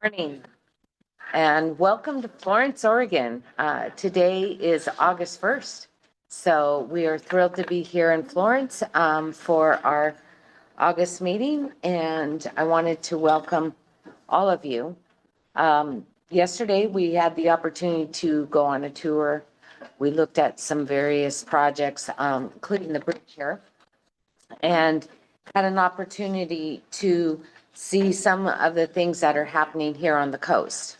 Morning and welcome to Florence, Oregon. Today is August 1st, so we are thrilled to be here in Florence for our August meeting, and I wanted to welcome all of you. Yesterday we had the opportunity to go on a tour. We looked at some various projects, including the bridge here, and had an opportunity to see some of the things that are happening here on the coast.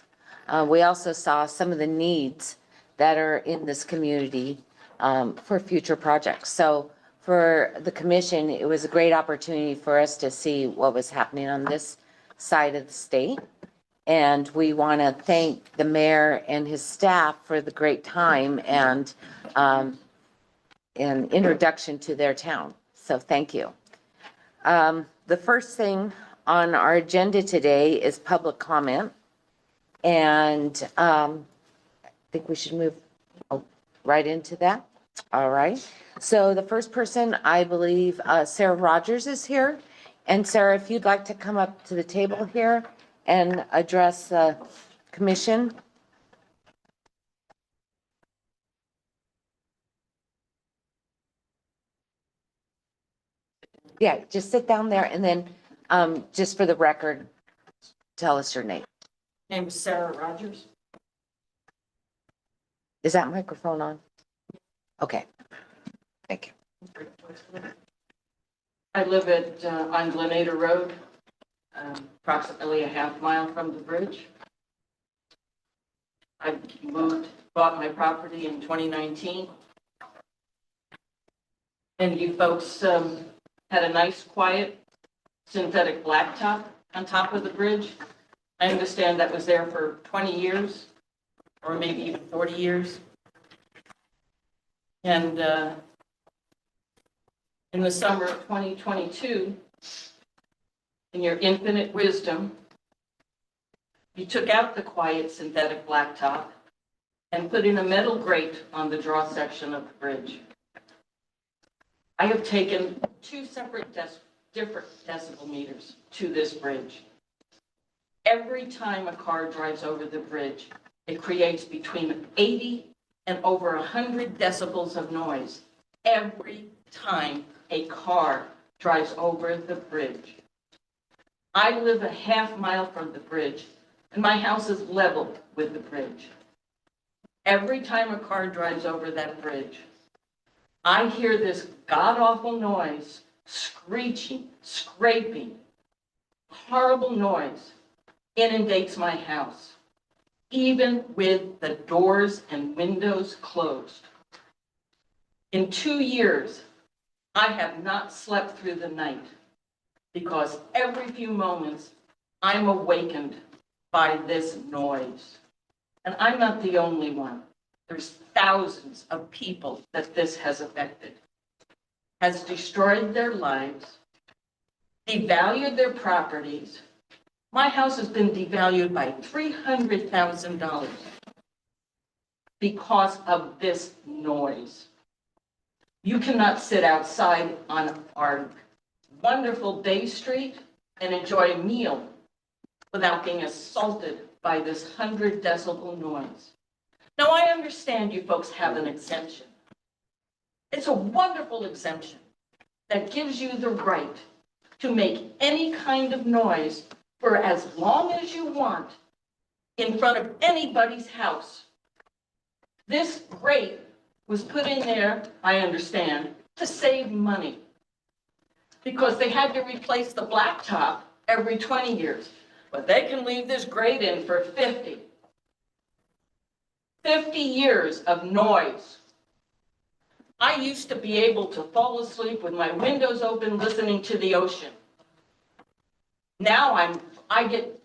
We also saw some of the needs that are in this community for future projects. So for the commission, it was a great opportunity for us to see what was happening on this side of the state. And we want to thank the mayor and his staff for the great time and introduction to their town. So thank you. The first thing on our agenda today is public comment. And I think we should move right into that. All right. So the first person, I believe, Sarah Rogers is here. And Sarah, if you'd like to come up to the table here and address the commission. Yeah, just sit down there and then just for the record, tell us your name. Name is Sarah Rogers. Is that microphone on? Okay. Thank you. I live at on Glenada Road, approximately a half mile from the bridge. I bought my property in 2019. And you folks had a nice, quiet, synthetic blacktop on top of the bridge. I understand that was there for 20 years, or maybe even 40 years. And in the summer of 2022, in your infinite wisdom, you took out the quiet synthetic blacktop and put in a metal grate on the draw section of the bridge. I have taken two separate different decibel meters to this bridge. Every time a car drives over the bridge, it creates between 80 and over 100 decibels of noise. Every time a car drives over the bridge. I live a half mile from the bridge, and my house is level with the bridge. Every time a car drives over that bridge, I hear this god-awful noise, screeching, scraping, horrible noise inundates my house, even with the doors and windows closed. In 2 years, I have not slept through the night because every few moments I'm awakened by this noise. And I'm not the only one. There's thousands of people that this has affected, has destroyed their lives, devalued their properties. My house has been devalued by $300,000 because of this noise. You cannot sit outside on our wonderful Bay Street and enjoy a meal without being assaulted by this 100 decibel noise. Now, I understand you folks have an exemption. It's a wonderful exemption that gives you the right to make any kind of noise for as long as you want in front of anybody's house. This grate was put in there, I understand, to save money because they had to replace the blacktop every 20 years. But they can leave this grate in for 50. 50 years of noise. I used to be able to fall asleep with my windows open listening to the ocean. Now I get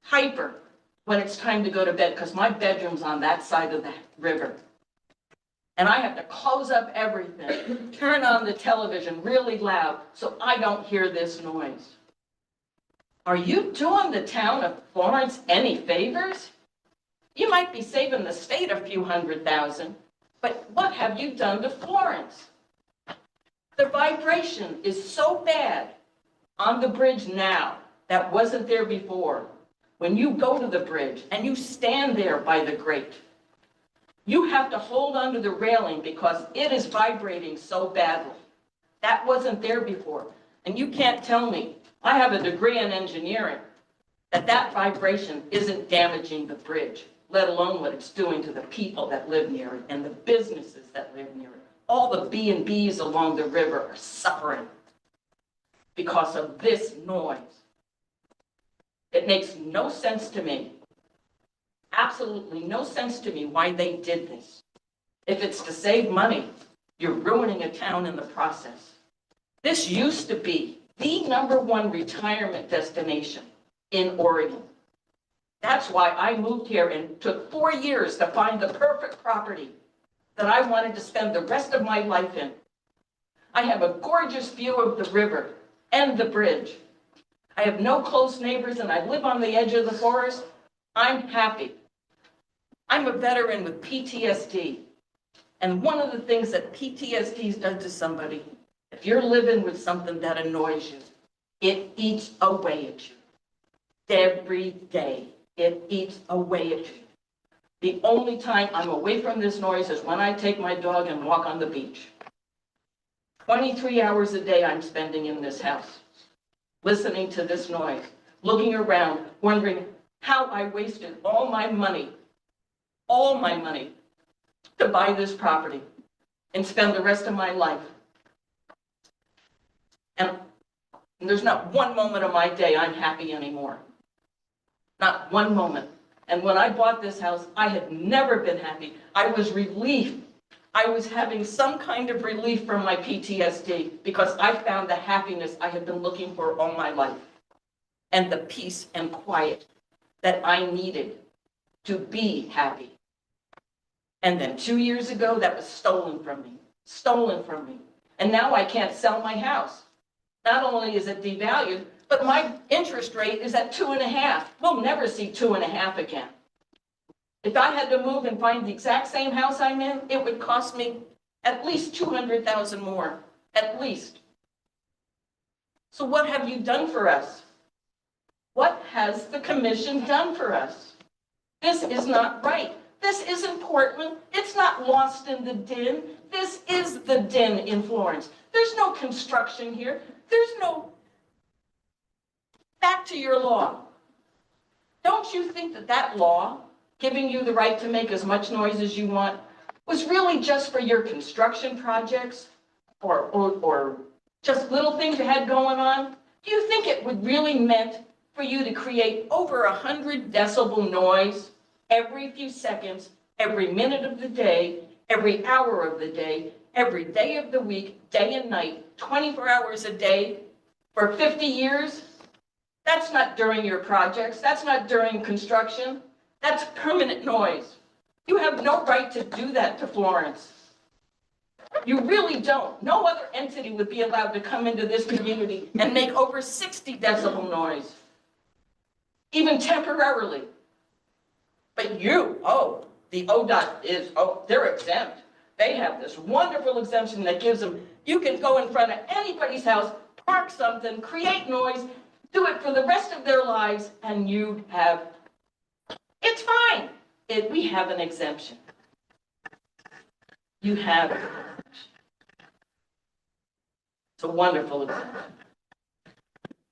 hyper when it's time to go to bed because my bedroom's on that side of the river. And I have to close up everything, turn on the television really loud so I don't hear this noise. Are you doing the town of Florence any favors? You might be saving the state a few $100,000, but what have you done to Florence? The vibration is so bad on the bridge now that wasn't there before. when you go to the bridge and you stand there by the grate, you have to hold onto the railing because it is vibrating so badly. That wasn't there before. And you can't tell me, I have a degree in engineering, that vibration isn't damaging the bridge, let alone what it's doing to the people that live near it and the businesses that live near it. All the B&Bs along the river are suffering because of this noise. It makes no sense to me, absolutely no sense to me why they did this. If it's to save money, you're ruining a town in the process. This used to be the #1 retirement destination in Oregon. That's why I moved here and took 4 years to find the perfect property that I wanted to spend the rest of my life in. I have a gorgeous view of the river and the bridge. I have no close neighbors and I live on the edge of the forest. I'm happy. I'm a veteran with PTSD. And one of the things that PTSD does to somebody, if you're living with something that annoys you, it eats away at you. Every day, it eats away at you. The only time I'm away from this noise is when I take my dog and walk on the beach. 23 hours a day I'm spending in this house, listening to this noise, looking around, wondering how I wasted all my money to buy this property and spend the rest of my life. And there's not one moment of my day I'm happy anymore. Not one moment. And when I bought this house, I had never been happy. I was relieved. I was having some kind of relief from my PTSD because I found the happiness I had been looking for all my life and the peace and quiet that I needed to be happy. And then 2 years ago, that was stolen from me. And now I can't sell my house. Not only is it devalued, but my interest rate is at 2.5. We'll never see 2.5 again. If I had to move and find the exact same house I'm in, it would cost me at least $200,000 more, at least. So what have you done for us? What has the commission done for us? This is not right. This isn't Portland. It's not lost in the din. This is the din in Florence. There's no construction here. There's no... Back to your law. Don't you think that law, giving you the right to make as much noise as you want, was really just for your construction projects or just little things you had going on? Do you think it would really meant for you to create over 100 decibel noise every few seconds, every minute of the day, every hour of the day, every day of the week, day and night, 24 hours a day for 50 years? That's not during your projects. That's not during construction. That's permanent noise. You have no right to do that to Florence. You really don't. No other entity would be allowed to come into this community and make over 60 decibel noise, even temporarily. But you, the ODOT is, they're exempt. They have this wonderful exemption that gives them, you can go in front of anybody's house, park something, create noise, do it for the rest of their lives, and you have, it's fine. We have an exemption. You have an exemption. It's a wonderful exemption.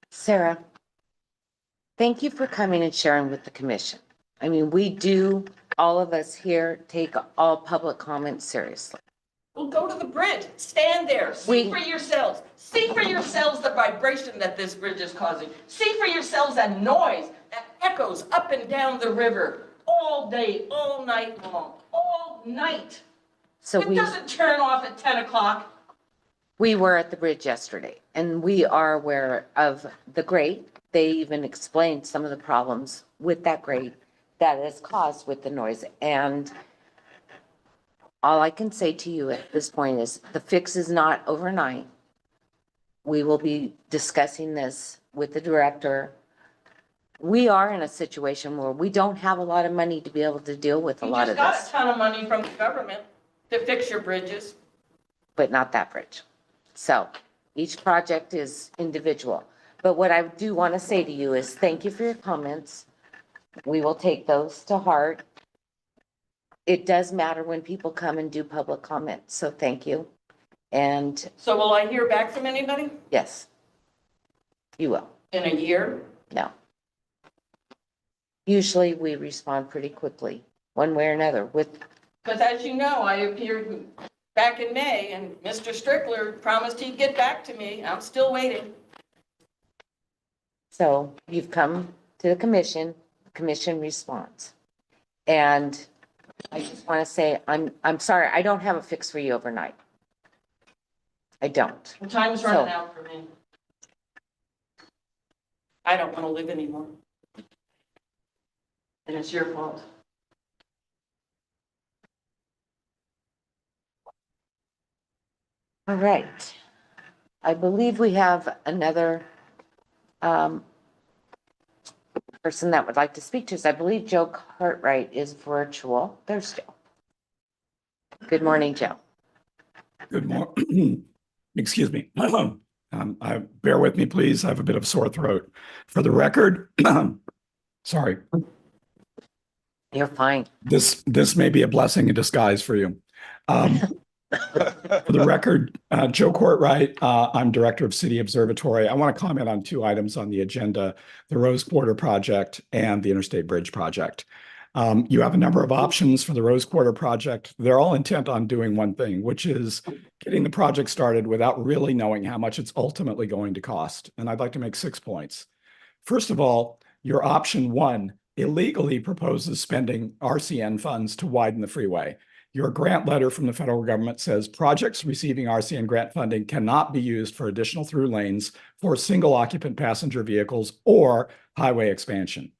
Sarah, thank you for coming and sharing with the commission. I mean, we do, all of us here, take all public comments seriously. Well, go to the bridge, stand there, see for yourselves. See for yourselves the vibration that this bridge is causing. See for yourselves that noise that echoes up and down the river all day, all night long, all night. So it doesn't turn off at 10 o'clock. We were at the bridge yesterday, and we are aware of the grate. They even explained some of the problems with that grate that is caused with the noise. And all I can say to you at this point is the fix is not overnight. We will be discussing this with the director. We are in a situation where we don't have a lot of money to be able to deal with a lot of this. You just got a ton of money from the government to fix your bridges. But not that bridge. So each project is individual. But what I do want to say to you is thank you for your comments. We will take those to heart. It does matter when people come and do public comment, so thank you. And So will I hear back from anybody yes, you will. in a year? No. Usually we respond pretty quickly, one way or another, with, Because as you know, I appeared back in May and Mr. Strickler promised he'd get back to me. I'm still waiting. so you've come to the commission response. And I just want to say, I'm sorry, I don't have a fix for you overnight. I don't. The time's running out for me. I don't want to live anymore. And it's your fault. All right. I believe we have another person that would like to speak to us. I believe Joe Cartwright is virtual. There's Joe. Good morning, Joe. Good morning. Excuse me. Bear with me, please. I have a bit of sore throat. For the record, sorry. You're fine. This may be a blessing in disguise for you. For the record, Joe Courtwright, I'm Director of City Observatory. I want to comment on two items on the agenda, the Rose Quarter project and the Interstate Bridge project. You have a number of options for the Rose Quarter project. They're all intent on doing one thing, which is getting the project started without really knowing how much it's ultimately going to cost. And I'd like to make 6 points. First of all, your option one illegally proposes spending RCN funds to widen the freeway. Your grant letter from the federal government says projects receiving RCN grant funding cannot be used for additional through lanes for single occupant passenger vehicles or highway expansion.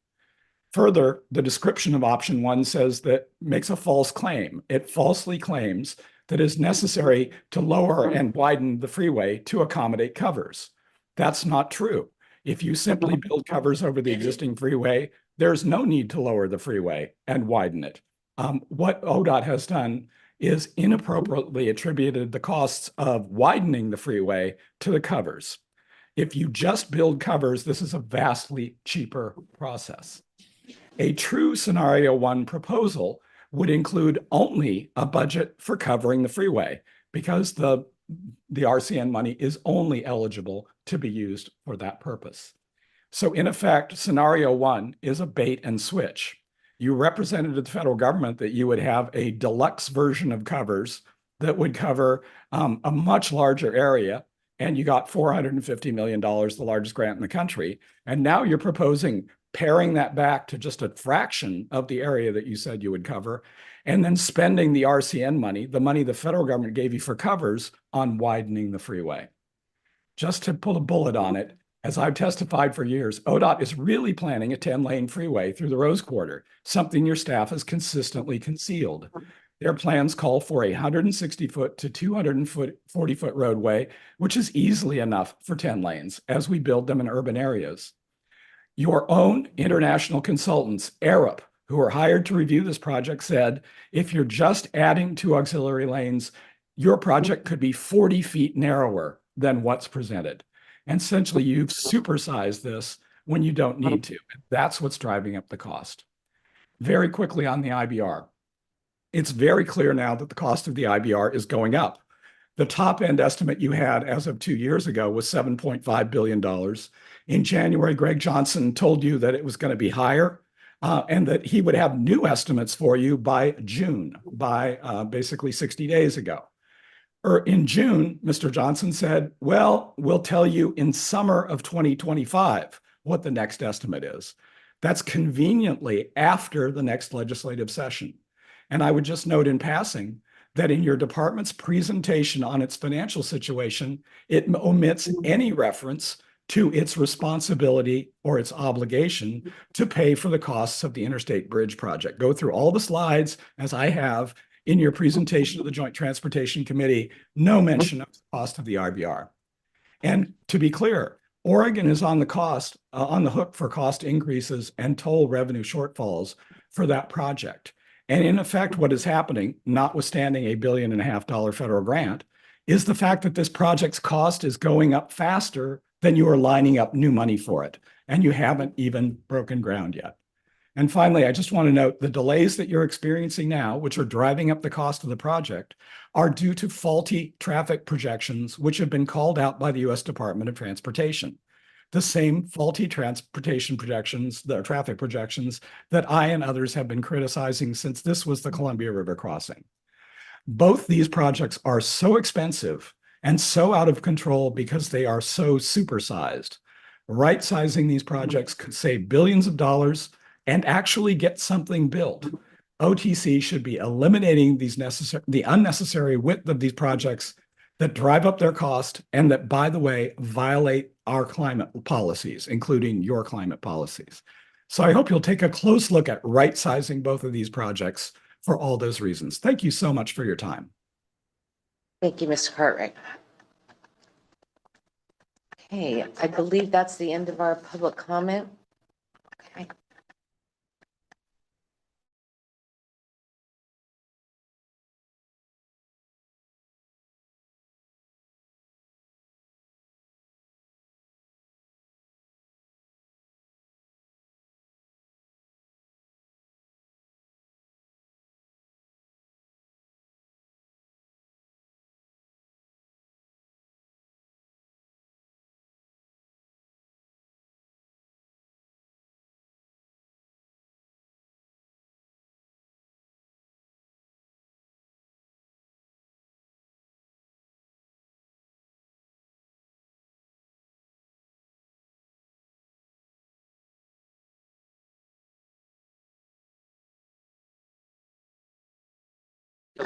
Further, the description of option one says that makes a false claim. It falsely claims that it's necessary to lower and widen the freeway to accommodate covers. That's not true. If you simply build covers over the existing freeway, there's no need to lower the freeway and widen it. What ODOT has done is inappropriately attributed the costs of widening the freeway to the covers. If you just build covers, this is a vastly cheaper process. A true scenario one proposal would include only a budget for covering the freeway because the RCN money is only eligible to be used for that purpose. So in effect, scenario one is a bait and switch. You represented to the federal government that you would have a deluxe version of covers that would cover a much larger area, and you got $450 million, the largest grant in the country. And now you're proposing paring that back to just a fraction of the area that you said you would cover, and then spending the RCN money, the money the federal government gave you for covers, on widening the freeway. Just to pull a bullet on it, as I've testified for years, ODOT is really planning a 10-lane freeway through the Rose Quarter, something your staff has consistently concealed. Their plans call for a 160-foot to 240-foot roadway, which is easily enough for 10 lanes as we build them in urban areas. Your own international consultants, Arup, who are hired to review this project, said, if you're just adding 2 auxiliary lanes, your project could be 40 feet narrower than what's presented. And essentially, you've supersized this when you don't need to. That's what's driving up the cost. Very quickly on the IBR. It's very clear now that the cost of the IBR is going up. The top end estimate you had as of 2 years ago was $7.5 billion. In January, Greg Johnson told you that it was going to be higher and that he would have new estimates for you by June, by basically 60 days ago. In June, Mr. Johnson said, well, we'll tell you in summer of 2025 what the next estimate is. That's conveniently after the next legislative session. And I would just note in passing that in your department's presentation on its financial situation, it omits any reference to its responsibility or its obligation to pay for the costs of the Interstate Bridge project. Go through all the slides, as I have, in your presentation to the Joint Transportation Committee, no mention of the cost of the IBR. And to be clear, Oregon is on the hook for cost increases and toll revenue shortfalls for that project. And in effect, what is happening, notwithstanding a $1.5 billion federal grant, is the fact that this project's cost is going up faster than you are lining up new money for it. And you haven't even broken ground yet. And finally, I just want to note the delays that you're experiencing now, which are driving up the cost of the project, are due to faulty traffic projections, which have been called out by the U.S. Department of Transportation. The same faulty transportation projections, the traffic projections that I and others have been criticizing since this was the Columbia River crossing. Both these projects are so expensive and so out of control because they are so supersized. Right-sizing these projects could save billions of dollars and actually get something built. OTC should be eliminating the unnecessary width of these projects that drive up their cost and that, by the way, violate our climate policies, including your climate policies. So I hope you'll take a close look at right-sizing both of these projects for all those reasons. Thank you so much for your time. Thank you, Mr. Cartwright. Okay, I believe that's the end of our public comment. Okay.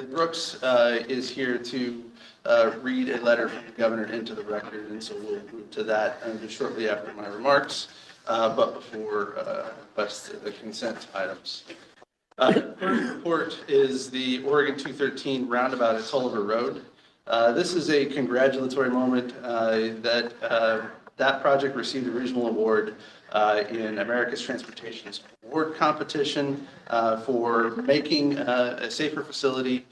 Brooks is here to read a letter from the governor into the record, and so we'll move to that just shortly after my remarks, but before the consent items. First report is the Oregon 213 roundabout at Tulliver Road. This is a congratulatory moment that project received a regional award in America's Transportation's award competition for making a safer facility,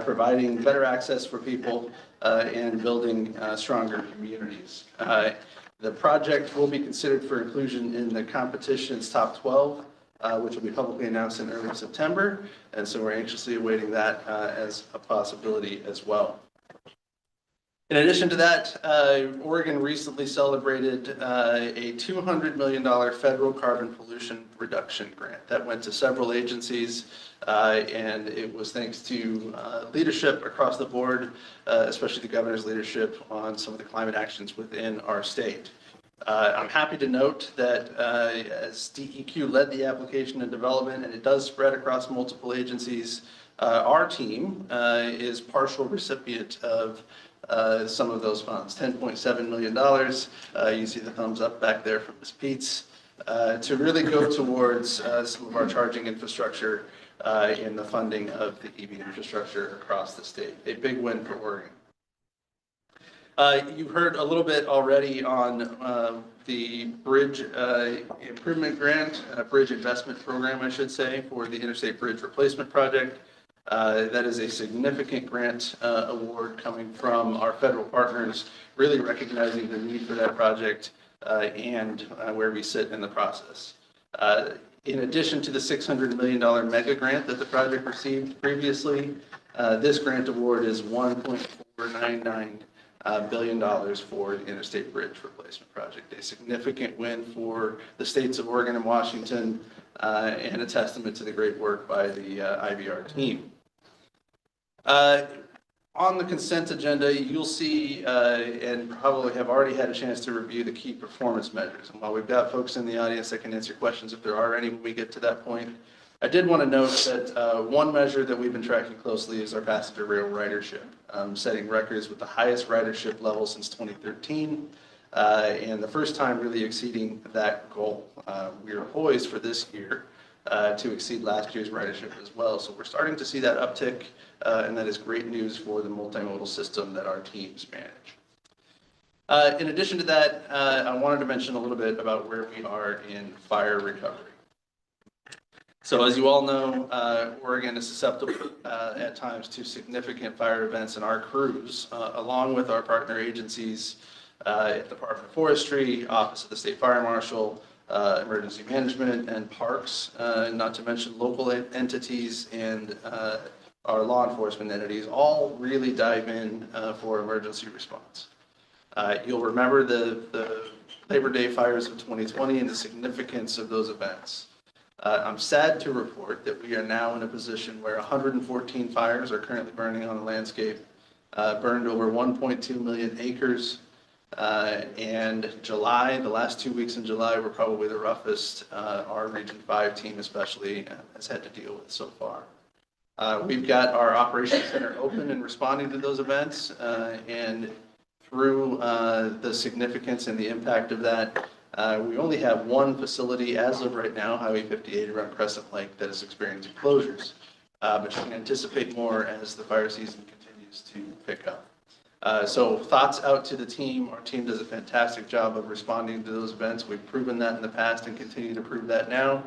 providing better access for people, and building stronger communities. The project will be considered for inclusion in the competition's top 12, which will be publicly announced in early September, and so we're anxiously awaiting that as a possibility as well. In addition to that, Oregon recently celebrated a $200 million federal carbon pollution reduction grant that went to several agencies, and it was thanks to leadership across the board, especially the governor's leadership on some of the climate actions within our state. I'm happy to note that as DEQ led the application and development, and it does spread across multiple agencies, our team is partial recipient of some of those funds, $10.7 million. You see the thumbs up back there from Ms. Peets, to really go towards some of our charging infrastructure in the funding of the EV infrastructure across the state. A big win for Oregon. You heard a little bit already on the bridge improvement grant, bridge investment program, I should say, for the Interstate Bridge Replacement Project. That is a significant grant award coming from our federal partners, really recognizing the need for that project and where we sit in the process. In addition to the $600 million mega grant that the project received previously, this grant award is $1.499 billion for the Interstate Bridge Replacement Project, a significant win for the states of Oregon and Washington, and a testament to the great work by the IBR team. On the consent agenda, you'll see and probably have already had a chance to review the key performance measures. And while we've got folks in the audience that can answer questions if there are any when we get to that point, I did want to note that one measure that we've been tracking closely is our passenger rail ridership, setting records with the highest ridership level since 2013, and the first time really exceeding that goal. We are poised for this year to exceed last year's ridership as well. So we're starting to see that uptick, and that is great news for the multimodal system that our teams manage. In addition to that, I wanted to mention a little bit about where we are in fire recovery. So as you all know, Oregon is susceptible at times to significant fire events, and our crews, along with our partner agencies, Department of Forestry, Office of the State Fire Marshal, emergency management and parks, not to mention local entities and our law enforcement entities, all really dive in for emergency response. You'll remember the Labor Day fires of 2020 and the significance of those events. I'm sad to report that we are now in a position where 114 fires are currently burning on the landscape, burned over 1.2 million acres. And July, the last 2 weeks in July were probably the roughest our Region 5 team especially has had to deal with so far. We've got our operations center open and responding to those events, and through the significance and the impact of that, we only have one facility as of right now, Highway 58 around Crescent Lake, that is experiencing closures. But you can anticipate more as the fire season continues to pick up. So thoughts out to the team. Our team does a fantastic job of responding to those events. We've proven that in the past and continue to prove that now.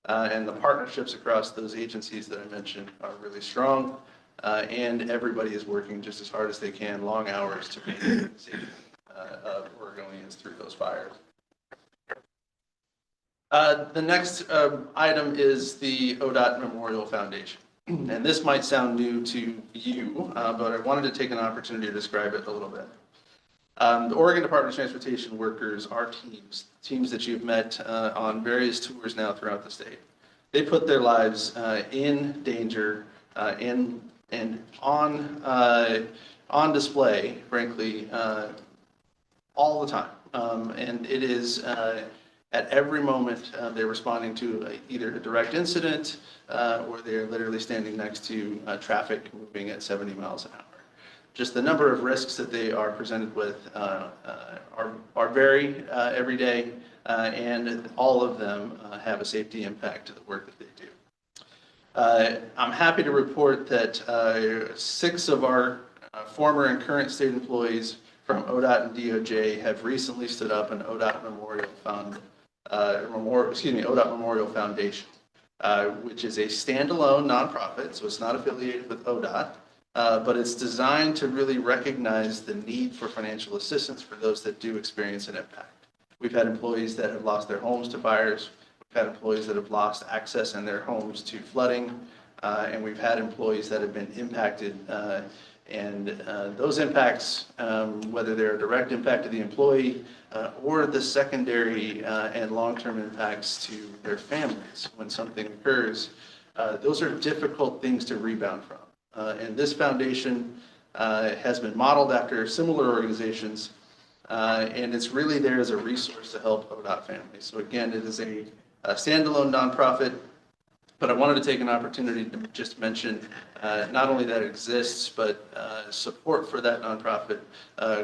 And the partnerships across those agencies that I mentioned are really strong. And everybody is working just as hard as they can, long hours, to make the safety of Oregonians through those fires. The next item is the ODOT Memorial Foundation. And this might sound new to you, but I wanted to take an opportunity to describe it a little bit. The Oregon Department of Transportation workers, our teams that you've met on various tours now throughout the state, they put their lives in danger and on display, frankly, all the time. And it is at every moment they're responding to either a direct incident or they're literally standing next to traffic moving at 70 miles an hour. Just the number of risks that they are presented with are vary every day, and all of them have a safety impact to the work that they do. I'm happy to report that 6 of our former and current state employees from ODOT and DOJ have recently stood up an ODOT Memorial Foundation, which is a standalone nonprofit, so it's not affiliated with ODOT, but it's designed to really recognize the need for financial assistance for those that do experience an impact. We've had employees that have lost their homes to fires. We've had employees that have lost access in their homes to flooding, and we've had employees that have been impacted. And those impacts, whether they're a direct impact to the employee or the secondary and long-term impacts to their families when something occurs, those are difficult things to rebound from. And this foundation has been modeled after similar organizations, and it's really there as a resource to help ODOT families. So again, it is a standalone nonprofit, but I wanted to take an opportunity to just mention not only that it exists, but support for that nonprofit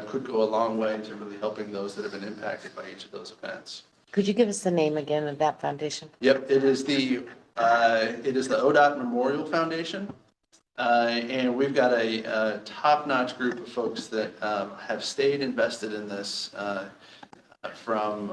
could go a long way to really helping those that have been impacted by each of those events. Could you give us the name again of that foundation? Yep, it is the ODOT Memorial Foundation. And we've got a top-notch group of folks that have stayed invested in this from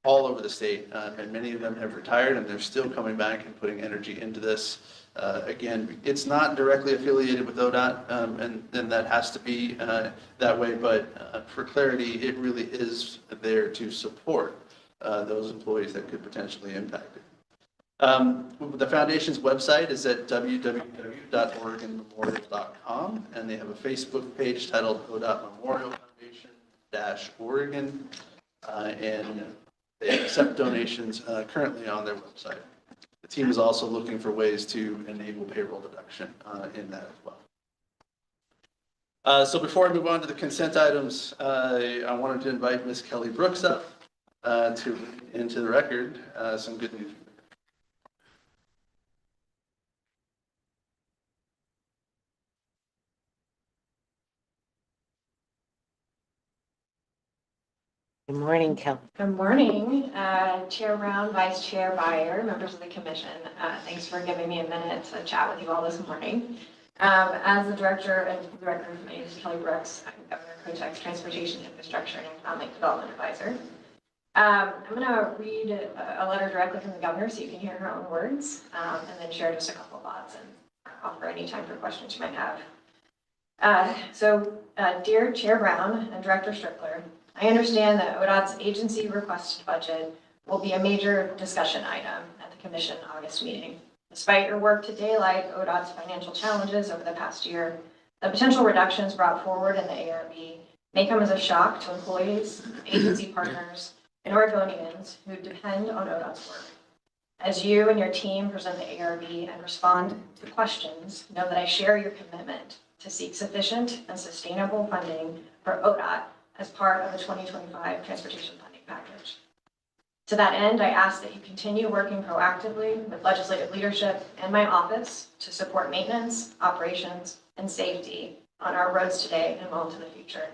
all over the state, and many of them have retired, and they're still coming back and putting energy into this. Again, it's not directly affiliated with ODOT, and that has to be that way, but for clarity, it really is there to support those employees that could potentially impact it. The foundation's website is at www.oregonmemorial.com, and they have a Facebook page titled ODOT Memorial Foundation-Oregon, and they accept donations currently on their website. The team is also looking for ways to enable payroll deduction in that as well. So before I move on to the consent items, I wanted to invite Ms. Kelly Brooks up to read into the record some good news. Good morning, Kelly. Good morning, Chair Brown, Vice Chair Byer, members of the commission. Thanks for giving me a minute to chat with you all this morning. As the director and the record, my name is Kelly Brooks. I'm Governor Kochek's Transportation Infrastructure and Economic Development Advisor. I'm going to read a letter directly from the governor so you can hear her own words, and then share just a couple of thoughts and offer any time for questions you might have. Dear Chair Brown and Director Strickler, I understand that ODOT's agency requested budget will be a major discussion item at the Commission August meeting. Despite your work to daylight ODOT's financial challenges over the past year, the potential reductions brought forward in the ARB may come as a shock to employees, agency partners, and Oregonians who depend on ODOT's work. As you and your team present the ARB and respond to questions, know that I share your commitment to seek sufficient and sustainable funding for ODOT as part of the 2025 transportation funding package. To that end, I ask that you continue working proactively with legislative leadership and my office to support maintenance, operations, and safety on our roads today and well into the future.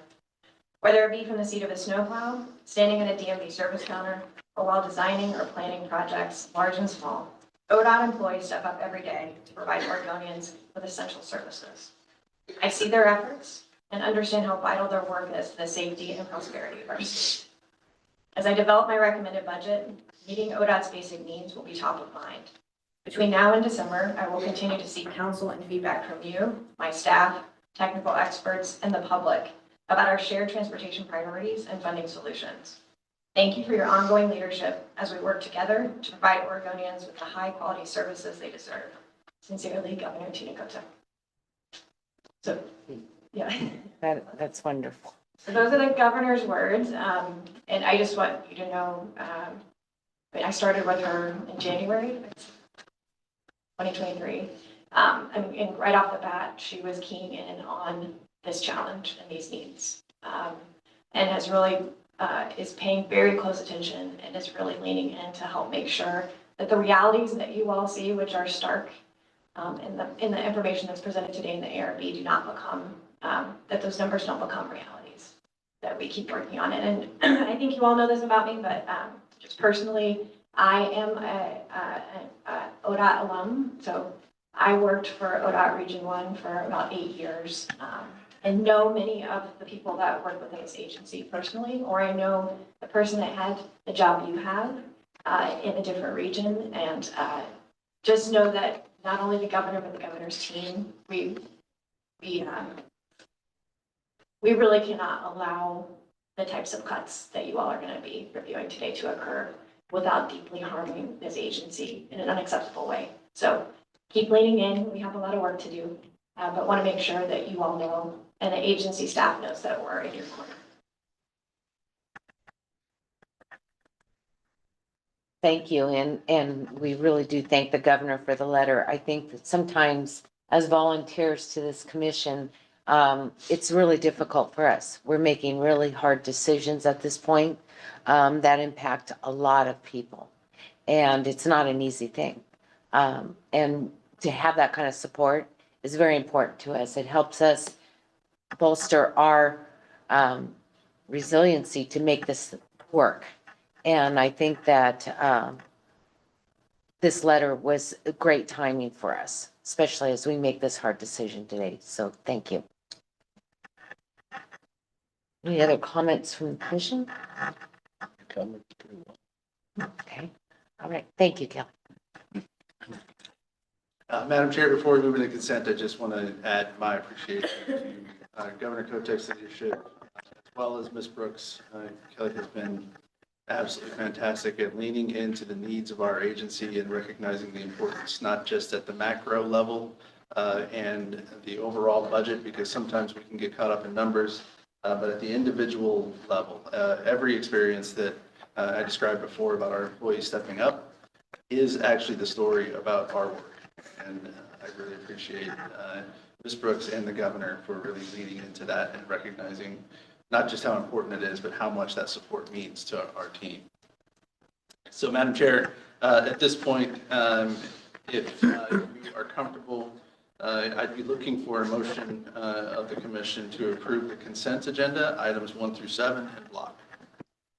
Whether it be from the seat of a snowplow, standing at a DMV service counter, or while designing or planning projects large and small, ODOT employees step up every day to provide Oregonians with essential services. I see their efforts and understand how vital their work is to the safety and prosperity of our state. As I develop my recommended budget, meeting ODOT's basic needs will be top of mind. Between now and December, I will continue to seek counsel and feedback from you, my staff, technical experts, and the public about our shared transportation priorities and funding solutions. Thank you for your ongoing leadership as we work together to provide Oregonians with the high-quality services they deserve. Sincerely, Governor Tina Kotek. So, yeah. That's wonderful. So those are the governor's words, and I just want you to know, I started with her in January 2023. And right off the bat, she was keying in on this challenge and these needs, and has really is paying very close attention and is really leaning in to help make sure that the realities that you all see, which are stark in the information that's presented today in the ARB, do not become that those numbers don't become realities. That we keep working on it, and I think you all know this about me, but just personally, I am a ODOT alum, so I worked for ODOT Region 1 for about 8 years, and know many of the people that work within this agency personally, or I know the person that had the job you have in a different region, and just know that not only the governor, but the governor's team, we really cannot allow the types of cuts that you all are going to be reviewing today to occur without deeply harming this agency in an unacceptable way. So keep leaning in. We have a lot of work to do, but want to make sure that you all know and the agency staff knows that we're in your corner. Thank you, and we really do thank the governor for the letter. I think that sometimes as volunteers to this commission, it's really difficult for us. We're making really hard decisions at this point that impact a lot of people, and it's not an easy thing. And to have that kind of support is very important to us. It helps us bolster our resiliency to make this work. And I think that this letter was great timing for us, especially as we make this hard decision today. So thank you. Any other comments from the commission? Okay. All right. Thank you, Kelly. Madam Chair, before we move into consent, I just want to add my appreciation to Governor Kotek's leadership, as well as Ms. Brooks. Kelly has been absolutely fantastic at leaning into the needs of our agency and recognizing the importance, not just at the macro level and the overall budget, because sometimes we can get caught up in numbers, but at the individual level. Every experience that I described before about our employees stepping up is actually the story about our work. And I really appreciate Ms. Brooks and the governor for really leading into that and recognizing not just how important it is, but how much that support means to our team. So, Madam Chair, at this point, if you are comfortable, I'd be looking for a motion of the commission to approve the consent agenda, items 1 through 7 in block.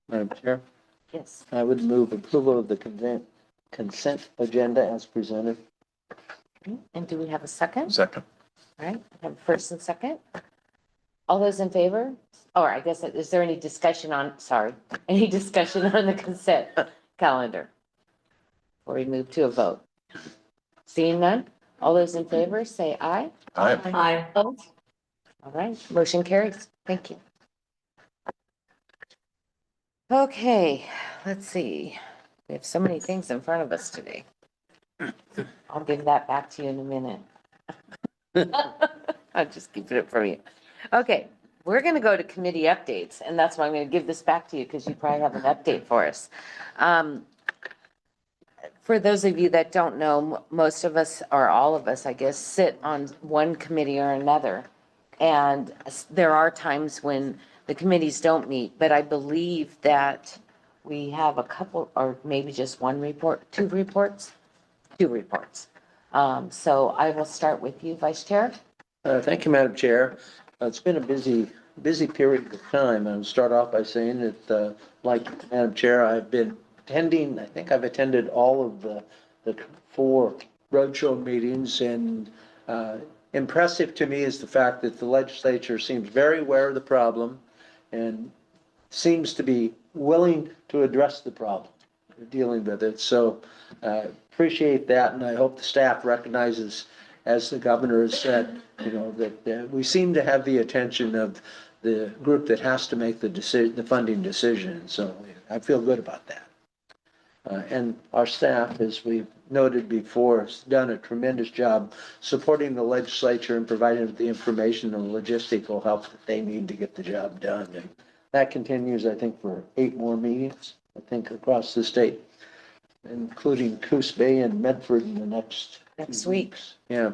Madam Chair, Yes. I would move approval of the consent agenda as presented. And do we have a second? Second. All right. I have first and second. All those in favor? Or I guess, is there any discussion on, any discussion on the consent calendar? Before we move to a vote. Seeing none? All those in favor, say aye. Aye. Aye. Opposed? All right, motion carries. Thank you. Okay, let's see. We have so many things in front of us today. I'll give that back to you in a minute. I'll just keep it from you. Okay, we're gonna go to committee updates, and that's why I'm gonna give this back to you, because you probably have an update for us. For those of you that don't know, most of us, or all of us, I guess, sit on one committee or another. And there are times when the committees don't meet, but I believe that we have a couple, or maybe just one report, two reports? Two reports. So I will start with you, Vice Chair. Thank you, Madam Chair. It's been a busy period of time. I'll start off by saying that, like Madam Chair, I've been attending, I think I've attended all of the 4 roadshow meetings, and impressive to me is the fact that the legislature seems very aware of the problem and seems to be willing to address the problem, dealing with it. So appreciate that, and I hope the staff recognizes, as the governor has said, that we seem to have the attention of the group that has to make the funding decision. So I feel good about that. And our staff, as we've noted before, has done a tremendous job supporting the legislature and providing the information and logistical help that they need to get the job done. And that continues, I think, for 8 more meetings, I think, across the state, including Coos Bay and Medford in the next week. Yeah.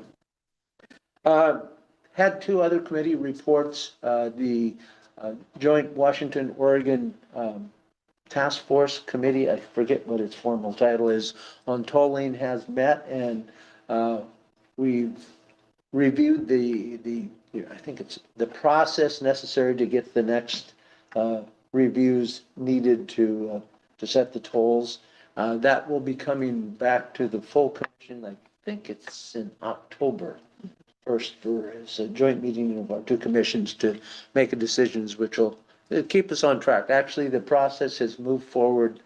Had 2 other committee reports. The Joint Washington-Oregon Task Force Committee, I forget what its formal title is, on tolling has met, and we've reviewed I think it's the process necessary to get the next reviews needed to set the tolls. That will be coming back to the full commission. I think it's in October 1st, for as a joint meeting of our 2 commissions to make a decisions which will keep us on track. Actually, the process has moved forward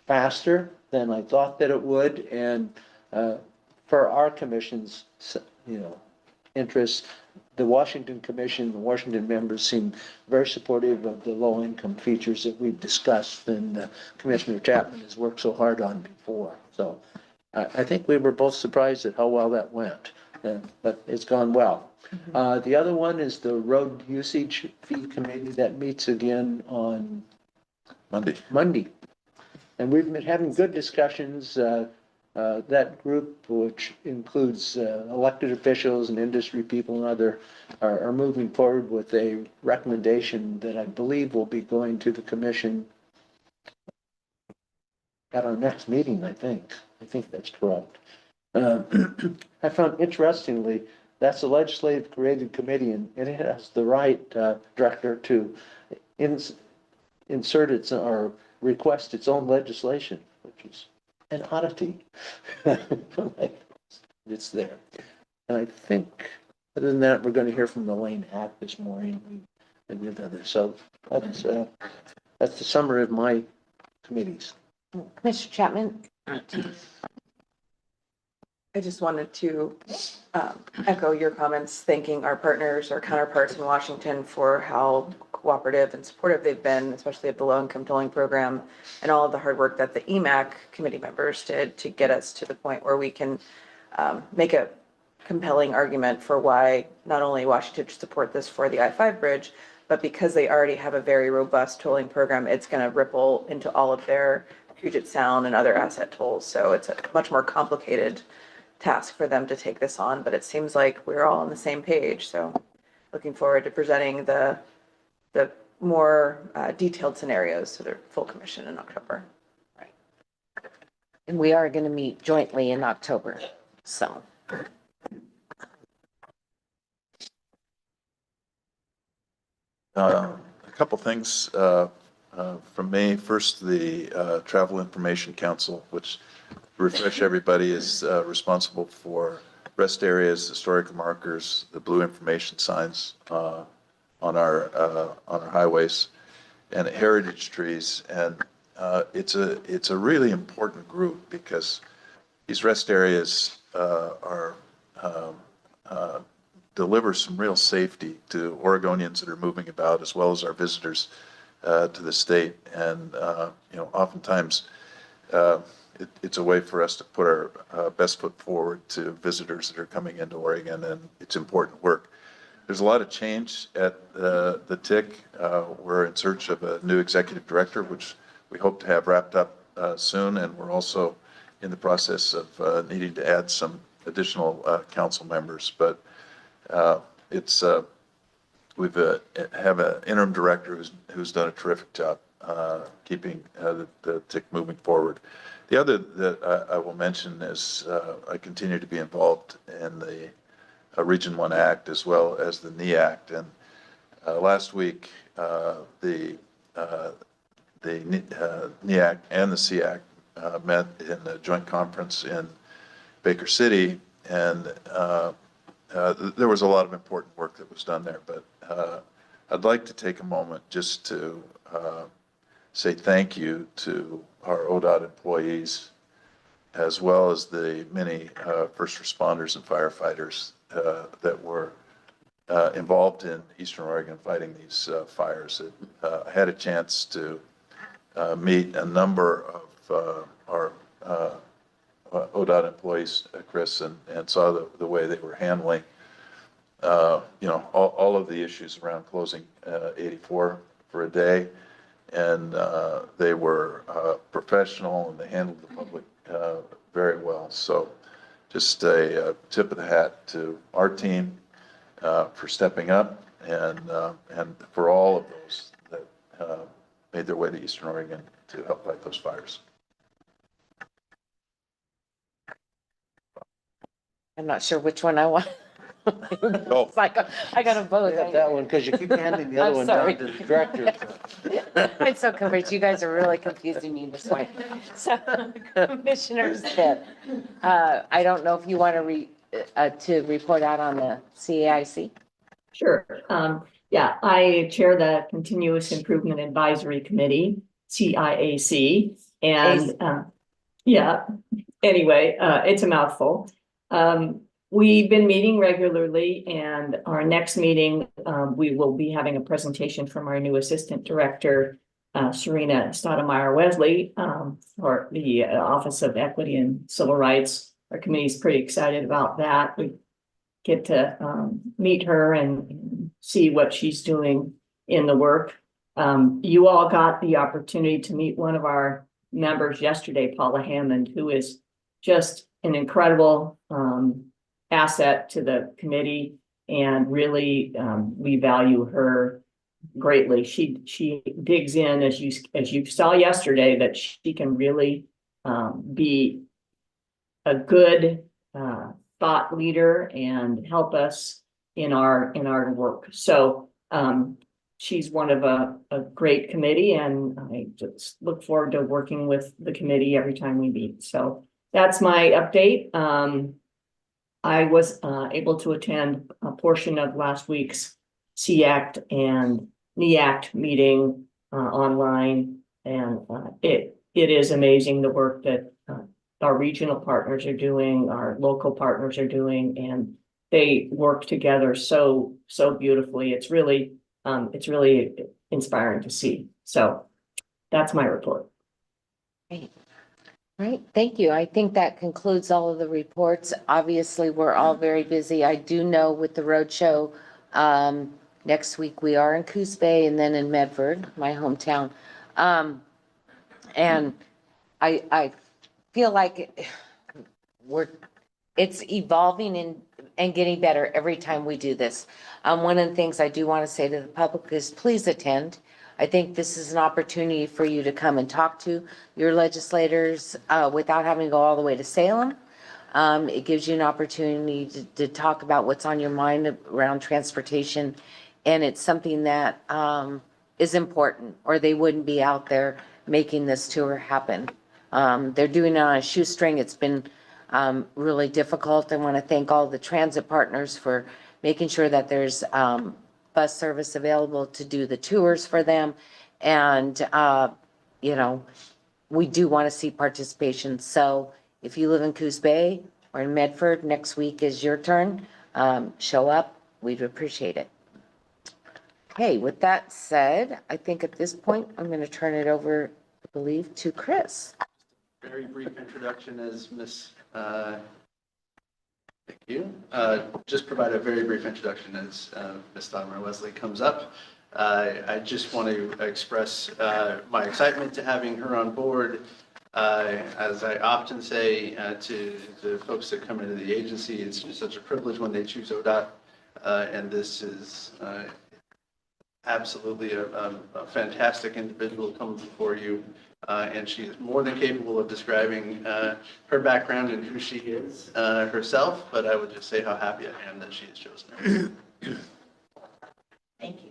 faster than I thought that it would, and for our commission's, interests, the Washington Commission, the Washington members seem very supportive of the low-income features that we've discussed, and Commissioner Chapman has worked so hard on before. So I think we were both surprised at how well that went, but it's gone well. The other one is the Road Usage Fee Committee that meets again on Monday. And we've been having good discussions. That group, which includes elected officials and industry people and other, are moving forward with a recommendation that I believe will be going to the commission at our next meeting, I think. I think that's correct. I found, interestingly, that's a legislative created committee, and it has the right, director, to insert its or request its own legislation, which is an oddity. It's there. And I think, other than that, we're going to hear from the LaneACT this morning and with others. So that's the summary of my committees. Commissioner Chapman? I just wanted to echo your comments, thanking our partners, our counterparts in Washington for how cooperative and supportive they've been, especially of the low-income tolling program, and all of the hard work that the EMAC committee members did to get us to the point where we can make a compelling argument for why not only Washington should support this for the I-5 bridge, but because they already have a very robust tolling program, it's going to ripple into all of their Puget Sound and other asset tolls. So it's a much more complicated task for them to take this on, but it seems like we're all on the same page. So looking forward to presenting the more detailed scenarios to the full commission in October. Right. And we are going to meet jointly in October. So. A couple things from me. First, the Travel Information Council, which, to refresh everybody, is responsible for rest areas, historical markers, the blue information signs on our highways, and heritage trees. And it's a really important group because these rest areas deliver some real safety to Oregonians that are moving about, as well as our visitors to the state. And, oftentimes, it's a way for us to put our best foot forward to visitors that are coming into Oregon, and it's important work. There's a lot of change at the TIC. We're in search of a new executive director, which we hope to have wrapped up soon, and we're also in the process of needing to add some additional council members. But we have an interim director who's done a terrific job keeping the TIC moving forward. The other that I will mention is I continue to be involved in the Region 1 Act as well as the LaneACT. And last week, the LaneACT and the SEACT met in a joint conference in Baker City, and there was a lot of important work that was done there. But I'd like to take a moment just to say thank you to our ODOT employees, as well as the many first responders and firefighters that were involved in Eastern Oregon fighting these fires. I had a chance to meet a number of our ODOT employees, Chris, and saw the way they were handling, all of the issues around closing 84 for a day. And they were professional, and they handled the public very well. So just a tip of the hat to our team for stepping up, and for all of those that made their way to Eastern Oregon to help fight those fires. I'm not sure which one I want. Oh. It's like, I got them both. Yeah, that one, because you keep handing the other I'm one sorry. down to the director. I'm so confused. You guys are really confusing me this way. So, Commissioner Smith, I don't know if you want to report out on the CAIC? Sure. Yeah, I chair the Continuous Improvement Advisory Committee, CIAC. And yeah, anyway, it's a mouthful. We've been meeting regularly, and our next meeting, we will be having a presentation from our new Assistant Director, Serena Stoudemire-Wesley, for the Office of Equity and Civil Rights. Our committee is pretty excited about that. We get to meet her and see what she's doing in the work. You all got the opportunity to meet one of our members yesterday, Paula Hammond, who is just an incredible asset to the committee, and really we value her greatly. She digs in, as you saw yesterday, that she can really be a good thought leader and help us in our work. So she's one of a great committee, and I just look forward to working with the committee every time we meet. So that's my update. I was able to attend a portion of last week's SEACT and LaneACT meeting online, and it is amazing the work that our regional partners are doing, our local partners are doing, and they work together so beautifully. It's really inspiring to see. So that's my report. Great. Right, thank you. I think that concludes all of the reports. Obviously, we're all very busy. I do know with the roadshow, next week we are in Coos Bay and then in Medford, my hometown. And I feel like it's evolving and getting better every time we do this. One of the things I do want to say to the public is please attend. I think this is an opportunity for you to come and talk to your legislators without having to go all the way to Salem. It gives you an opportunity to talk about what's on your mind around transportation, and it's something that is important, or they wouldn't be out there making this tour happen. They're doing it on a shoestring. It's been really difficult. I want to thank all the transit partners for making sure that there's bus service available to do the tours for them. And, we do want to see participation. So if you live in Coos Bay or in Medford, next week is your turn. Show up. We'd appreciate it. Okay, with that said, I think at this point, I'm going to turn it over, I believe, to Chris. Very brief introduction as thank you. Just provide a very brief introduction as Ms. Dahmer Wesley comes up. I just want to express my excitement to having her on board. As I often say to the folks that come into the agency, it's just such a privilege when they choose ODOT, and this is absolutely a fantastic individual coming before you, and she is more than capable of describing her background and who she is herself, but I would just say how happy I am that she has chosen her. Thank you.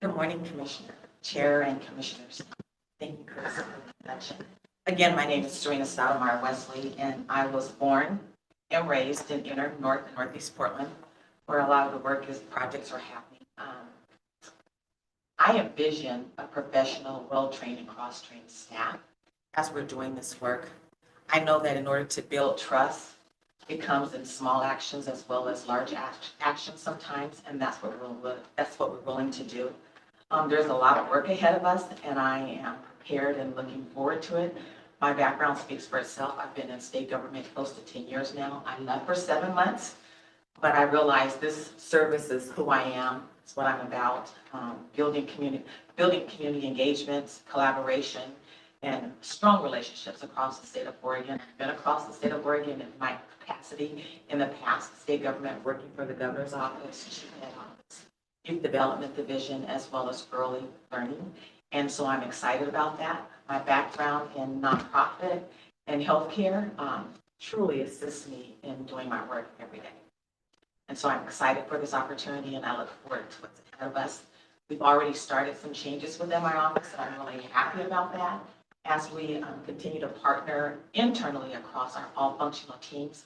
Good morning, Commissioner, Chair, and Commissioners. Thank you, Chris, for the introduction. Again, my name is Serena Stoudemire Wesley, and I was born and raised in inner North and Northeast Portland, where a lot of the projects are happening. I envision a professional, well-trained, and cross-trained staff as we're doing this work. I know that in order to build trust, it comes in small actions as well as large actions sometimes, and that's what we're willing to do. There's a lot of work ahead of us, and I am prepared and looking forward to it. My background speaks for itself. I've been in state government close to 10 years now. I left for 7 months, but I realized this service is who I am. It's what I'm about. Building community engagements, collaboration, and strong relationships across the state of Oregon. I've been across the state of Oregon in my capacity in the past, state government, working for the governor's office, chief ed office, youth development division, as well as early learning. And so I'm excited about that. My background in nonprofit and healthcare truly assists me in doing my work every day. And so I'm excited for this opportunity, and I look forward to what's ahead of us. We've already started some changes within my office, and I'm really happy about that as we continue to partner internally across our all functional teams.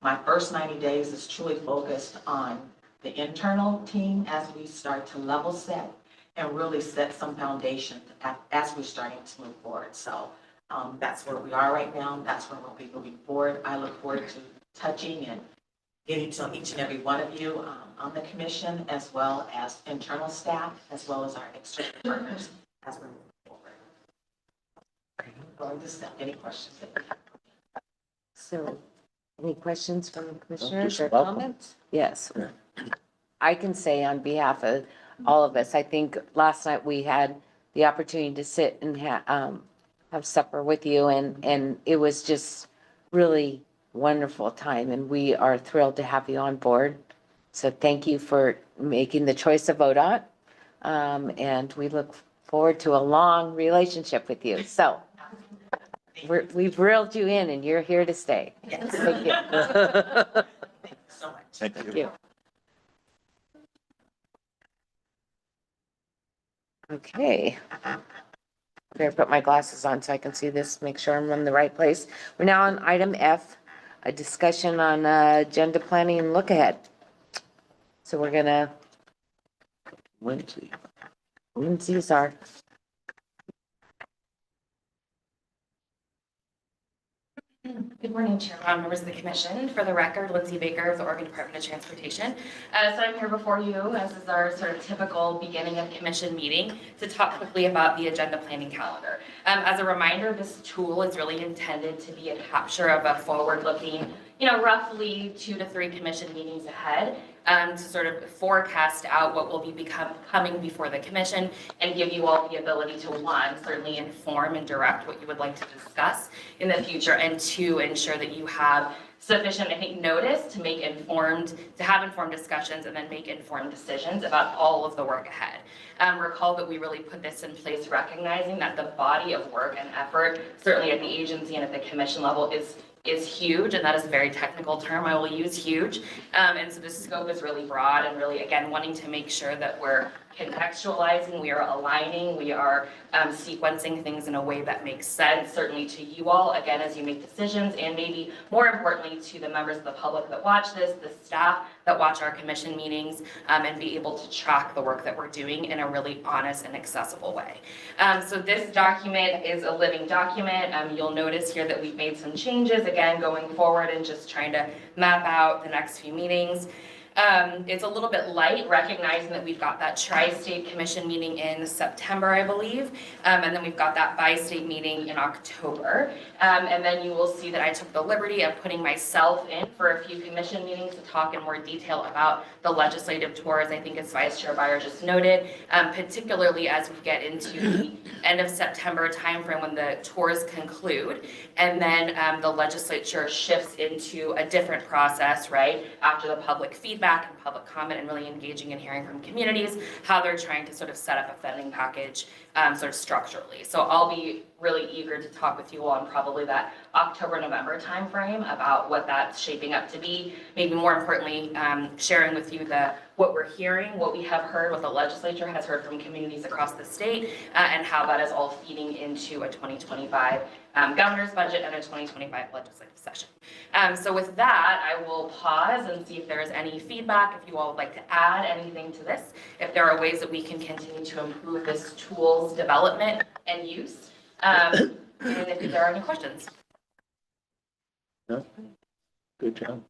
My first 90 days is truly focused on the internal team as we start to level set and really set some foundation as we're starting to move forward. So that's where we are right now. That's where we'll be moving forward. I look forward to touching and getting to know each and every one of you on the commission, as well as internal staff, as well as our external partners as we move forward. Going to step. Any questions? So, any questions from commissioners just or welcome. comments? Yes. I can say on behalf of all of us, I think last night we had the opportunity to sit and have supper with you, and it was just really wonderful time, and we are thrilled to have you on board. So thank you for making the choice of ODOT, and we look forward to a long relationship with you. So we've reeled you in, and you're here to stay. Yes. Thank you. Thank you so much. Thank you. Thank you. Okay. I'm gonna put my glasses on so I can see this, make sure I'm in the right place. We're now on item F, a discussion on agenda planning and look ahead. So we're gonna, Lindsay's our, Good morning, Chairman, members of the Commission. For the record, Lindsay Baker of the Oregon Department of Transportation. So I'm here before you, as is our sort of typical beginning of commission meeting, to talk quickly about the agenda planning calendar. As a reminder, this tool is really intended to be a capture of a forward-looking, roughly 2 to 3 commission meetings ahead, to sort of forecast out what will be coming before the commission and give you all the ability to, 1, certainly inform and direct what you would like to discuss in the future, and 2, ensure that you have sufficient, notice to have informed discussions and then make informed decisions about all of the work ahead. Recall that we really put this in place recognizing that the body of work and effort, certainly at the agency and at the commission level, is huge, and that is a very technical term. I will use huge. And so the scope is really broad, and really, again, wanting to make sure that we're contextualizing, we are aligning, we are sequencing things in a way that makes sense, certainly to you all, again, as you make decisions, and maybe more importantly to the members of the public that watch this, the staff that watch our commission meetings, and be able to track the work that we're doing in a really honest and accessible way. So this document is a living document. You'll notice here that we've made some changes, again, going forward and just trying to map out the next few meetings. It's a little bit light, recognizing that we've got that Tri-State Commission meeting in September, I believe, and then we've got that bi-state meeting in October. And then you will see that I took the liberty of putting myself in for a few commission meetings to talk in more detail about the legislative tours, I think as Vice Chair Byer just noted, particularly as we get into the end of September timeframe when the tours conclude. And then the legislature shifts into a different process, right? After the public feedback and public comment and really engaging and hearing from communities, how they're trying to sort of set up a funding package sort of structurally. So I'll be really eager to talk with you all in probably that October, November timeframe about what that's shaping up to be. Maybe more importantly, sharing with you what we're hearing, what we have heard, what the legislature has heard from communities across the state, and how that is all feeding into a 2025 governor's budget and a 2025 legislative session. So with that, I will pause and see if there's any feedback, if you all would like to add anything to this, if there are ways that we can continue to improve this tool's development and use, and if there are any questions. No? Good job.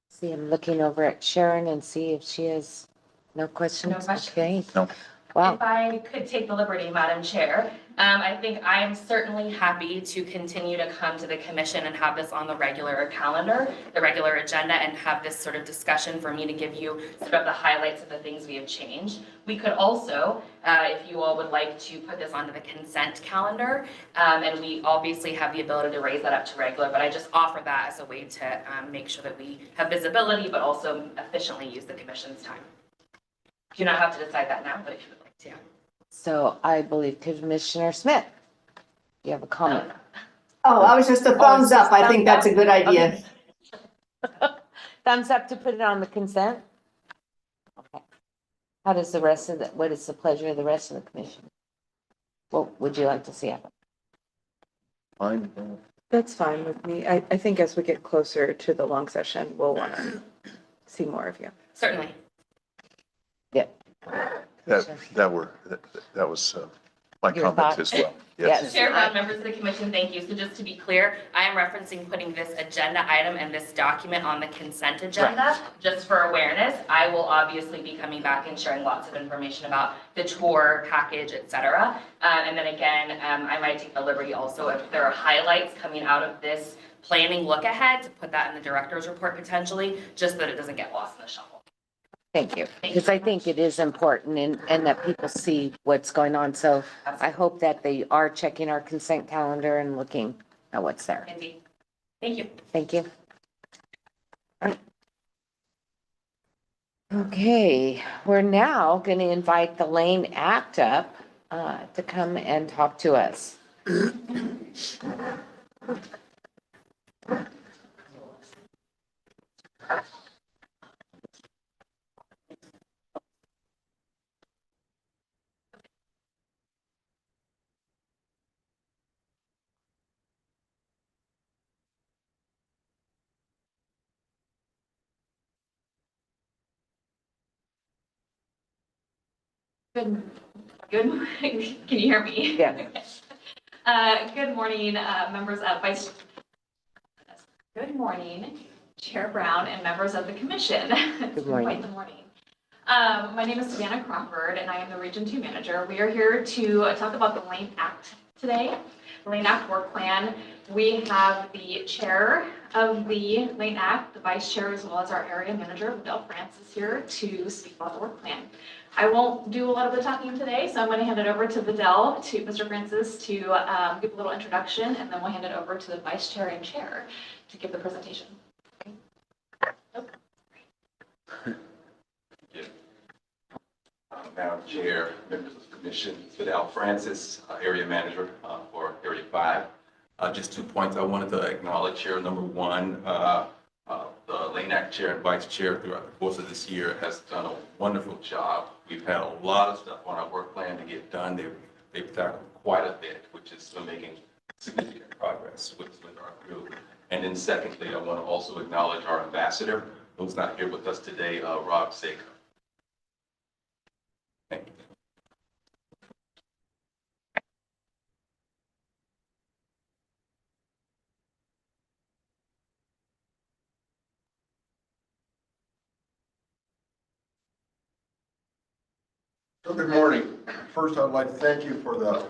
See, I'm looking over at Sharon and see if she has no questions. No questions. Okay. No. Wow. If I could take the liberty, Madam Chair, I think I am certainly happy to continue to come to the commission and have this on the regular calendar, the regular agenda, and have this sort of discussion for me to give you sort of the highlights of the things we have changed. We could also, if you all would like to put this onto the consent calendar, and we obviously have the ability to raise that up to regular, but I just offer that as a way to make sure that we have visibility, but also efficiently use the commission's time. You do not have to decide that now, but if you would like to. So I believe Commissioner Smith, you have a comment? Oh, I was just a thumbs up. I think that's a good idea. Thumbs up to put it on the consent? Okay. How does the rest of what is the pleasure of the rest of the commission? What would you like to see happen? Fine. That's fine with me. I think as we get closer to the long session, we'll want to see more of you. Certainly. Yeah. That was my Your comment thought? as well. Yes. Chair Brown, members of the commission, thank you. So just to be clear, I am referencing putting this agenda item and this document on the consent agenda, just for awareness. I will obviously be coming back and sharing lots of information about the tour package, et cetera. And then again, I might take the liberty also, if there are highlights coming out of this planning look ahead, to put that in the director's report potentially, just so that it doesn't get lost in the shuffle. Thank you, because I think it is important and that people see what's going on. So I hope that they are checking our consent calendar and looking at what's there. Indeed. Thank you. Thank you. All right. Okay, we're now going to invite the LaneACT up to come and talk to us. Good, can you hear me? Yeah. Good morning, members of Good morning, Chair Brown and members of the commission. Good morning. Quite the morning. My name is Savannah Crawford and I am the Region 2 Manager. We are here to talk about the LaneACT today, the LaneACT work plan. We have the chair of the LaneACT, the vice chair, as well as our area manager, Adele Francis, here to speak about the work plan. I won't do a lot of the talking today, so I'm going to hand it over to Vidal, to Mr. Francis, to give a little introduction, and then we'll hand it over to the vice chair and chair to give the presentation. Madam Chair, members of the commission, Vidal Francis, area manager for Area 5. Just 2 points I wanted to acknowledge here. Number one, the LaneACT chair and vice chair throughout the course of this year has done a wonderful job. We've had a lot of stuff on our work plan to get done. They've tackled quite a bit, which is making significant progress with our group. And then secondly, I want to also acknowledge our ambassador, who's not here with us today, Rob Sager. Thank you. Good morning. First, I'd like to thank you for the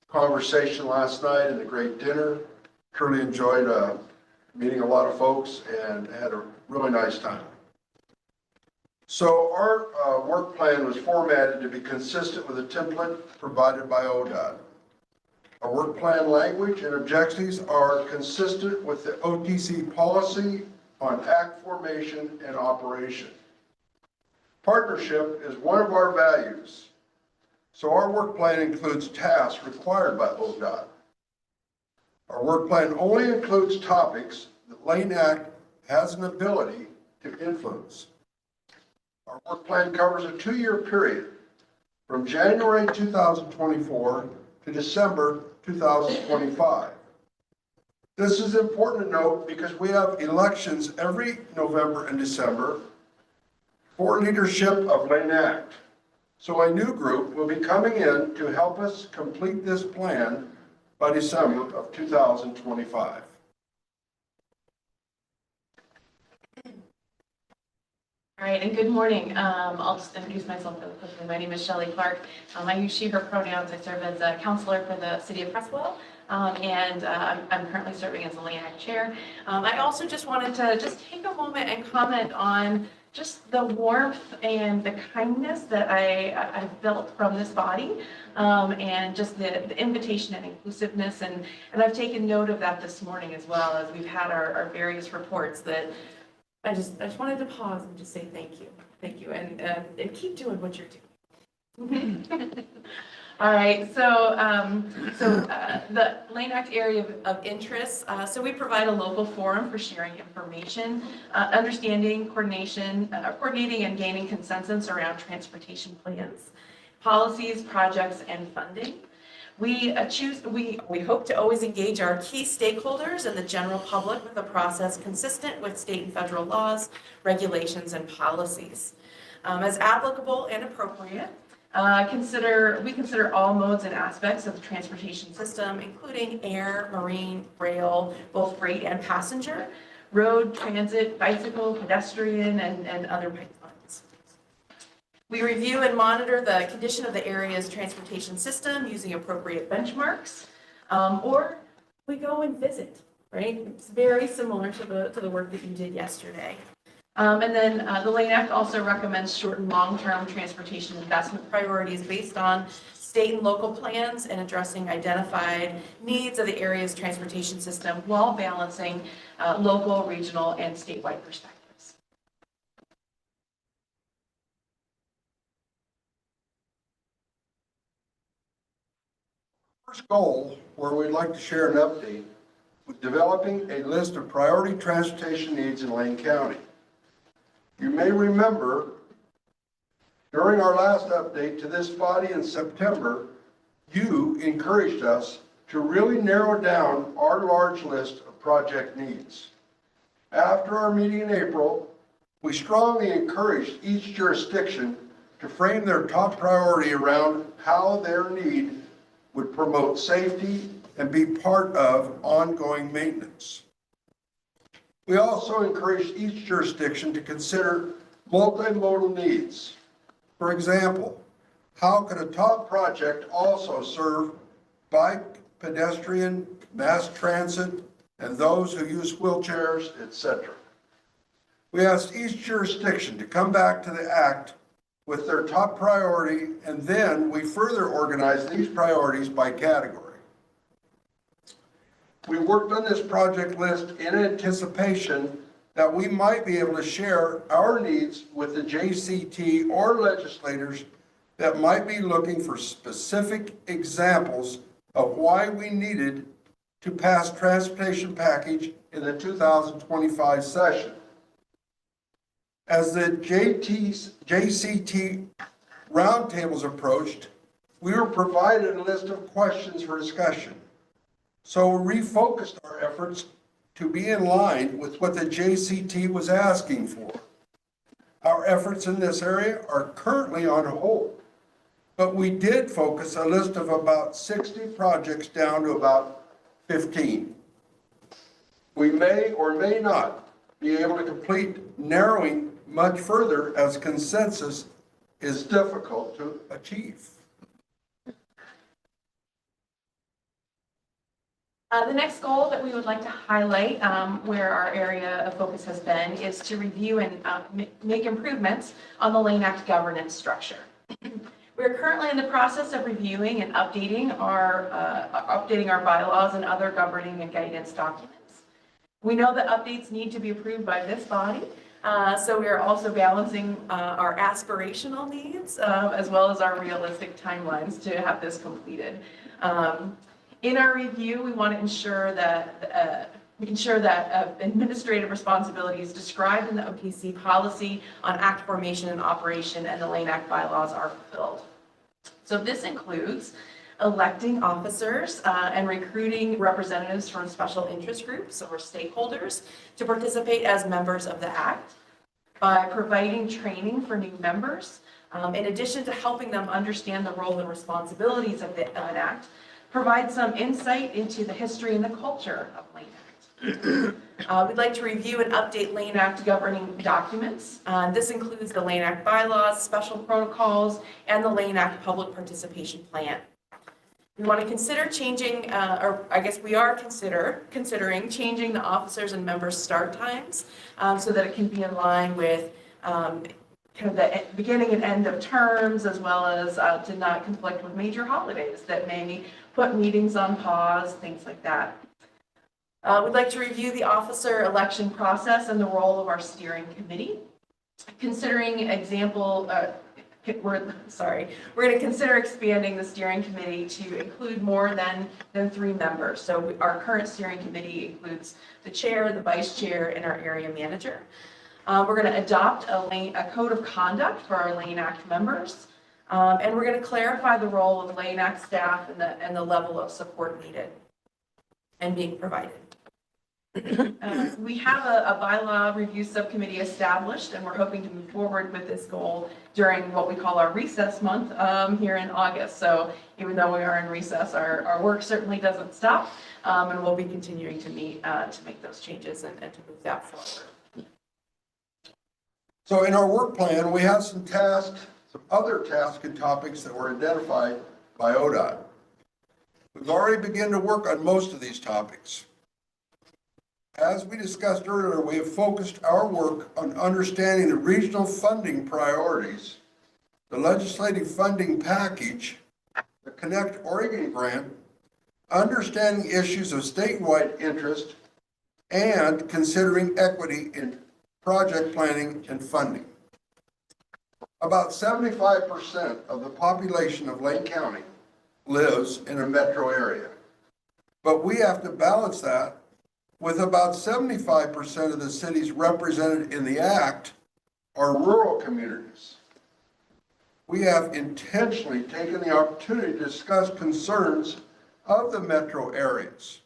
conversation last night and the great dinner. Truly enjoyed meeting a lot of folks and had a really nice time. So our work plan was formatted to be consistent with the template provided by ODOT. Our work plan language and objectives are consistent with the OTC policy on act formation and operation. Partnership is one of our values. So our work plan includes tasks required by ODOT. Our work plan only includes topics that LaneACT has an ability to influence. Our work plan covers a 2-year period from January 2024 to December 2025. This is important to note because we have elections every November and December for leadership of LaneACT. So a new group will be coming in to help us complete this plan by December of 2025. All right, and good morning. I'll just introduce myself really quickly. My name is Shelley Clark. I use she, her pronouns. I serve as a counselor for the city of Crestwell, and I'm currently serving as the LaneACT chair. I also just wanted to just take a moment and comment on just the warmth and the kindness that I've felt from this body, and just the invitation and inclusiveness. And I've taken note of that this morning as well as we've had our various reports that I just wanted to pause and just say thank you, and keep doing what you're doing. All right, so the LaneACT area of interest. So we provide a local forum for sharing information, understanding, coordinating, and gaining consensus around transportation plans, policies, projects, and funding. We hope to always engage our key stakeholders and the general public with a process consistent with state and federal laws, regulations, and policies. As applicable and appropriate, we consider all modes and aspects of the transportation system, including air, marine, rail, both freight and passenger, road, transit, bicycle, pedestrian, and other pipelines. We review and monitor the condition of the area's transportation system using appropriate benchmarks, or we go and visit, right? It's very similar to the work that you did yesterday. And then the LaneACT also recommends short and long-term transportation investment priorities based on state and local plans and addressing identified needs of the area's transportation system while balancing local, regional, and statewide perspectives. First goal, where we'd like to share an update, with developing a list of priority transportation needs in Lane County. You may remember during our last update to this body in September, you encouraged us to really narrow down our large list of project needs. After our meeting in April, we strongly encouraged each jurisdiction to frame their top priority around how their need would promote safety and be part of ongoing maintenance. We also encouraged each jurisdiction to consider multimodal needs. For example, how could a top project also serve bike, pedestrian, mass transit, and those who use wheelchairs, etc.? We asked each jurisdiction to come back to the act with their top priority, and then we further organized these priorities by category. We worked on this project list in anticipation that we might be able to share our needs with the JCT or legislators that might be looking for specific examples of why we needed to pass transportation package in the 2025 session. As the JCT roundtables approached, we were provided a list of questions for discussion. So we refocused our efforts to be in line with what the JCT was asking for. Our efforts in this area are currently on hold, but we did focus a list of about 60 projects down to about 15. We may or may not be able to complete narrowing much further as consensus is difficult to achieve. The next goal that we would like to highlight, where our area of focus has been, is to review and make improvements on the LaneACT governance structure. We're currently in the process of reviewing and updating our bylaws and other governing and guidance documents. We know that updates need to be approved by this body, so we are also balancing our aspirational needs as well as our realistic timelines to have this completed. In our review, we want to ensure that administrative responsibilities described in the OTC policy on act formation and operation and the LaneACT bylaws are fulfilled. So this includes electing officers and recruiting representatives from special interest groups or stakeholders to participate as members of the Act, by providing training for new members, in addition to helping them understand the role and responsibilities of the Act, provide some insight into the history and the culture of LaneACT. We'd like to review and update LaneACT governing documents. This includes the LaneACT bylaws, special protocols, and the LaneACT public participation plan. We want to consider changing, or I guess we are considering changing the officers and members' start times so that it can be in line with kind of the beginning and end of terms, as well as to not conflict with major holidays that may put meetings on pause, things like that. We'd like to review the officer election process and the role of our steering committee. Considering we're going to consider expanding the steering committee to include more than 3 members. So our current steering committee includes the chair, the vice chair, and our area manager. We're going to adopt a code of conduct for our LaneACT members. And we're going to clarify the role of LaneACT staff and the level of support needed and being provided. We have a bylaw review subcommittee established, and we're hoping to move forward with this goal during what we call our recess month here in August. So even though we are in recess, our work certainly doesn't stop, and we'll be continuing to meet to make those changes and to move that forward. So in our work plan, we have some other tasks and topics that were identified by ODOT. We've already begun to work on most of these topics. As we discussed earlier, we have focused our work on understanding the regional funding priorities, the legislative funding package, the Connect Oregon grant, understanding issues of statewide interest, and considering equity in project planning and funding. About 75% of the population of Lane County lives in a metro area, but we have to balance that with about 75% of the cities represented in the Act are rural communities. We have intentionally taken the opportunity to discuss concerns of the metro areas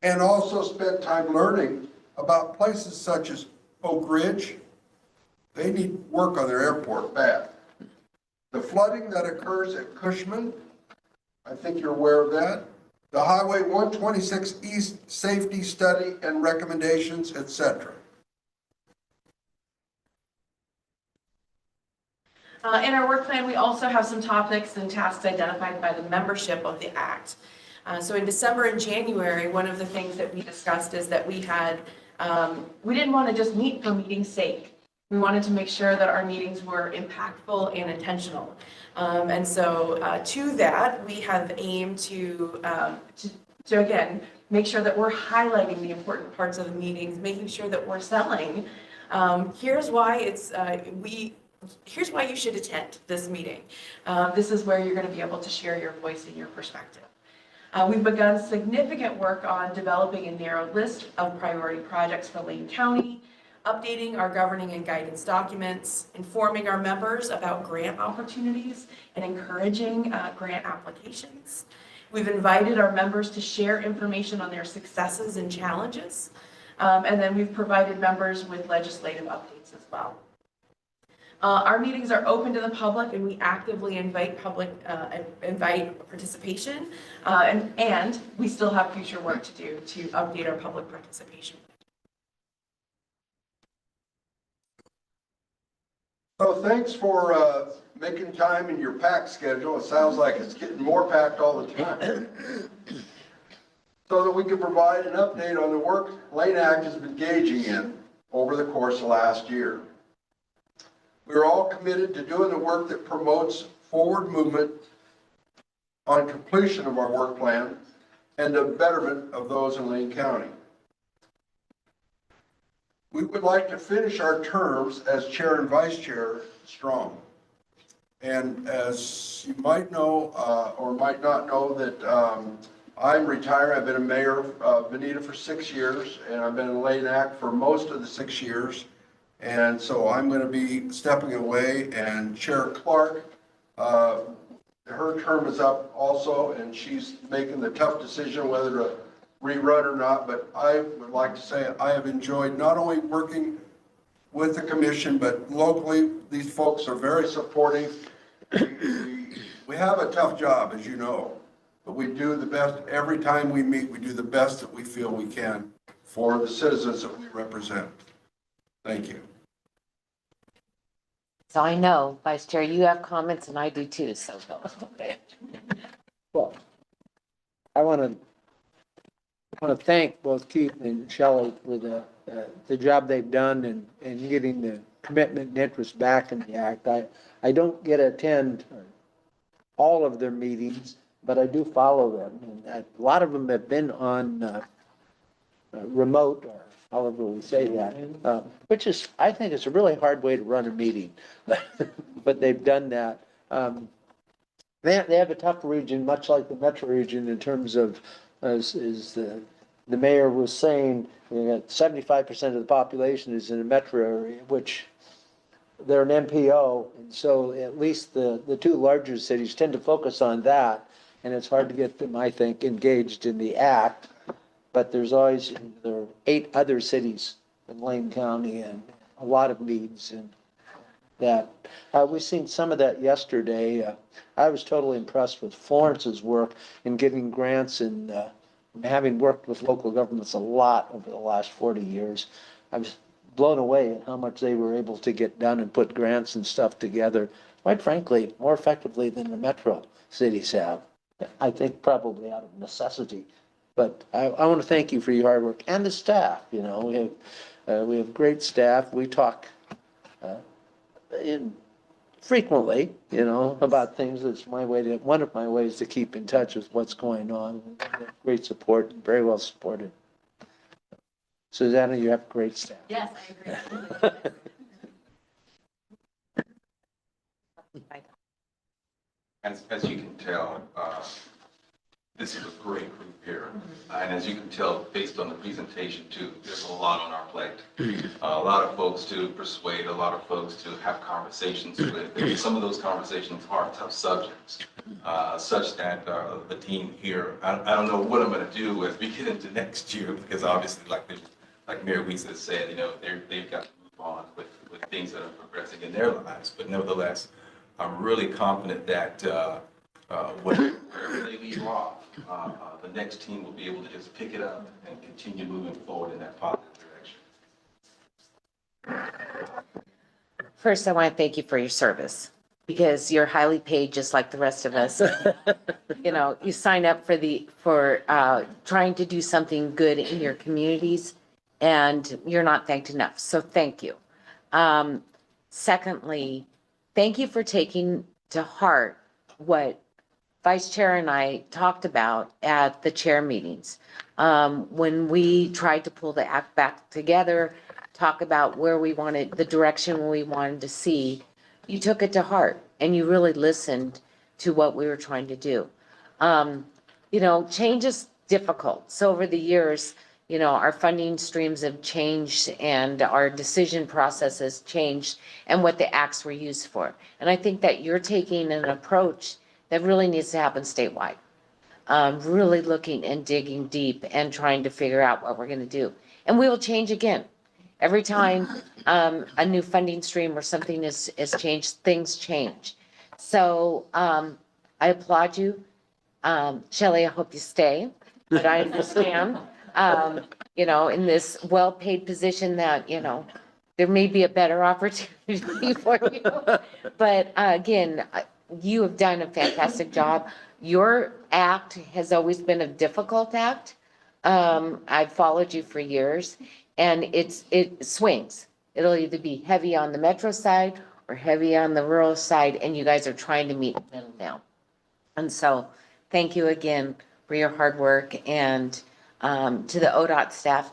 and also spent time learning about places such as Oak Ridge. They need work on their airport bad. The flooding that occurs at Cushman, I think you're aware of that. The Highway 126 East safety study and recommendations, etc. In our work plan, we also have some topics and tasks identified by the membership of the Act. So in December and January, one of the things that we discussed is that we didn't want to just meet for meeting's sake. We wanted to make sure that our meetings were impactful and intentional. And so to that, we have aimed to again, make sure that we're highlighting the important parts of the meetings, making sure that we're selling. Here's why you should attend this meeting. This is where you're going to be able to share your voice and your perspective. We've begun significant work on developing a narrow list of priority projects for Lane County, updating our governing and guidance documents, informing our members about grant opportunities, and encouraging grant applications. We've invited our members to share information on their successes and challenges, and then we've provided members with legislative updates as well. Our meetings are open to the public, and we actively invite participation, and we still have future work to do to update our public participation. So thanks for making time in your packed schedule. It sounds like it's getting more packed all the time. So that we can provide an update on the work LaneACT has been engaging in over the course of last year. We're all committed to doing the work that promotes forward movement on completion of our work plan and the betterment of those in Lane County. We would like to finish our terms as chair and vice chair strong. And as you might know, or might not know, that I'm retired. I've been a mayor of Bonita for 6 years, and I've been in LaneACT for most of the 6 years. And so I'm going to be stepping away, and Chair Clark, her term is up also, and she's making the tough decision whether to rerun or not. But I would like to say I have enjoyed not only working with the commission, but locally, these folks are very supportive. We have a tough job, as you know, but we do the best. Every time we meet, we do the best that we feel we can for the citizens that we represent. Thank you. So I know, Vice Chair, you have comments and I do too, so go. Well, I want to thank both Keith and Shelley for the job they've done in getting the commitment and interest back in the act. I don't get to attend all of their meetings, but I do follow them. And a lot of them have been on remote, or however we say that, which is, I think it's a really hard way to run a meeting, but they've done that. They have a tough region, much like the metro region, in terms of, as the mayor was saying, you got 75% of the population is in the metro area, which they're an MPO, and so at least the two larger cities tend to focus on that, and it's hard to get them, I think, engaged in the act. But there are 8 other cities in Lane County and a lot of needs, and that we've seen some of that yesterday. I was totally impressed with Florence's work in getting grants, and having worked with local governments a lot over the last 40 years, I was blown away at how much they were able to get done and put grants and stuff together, quite frankly, more effectively than the metro cities have. I think probably out of necessity. But I want to thank you for your hard work and the staff. You know, we have great staff. We talk frequently, you know, about things. It's one of my ways to keep in touch with what's going on. Great support, very well supported. Susanna, you have great staff. Yes, I agree. As you can tell, this is a great group here. And as you can tell, based on the presentation too, there's a lot on our plate. A lot of folks to persuade, a lot of folks to have conversations with. Some of those conversations are tough subjects, such that the team here, I don't know what I'm going to do as we get into next year, because obviously, like Mayor Wiese said, you know, they've got to move on with things that are progressing in their lives. But nevertheless, I'm really confident that whatever they leave off, the next team will be able to just pick it up and continue moving forward in that positive direction. First, I want to thank you for your service, because you're highly paid just like the rest of us. You know, you sign up for trying to do something good in your communities, and you're not thanked enough. So thank you. Secondly, thank you for taking to heart what Vice Chair and I talked about at the chair meetings. When we tried to pull the act back together, talk about where we wanted, the direction we wanted to see, you took it to heart and you really listened to what we were trying to do. You know, change is difficult. So over the years, you know, our funding streams have changed and our decision process has changed and what the acts were used for. And I think that you're taking an approach that really needs to happen statewide. Really looking and digging deep and trying to figure out what we're going to do. And we will change again. Every time a new funding stream or something is changed, things change. So I applaud you. Shelley, I hope you stay, but I understand, you know, in this well-paid position that, you know, there may be a better opportunity for you. But again, you have done a fantastic job. Your act has always been a difficult act. I've followed you for years, and it swings. It'll either be heavy on the metro side or heavy on the rural side, and you guys are trying to meet in the middle now. And so thank you again for your hard work, and to the ODOT staff,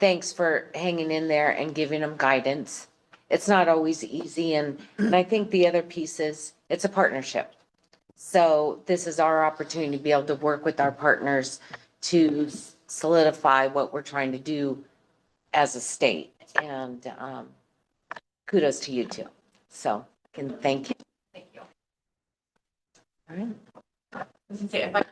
thanks for hanging in there and giving them guidance. It's not always easy, and I think the other piece is it's a partnership. So this is our opportunity to be able to work with our partners to solidify what we're trying to do as a state. And kudos to you too. So can thank you. Thank you. All right. If I could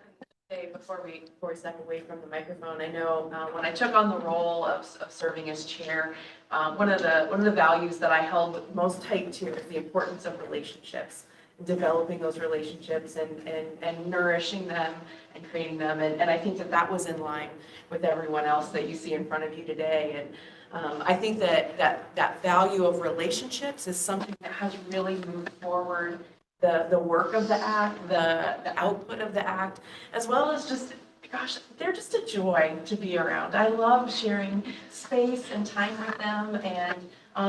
say before we step away from the microphone, I know when I took on the role of serving as chair, one of the values that I held most tight to is the importance of relationships, developing those relationships and nourishing them and creating them. And I think that was in line with everyone else that you see in front of you today. And I think that value of relationships is something that has really moved forward the work of the act, the output of the act, as well as just, gosh, they're just a joy to be around. I love sharing space and time with them, and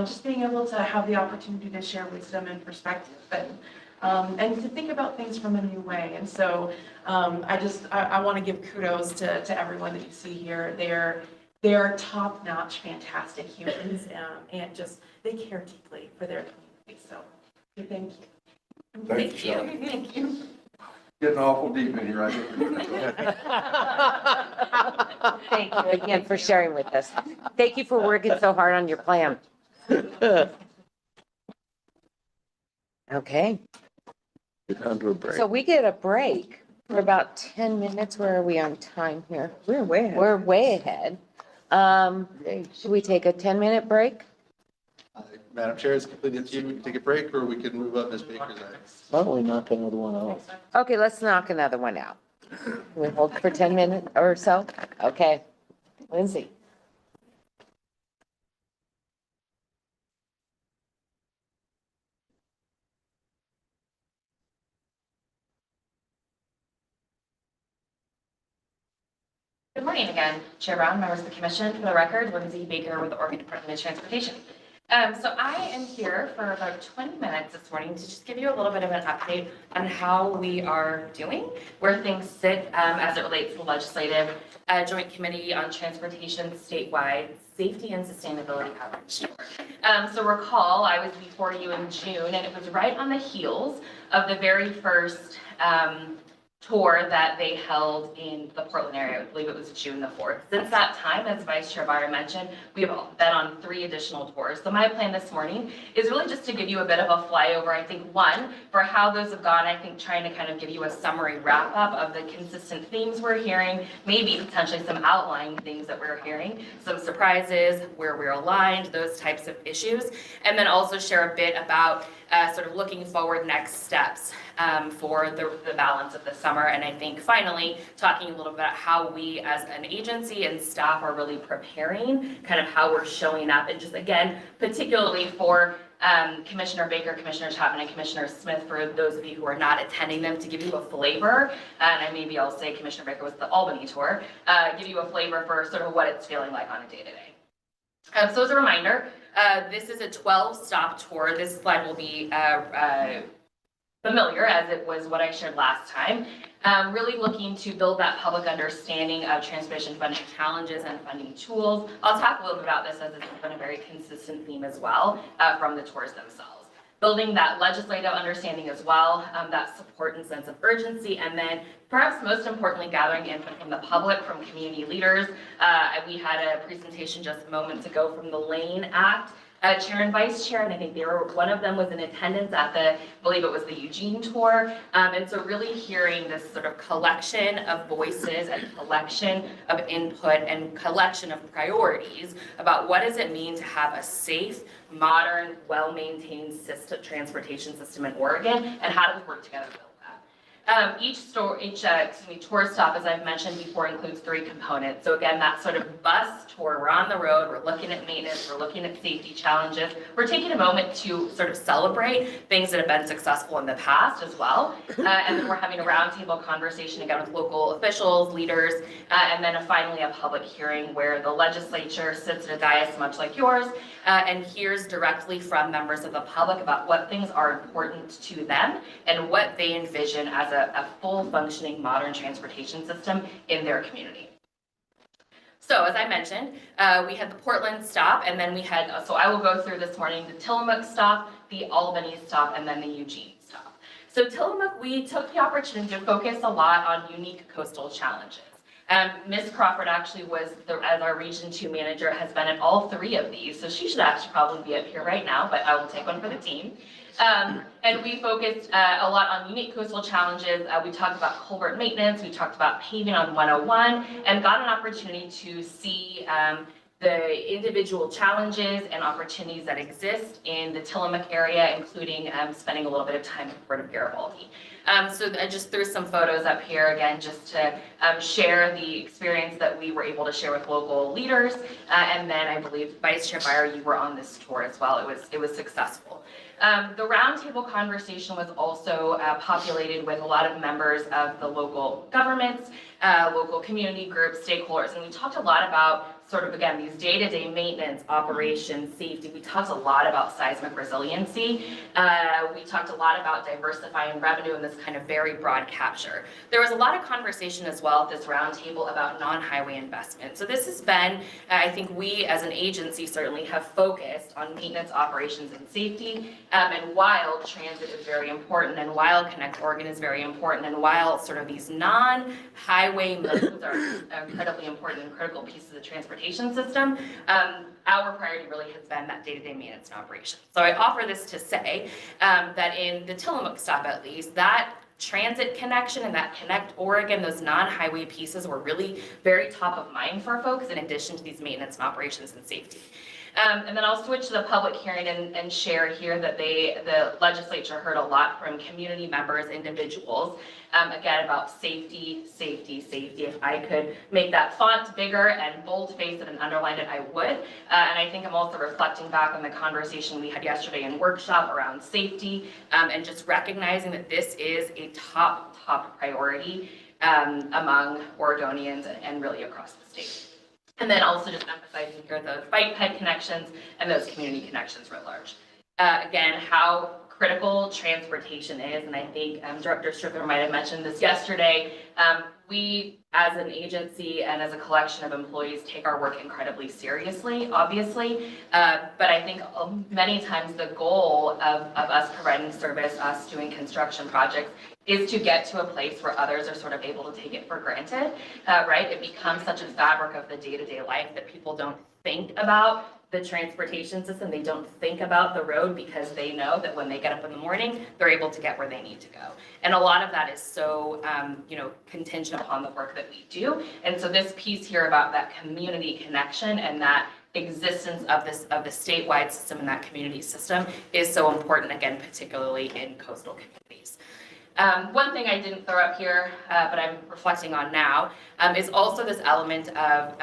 just being able to have the opportunity to share wisdom and perspective, and to think about things from a new way. And so I want to give kudos to everyone that you see here. They're top-notch, fantastic humans, and just they care deeply for their community. So thank you. Thank you. Thank you. Getting awful deep in here, I think. Thank you again for sharing with us. Thank you for working so hard on your plan. Okay, Get down to a break. so we get a break for about 10 minutes. Where are we on time here? We're way ahead. We're way ahead. Should we take a 10-minute break? Madam Chair, it's completely up to you. We can take a break, or we could move up Ms. Baker's item. Why don't we knock another one out? Okay, let's knock another one out. We hold for 10 minutes or so? Okay. Lindsay. Good morning again, Chair Brown, members of the commission. For the record, Lindsay Baker with the Oregon Department of Transportation. So I am here for about 20 minutes this morning to just give you a little bit of an update on how we are doing, where things sit as it relates to the Legislative Joint Committee on Transportation statewide safety and sustainability outreach. So recall, I was before you in June, and it was right on the heels of the very first tour that they held in the Portland area. I believe it was June the 4th. Since that time, as Vice Chair Byer mentioned, we have been on 3 additional tours. So my plan this morning is really just to give you a bit of a flyover, I think, one, for how those have gone, I think trying to kind of give you a summary wrap up of the consistent themes we're hearing, maybe potentially some outlying things that we're hearing, some surprises, where we're aligned, those types of issues, and then also share a bit about sort of looking forward next steps for the balance of the summer. And I think finally talking a little bit about how we as an agency and staff are really preparing, kind of how we're showing up, and just again, particularly for Commissioner Baker, Commissioner Chapman, and Commissioner Smith, for those of you who are not attending them, to give you a flavor, and maybe I'll say Commissioner Baker was the Albany tour, give you a flavor for sort of what it's feeling like on a day-to-day. So as a reminder, this is a 12-stop tour. This slide will be familiar, as it was what I shared last time. Really looking to build that public understanding of transportation funding challenges and funding tools. I'll talk a little bit about this, as it's been a very consistent theme as well from the tours themselves. Building that legislative understanding as well, that support and sense of urgency, and then perhaps most importantly, gathering input from the public, from community leaders. We had a presentation just moments ago from the LaneACT chair and vice chair, and I think one of them was in attendance at I believe it was the Eugene tour. And so really hearing this sort of collection of voices and collection of input and collection of priorities about what does it mean to have a safe, modern, well-maintained transportation system in Oregon, and how do we work together to build that. Each tour stop, as I've mentioned before, includes 3 components. So again, that sort of bus tour, we're on the road, we're looking at maintenance, we're looking at safety challenges. We're taking a moment to sort of celebrate things that have been successful in the past as well. And then we're having a roundtable conversation again with local officials, leaders, and then finally a public hearing where the legislature sits at a dais much like yours and hears directly from members of the public about what things are important to them and what they envision as a full functioning modern transportation system in their community. So as I mentioned, we had the Portland stop, and then we had, so I will go through this morning, the Tillamook stop, the Albany stop, and then the Eugene stop. So Tillamook, we took the opportunity to focus a lot on unique coastal challenges. Ms. Crawford actually was, as our Region 2 manager, has been at all 3 of these, so she should actually probably be up here right now, but I will take one for the team. And we focused a lot on unique coastal challenges. We talked about culvert maintenance, we talked about paving on 101, and got an opportunity to see the individual challenges and opportunities that exist in the Tillamook area, including spending a little bit of time with Port of Garibaldi. So I just threw some photos up here again, just to share the experience that we were able to share with local leaders. And then I believe Vice Chair Byer, you were on this tour as well. It was successful. The roundtable conversation was also populated with a lot of members of the local governments, local community groups, stakeholders, and we talked a lot about sort of, again, these day-to-day maintenance, operations, safety. We talked a lot about seismic resiliency. We talked a lot about diversifying revenue in this kind of very broad capture. There was a lot of conversation as well at this roundtable about non-highway investment. So this has been, I think we as an agency certainly have focused on maintenance, operations, and safety. And while transit is very important, and while Connect Oregon is very important, and while sort of these non-highway modes are incredibly important and critical pieces of transportation system, our priority really has been that day-to-day maintenance and operations. So I offer this to say that in the Tillamook stop, at least, that transit connection and that Connect Oregon, those non-highway pieces were really very top of mind for folks in addition to these maintenance and operations and safety. And then I'll switch to the public hearing and share here that the legislature heard a lot from community members, individuals, again, about safety, safety, safety. If I could make that font bigger and bold-face it and underline it, I would. And I think I'm also reflecting back on the conversation we had yesterday in workshop around safety, and just recognizing that this is a top priority among Oregonians and really across the state. And then also just emphasizing here those bike ped connections and those community connections writ large. Again, how critical transportation is, and I think Director Strickler might have mentioned this yesterday, we as an agency and as a collection of employees take our work incredibly seriously, obviously, but I think many times the goal of us providing service, us doing construction projects, is to get to a place where others are sort of able to take it for granted, right? It becomes such a fabric of the day-to-day life that people don't think about the transportation system. They don't think about the road because they know that when they get up in the morning, they're able to get where they need to go. And a lot of that is so, contingent upon the work that we do. And so this piece here about that community connection and that existence of the statewide system and that community system is so important, again, particularly in coastal communities. One thing I didn't throw up here, but I'm reflecting on now, is also this element of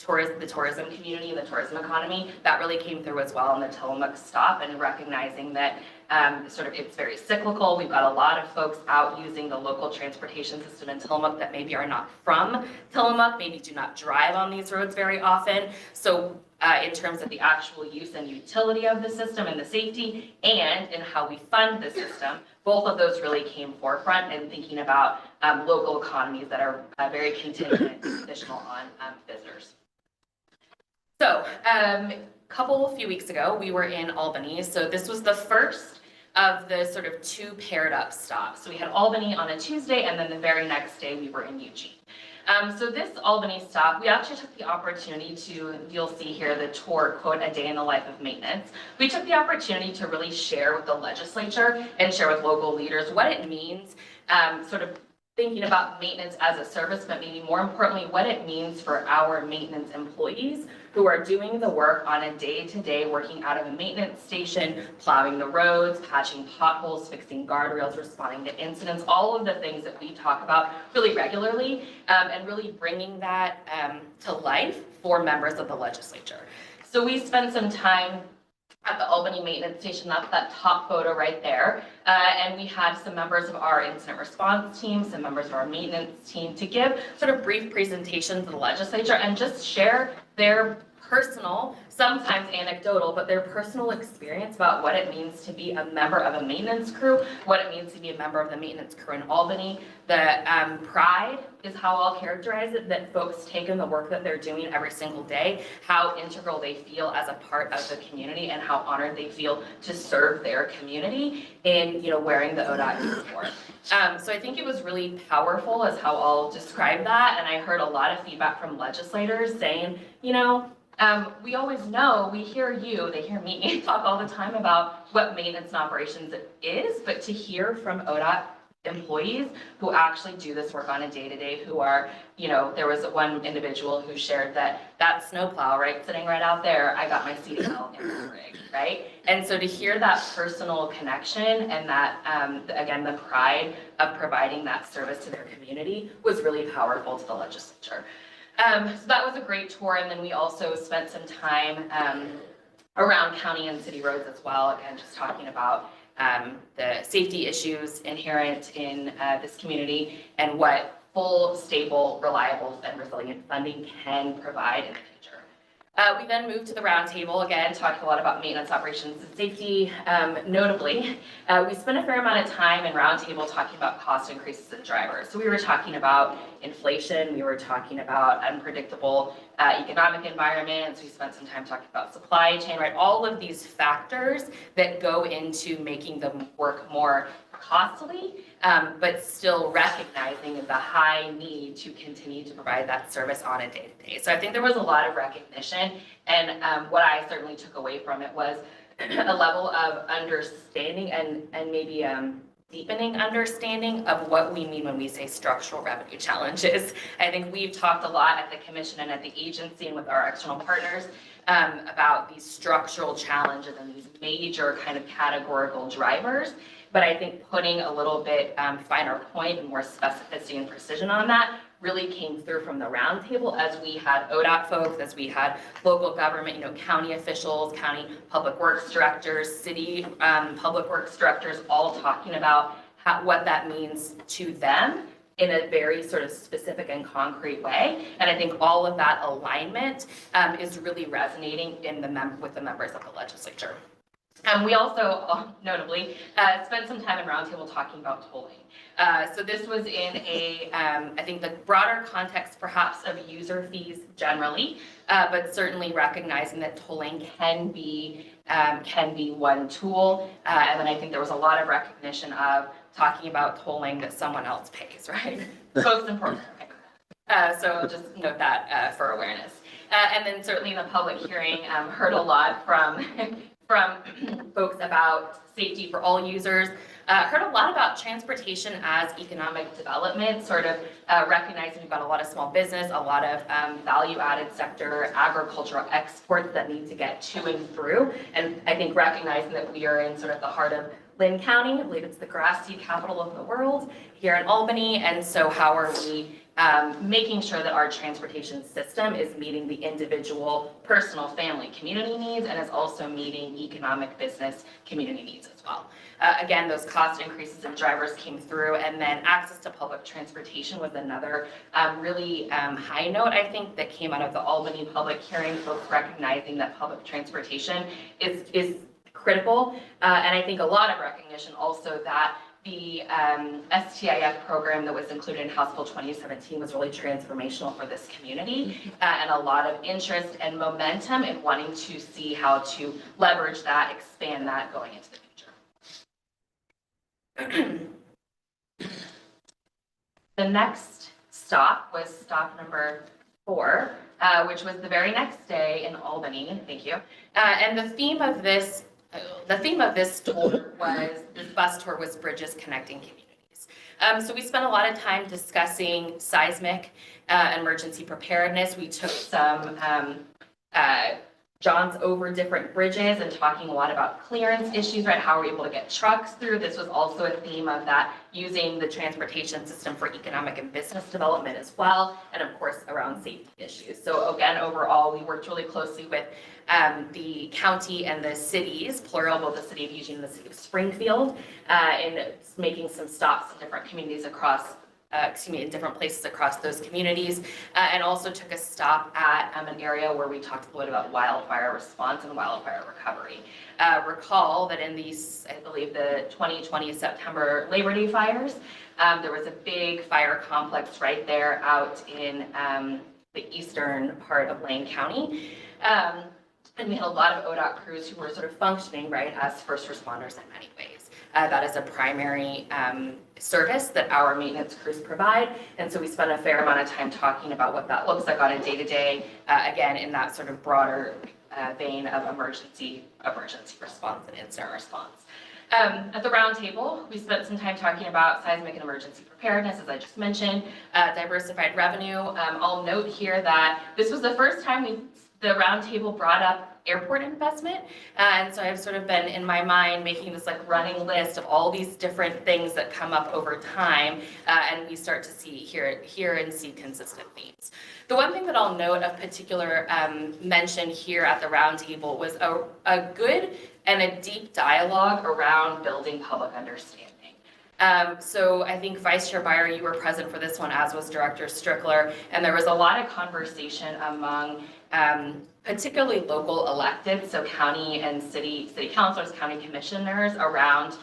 the tourism community, the tourism economy. That really came through as well in the Tillamook stop, and recognizing that it's very cyclical. We've got a lot of folks out using the local transportation system in Tillamook that maybe are not from Tillamook, maybe do not drive on these roads very often. So in terms of the actual use and utility of the system and the safety, and in how we fund the system, both of those really came forefront in thinking about local economies that are very contingent and conditional on visitors. So a few weeks ago, we were in Albany. So this was the first of the sort of 2 paired up stops. So we had Albany on a Tuesday, and then the very next day we were in Eugene. So this Albany stop, we actually took the opportunity to, you'll see here the tour, quote, a day in the life of maintenance. We took the opportunity to really share with the legislature and share with local leaders what it means, thinking about maintenance as a service, but maybe more importantly, what it means for our maintenance employees who are doing the work on a day-to-day, working out of a maintenance station, plowing the roads, patching potholes, fixing guardrails, responding to incidents, all of the things that we talk about really regularly, and really bringing that to life for members of the legislature. So we spent some time at the Albany Maintenance Station. That's that top photo right there. And we had some members of our incident response team, some members of our maintenance team to give sort of brief presentations to the legislature and just share their personal, sometimes anecdotal, but their personal experience about what it means to be a member of a maintenance crew, what it means to be a member of the maintenance crew in Albany. The pride is how I'll characterize it, that folks take in the work that they're doing every single day, how integral they feel as a part of the community, and how honored they feel to serve their community in, wearing the ODOT uniform. So I think it was really powerful is how I'll describe that, and I heard a lot of feedback from legislators saying, we always know, we hear you, they hear me talk all the time about what maintenance and operations is, but to hear from ODOT employees who actually do this work on a day-to-day, who are, there was one individual who shared that snowplow, right, sitting right out there, I got my CDL in the rig, right? And so to hear that personal connection and that, again, the pride of providing that service to their community was really powerful to the legislature. So that was a great tour, and then we also spent some time around county and city roads as well, again, just talking about the safety issues inherent in this community and what full, stable, reliable, and resilient funding can provide in the future. We then moved to the roundtable, again, talking a lot about maintenance, operations, and safety. Notably, we spent a fair amount of time in roundtable talking about cost increases in drivers. So we were talking about inflation, we were talking about unpredictable economic environments, we spent some time talking about supply chain, right? All of these factors that go into making the work more costly, but still recognizing the high need to continue to provide that service on a day-to-day. So I think there was a lot of recognition, and what I certainly took away from it was a level of understanding and maybe deepening understanding of what we mean when we say structural revenue challenges. I think we've talked a lot at the commission and at the agency and with our external partners about these structural challenges and these major kind of categorical drivers. But I think putting a little bit finer point and more specificity and precision on that really came through from the roundtable as we had ODOT folks, as we had local government, county officials, county public works directors, city public works directors, all talking about what that means to them in a very sort of specific and concrete way. And I think all of that alignment is really resonating with the members of the legislature. We also, notably, spent some time in roundtable talking about tolling. So this was in I think the broader context perhaps of user fees generally, but certainly recognizing that tolling can be one tool. And then I think there was a lot of recognition of talking about tolling that someone else pays, right? Most important. So I'll just note that for awareness. And then certainly in the public hearing, heard a lot from folks about safety for all users. Heard a lot about transportation as economic development, sort of recognizing we've got a lot of small business, a lot of value-added sector, agricultural exports that need to get to and through. And I think recognizing that we are in sort of the heart of Lane County, I believe it's the grass seed capital of the world here in Albany. And so how are we making sure that our transportation system is meeting the individual, personal, family, community needs, and is also meeting economic, business, community needs as well. Again, those cost increases in drivers came through, and then access to public transportation was another really high note, I think, that came out of the Albany public hearing, folks recognizing that public transportation is critical, and I think a lot of recognition also that the STIF program that was included in House Bill 2017 was really transformational for this community, and a lot of interest and momentum in wanting to see how to leverage that, expand that going into the future. The next stop was stop number 4, which was the very next day in Albany. Thank you. And the theme of this tour was, this bus tour was Bridges Connecting Communities. So we spent a lot of time discussing seismic emergency preparedness. We took some John's over different bridges and talking a lot about clearance issues, right? How are we able to get trucks through? This was also a theme of that, using the transportation system for economic and business development as well, and of course around safety issues. So again, overall, we worked really closely with the county and the cities, plural, both the city of Eugene and the city of Springfield, in making some stops in different communities across in different places across those communities, and also took a stop at an area where we talked a little bit about wildfire response and wildfire recovery. Recall that in these, I believe, the 2020 September Labor Day fires, there was a big fire complex right there out in the eastern part of Lane County. And we had a lot of ODOT crews who were sort of functioning, right, as first responders in many ways. That is a primary service that our maintenance crews provide. And so we spent a fair amount of time talking about what that looks like on a day-to-day, again, in that sort of broader vein of emergency response and incident response. At the round table, we spent some time talking about seismic and emergency preparedness, as I just mentioned, diversified revenue. I'll note here that this was the first time the roundtable brought up airport investment. And so I've sort of been, in my mind, making this like running list of all these different things that come up over time. And we start to hear and see consistent themes. The one thing that I'll note of particular mention here at the roundtable was a good and a deep dialogue around building public understanding. So I think Vice Chair Byer, you were present for this one, as was Director Strickler, and there was a lot of conversation among particularly local elected, so county and city councilors, county commissioners, around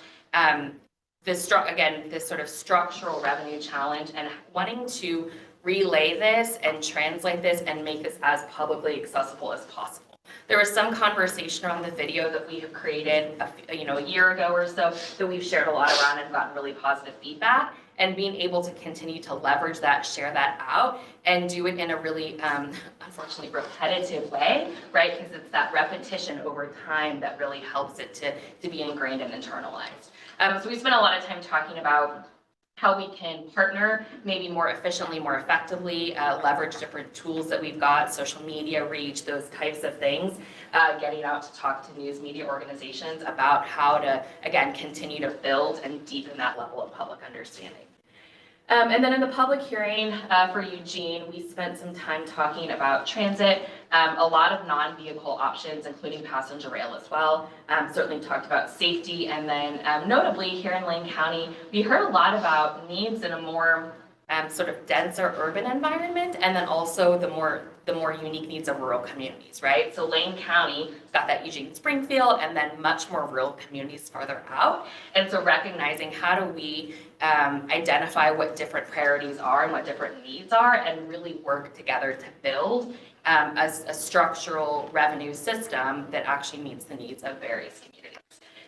this sort of structural revenue challenge and wanting to relay this and translate this and make this as publicly accessible as possible. There was some conversation around the video that we have created a year ago or so that we've shared a lot around and gotten really positive feedback, and being able to continue to leverage that, share that out, and do it in a really, unfortunately, repetitive way, right? Because it's that repetition over time that really helps it to be ingrained and internalized. So we spent a lot of time talking about how we can partner maybe more efficiently, more effectively, leverage different tools that we've got, social media reach, those types of things, getting out to talk to news media organizations about how to, again, continue to build and deepen that level of public understanding. And then in the public hearing for Eugene, we spent some time talking about transit, a lot of non-vehicle options, including passenger rail as well. Certainly talked about safety, and then notably here in Lane County, we heard a lot about needs in a more sort of denser urban environment, and then also the more unique needs of rural communities, right? So Lane County got that Eugene Springfield, and then much more rural communities farther out. And so recognizing how do we identify what different priorities are and what different needs are, and really work together to build a structural revenue system that actually meets the needs of various communities.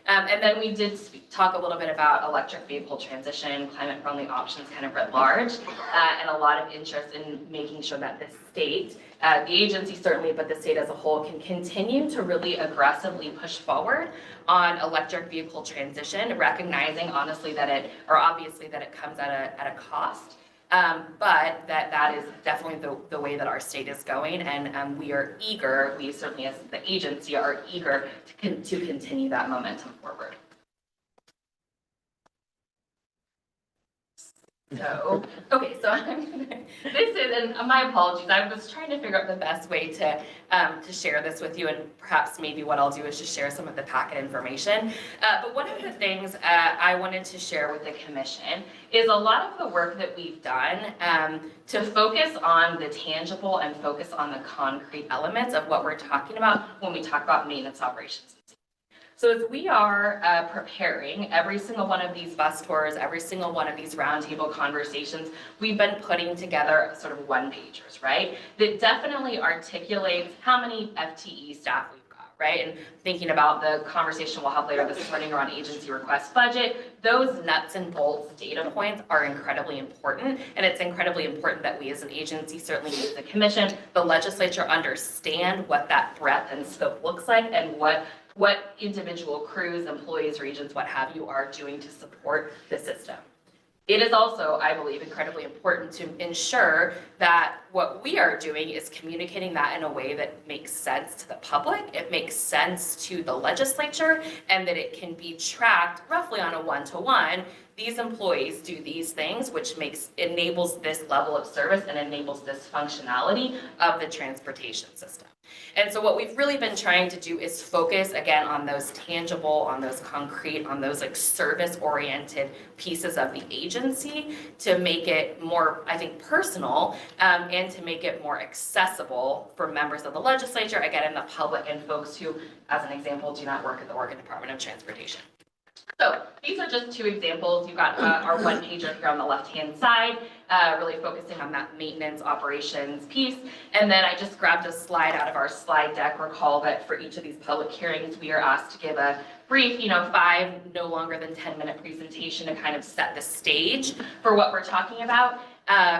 And then we did talk a little bit about electric vehicle transition, climate-friendly options kind of writ large, and a lot of interest in making sure that the state, the agency certainly, but the state as a whole, can continue to really aggressively push forward on electric vehicle transition, recognizing obviously that it comes at a cost. But that is definitely the way that our state is going, and we are eager, we certainly as the agency are eager to continue that momentum forward. So, okay, so and my apologies, I was trying to figure out the best way to share this with you, and perhaps maybe what I'll do is just share some of the packet information. But one of the things I wanted to share with the commission is a lot of the work that we've done to focus on the tangible and focus on the concrete elements of what we're talking about when we talk about maintenance operations. So as we are preparing every single one of these bus tours, every single one of these roundtable conversations, we've been putting together sort of one-pagers, right? That definitely articulates how many FTE staff we've got, right? And thinking about the conversation we'll have later this morning around agency request budget, those nuts and bolts data points are incredibly important. And it's incredibly important that we as an agency, certainly as the commission, the legislature, understand what that breadth and scope looks like, and what individual crews, employees, regions, what have you, are doing to support the system. It is also, I believe, incredibly important to ensure that what we are doing is communicating that in a way that makes sense to the public, it makes sense to the legislature, and that it can be tracked roughly on a one-to-one. These employees do these things, which enables this level of service and enables this functionality of the transportation system. And so what we've really been trying to do is focus again on those tangible, on those concrete, on those like service-oriented pieces of the agency to make it more, I think, personal, and to make it more accessible for members of the legislature, again, and the public and folks who, as an example, do not work at the Oregon Department of Transportation. So these are just two examples. You've got our one pager here on the left-hand side, really focusing on that maintenance operations piece. And then I just grabbed a slide out of our slide deck. Recall that for each of these public hearings, we are asked to give a brief, 5, no longer than 10-minute presentation to kind of set the stage for what we're talking about.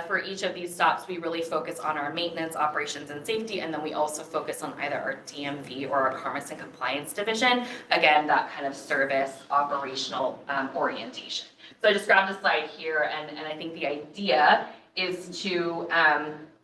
For each of these stops, we really focus on our maintenance, operations, and safety, and then we also focus on either our DMV or our Commerce and Compliance Division. Again, that kind of service, operational orientation. So I just grabbed a slide here, and I think the idea is to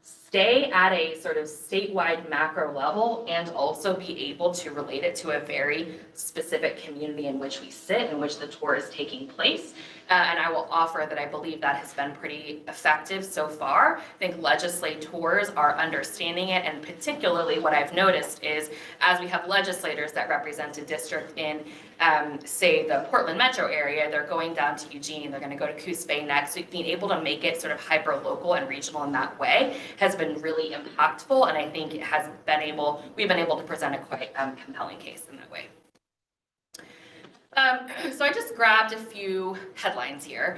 stay at a sort of statewide macro level and also be able to relate it to a very specific community in which we sit, in which the tour is taking place. And I will offer that I believe that has been pretty effective so far. I think legislators are understanding it, and particularly what I've noticed is as we have legislators that represent a district in, say, the Portland metro area, they're going down to Eugene, they're going to go to Coos Bay next. So being able to make it sort of hyper-local and regional in that way has been really impactful, and I think we've been able to present a quite compelling case in that way. So I just grabbed a few headlines here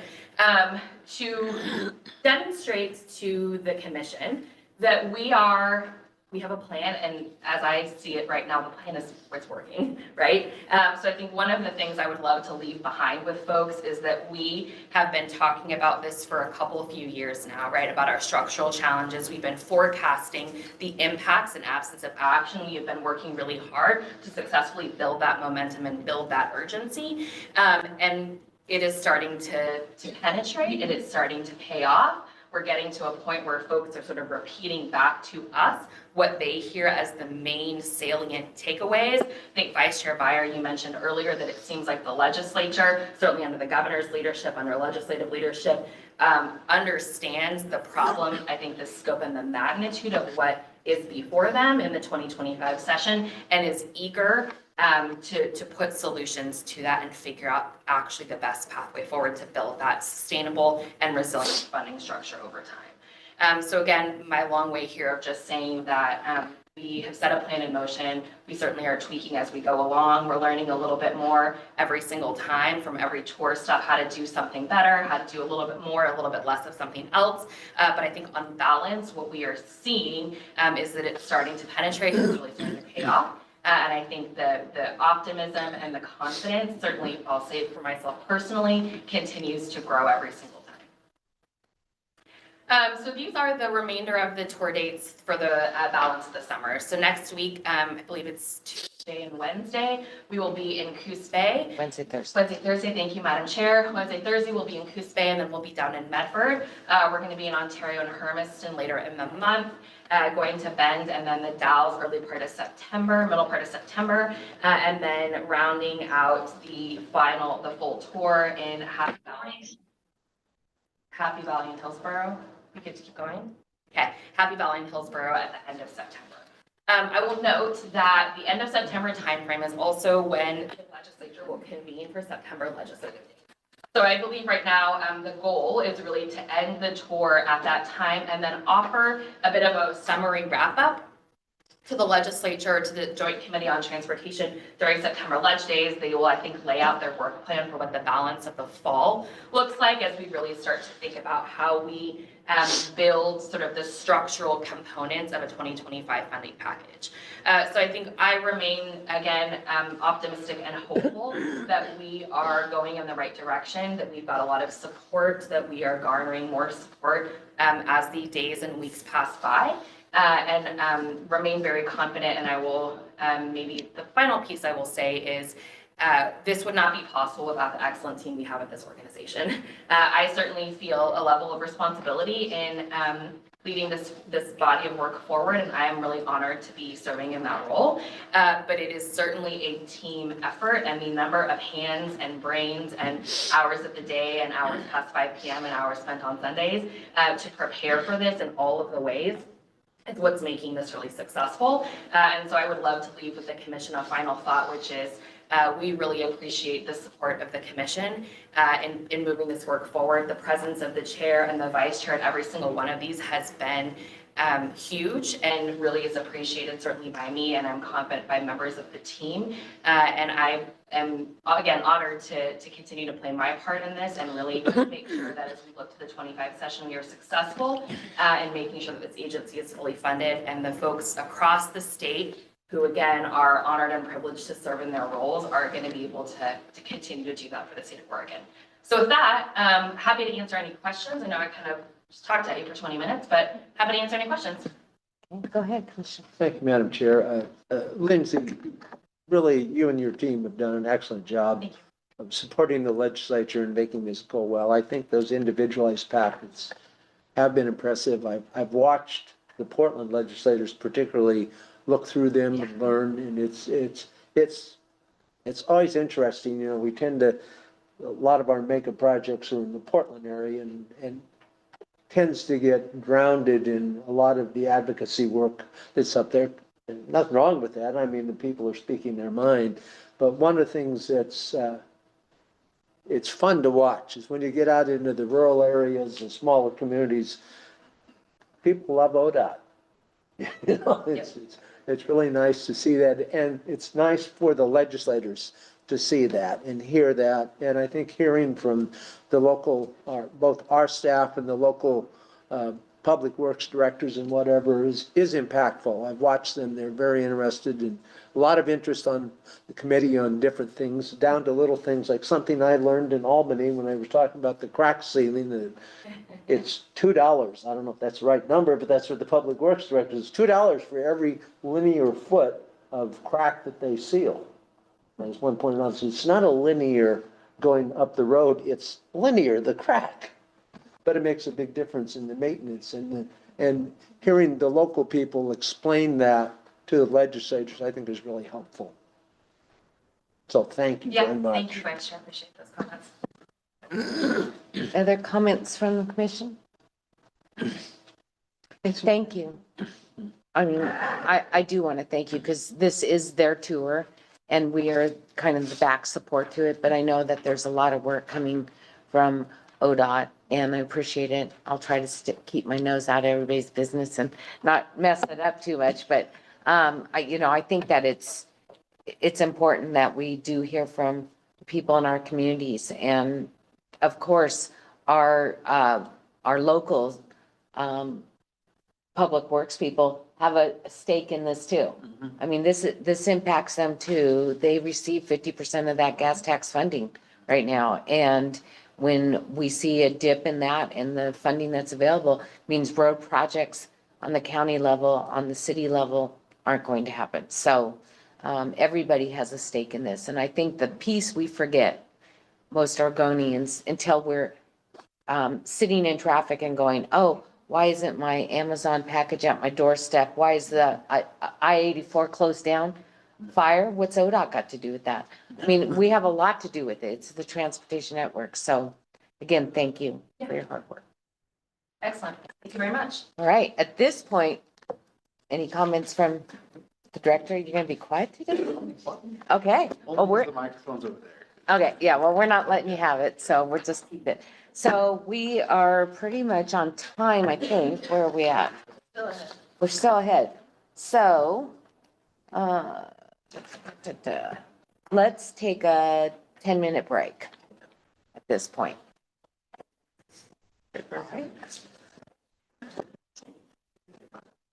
to demonstrate to the commission that we have a plan, and as I see it right now, the plan is it's working, right? So I think one of the things I would love to leave behind with folks is that we have been talking about this for a few years now, right? About our structural challenges. We've been forecasting the impacts and absence of action. We have been working really hard to successfully build that momentum and build that urgency. And it is starting to penetrate, it is starting to pay off. We're getting to a point where folks are sort of repeating back to us what they hear as the main salient takeaways. I think Vice Chair Beyer, you mentioned earlier that it seems like the legislature, certainly under the governor's leadership, under legislative leadership, understands the problem, I think the scope and the magnitude of what is before them in the 2025 session, and is eager to put solutions to that and figure out actually the best pathway forward to build that sustainable and resilient funding structure over time. So again, my long way here of just saying that we have set a plan in motion. We certainly are tweaking as we go along. We're learning a little bit more every single time from every tour stop, how to do something better, how to do a little bit more, a little bit less of something else. But I think on balance, what we are seeing is that it's starting to penetrate, it's really starting to pay off. And I think the optimism and the confidence, certainly I'll say it for myself personally, continues to grow every single time. So these are the remainder of the tour dates for the balance of the summer. So next week, I believe it's Tuesday and Wednesday, we will be in Coos Bay. Wednesday, Thursday, thank you, Madam Chair. Wednesday, Thursday, we'll be in Coos Bay, and then we'll be down in Medford. We're going to be in Ontario and Hermiston later in the month. Going to Bend, and then the Dalles middle part of September, and then rounding out the full tour in Happy Valley and Hillsborough. We get to keep going? Okay, Happy Valley and Hillsborough at the end of September. I will note that the end of September timeframe is also when the legislature will convene for September legislative days. So I believe right now the goal is really to end the tour at that time and then offer a bit of a summary wrap-up to the legislature, to the Joint Committee on Transportation during September Ledge Days. They will, I think, lay out their work plan for what the balance of the fall looks like as we really start to think about how we build sort of the structural components of a 2025 funding package. So I think I remain, again, optimistic and hopeful that we are going in the right direction, that we've got a lot of support, that we are garnering more support as the days and weeks pass by. And remain very confident, and I will, maybe the final piece I will say is This would not be possible without the excellent team we have at this organization. I certainly feel a level of responsibility in leading this body of work forward, and I am really honored to be serving in that role. But it is certainly a team effort, and the number of hands and brains and hours of the day and hours past 5 p.m. and hours spent on Sundays to prepare for this in all of the ways is what's making this really successful. And so I would love to leave with the commission a final thought, which is we really appreciate the support of the commission in moving this work forward. The presence of the chair and the vice chair at every single one of these has been huge and really is appreciated certainly by me, and I'm confident by members of the team. And I am, again, honored to continue to play my part in this and really make sure that as we look to the 25 session, we are successful in making sure that this agency is fully funded, and the folks across the state who again are honored and privileged to serve in their roles are going to be able to continue to do that for the state of Oregon. So with that, happy to answer any questions. I know I kind of just talked at you for 20 minutes, but happy to answer any questions. Go ahead, Commissioner. Thank you, Madam Chair. Lindsay, really, you and your team have done an excellent job of supporting the legislature and making this go well. I think those individualized packets have been impressive. I've watched the Portland legislators particularly look through them and learn, and it's always interesting. You know, we tend to, a lot of our mega projects are in the Portland area and tends to get grounded in a lot of the advocacy work that's up there. And nothing wrong with that. I mean, the people are speaking their mind. But one of the things that's it's fun to watch is when you get out into the rural areas and smaller communities, people love ODOT. You know, it's really nice to see that, and it's nice for the legislators to see that and hear that. And I think hearing from the local, both our staff and the local public works directors and whatever is impactful. I've watched them. They're very interested, and a lot of interest on the committee on different things, down to little things like something I learned in Albany when I was talking about the crack ceiling. It's $2. I don't know if that's the right number, but that's what the public works director is. $2 for every linear foot of crack that they seal. As one pointed out, so it's not a linear going up the road, it's linear, the crack. But it makes a big difference in the maintenance and hearing the local people explain that to the legislators, I think is really helpful. So thank you very much. Thank you, Vice Chair. Appreciate those comments. Other comments from the commission? Thank you. I mean, I do want to thank you because this is their tour and we are kind of the back support to it, but I know that there's a lot of work coming from ODOT and I appreciate it. I'll try to keep my nose out of everybody's business and not mess it up too much, but I think that it's important that we do hear from people in our communities, and of course our local public works people have a stake in this too. I mean, this impacts them too. They receive 50% of that gas tax funding right now, and when we see a dip in that and the funding that's available, means road projects on the county level, on the city level aren't going to happen. So everybody has a stake in this. And I think the piece we forget, most Oregonians, until we're sitting in traffic and going, oh, why isn't my Amazon package at my doorstep? Why is the I-84 closed down? Fire, what's ODOT got to do with that? I mean, we have a lot to do with it. It's the transportation network. So again, thank you for your hard work. Excellent. Thank you very much. All right. At this point, any comments from the director? You're going to be quiet today? Okay. Well, The microphone's over there. okay. Yeah. Well, we're not letting you have it. So we'll just keep it. So we are pretty much on time, I think. Where are we at? Still ahead. We're still ahead. So, let's take a 10-minute break at this point. All right.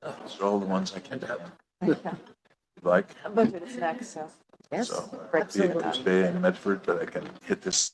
Those are all the ones I can have. Like, Budget is next, so. Yes. so I'll be in Coos Bay and Medford, but I can hit this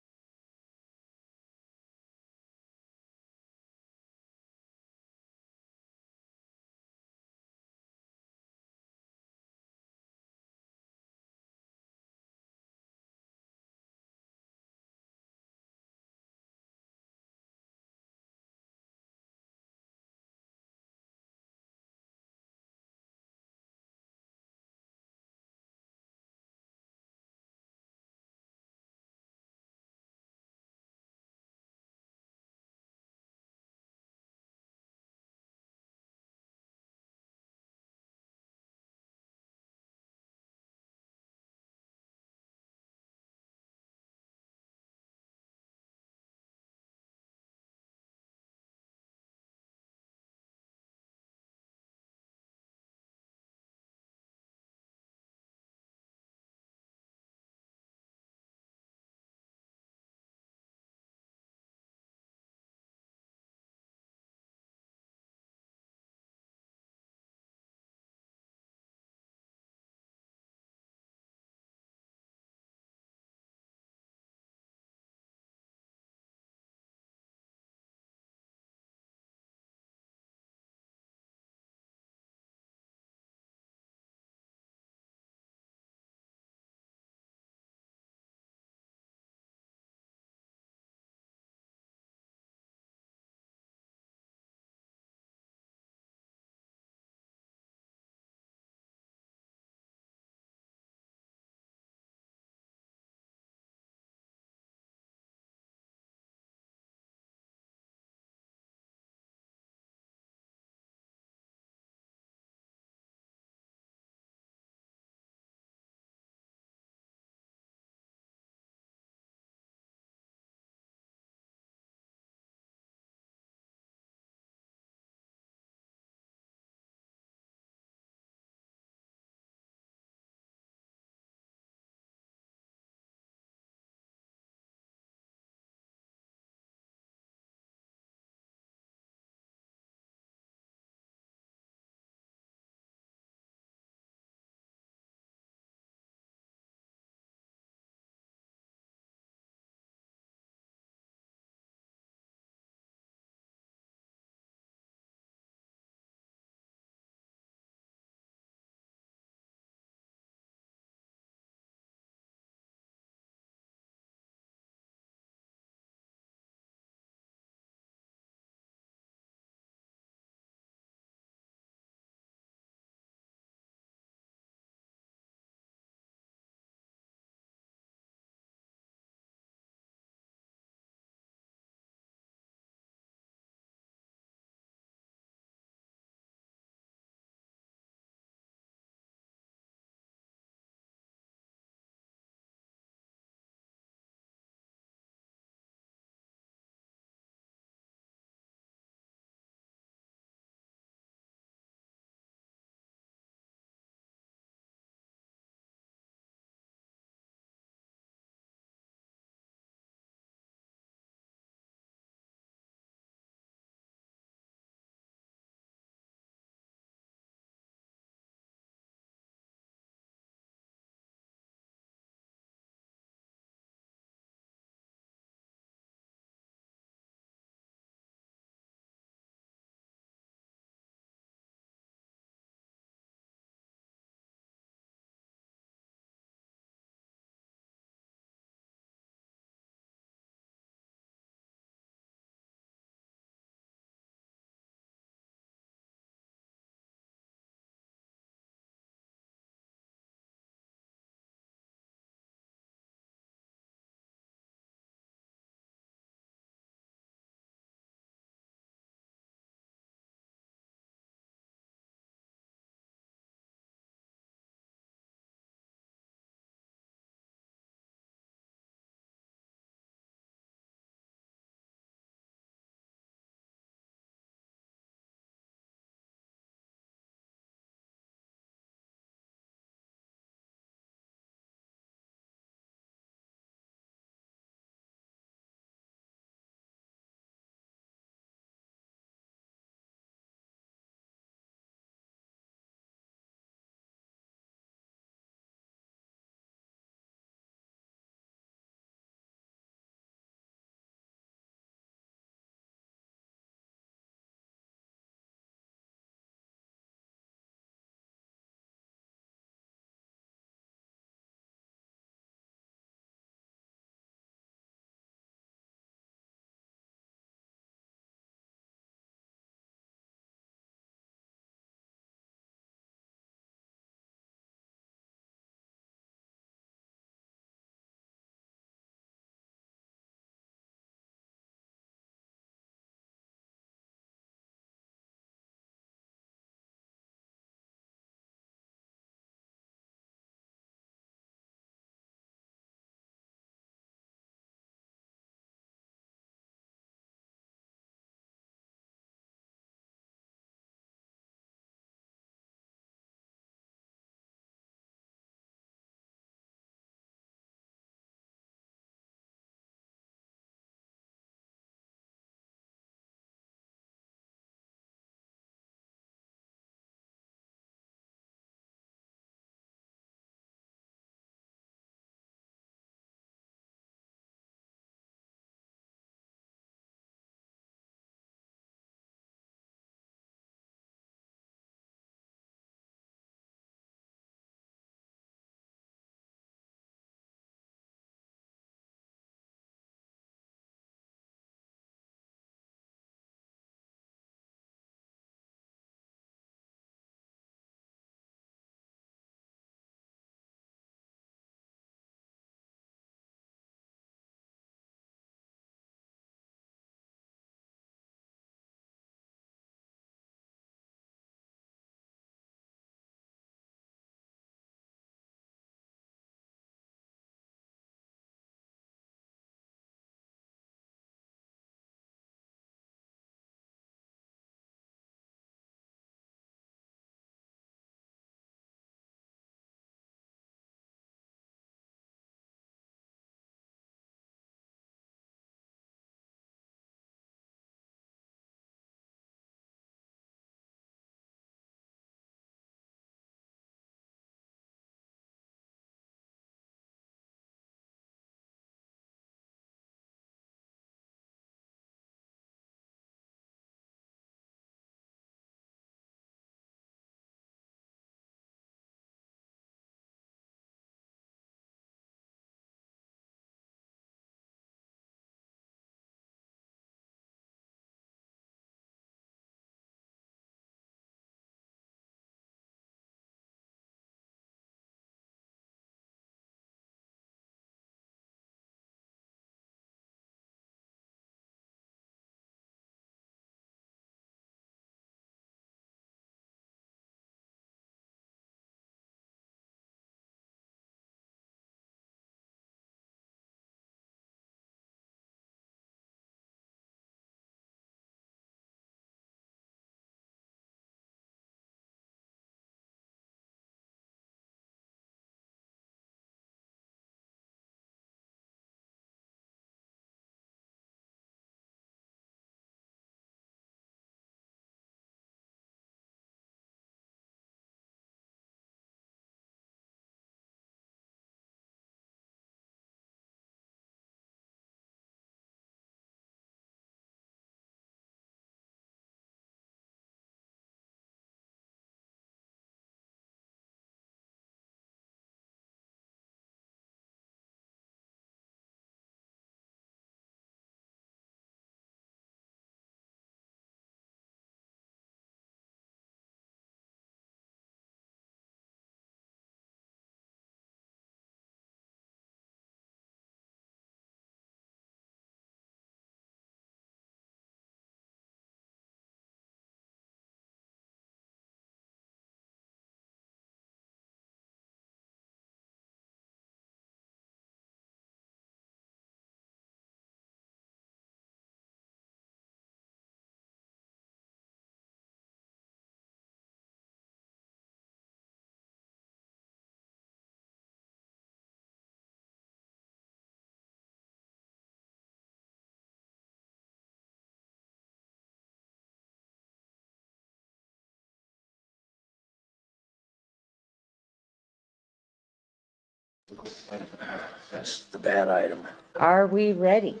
That's the bad item. Are we ready?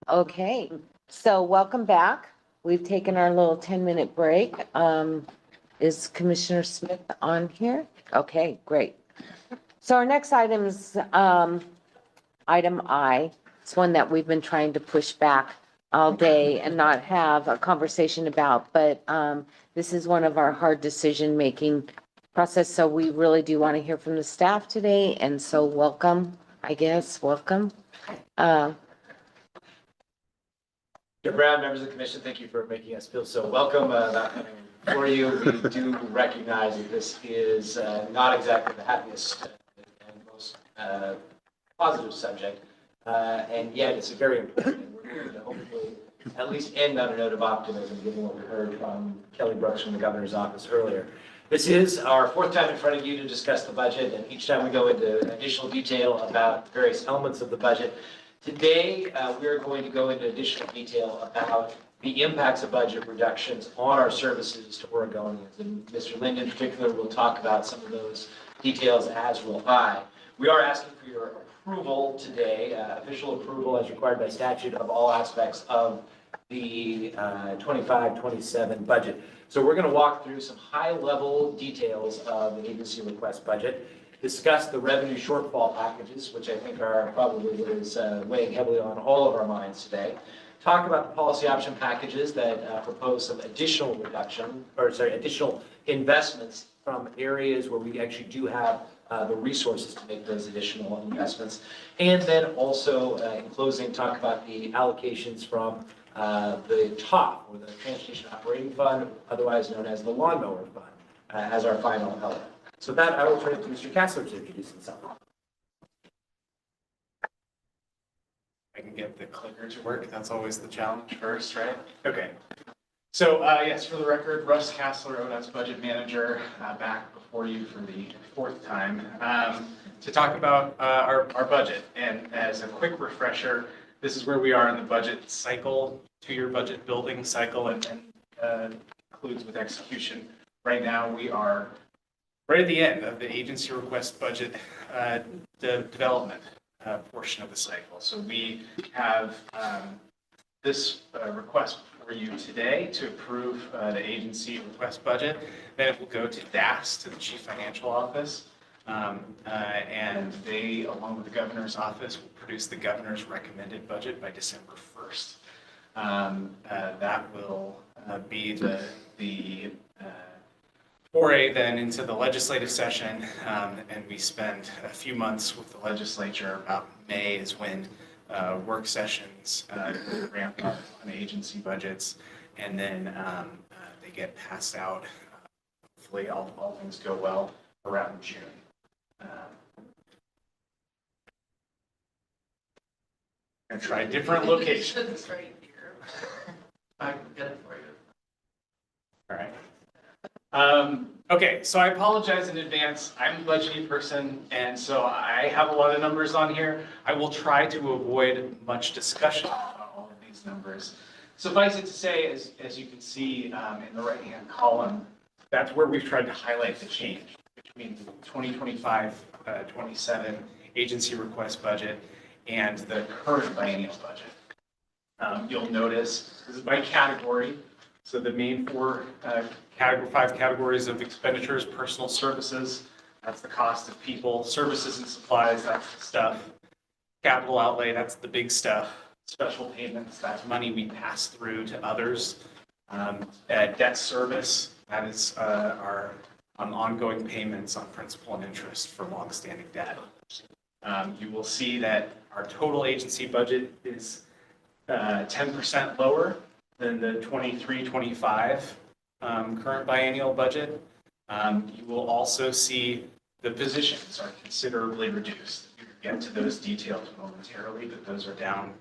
Okay, so welcome back. We've taken our little 10-minute break. Is Commissioner Smith on here? Okay, great. So our next item is item I. It's one that we've been trying to push back all day and not have a conversation about, but this is one of our hard decision-making process, so we really do want to hear from the staff today, and so welcome, I guess, welcome. Chair Brown, members of the commission, thank you for making us feel so welcome about coming for you. We do recognize that this is not exactly the happiest and most positive subject, and yet it's a very important, and we're going to hopefully at least end on a note of optimism, given what we heard from Kelly Brooks from the governor's office earlier. This is our fourth time in front of you to discuss the budget, and each time we go into additional detail about various elements of the budget. Today, we're going to go into additional detail about the impacts of budget reductions on our services to Oregonians. And Mr. Lind in particular will talk about some of those details, as will I. We are asking for your approval today, official approval as required by statute of all aspects of the 25-27 budget. So we're going to walk through some high-level details of the agency request budget, discuss the revenue shortfall packages, which I think are probably what is weighing heavily on all of our minds today. Talk about the policy option packages that propose some additional additional investments from areas where we actually do have the resources to make those additional investments. And then also, in closing, talk about the allocations from the TOP, or the Transportation Operating Fund, otherwise known as the Lawnmower Fund, as our final element. So with that, I will turn it to Mr. Kassler to introduce himself. I can get the clicker to work. That's always the challenge first, right? Okay. So yes, for the record, Russ Kassler, ODOT's budget manager, back before you for the fourth time to talk about our budget. And as a quick refresher, this is where we are in the budget cycle, two-year budget building cycle, and includes with execution. Right now, we are right at the end of the agency request budget the development portion of the cycle. So we have this request for you today to approve the agency request budget. Then it will go to DAS, to the Chief Financial Office, and they, along with the governor's office, will produce the governor's recommended budget by December 1st. That will be the foray then into the legislative session, and we spend a few months with the legislature. About May is when work sessions ramp up on agency budgets, and then they get passed out. Hopefully, all things go well around June. I'm gonna try different locations. Right here. I can get it for you. All right. Okay, so I apologize in advance. I'm a budgeting person, and so I have a lot of numbers on here. I will try to avoid much discussion about all of these numbers. Suffice it to say, as you can see in the right-hand column, that's where we've tried to highlight the change between the 2025-27 agency request budget and the current biennial budget. You'll notice this is by category. So the main five categories of expenditures: personal services, that's the cost of people; services and supplies, that's the stuff; capital outlay, that's the big stuff; special payments, that's money we pass through to others; debt service, that is our ongoing payments on principal and interest for longstanding debt. You will see that our total agency budget is 10% lower than the 23-25 current biennial budget. You will also see the positions are considerably reduced. You can get to those details momentarily, but those are down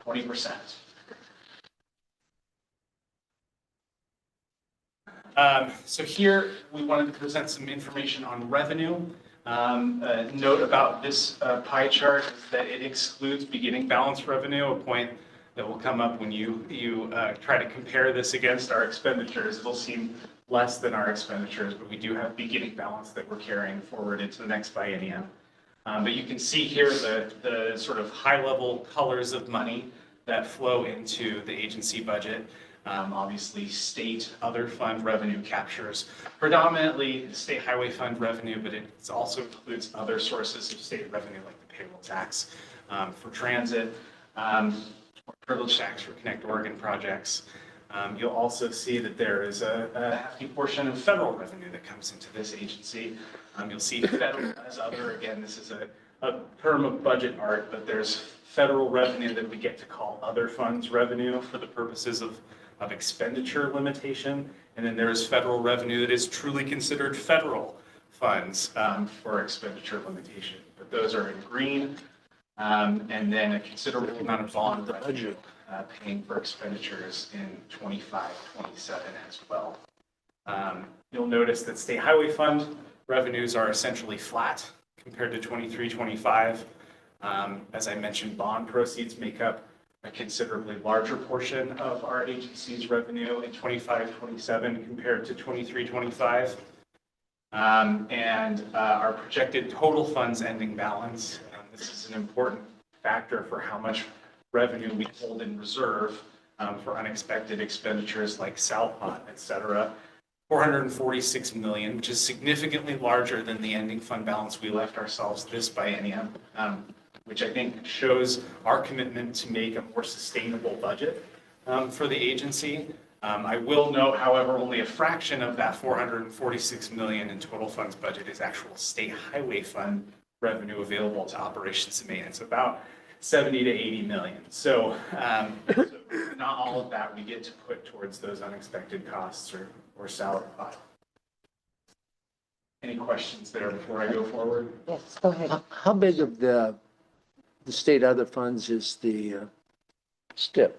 20%. So here we wanted to present some information on revenue. Note about this pie chart is that it excludes beginning balance revenue, a point that will come up when you try to compare this against our expenditures. It'll seem less than our expenditures, but we do have beginning balance that we're carrying forward into the next biennium. But you can see here the sort of high-level colors of money that flow into the agency budget. Obviously, state other fund revenue captures predominantly state highway fund revenue, but it also includes other sources of state revenue like the payroll tax for transit, or privilege tax for Connect Oregon projects. You'll also see that there is a hefty portion of federal revenue that comes into this agency. You'll see federal as other, again, this is a term of budget art, but there's federal revenue that we get to call other funds revenue for the purposes of expenditure limitation. And then there is federal revenue that is truly considered federal funds for expenditure limitation. But those are in green. And then a considerable amount of bond revenue paying for expenditures in 25, 27 as well. You'll notice that state highway fund revenues are essentially flat compared to 23, 25. As I mentioned, bond proceeds make up a considerably larger portion of our agency's revenue in 25, 27 compared to 23, 25. And our projected total funds ending balance, this is an important factor for how much revenue we hold in reserve for unexpected expenditures like Salpon, et cetera. 446 million, which is significantly larger than the ending fund balance we left ourselves this biennium, which I think shows our commitment to make a more sustainable budget for the agency. I will note, however, only a fraction of that 446 million in total funds budget is actual state highway fund revenue available to operations and maintenance, about 70 to 80 million. So not all of that we get to put towards those unexpected costs or salary costs. Any questions there before I go forward? Yes, go ahead. How big of the state other funds is the STIP?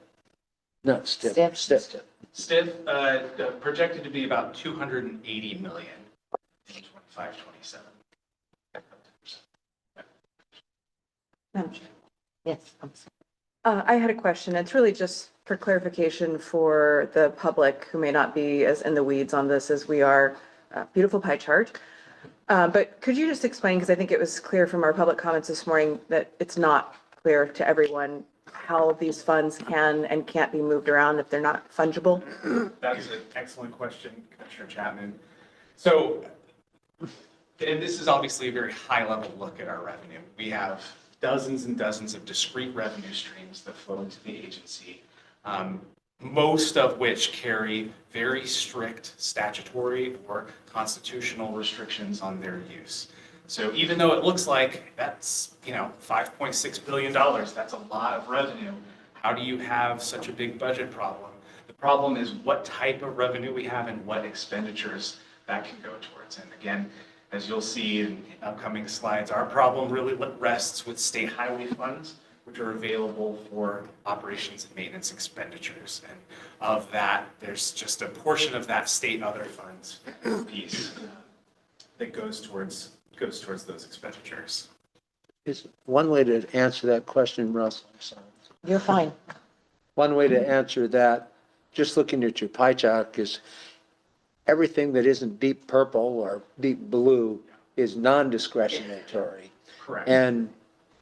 Not STIP. STIP. STIF projected to be about 280 million in 25, 27. Yes. I had a question. It's really just for clarification for the public who may not be as in the weeds on this as we are. Beautiful pie chart. But could you just explain, because I think it was clear from our public comments this morning that it's not clear to everyone how these funds can and can't be moved around if they're not fungible? That's an excellent question, Commissioner Chapman. So, and this is obviously a very high-level look at our revenue. We have dozens and dozens of discrete revenue streams that flow into the agency, most of which carry very strict statutory or constitutional restrictions on their use. So even though it looks like that's, $5.6 billion, that's a lot of revenue, how do you have such a big budget problem? The problem is what type of revenue we have and what expenditures that can go towards. And again, as you'll see in upcoming slides, our problem really rests with state highway funds, which are available for operations and maintenance expenditures. And of that, there's just a portion of that state other funds piece that goes towards those expenditures. Is one way to answer that question, Russ? I'm sorry. You're fine. One way to answer that, just looking at your pie chart, is everything that isn't deep purple or deep blue is non-discretionary. Correct. And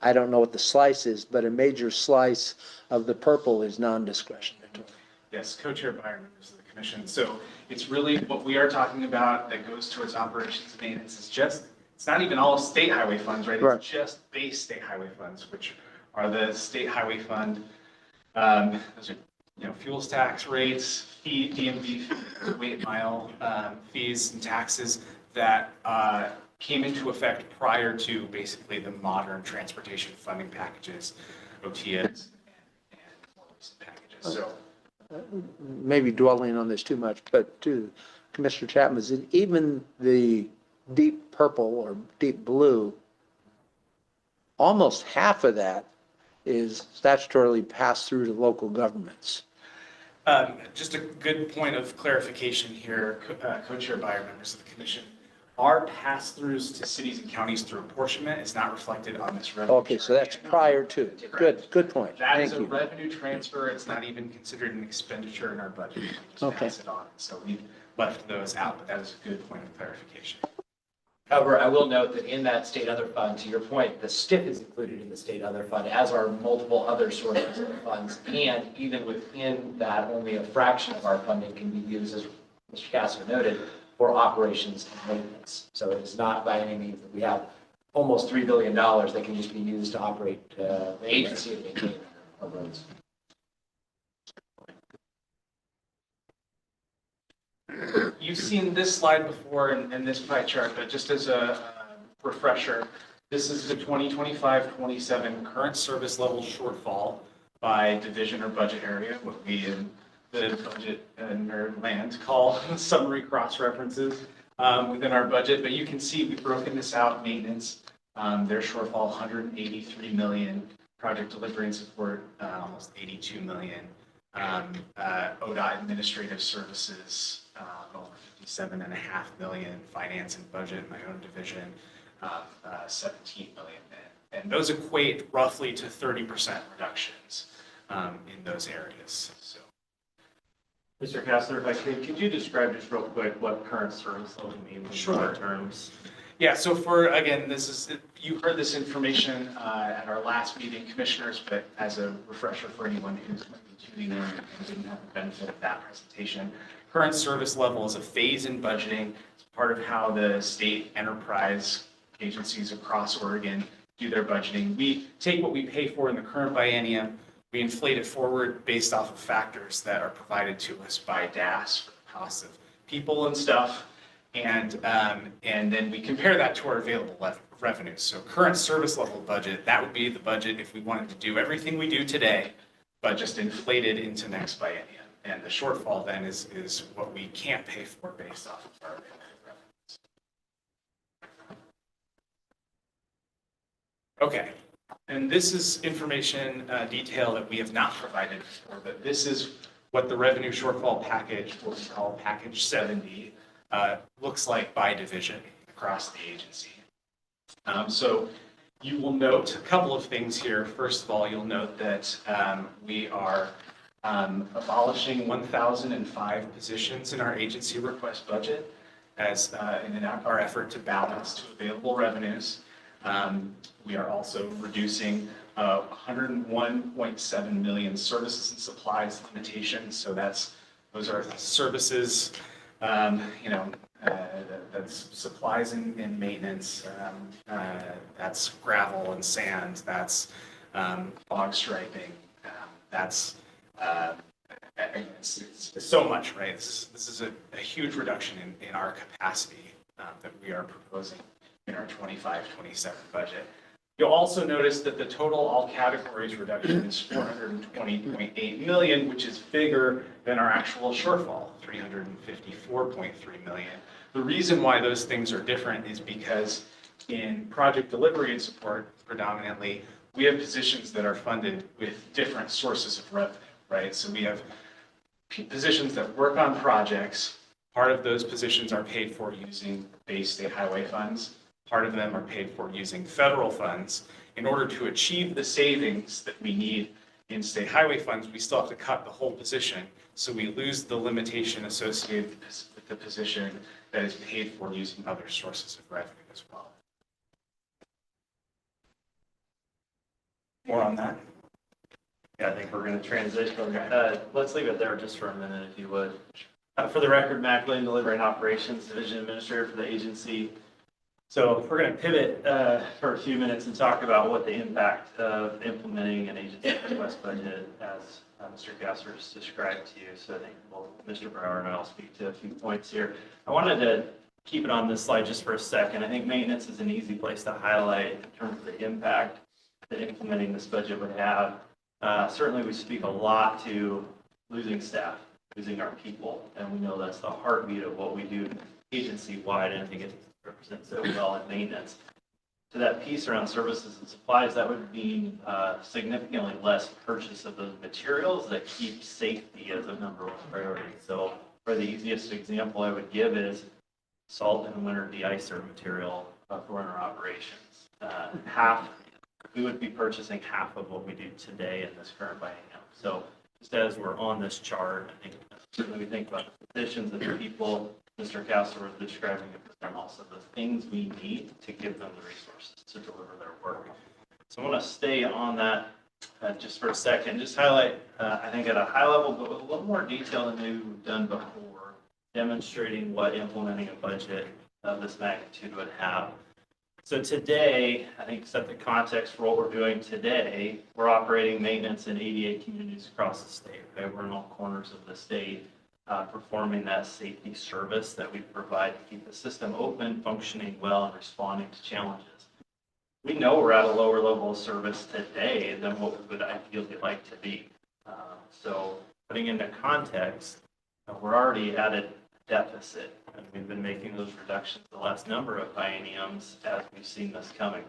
I don't know what the slice is, but a major slice of the purple is non-discretionary. Yes, Co-Chair Byer, members of the commission. So it's really what we are talking about that goes towards operations and maintenance is just, it's not even all state highway funds, right? Right. It's just base state highway funds, which are the state highway fund. Those are, fuels tax rates, DMV, weight mile fees and taxes that came into effect prior to basically the modern transportation funding packages, OTS, and more recent packages. So Maybe dwelling on this too much, but to Commissioner Chapman, is it even the deep purple or deep blue, almost half of that is statutorily passed through to local governments. Just a good point of clarification here, Co-Chair Byer, members of the commission. Our pass-throughs to cities and counties through apportionment is not reflected on this revenue. Okay, so that's prior to. Good point. That is Thank a you. revenue transfer. It's not even considered an expenditure in our budget. We just Okay. pass it on. So we've left those out, but that is a good point of clarification. However, I will note that in that state other fund, to your point, the STIP is included in the state other fund, as are multiple other sources of funds. And even within that, only a fraction of our funding can be used, as Mr. Cassler noted, for operations and maintenance. So it is not by any means that we have almost $3 billion that can just be used to operate the agency and maintain our roads. You've seen this slide before and this pie chart, but just as a refresher, this is the 2025-27 current service level shortfall by division or budget area, what we in the budget nerd land call summary cross references within our budget. But you can see we've broken this out: maintenance, their shortfall 183 million, project delivery and support almost 82 million, ODOT administrative services over 57.5 million, finance and budget, my own division, 17 million. And those equate roughly to 30% reductions in those areas. So, Mr. Cassler, if I could you describe just real quick what current service level means in broad terms? Yeah, so for, again, you heard this information at our last meeting, commissioners, but as a refresher for anyone who's tuning in and didn't have the benefit of that presentation, current service level is a phase in budgeting. It's part of how the state enterprise agencies across Oregon do their budgeting. We take what we pay for in the current biennium, we inflate it forward based off of factors that are provided to us by DAS for the cost of people and stuff. And then we compare that to our available revenues. So current service level budget, that would be the budget if we wanted to do everything we do today, but just inflated into next biennium. And the shortfall then is what we can't pay for based off of our available revenues. Okay, and this is information detail that we have not provided before, but this is what the revenue shortfall package, what we call package 70, looks like by division across the agency. So you will note a couple of things here. First of all, you'll note that we are abolishing 1,005 positions in our agency request budget as in our effort to balance to available revenues. We are also reducing 101.7 million services and supplies limitations. So those are services, that's supplies and maintenance, that's gravel and sand, that's bog striping, that's it's so much, right? This is a huge reduction in our capacity that we are proposing in our 25-27 budget. You'll also notice that the total all categories reduction is 420.8 million, which is bigger than our actual shortfall, 354.3 million. The reason why those things are different is because in project delivery and support, predominantly, we have positions that are funded with different sources of revenue, right? So we have positions that work on projects. Part of those positions are paid for using base state highway funds. Part of them are paid for using federal funds. In order to achieve the savings that we need in state highway funds, we still have to cut the whole position. So we lose the limitation associated with the position that is paid for using other sources of revenue as well. More on that? Yeah, I think we're going to transition. Let's leave it there just for a minute, if you would. For the record, Mac Lane, Delivery and Operations Division Administrator for the agency. So we're going to pivot for a few minutes and talk about what the impact of implementing an agency request budget, as Mr. Cassler has described to you. So I think both Mr. Brower and I will speak to a few points here. I wanted to keep it on this slide just for a second. I think maintenance is an easy place to highlight in terms of the impact that implementing this budget would have. Certainly we speak a lot to losing staff, losing our people, and we know that's the heartbeat of what we do agency-wide, and I think it represents so well in maintenance. To that piece around services and supplies, that would mean significantly less purchase of those materials that keep safety as a number one priority. So for the easiest example I would give is salt and winter de-icer material for our operations. We would be purchasing half of what we do today in this current biennium. So just as we're on this chart, I think certainly we think about the positions and the people Mr. Castler was describing it, but then also the things we need to give them the resources to deliver their work. So I want to stay on that just for a second, just highlight, I think at a high level, but with a little more detail than maybe we've done before, demonstrating what implementing a budget of this magnitude would have. So today, I think set the context for what we're doing today. We're operating maintenance in 88 communities across the state. Okay? We're in all corners of the state, performing that safety service that we provide to keep the system open, functioning well, and responding to challenges. We know we're at a lower level of service today than what we would ideally like to be. So putting into context, we're already at a deficit, and we've been making those reductions the last number of bienniums as we've seen this coming.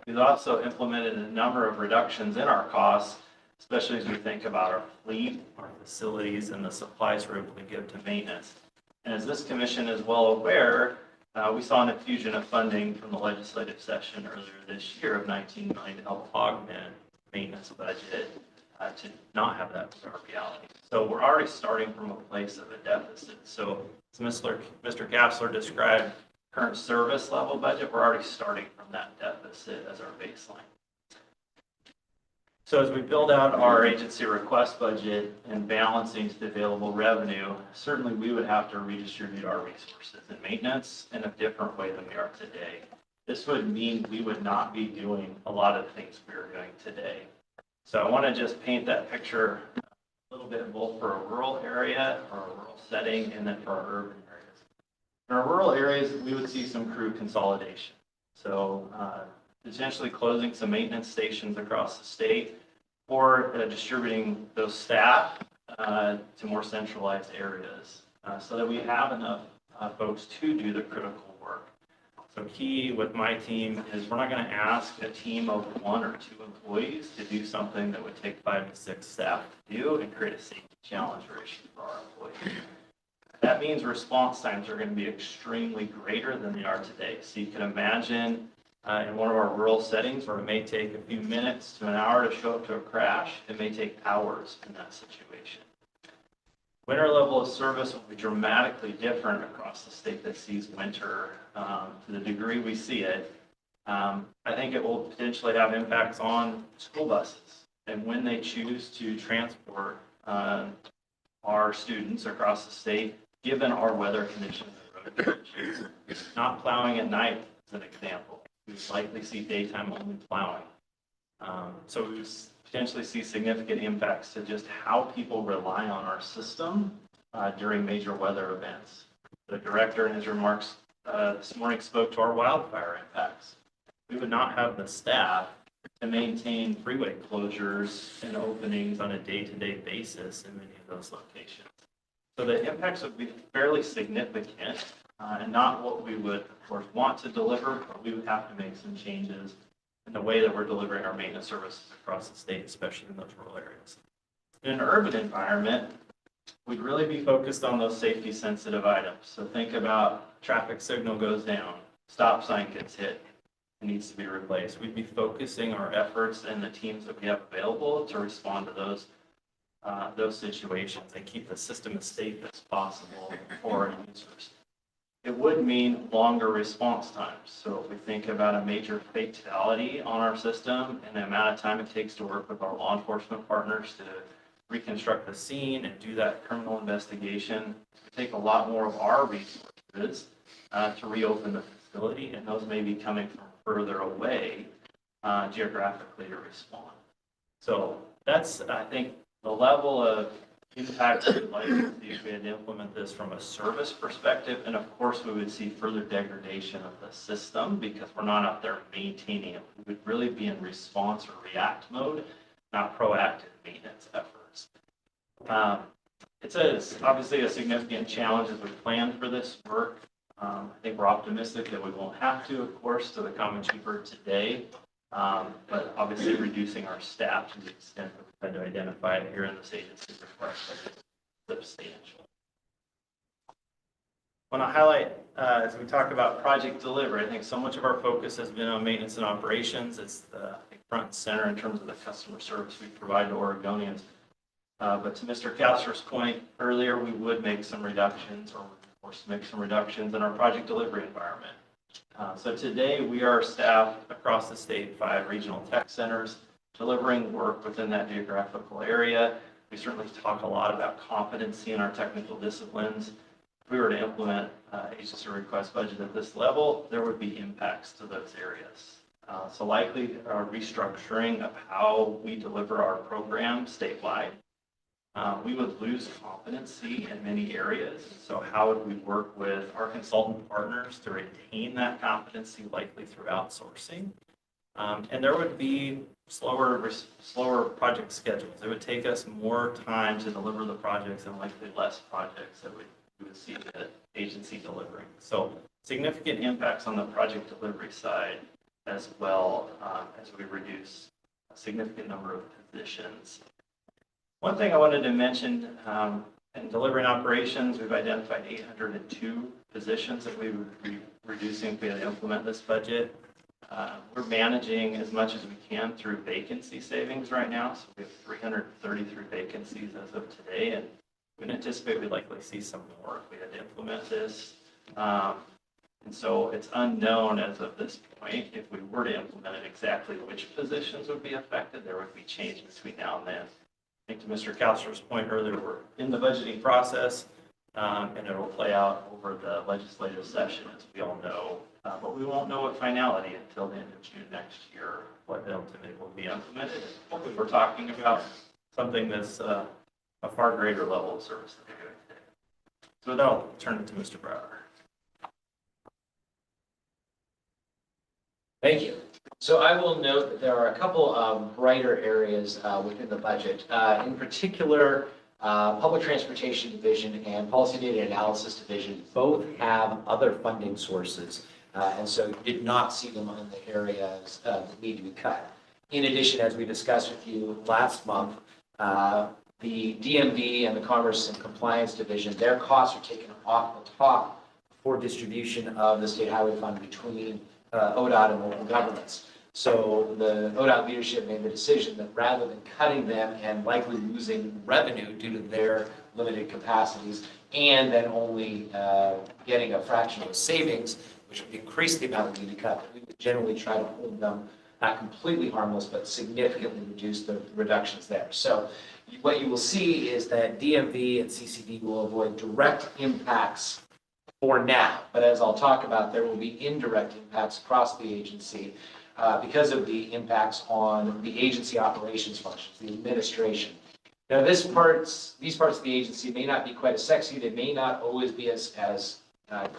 We've also implemented a number of reductions in our costs, especially as we think about our fleet, our facilities, and the supplies we're able to give to maintenance. And as this commission is well aware, we saw an infusion of funding from the legislative session earlier this year of $19 million to help augment maintenance budget to not have that be our reality. So we're already starting from a place of a deficit. So as Mr. Castler described current service level budget, we're already starting from that deficit as our baseline. So as we build out our agency request budget and balancing to the available revenue, certainly we would have to redistribute our resources and maintenance in a different way than we are today. This would mean we would not be doing a lot of things we are doing today. So I want to just paint that picture a little bit both for a rural area or a rural setting and then for our urban areas. In our rural areas, we would see some crew consolidation. So potentially closing some maintenance stations across the state or distributing those staff to more centralized areas so that we have enough folks to do the critical work. So key with my team is we're not going to ask a team of 1 or 2 employees to do something that would take 5 to 6 staff to do and create a safety challenge or issue for our employees. That means response times are going to be extremely greater than they are today. So you can imagine in one of our rural settings where it may take a few minutes to an hour to show up to a crash, it may take hours in that situation. Winter level of service will be dramatically different across the state that sees winter to the degree we see it. I think it will potentially have impacts on school buses and when they choose to transport our students across the state, given our weather conditions and road conditions. Not plowing at night is an example. We likely see daytime only plowing. So we potentially see significant impacts to just how people rely on our system during major weather events. The director in his remarks this morning spoke to our wildfire impacts. We would not have the staff to maintain freeway closures and openings on a day-to-day basis in many of those locations. So the impacts would be fairly significant and not what we would, of course, want to deliver, but we would have to make some changes in the way that we're delivering our maintenance services across the state, especially in those rural areas. In an urban environment, we'd really be focused on those safety sensitive items. So think about traffic signal goes down, stop sign gets hit, it needs to be replaced. We'd be focusing our efforts and the teams that we have available to respond to those situations and keep the system as safe as possible for our users. It would mean longer response times. So if we think about a major fatality on our system and the amount of time it takes to work with our law enforcement partners to reconstruct the scene and do that criminal investigation, it would take a lot more of our resources to reopen the facility, and those may be coming from further away geographically to respond. So that's, I think, the level of impact we would like to see if we had to implement this from a service perspective. And of course, we would see further degradation of the system because we're not out there maintaining it. We would really be in response or react mode, not proactive maintenance efforts. It's obviously a significant challenge as we plan for this work. I think we're optimistic that we won't have to, of course, to the comments you've heard today, but obviously reducing our staff to the extent that we've had to identify it here in this agency requires substantial. I want to highlight, as we talk about project delivery, I think so much of our focus has been on maintenance and operations. It's the front and center in terms of the customer service we provide to Oregonians. But to Mr. Castler's point earlier, we would make some reductions or course, to make some reductions in our project delivery environment. So today we are staffed across the state, 5 regional tech centers, delivering work within that geographical area. We certainly talk a lot about competency in our technical disciplines. If we were to implement agency request budget at this level, there would be impacts to those areas. So likely a restructuring of how we deliver our program statewide. We would lose competency in many areas. So how would we work with our consultant partners to retain that competency, likely through outsourcing? And there would be slower project schedules. It would take us more time to deliver the projects and likely less projects that we would see the agency delivering. So significant impacts on the project delivery side, as well as we reduce a significant number of positions. One thing I wanted to mention, in delivering operations, we've identified 802 positions that we would be reducing if we had to implement this budget. We're managing as much as we can through vacancy savings right now. So we have 333 vacancies as of today, and we anticipate we'd likely see some more if we had to implement this. And so it's unknown as of this point, if we were to implement it, exactly which positions would be affected. There would be change between now and then. I think to Mr. Kalster's point earlier, we're in the budgeting process, and it will play out over the legislative session, as we all know. But we won't know with finality until the end of June next year what ultimately will be implemented. Hopefully we're talking about something that's a far greater level of service than we're doing today. So with that, I'll turn it to Mr. Brower. Thank you. So I will note that there are a couple of brighter areas within the budget. In particular, Public Transportation Division and Policy Data Analysis Division both have other funding sources, and so you did not see them in the areas that need to be cut. In addition, as we discussed with you last month, the DMV and the Commerce and Compliance Division, their costs are taken off the top for distribution of the state highway fund between ODOT and local governments. So the ODOT leadership made the decision that rather than cutting them and likely losing revenue due to their limited capacities, and then only getting a fraction of the savings, which would increase the amount that we need to cut, we would generally try to hold them not completely harmless, but significantly reduce the reductions there. So what you will see is that DMV and CCD will avoid direct impacts for now, but as I'll talk about, there will be indirect impacts across the agency because of the impacts on the agency operations functions, the administration. Now, these parts of the agency may not be quite as sexy. They may not always be as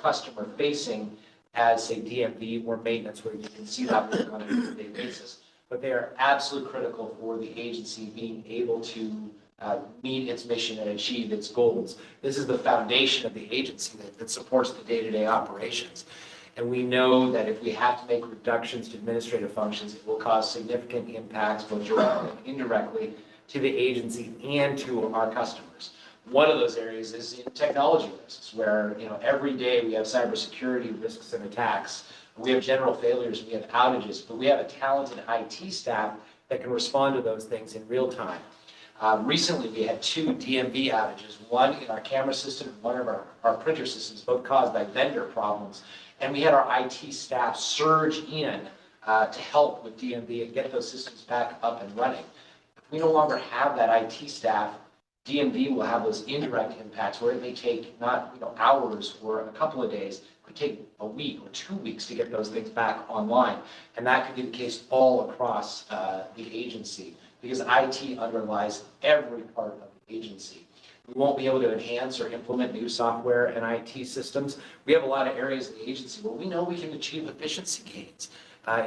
customer facing as, say, DMV or maintenance, where you can see that work on a day-to-day basis. But they are absolutely critical for the agency being able to meet its mission and achieve its goals. This is the foundation of the agency that supports the day-to-day operations. And we know that if we have to make reductions to administrative functions, it will cause significant impacts, both directly and indirectly, to the agency and to our customers. One of those areas is in technology risks, where every day we have cybersecurity risks and attacks. We have general failures, we have outages, but we have a talented IT staff that can respond to those things in real time. Recently, we had 2 DMV outages, one in our camera system and one of our printer systems, both caused by vendor problems. And we had our IT staff surge in to help with DMV and get those systems back up and running. If we no longer have that IT staff, DMV will have those indirect impacts where it may take not hours or a couple of days. It could take a week or 2 weeks to get those things back online. And that could be the case all across the agency, because IT underlies every part of the agency. We won't be able to enhance or implement new software and IT systems. We have a lot of areas in the agency where we know we can achieve efficiency gains.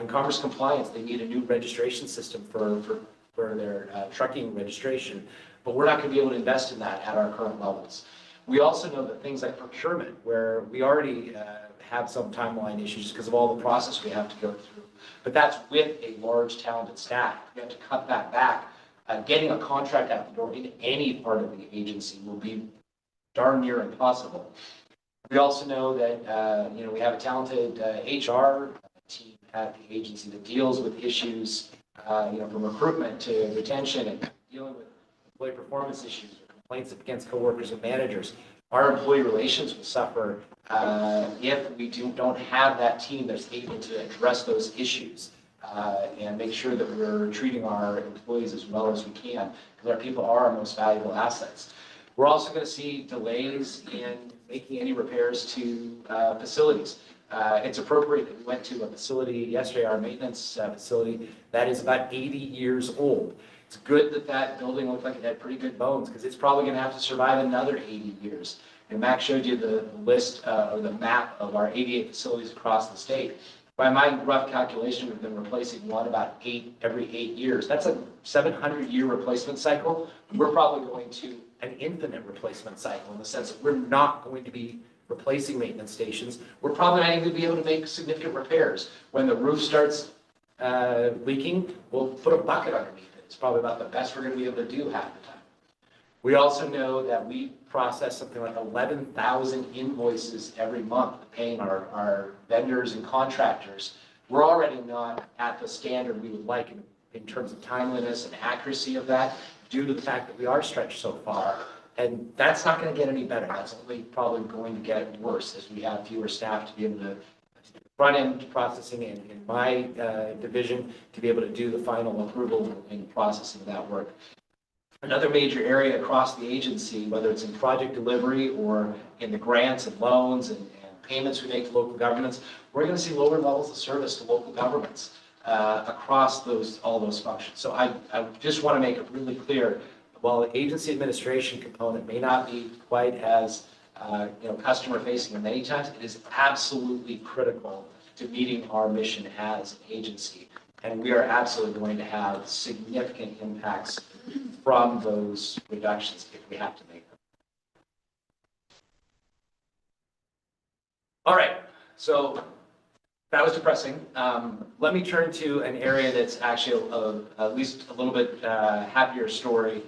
In Commerce Compliance, they need a new registration system for their trucking registration, but we're not going to be able to invest in that at our current levels. We also know that things like procurement, where we already have some timeline issues because of all the process we have to go through, but that's with a large talented staff. We have to cut that back. Getting a contract out the door in any part of the agency will be darn near impossible. We also know that we have a talented HR team at the agency that deals with issues from recruitment to retention and dealing with employee performance issues or complaints against coworkers and managers. Our employee relations will suffer if we don't have that team that's able to address those issues and make sure that we're treating our employees as well as we can, because our people are our most valuable assets. We're also going to see delays in making any repairs to facilities. It's appropriate that we went to a facility yesterday, our maintenance facility, that is about 80 years old. It's good that that building looked like it had pretty good bones, because it's probably going to have to survive another 80 years. And Max showed you the list or the map of our 88 facilities across the state. By my rough calculation, we've been replacing one about every 8 years. That's a 700-year replacement cycle. We're probably going to an infinite replacement cycle in the sense that we're not going to be replacing maintenance stations. We're probably not even going to be able to make significant repairs. When the roof starts leaking, we'll put a bucket underneath it. It's probably about the best we're going to be able to do half the time. We also know that we process something like 11,000 invoices every month paying our vendors and contractors. We're already not at the standard we would like in terms of timeliness and accuracy of that due to the fact that we are stretched so far. And that's not going to get any better. That's only probably going to get worse as we have fewer staff to be able to front-end processing in my division to be able to do the final approval and processing of that work. Another major area across the agency, whether it's in project delivery or in the grants and loans and payments we make to local governments, we're going to see lower levels of service to local governments across all those functions. So I just want to make it really clear, while the agency administration component may not be quite as customer facing in many times, it is absolutely critical to meeting our mission as an agency. And we are absolutely going to have significant impacts from those reductions if we have to make them. All right, so that was depressing. Let me turn to an area that's actually at least a little bit happier story.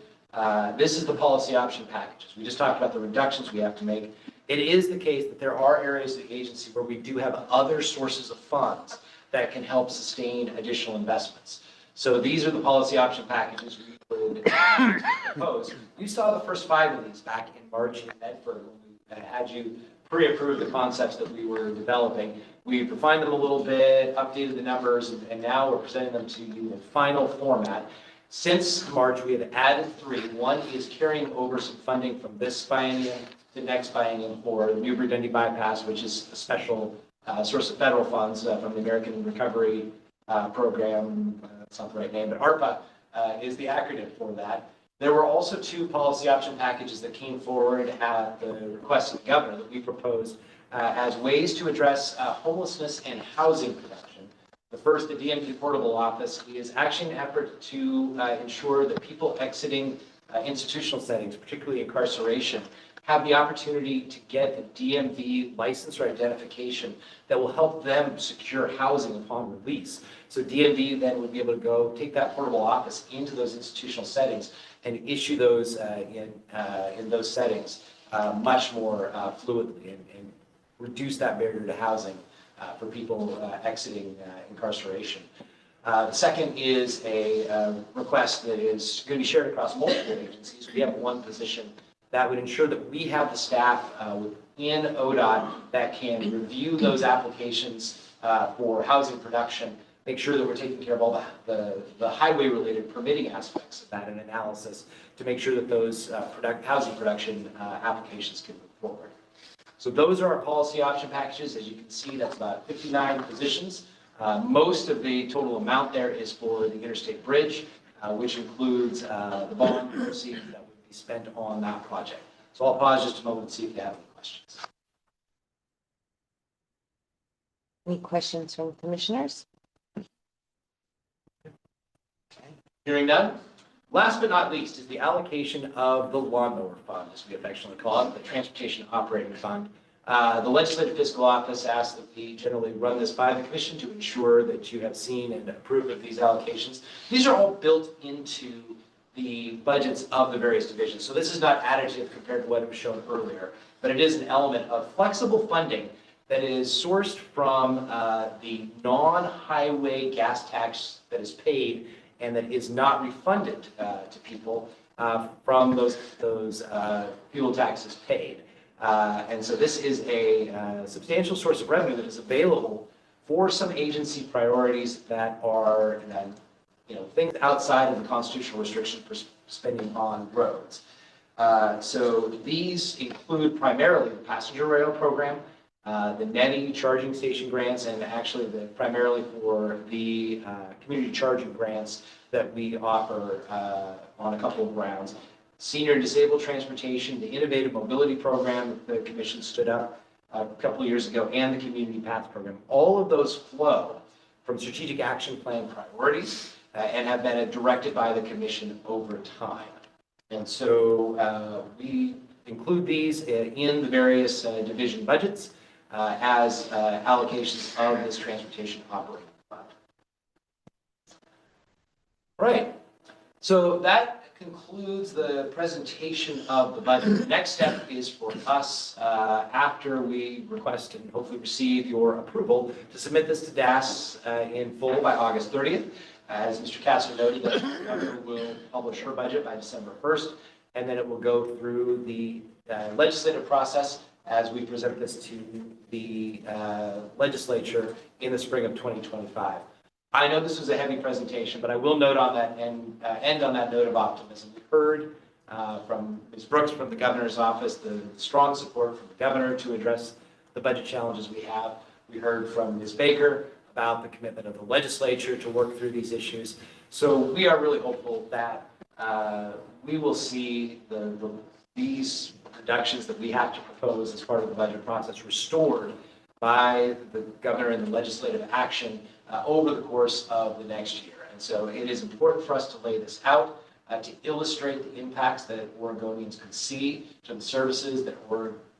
This is the policy option packages. We just talked about the reductions we have to make. It is the case that there are areas of the agency where we do have other sources of funds that can help sustain additional investments. So these are the policy option packages we would propose. You saw the first 5 of these back in March in Medford when we had you pre-approve the concepts that we were developing. We refined them a little bit, updated the numbers, and now we're presenting them to you in final format. Since March, we have added 3. One is carrying over some funding from this biennium to next biennium for the Newbury-Dundee bypass, which is a special source of federal funds from the American Recovery Program. That's not the right name, but ARPA is the acronym for that. There were also 2 policy option packages that came forward at the request of the governor that we proposed as ways to address homelessness and housing production. The first, the DMV Portable Office, is actually an effort to ensure that people exiting institutional settings, particularly incarceration, have the opportunity to get a DMV license or identification that will help them secure housing upon release. So DMV then would be able to go take that portable office into those institutional settings and issue those in those settings much more fluidly and reduce that barrier to housing for people exiting incarceration. The second is a request that is going to be shared across multiple agencies. We have one position that would ensure that we have the staff within ODOT that can review those applications for housing production, make sure that we're taking care of all the highway-related permitting aspects of that and analysis to make sure that those housing production applications can move forward. So those are our policy option packages. As you can see, that's about 59 positions. Most of the total amount there is for the Interstate Bridge, which includes the bond proceeds that would be spent on that project. So I'll pause just a moment and see if you have any questions. Any questions from commissioners? Hearing none. Last but not least is the allocation of the lawnmower fund, as we affectionately call it, the Transportation Operating Fund. The Legislative Fiscal Office asked that we generally run this by the Commission to ensure that you have seen and approved of these allocations. These are all built into the budgets of the various divisions. So this is not additive compared to what was shown earlier, but it is an element of flexible funding that is sourced from the non-highway gas tax that is paid and that is not refunded to people from those fuel taxes paid. And so this is a substantial source of revenue that is available for some agency priorities that are, things outside of the constitutional restriction for spending on roads. So these include primarily the passenger rail program, the NETI charging station grants, and actually primarily for the community charging grants that we offer on a couple of rounds. Senior and disabled transportation, the innovative mobility program that the commission stood up a couple of years ago, and the community path program. All of those flow from strategic action plan priorities and have been directed by the commission over time. And so we include these in the various division budgets as allocations of this transportation operating fund. All right, so that concludes the presentation of the budget. The next step is for us, after we request and hopefully receive your approval, to submit this to DAS in full by August 30th. As Mr. Kastner noted, the governor will publish her budget by December 1st, and then it will go through the legislative process as we present this to the legislature in the spring of 2025. I know this was a heavy presentation, but I will note on that and end on that note of optimism. We heard from Ms. Brooks from the governor's office the strong support from the governor to address the budget challenges we have. We heard from Ms. Baker about the commitment of the legislature to work through these issues. So we are really hopeful that we will see these reductions that we have to propose as part of the budget process restored by the governor and the legislative action over the course of the next year. And so it is important for us to lay this out to illustrate the impacts that Oregonians can see to the services that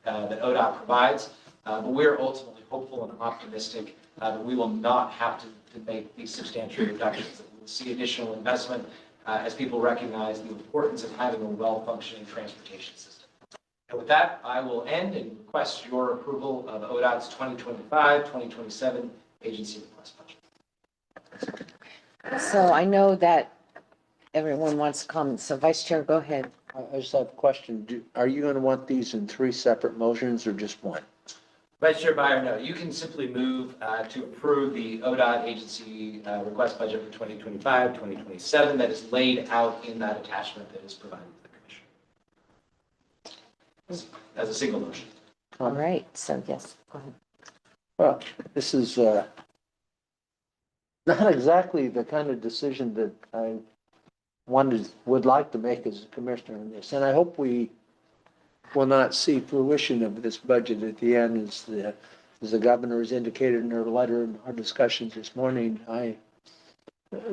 ODOT provides. But we're ultimately hopeful and optimistic that we will not have to make these substantial reductions, that we will see additional investment as people recognize the importance of having a well-functioning transportation system. And with that, I will end and request your approval of ODOT's 2025-2027 agency request budget. So I know that everyone wants to comment. So Vice Chair, go ahead. I just have a question. Are you going to want these in 3 separate motions or just one? Vice Chair Byer, no. You can simply move to approve the ODOT agency request budget for 2025-2027 that is laid out in that attachment that is provided to the commission as a single motion. All right. So yes, go ahead. Well, this is not exactly the kind of decision that I would like to make as a commissioner in this. And I hope we will not see fruition of this budget at the end as the governor has indicated in her letter and our discussions this morning.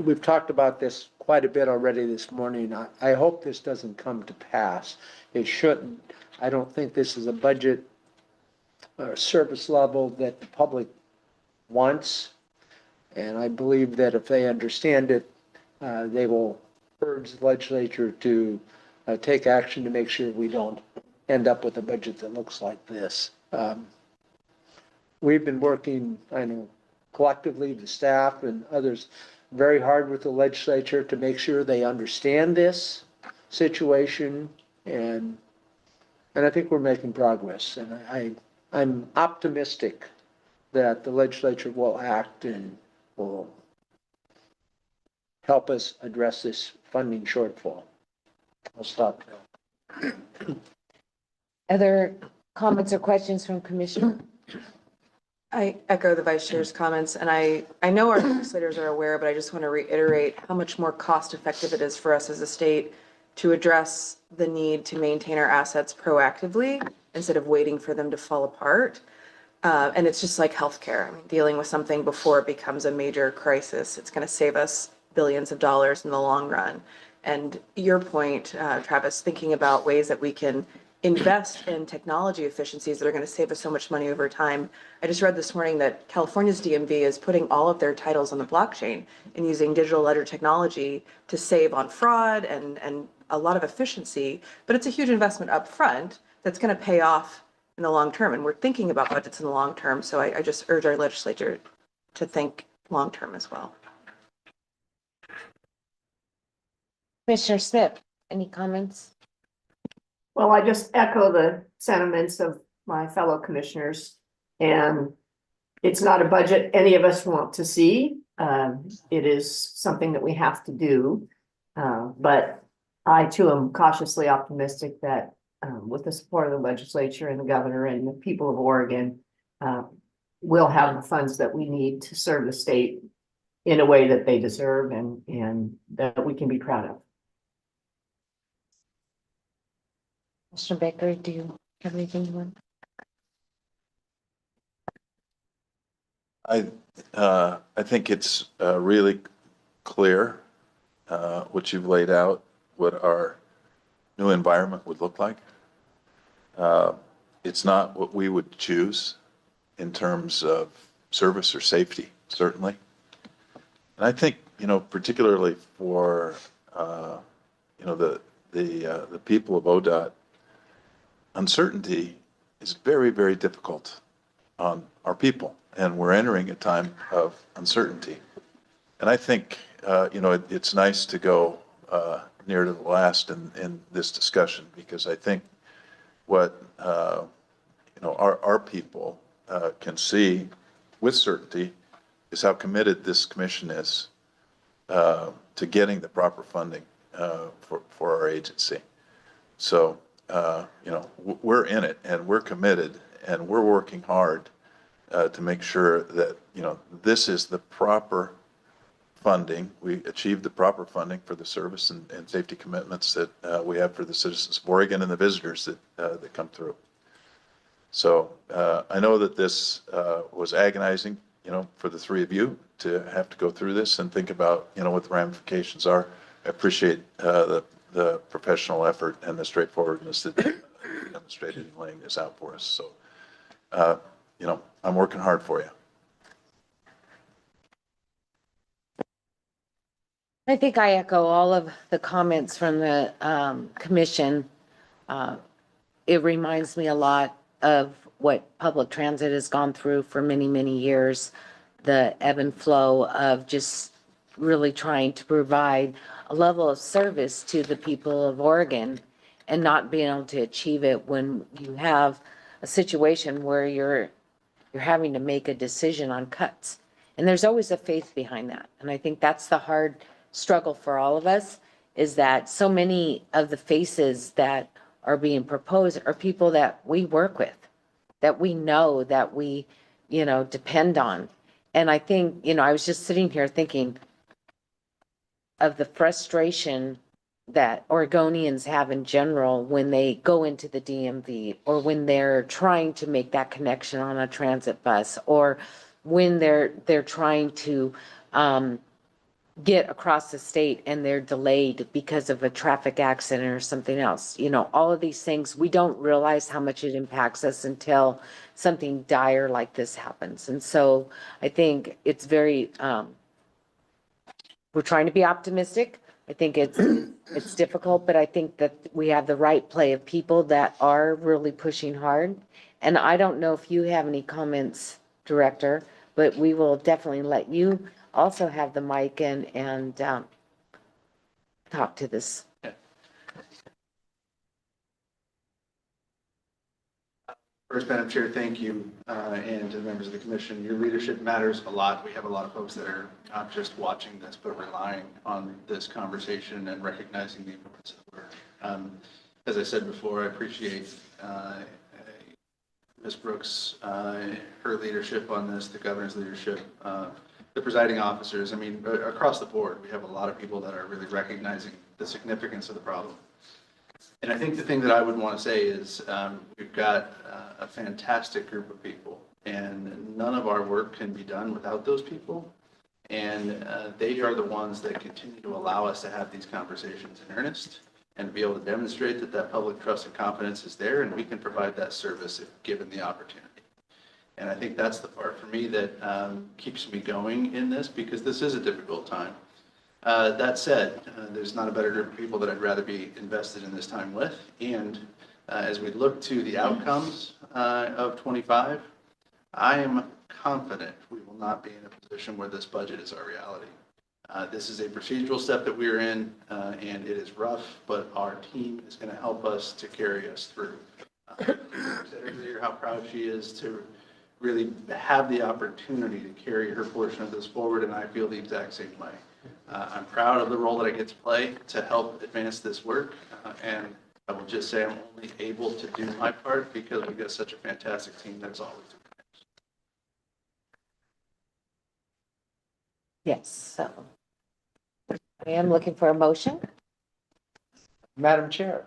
We've talked about this quite a bit already this morning. I hope this doesn't come to pass. It shouldn't. I don't think this is a budget or service level that the public wants. And I believe that if they understand it, they will urge the legislature to take action to make sure we don't end up with a budget that looks like this. We've been working, I know, collectively, the staff and others, very hard with the legislature to make sure they understand this situation, and I think we're making progress. And I'm optimistic that the legislature will act and will help us address this funding shortfall. I'll stop there. Other comments or questions from Commissioner? I echo the Vice Chair's comments, and I know our legislators are aware, but I just want to reiterate how much more cost effective it is for us as a state to address the need to maintain our assets proactively instead of waiting for them to fall apart. And it's just like healthcare. I mean, dealing with something before it becomes a major crisis, it's going to save us billions of dollars in the long run. And your point, Travis, thinking about ways that we can invest in technology efficiencies that are going to save us so much money over time. I just read this morning that California's DMV is putting all of their titles on the blockchain and using digital ledger technology to save on fraud and a lot of efficiency, but it's a huge investment up front that's going to pay off in the long term. And we're thinking about budgets in the long term. So I just urge our legislature to think long term as well. Commissioner Smith, any comments? Well, I just echo the sentiments of my fellow commissioners. And it's not a budget any of us want to see. It is something that we have to do. But I too am cautiously optimistic that with the support of the legislature and the governor and the people of Oregon, we'll have the funds that we need to serve the state in a way that they deserve and that we can be proud of. Mr. Baker, do you have anything you want? I think it's really clear what you've laid out, what our new environment would look like. It's not what we would choose in terms of service or safety, certainly. And I think, particularly for, the people of ODOT, uncertainty is very, very difficult on our people. And we're entering a time of uncertainty. And I think, it's nice to go near to the last in this discussion, because I think what, our people can see with certainty is how committed this commission is to getting the proper funding for our agency. So, we're in it and we're committed and we're working hard to make sure that, this is the proper funding. We achieve the proper funding for the service and safety commitments that we have for the citizens of Oregon and the visitors that come through. So I know that this was agonizing, for the three of you to have to go through this and think about, what the ramifications are. I appreciate the professional effort and the straightforwardness that you demonstrated in laying this out for us. So, I'm working hard for you. I think I echo all of the comments from the commission. It reminds me a lot of what public transit has gone through for many, many years. The ebb and flow of just really trying to provide a level of service to the people of Oregon and not being able to achieve it when you have a situation where you're having to make a decision on cuts. And there's always a faith behind that. And I think that's the hard struggle for all of us, is that so many of the faces that are being proposed are people that we work with, that we know, that we, depend on. And I think, I was just sitting here thinking of the frustration that Oregonians have in general when they go into the DMV, or when they're trying to make that connection on a transit bus, or when they're trying to get across the state and they're delayed because of a traffic accident or something else. All of these things, we don't realize how much it impacts us until something dire like this happens. And so I think it's very, we're trying to be optimistic. I think it's difficult, but I think that we have the right play of people that are really pushing hard. And I don't know if you have any comments, Director, but we will definitely let you also have the mic and talk to this. First, Madam Chair, thank you, and to the members of the commission. Your leadership matters a lot. We have a lot of folks that are not just watching this, but relying on this conversation and recognizing the importance of the work. As I said before, I appreciate Ms. Brooks, her leadership on this, the governor's leadership, the presiding officers. I mean, across the board, we have a lot of people that are really recognizing the significance of the problem. And I think the thing that I would want to say is we've got a fantastic group of people, and none of our work can be done without those people. And they are the ones that continue to allow us to have these conversations in earnest and to be able to demonstrate that that public trust and confidence is there, and we can provide that service if given the opportunity. And I think that's the part for me that keeps me going in this, because this is a difficult time. That said, there's not a better group of people that I'd rather be invested in this time with. And as we look to the outcomes of 25, I am confident we will not be in a position where this budget is our reality. This is a procedural step that we're in, and it is rough, but our team is going to help us to carry us through. She said earlier how proud she is to really have the opportunity to carry her portion of this forward, and I feel the exact same way. I'm proud of the role that I get to play to help advance this work, and I will just say I'm only able to do my part because we've got such a fantastic team that's always. Yes, so I am looking for a motion. Madam Chair,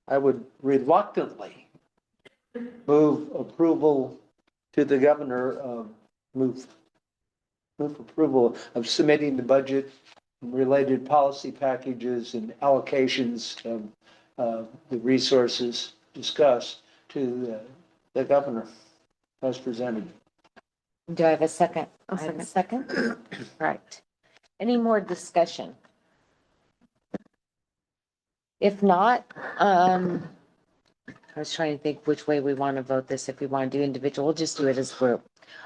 I would reluctantly move approval to the governor of move approval of submitting the budget and related policy packages and allocations of the resources discussed to the governor as presented. Do I have a second? I'll I have a second. Right. Any more discussion? If not, I was trying to think which way we want to vote this. If we want to do individual, we'll just do it as a group.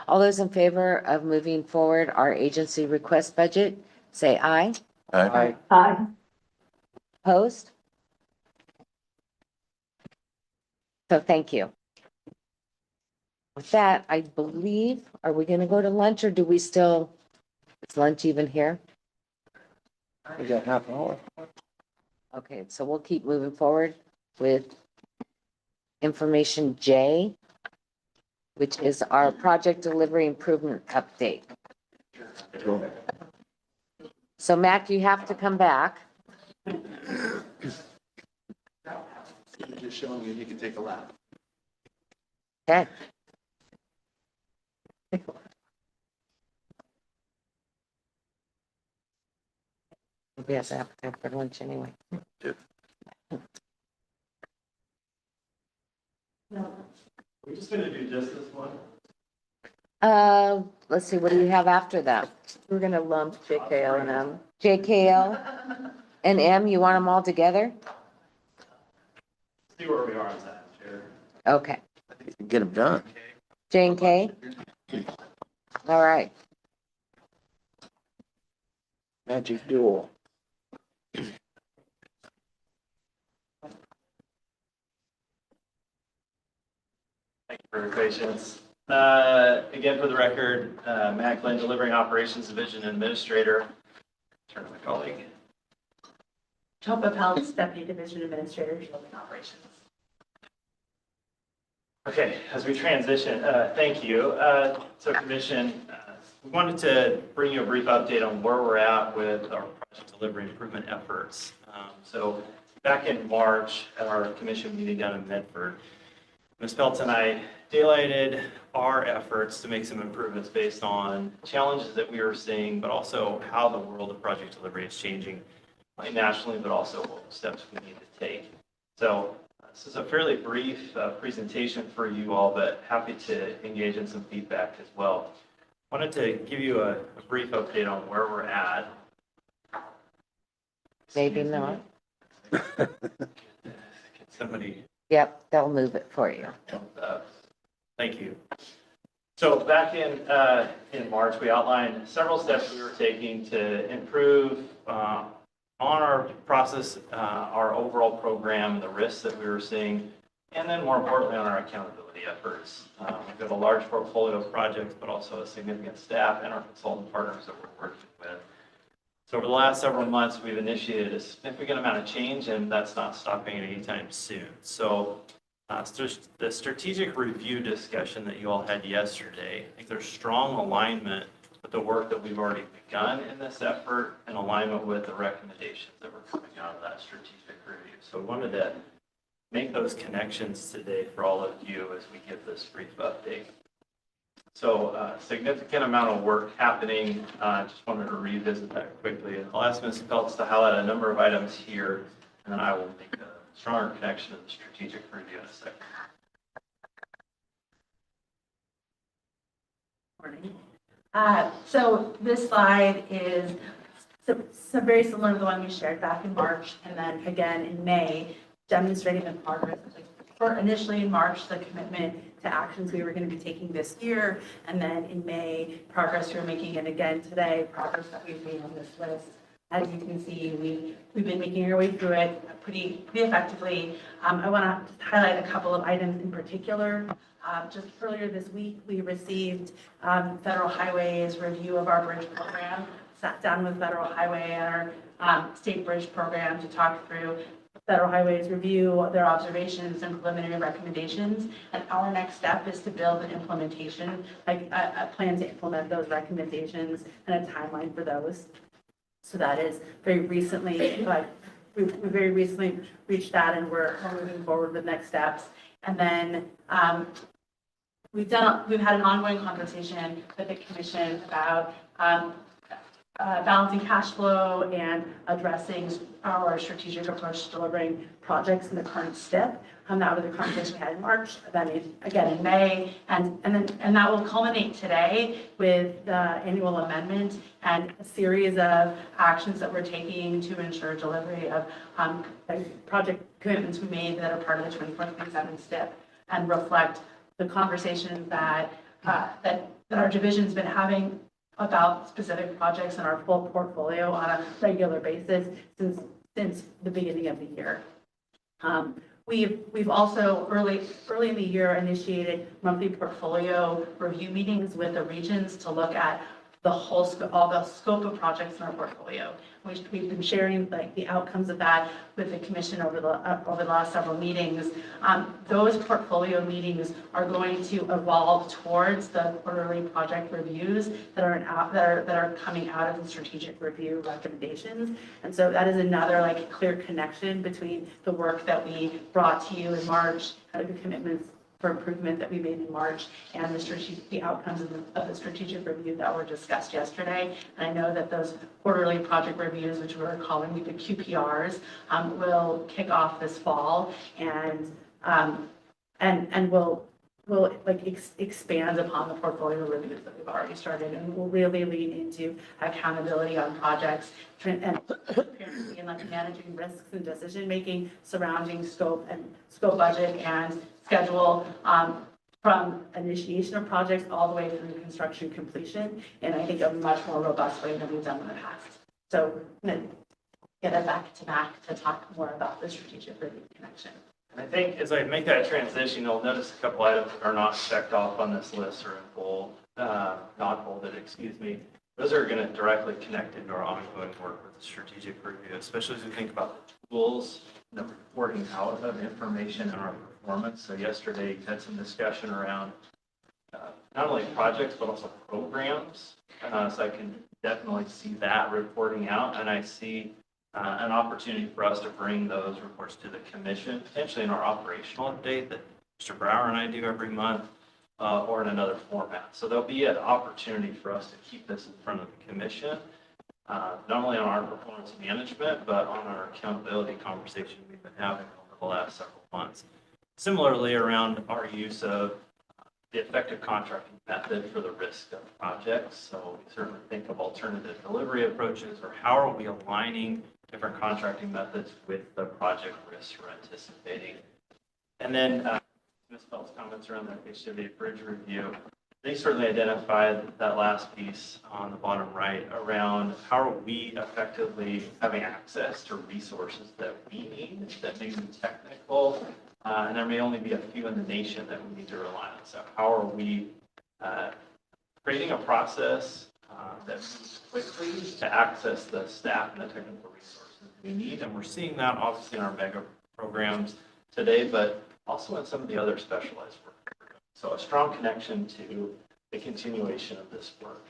All those in favor of moving forward our agency request budget, say aye. Aye. Aye. Opposed? So thank you. With that, I believe, are we going to go to lunch or do we still, is lunch even here? We got half an hour. Okay, so we'll keep moving forward with information J, which is our project delivery improvement update. So Mac, you have to come back. Just showing you can take a lap. Okay. Maybe I have to have for lunch anyway. We're just gonna do just this one. Let's see, what do you have after that? We're gonna lump JKL and M. JKL and M, you want them all together? See where we are on that, Chair. Okay. Get them done. J and K? All right. Magic duel. Thank you for your patience. Again, for the record, Matt Glenn, Delivering Operations Division Administrator. Turn to my colleague. Topa Peltz, Deputy Division Administrator, Delivering Operations. Okay, as we transition, thank you. So Commission, we wanted to bring you a brief update on where we're at with our project delivery improvement efforts. So back in March at our Commission meeting down in Medford, Ms. Peltz and I daylighted our efforts to make some improvements based on challenges that we were seeing, but also how the world of project delivery is changing nationally, but also what steps we need to take. So this is a fairly brief presentation for you all, but happy to engage in some feedback as well. Wanted to give you a brief update on where we're at. Maybe not. Can somebody? Yep, they'll move it for you. Thank you. So back in March, we outlined several steps we were taking to improve on our process, our overall program, the risks that we were seeing, and then more importantly on our accountability efforts. We've got a large portfolio of projects, but also a significant staff and our consultant partners that we're working with. So over the last several months, we've initiated a significant amount of change, and that's not stopping anytime soon. So the strategic review discussion that you all had yesterday, I think there's strong alignment with the work that we've already begun in this effort and alignment with the recommendations that were coming out of that strategic review. So I wanted to make those connections today for all of you as we give this brief update. So significant amount of work happening. Just wanted to revisit that quickly. And I'll ask Ms. Peltz to highlight a number of items here, and then I will make a stronger connection to the strategic review in a second. Morning. So this slide is so very similar to the one we shared back in March and then again in May, demonstrating the progress of the for initially in March, the commitment to actions we were going to be taking this year. And then in May, progress we're making, and again today, progress that we've made on this list. As you can see, we've been making our way through it pretty effectively. I want to highlight a couple of items in particular. Just earlier this week, we received Federal Highway's review of our bridge program. Sat down with Federal Highway and our State Bridge program to talk through Federal Highway's review, their observations and preliminary recommendations. And our next step is to build an implementation, like a plan to implement those recommendations and a timeline for those. So that is very recently, we very recently reached that, and we're moving forward with next steps. And then we've had an ongoing conversation with the commission about balancing cash flow and addressing our strategic approach to delivering projects in the current STIP. That was the conversation we had in March, then again in May, and that will culminate today with the annual amendment and a series of actions that we're taking to ensure delivery of project commitments we made that are part of the 24-27 STIP and reflect the conversations that our division's been having about specific projects in our full portfolio on a regular basis since the beginning of the year. We've also early in the year initiated monthly portfolio review meetings with the regions to look at all the scope of projects in our portfolio. We've been sharing the outcomes of that with the commission over the last several meetings. Those portfolio meetings are going to evolve towards the quarterly project reviews that are coming out of the strategic review recommendations. And so that is another clear connection between the work that we brought to you in March, the commitments for improvement that we made in March, and the outcomes of the strategic review that were discussed yesterday. And I know that those quarterly project reviews, which we're calling the QPRs, will kick off this fall and will expand upon the portfolio reviews that we've already started, and we'll really lean into accountability on projects and transparency and managing risks and decision making surrounding scope, budget, and schedule from initiation of projects all the way through construction completion, and I think a much more robust way than we've done in the past. So I'm going to get it back to talk more about the strategic review connection. I think as I make that transition, you'll notice a couple items that are not checked off on this list or in bold, not bolded, excuse me. Those are going to directly connect into our ongoing work with the strategic review, especially as we think about the tools, the reporting out of information and our performance. So yesterday you had some discussion around not only projects, but also programs. So I can definitely see that reporting out, and I see an opportunity for us to bring those reports to the commission, potentially in our operational update that Mr. Brower and I do every month, or in another format. So there'll be an opportunity for us to keep this in front of the commission, not only on our performance management, but on our accountability conversation we've been having over the last several months. Similarly, around our use of the effective contracting method for the risk of projects. So we certainly think of alternative delivery approaches, or how are we aligning different contracting methods with the project risks we're anticipating. And then Ms. Felt's comments around the Interstate Bridge review, they certainly identified that last piece on the bottom right around how are we effectively having access to resources that we need that may be technical, and there may only be a few in the nation that we need to rely on. So how are we creating a process that moves quickly to access the staff and the technical resources we need? And we're seeing that obviously in our mega programs today, but also in some of the other specialized work. So a strong connection to the continuation of this work.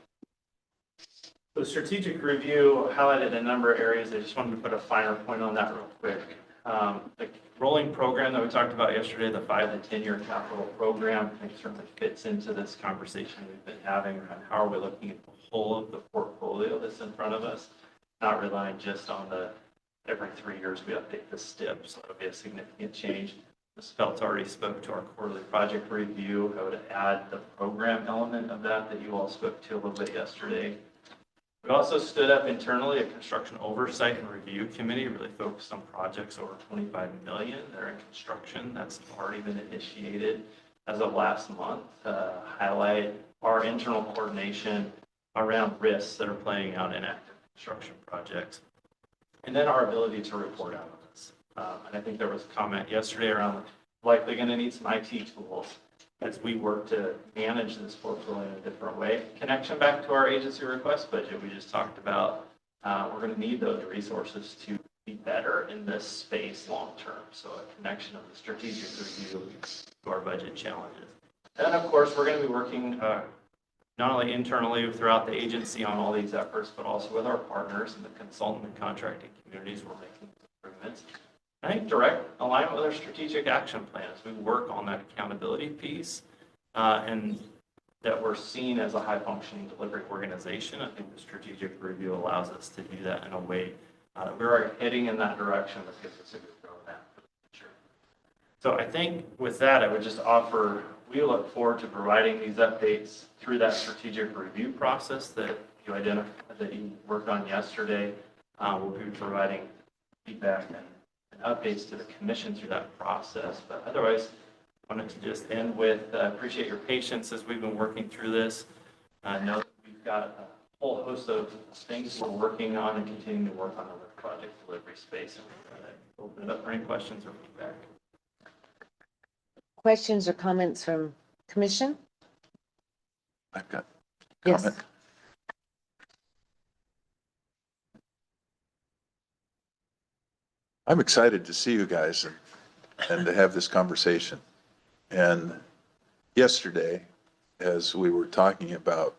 So strategic review highlighted a number of areas. I just wanted to put a finer point on that real quick. The rolling program that we talked about yesterday, the 5 to 10-year capital program, I think certainly fits into this conversation we've been having around how are we looking at the whole of the portfolio that's in front of us, not relying just on every 3 years we update the STIP. So that'll be a significant change. Ms. Feltz already spoke to our quarterly project review. I would add the program element of that you all spoke to a little bit yesterday. We also stood up internally a construction oversight and review committee, really focused on projects over 25 million. They're in construction. That's already been initiated as of last month to highlight our internal coordination around risks that are playing out in active construction projects. And then our ability to report out on this. And I think there was a comment yesterday around likely going to need some IT tools as we work to manage this portfolio in a different way. Connection back to our agency request budget we just talked about, we're going to need those resources to be better in this space long term. So a connection of the strategic review to our budget challenges. And then of course, we're going to be working not only internally throughout the agency on all these efforts, but also with our partners in the consultant and contracting communities. We're making improvements. I think direct alignment with our strategic action plan as we work on that accountability piece and that we're seen as a high functioning delivery organization. I think the strategic review allows us to do that in a way that we're heading in that direction that gives us a good roadmap for the future. So I think with that, I would just offer, we look forward to providing these updates through that strategic review process that you identified, that you worked on yesterday. We'll be providing feedback and updates to the commission through that process. But otherwise, I wanted to just end with appreciate your patience as we've been working through this. Know that we've got a whole host of things we're working on and continuing to work on in the project delivery space. And we're going to open it up for any questions or feedback. Questions or comments from commission? I've got Yes. comment. I'm excited to see you guys and to have this conversation. And yesterday, as we were talking about,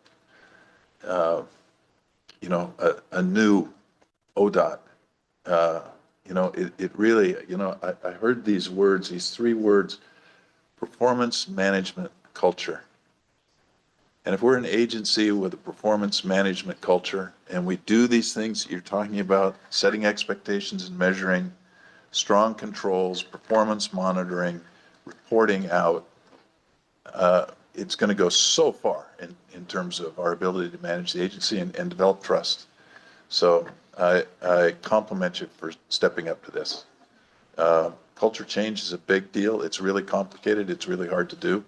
you know, a new ODOT, you know, it really, you know, I heard these words, these three words, performance management culture. And if we're an agency with a performance management culture and we do these things that you're talking about, setting expectations and measuring, strong controls, performance monitoring, reporting out, it's going to go so far in terms of our ability to manage the agency and develop trust. So I compliment you for stepping up to this. Culture change is a big deal. It's really complicated. It's really hard to do.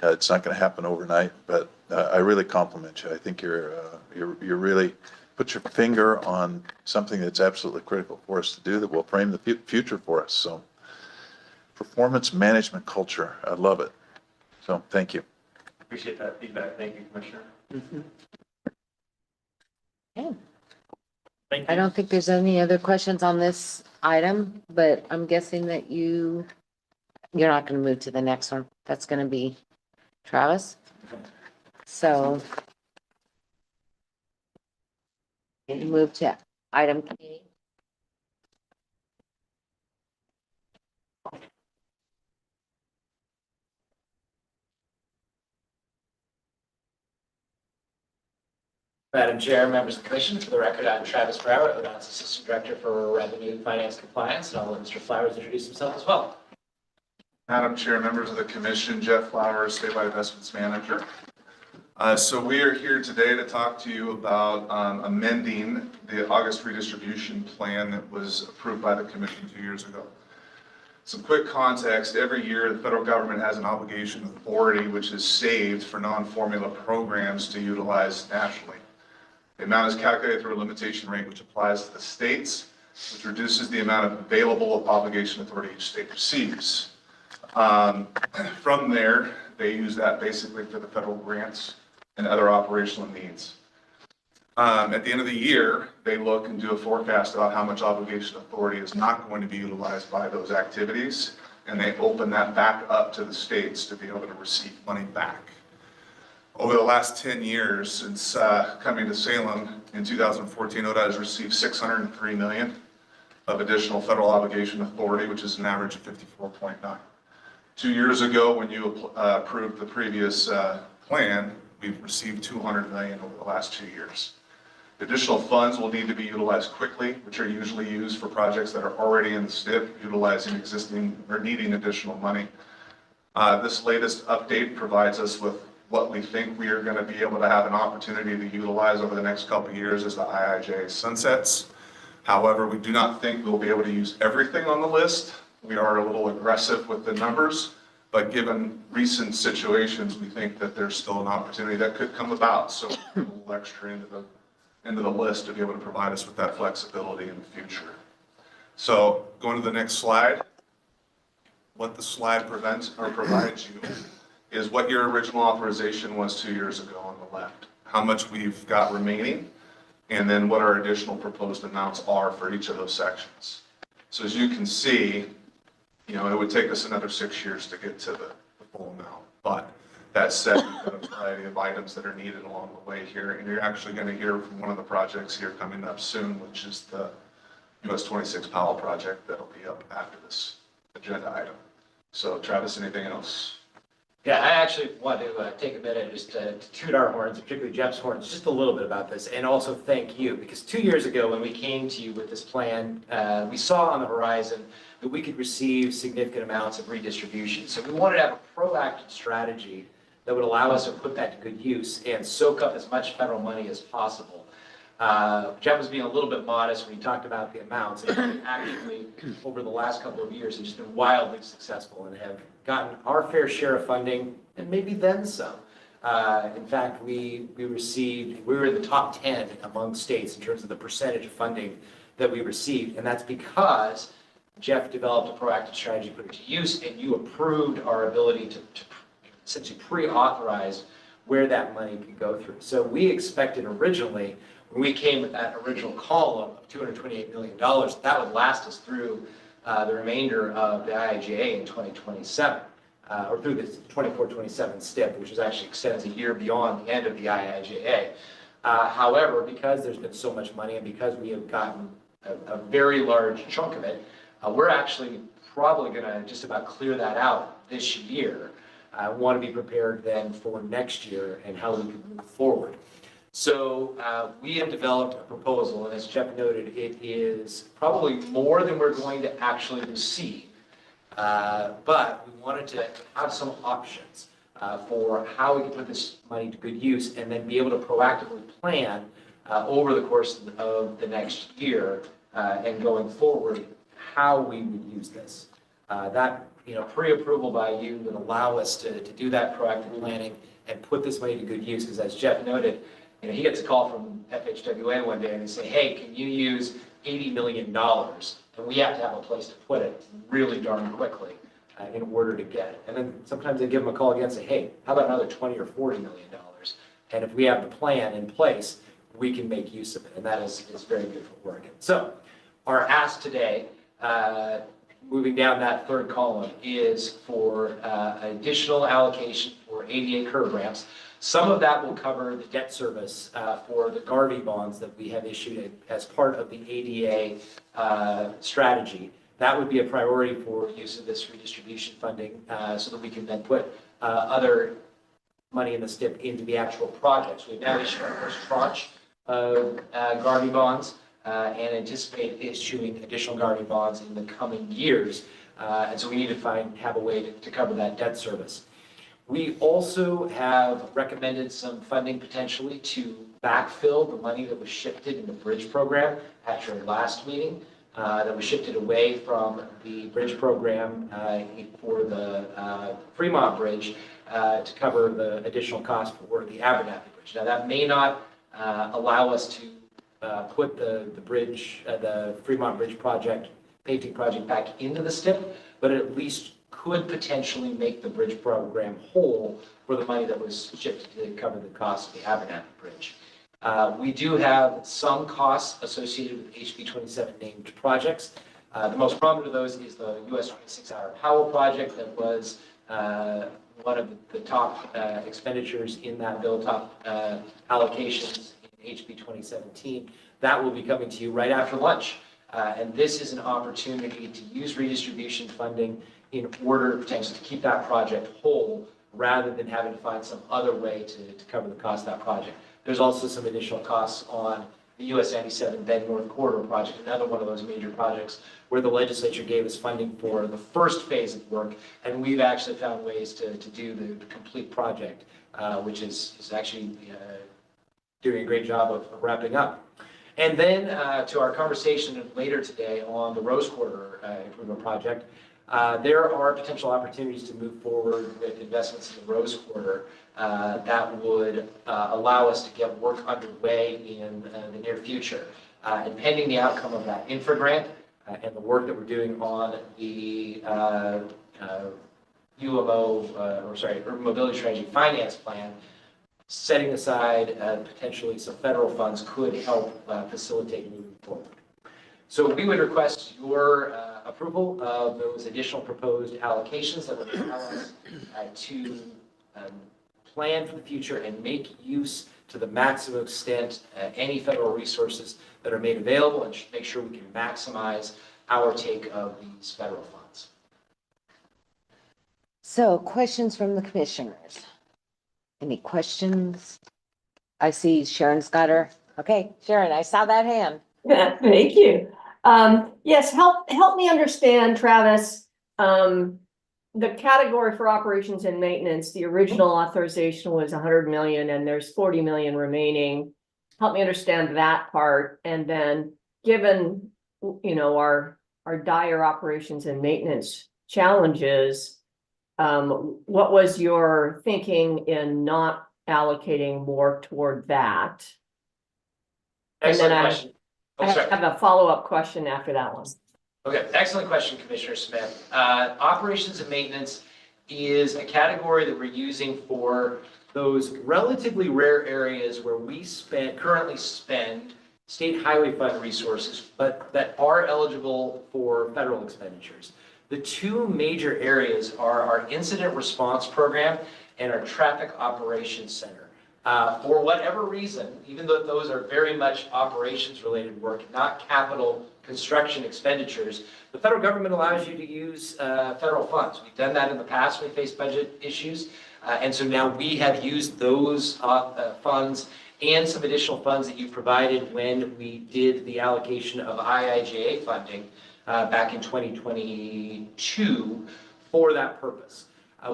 It's not going to happen overnight, but I really compliment you. I think you're really put your finger on something that's absolutely critical for us to do that will frame the future for us. So performance management culture, I love it. So thank you. Appreciate that feedback. Thank you, Commissioner. Mm-hmm. Okay. Thank you. I don't think there's any other questions on this item, but I'm guessing that you're not going to move to the next one. That's going to be Travis. So you move to item K. Madam Chair, members of the commission, for the record, I'm Travis Brower, ODOT's Assistant Director for Revenue, Finance, Compliance, and I'll let Mr. Flowers introduce himself as well. Madam Chair, members of the commission, Jeff Flowers, Statewide Investments Manager. So we are here today to talk to you about amending the August redistribution plan that was approved by the commission 2 years ago. Some quick context, every year the federal government has an obligation authority which is saved for non-formula programs to utilize nationally. The amount is calculated through a limitation rate which applies to the states, which reduces the amount of available obligation authority each state receives. From there, they use that basically for the federal grants and other operational needs. At the end of the year, they look and do a forecast about how much obligation authority is not going to be utilized by those activities, and they open that back up to the states to be able to receive money back. Over the last 10 years, since coming to Salem in 2014, ODOT has received $603 million of additional federal obligation authority, which is an average of 54.9. 2 years ago, when you approved the previous plan, we've received $200 million over the last 2 years. Additional funds will need to be utilized quickly, which are usually used for projects that are already in the STIP, utilizing existing or needing additional money. This latest update provides us with what we think we are going to be able to have an opportunity to utilize over the next couple of years as the IIJA sunsets. However, we do not think we'll be able to use everything on the list. We are a little aggressive with the numbers, but given recent situations, we think that there's still an opportunity that could come about. So a little extra into the list to be able to provide us with that flexibility in the future. So going to the next slide, what the slide provides you is what your original authorization was 2 years ago on the left, how much we've got remaining, and then what our additional proposed amounts are for each of those sections. So as you can see, you know, it would take us another 6 years to get to the full amount. But that said, we've got a variety of items that are needed along the way here, and you're actually going to hear from one of the projects here coming up soon, which is the US 26 Powell project that'll be up after this agenda item. So Travis, anything else? Yeah, I actually want to take a minute just to toot our horns, particularly Jeff's horns, just a little bit about this, and also thank you, because 2 years ago when we came to you with this plan, we saw on the horizon that we could receive significant amounts of redistribution. So we wanted to have a proactive strategy that would allow us to put that to good use and soak up as much federal money as possible. Jeff was being a little bit modest when he talked about the amounts, and actually over the last couple of years have just been wildly successful and have gotten our fair share of funding and maybe then some. In fact, we were in the top 10 among states in terms of the percentage of funding that we received, and that's because Jeff developed a proactive strategy, put it to use, and you approved our ability to essentially pre-authorize where that money could go through. So we expected originally, when we came with that original column of $228 million, that would last us through the remainder of the IIJA in 2027, or through the 24-27 STIP, which is actually extends a year beyond the end of the IIJA. However, because there's been so much money and because we have gotten a very large chunk of it, we're actually probably going to just about clear that out this year. I want to be prepared then for next year and how we can move forward. So we have developed a proposal, and as Jeff noted, it is probably more than we're going to actually receive. But we wanted to have some options for how we can put this money to good use and then be able to proactively plan over the course of the next year and going forward how we would use this. That pre-approval by you would allow us to do that proactive planning and put this money to good use, because as Jeff noted, he gets a call from FHWA one day and they say, hey, can you use $80 million? And we have to have a place to put it really darn quickly in order to get it. And then sometimes they give them a call again and say, hey, how about another $20 or $40 million? And if we have the plan in place, we can make use of it. And that is very good for Oregon. So our ask today, moving down that third column, is for additional allocation for ADA curb ramps. Some of that will cover the debt service for the Garvey bonds that we have issued as part of the ADA strategy. That would be a priority for use of this redistribution funding so that we can then put other money in the STIP into the actual projects. We've now issued our first tranche of Garvey bonds and anticipate issuing additional Garvey bonds in the coming years. And so we need to have a way to cover that debt service. We also have recommended some funding potentially to backfill the money that was shifted in the bridge program at your last meeting, that was shifted away from the bridge program for the Fremont Bridge to cover the additional cost for the Abernathy Bridge. Now that may not allow us to put the bridge, the Fremont Bridge project, painting project back into the STIP, but at least could potentially make the bridge program whole for the money that was shifted to cover the cost of the Abernathy Bridge. We do have some costs associated with HB 27 named projects. The most prominent of those is the US 26 Powell project that was one of the top expenditures in that bill, top allocations in HB 2017. That will be coming to you right after lunch. And this is an opportunity to use redistribution funding in order potentially to keep that project whole rather than having to find some other way to cover the cost of that project. There's also some additional costs on the US 97 Bend North Corridor project, another one of those major projects where the legislature gave us funding for the first phase of work, and we've actually found ways to do the complete project which is actually doing a great job of wrapping up. And then to our conversation later today on the Rose Quarter Improvement Project, there are potential opportunities to move forward with investments in the Rose Quarter that would allow us to get work underway in the near future. And pending the outcome of that infra grant and the work that we're doing on the Urban Mobility Strategy Finance Plan, setting aside potentially some federal funds could help facilitate moving forward. So we would request your approval of those additional proposed allocations that would allow us to plan for the future and make use to the maximum extent any federal resources that are made available, and make sure we can maximize our take of these federal funds. So questions from the commissioners? Any questions? I see Sharon's got her. Okay, Sharon, I saw that hand. Yeah, thank you. Yes, help me understand, Travis. The category for operations and maintenance, the original authorization was 100 million and there's 40 million remaining. Help me understand that part. And then given, our dire operations and maintenance challenges, what was your thinking in not allocating more toward that? Excellent and then question. I have a follow-up question after that one. Okay, excellent question, Commissioner Smith. Operations and maintenance is a category that we're using for those relatively rare areas where we currently spend state highway fund resources, but that are eligible for federal expenditures. The two major areas are our incident response program and our traffic operations center. For whatever reason, even though those are very much operations related work, not capital construction expenditures, the federal government allows you to use federal funds. We've done that in the past when we faced budget issues. And so now we have used those funds and some additional funds that you provided when we did the allocation of IIJA funding back in 2022 for that purpose.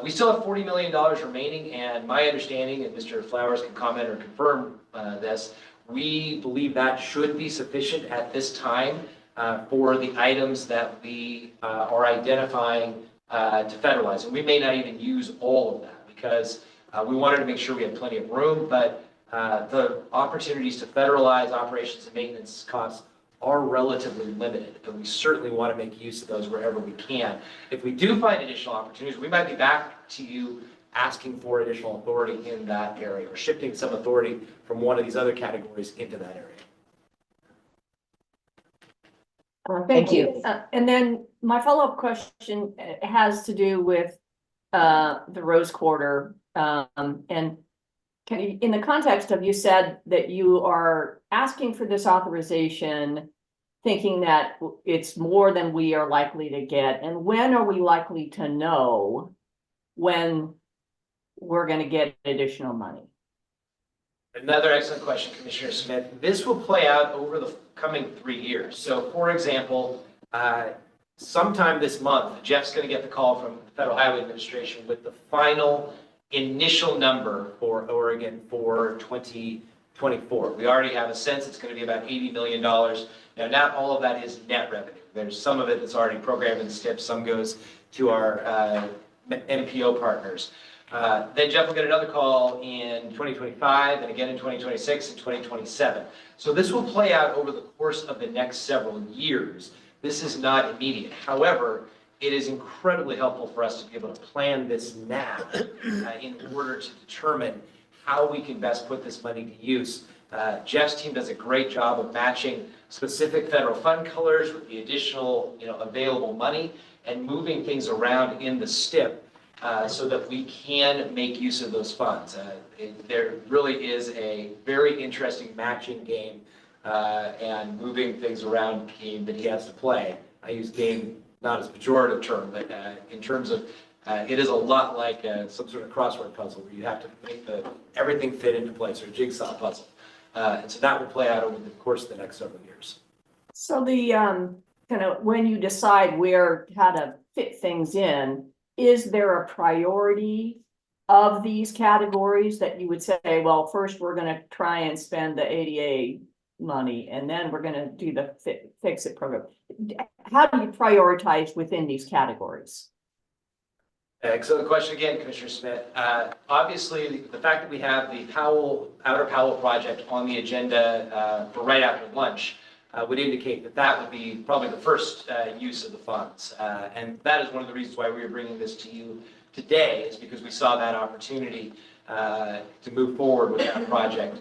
We still have $40 million remaining, and my understanding, and Mr. Flowers can comment or confirm this, we believe that should be sufficient at this time for the items that we are identifying to federalize. And we may not even use all of that because we wanted to make sure we had plenty of room, but the opportunities to federalize operations and maintenance costs are relatively limited, and we certainly want to make use of those wherever we can. If we do find additional opportunities, we might be back to you asking for additional authority in that area or shifting some authority from one of these other categories into that area. Thank you. And then my follow-up question has to do with the Rose Quarter. And can you, in the context of, you said that you are asking for this authorization, thinking that it's more than we are likely to get. And when are we likely to know when we're going to get additional money? Another excellent question, Commissioner Smith. This will play out over the coming 3 years. So, for example, sometime this month, Jeff's going to get the call from the Federal Highway Administration with the final initial number for Oregon for 2024. We already have a sense it's going to be about $80 million. Now, not all of that is net revenue. There's some of it that's already programmed in STIP. Some goes to our MPO partners. Then Jeff will get another call in 2025 and again in 2026 and 2027. So this will play out over the course of the next several years. This is not immediate. However, it is incredibly helpful for us to be able to plan this now in order to determine how we can best put this money to use. Jeff's team does a great job of matching specific federal fund colors with the additional available money and moving things around in the STIP so that we can make use of those funds. There really is a very interesting matching game and moving things around game that he has to play. I use game not as a pejorative term, but in terms of it is a lot like some sort of crossword puzzle where you have to make everything fit into place, or a jigsaw puzzle. And so that will play out over the course of the next several years. So the kind of when you decide how to fit things in, is there a priority of these categories that you would say, well, first, we're gonna try and spend the ADA money, and then we're gonna do the fix-it program? How do you prioritize within these categories? Excellent question again, Commissioner Smith. Obviously, the fact that we have the Outer Powell project on the agenda for right after lunch would indicate that that would be probably the first use of the funds. And that is one of the reasons why we are bringing this to you today, is because we saw that opportunity to move forward with that project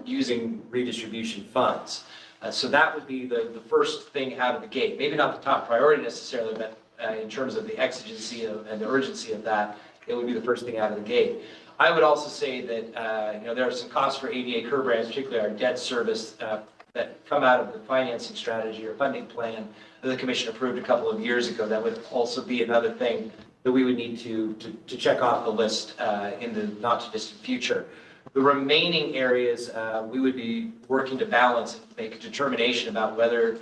using redistribution funds. So that would be the first thing out of the gate. Maybe not the top priority necessarily, but in terms of the exigency and the urgency of that, it would be the first thing out of the gate. I would also say that there are some costs for ADA curb ramps, particularly our debt service, that come out of the financing strategy or funding plan that the commission approved a couple of years ago. That would also be another thing that we would need to check off the list in the not too distant future. The remaining areas, we would be working to balance and make a determination about whether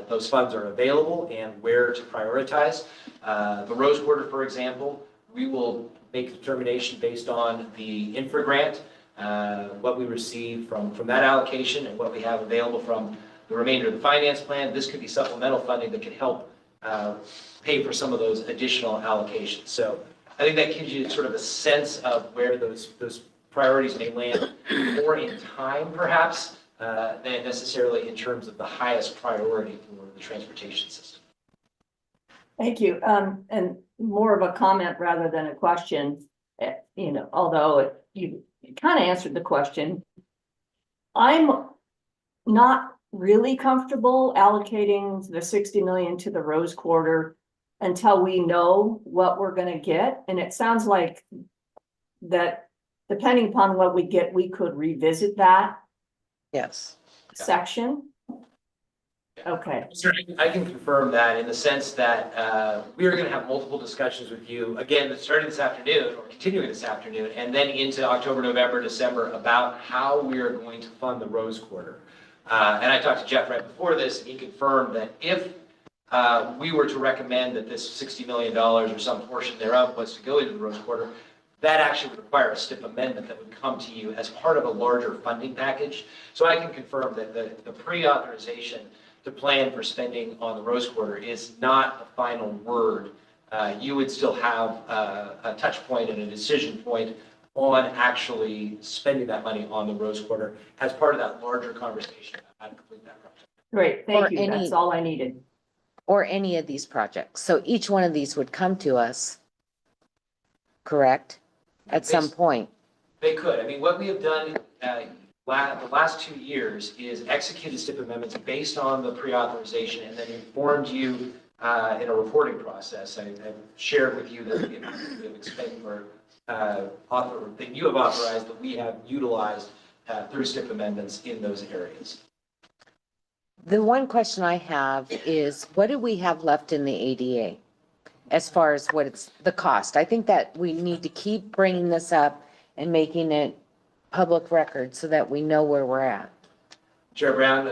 those funds are available and where to prioritize. The Rose Quarter, for example, we will make a determination based on the infra grant, what we receive from that allocation and what we have available from the remainder of the finance plan. This could be supplemental funding that could help pay for some of those additional allocations. So I think that gives you sort of a sense of where those priorities may land more in time, perhaps, than necessarily in terms of the highest priority for the transportation system. Thank you. And more of a comment rather than a question, although you kind of answered the question. I'm not really comfortable allocating the 60 million to the Rose Quarter until we know what we're going to get. And it sounds like that depending upon what we get, we could revisit that. Yes. Section. Okay. Sure, I can confirm that in the sense that we are going to have multiple discussions with you, again, starting this afternoon or continuing this afternoon, and then into October, November, December, about how we are going to fund the Rose Quarter. And I talked to Jeff right before this, and he confirmed that if we were to recommend that this $60 million or some portion thereof was to go into the Rose Quarter, that actually would require a STIP amendment that would come to you as part of a larger funding package. So I can confirm that the pre-authorization to plan for spending on the Rose Quarter is not a final word. You would still have a touch point and a decision point on actually spending that money on the Rose Quarter as part of that larger conversation about how to complete that project. Great, thank you. That's all I needed. Or any of these projects. So each one of these would come to us, correct? At some point. They could. I mean, what we have done the last 2 years is executed STIP amendments based on the pre-authorization and then informed you in a reporting process. I've shared with you that the amount that we have expended or that you have authorized that we have utilized through STIP amendments in those areas. The one question I have is, what do we have left in the ADA as far as what it's the cost? I think that we need to keep bringing this up and making it public record so that we know where we're at. Chair Brown,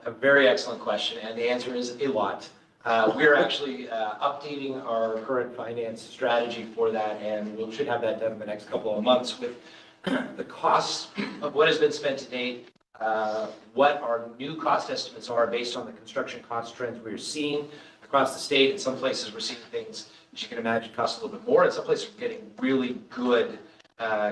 a very excellent question, and the answer is a lot. We're actually updating our current finance strategy for that, and we should have that done in the next couple of months with the costs of what has been spent to date, what our new cost estimates are based on the construction cost trends we're seeing across the state. In some places, we're seeing things, as you can imagine, cost a little bit more. In some places, we're getting really good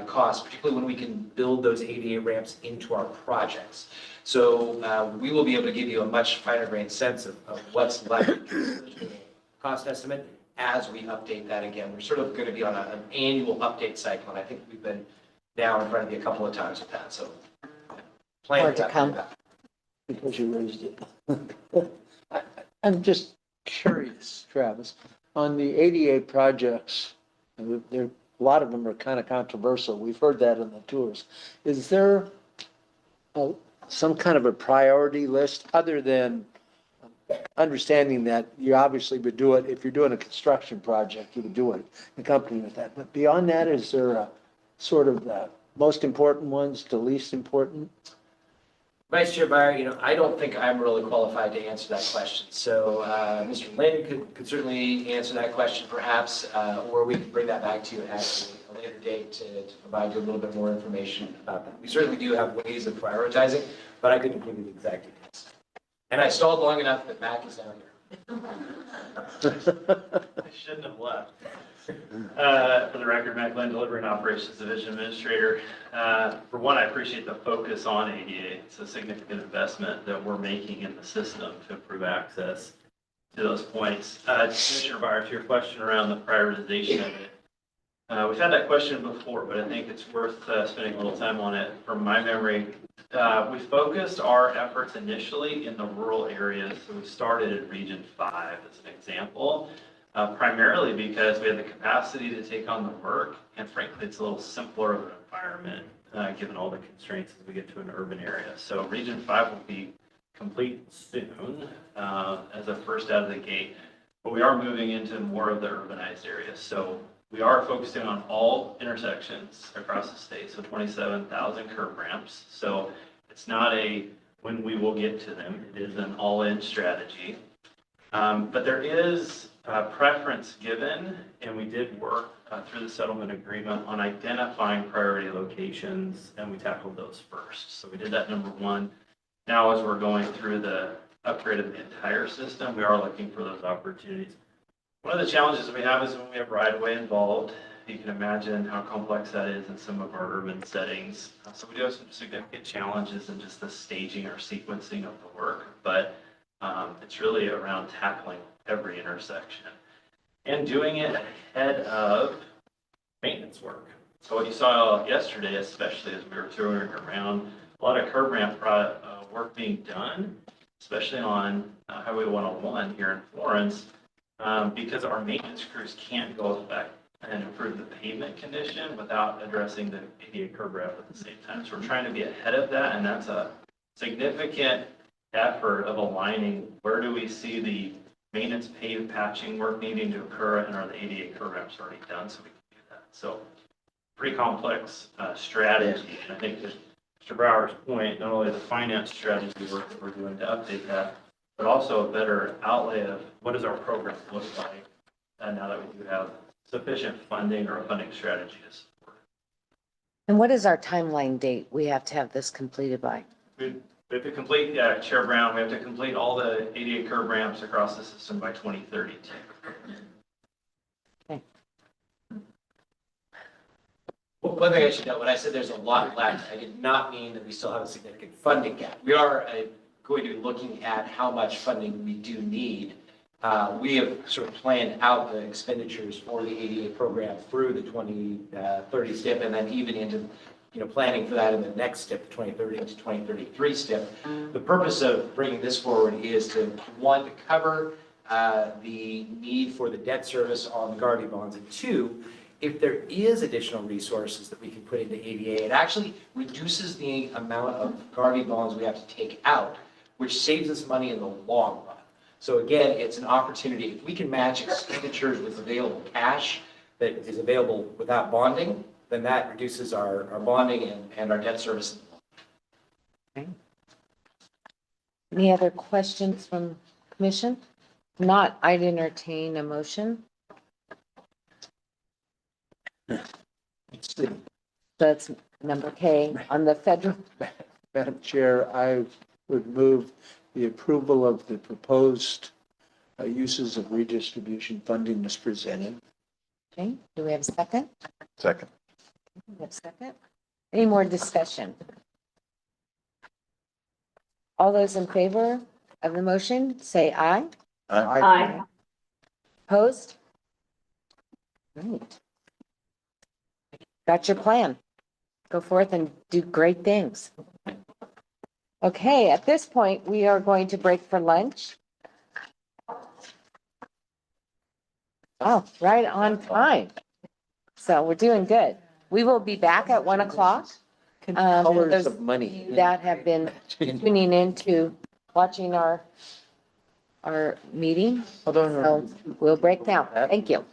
costs, particularly when we can build those ADA ramps into our projects. So we will be able to give you a much finer grained sense of what's left in the cost estimate as we update that again. We're sort of going to be on an annual update cycle, and I think we've been down in front of you a couple of times with that. So plan for that. Because you raised it. I'm just curious, Travis, on the ADA projects, a lot of them are kind of controversial. We've heard that in the tours. Is there some kind of a priority list other than understanding that you obviously would do it if you're doing a construction project, you would do it, accompany with that. But beyond that, is there a sort of the most important ones to least important? Vice Chair Byer, I don't think I'm really qualified to answer that question. So Mr. Lane could certainly answer that question perhaps, or we could bring that back to you at a later date to provide you a little bit more information about that. We certainly do have ways of prioritizing, but I couldn't give you the exact details. And I stalled long enough that Mac is down here. I shouldn't have left. For the record, Mac Lane, Delivery and Operations Division Administrator. For one, I appreciate the focus on ADA. It's a significant investment that we're making in the system to improve access to those points. Commissioner Byer, to your question around the prioritization of it, we've had that question before, but I think it's worth spending a little time on it. From my memory, we focused our efforts initially in the rural areas. So we started in Region 5 as an example, primarily because we had the capacity to take on the work, and frankly, it's a little simpler of an environment given all the constraints as we get to an urban area. So Region 5 will be complete soon as a first out of the gate, but we are moving into more of the urbanized areas. So we are focusing on all intersections across the state, so 27,000 curb ramps. So it's not a when we will get to them, it is an all-in strategy. But there is a preference given, and we did work through the settlement agreement on identifying priority locations, and we tackled those first. So we did that number one. Now, as we're going through the upgrade of the entire system, we are looking for those opportunities. One of the challenges we have is when we have right-of-way involved. You can imagine how complex that is in some of our urban settings. So we do have some significant challenges in just the staging or sequencing of the work, but it's really around tackling every intersection and doing it ahead of maintenance work. So what you saw yesterday, especially as we were touring around, a lot of curb ramp work being done, especially on Highway 101 here in Florence, because our maintenance crews can't go back and improve the pavement condition without addressing the ADA curb ramp at the same time. So we're trying to be ahead of that, and that's a significant effort of aligning where do we see the maintenance pave patching work needing to occur, and are the ADA curb ramps already done so we can do that. So pretty complex strategy, and I think that Mr. Brower's point, not only the finance strategy work that we're doing to update that, but also a better outlay of what does our program look like now that we do have sufficient funding or a funding strategy to support. And what is our timeline date we have to have this completed by? We have to complete, Chair Brown, we have to complete all the ADA curb ramps across the system by 2032. Okay. Well, one thing I should note, when I said there's a lot left, I did not mean that we still have a significant funding gap. We are going to be looking at how much funding we do need. We have sort of planned out the expenditures for the ADA program through the 2030 step, and then even into planning for that in the next step, 2030 to 2033 step. The purpose of bringing this forward is to, one, to cover the need for the debt service on the Guardian bonds, and two, if there is additional resources that we can put into ADA, it actually reduces the amount of Guardian bonds we have to take out, which saves us money in the long run. So again, it's an opportunity. If we can match expenditures with available cash that is available without bonding, then that reduces our bonding and our debt service. Okay. Any other questions from commission? If not, I'd entertain a motion. So that's number K on the federal. Madam Chair, I would move the approval of the proposed uses of redistribution funding as presented. Okay, do we have a second? Second. We have a second. Any more discussion? All those in favor of the motion, say aye. Aye. Opposed? Great. Got your plan. Go forth and do great things. Okay, at this point, we are going to break for lunch. Oh, right on time. So we're doing good. We will be back at 1 o'clock. Colors Those of money. that have been tuning into watching our meeting. So we'll break now. Thank you.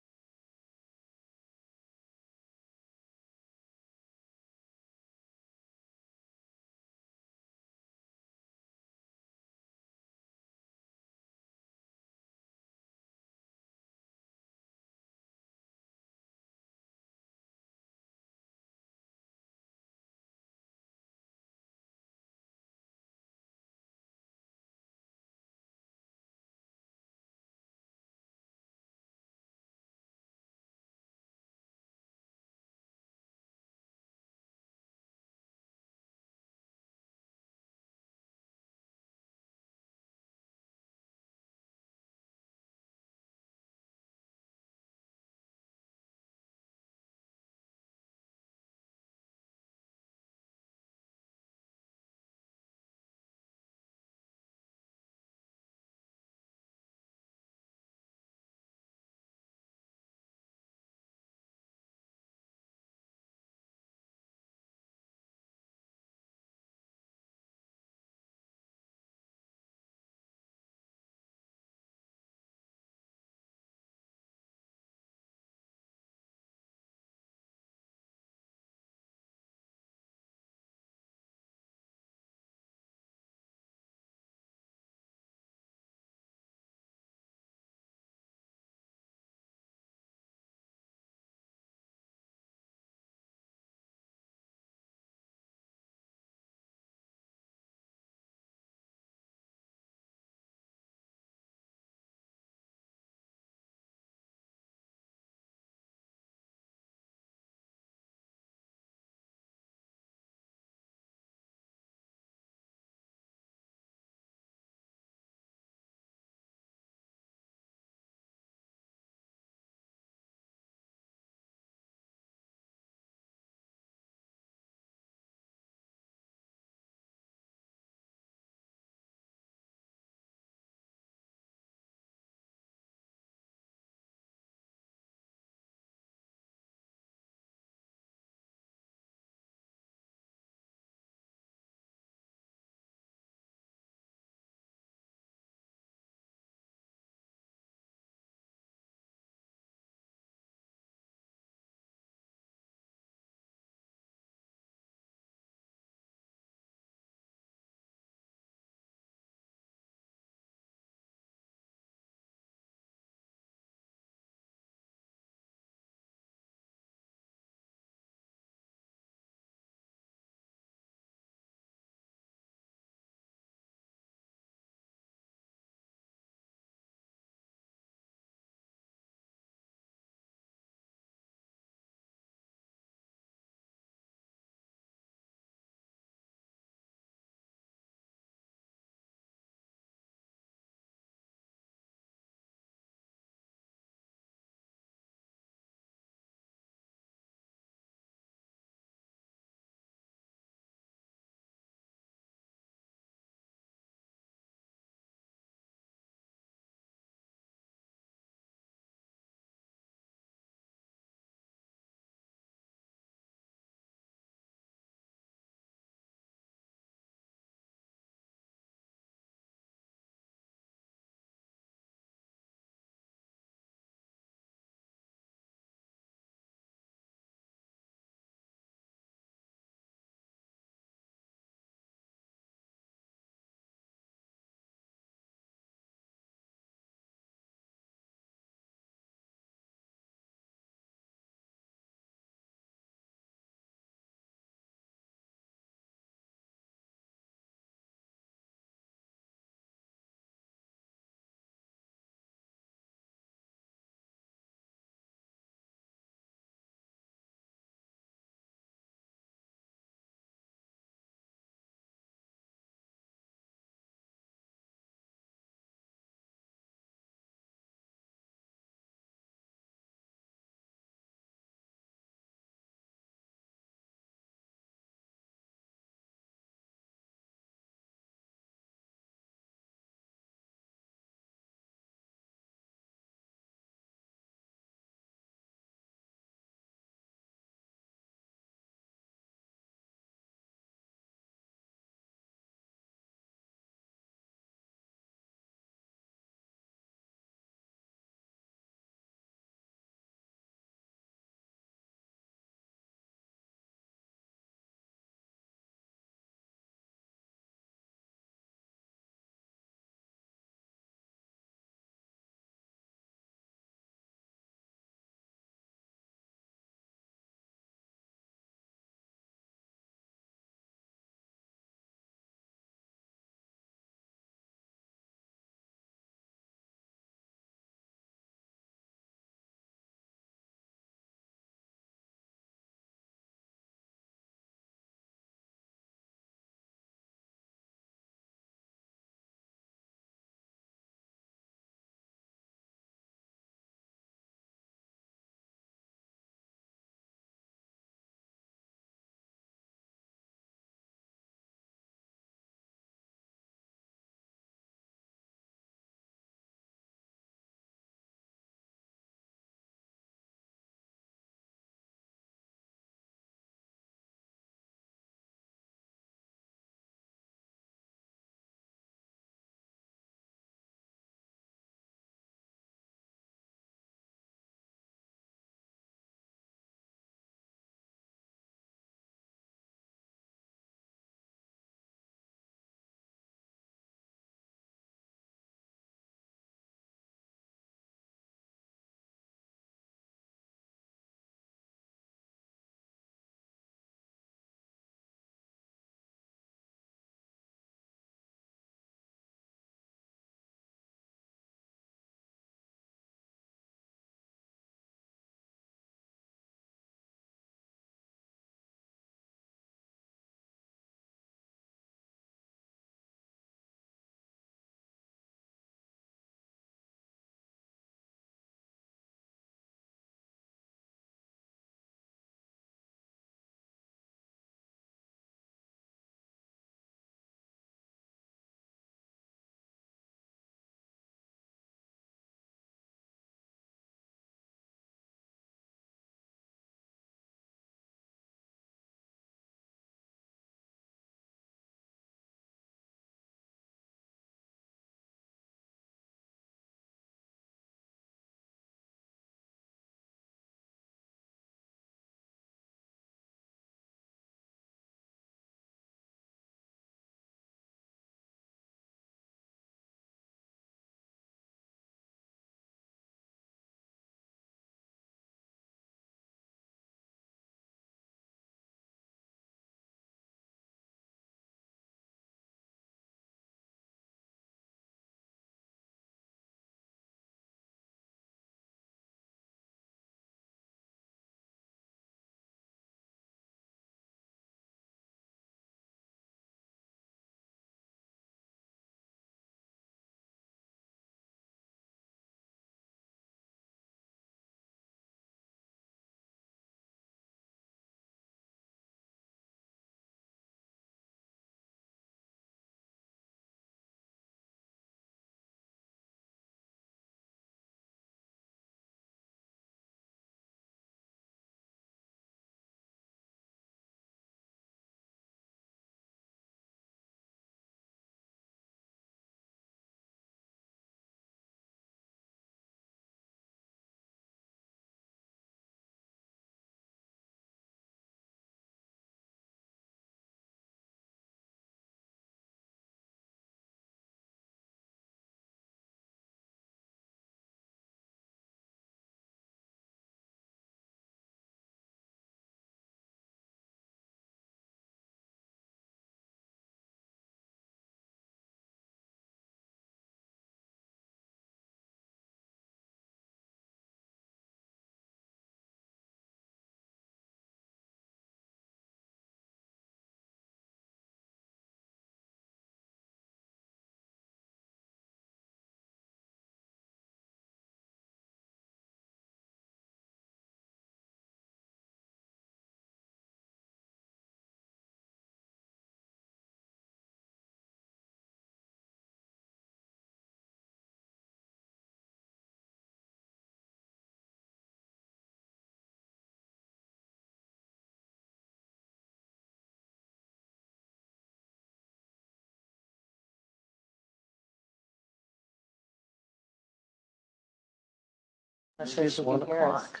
Not sure if It's you 1 can hear us. o'clock.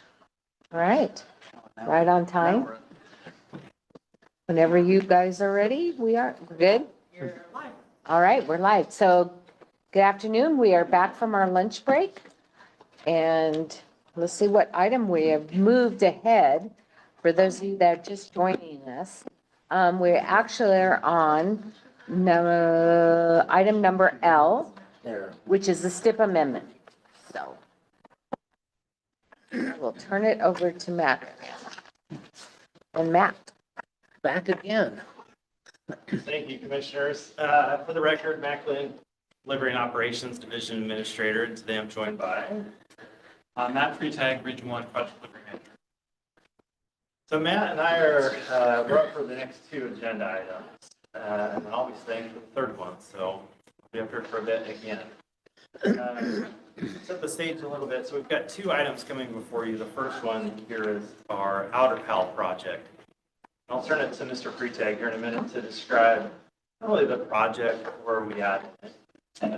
All right, right on time. Whenever you guys are ready, we're good? You're live. All right, we're live. So good afternoon. We are back from our lunch break. And let's see what item we have moved ahead. For those of you that are just joining us, we actually are on item number L, There. which is the STIP amendment. So we'll turn it over to Matt. And Matt. Back again. Thank you, Commissioners. For the record, Macklin Delivery and Operations Division Administrator. Today I'm joined by Matt Freitag, Region 1 Project Delivery Manager. So Matt and I are we're up for the next 2 agenda items, and then I'll be staying for the third one, so I'll be up here for a bit again. Set the stage a little bit. So we've got 2 items coming before you. The first one here is our Outer Pal project. I'll turn it to Mr. Freitag here in a minute to describe not only the project, where we at, and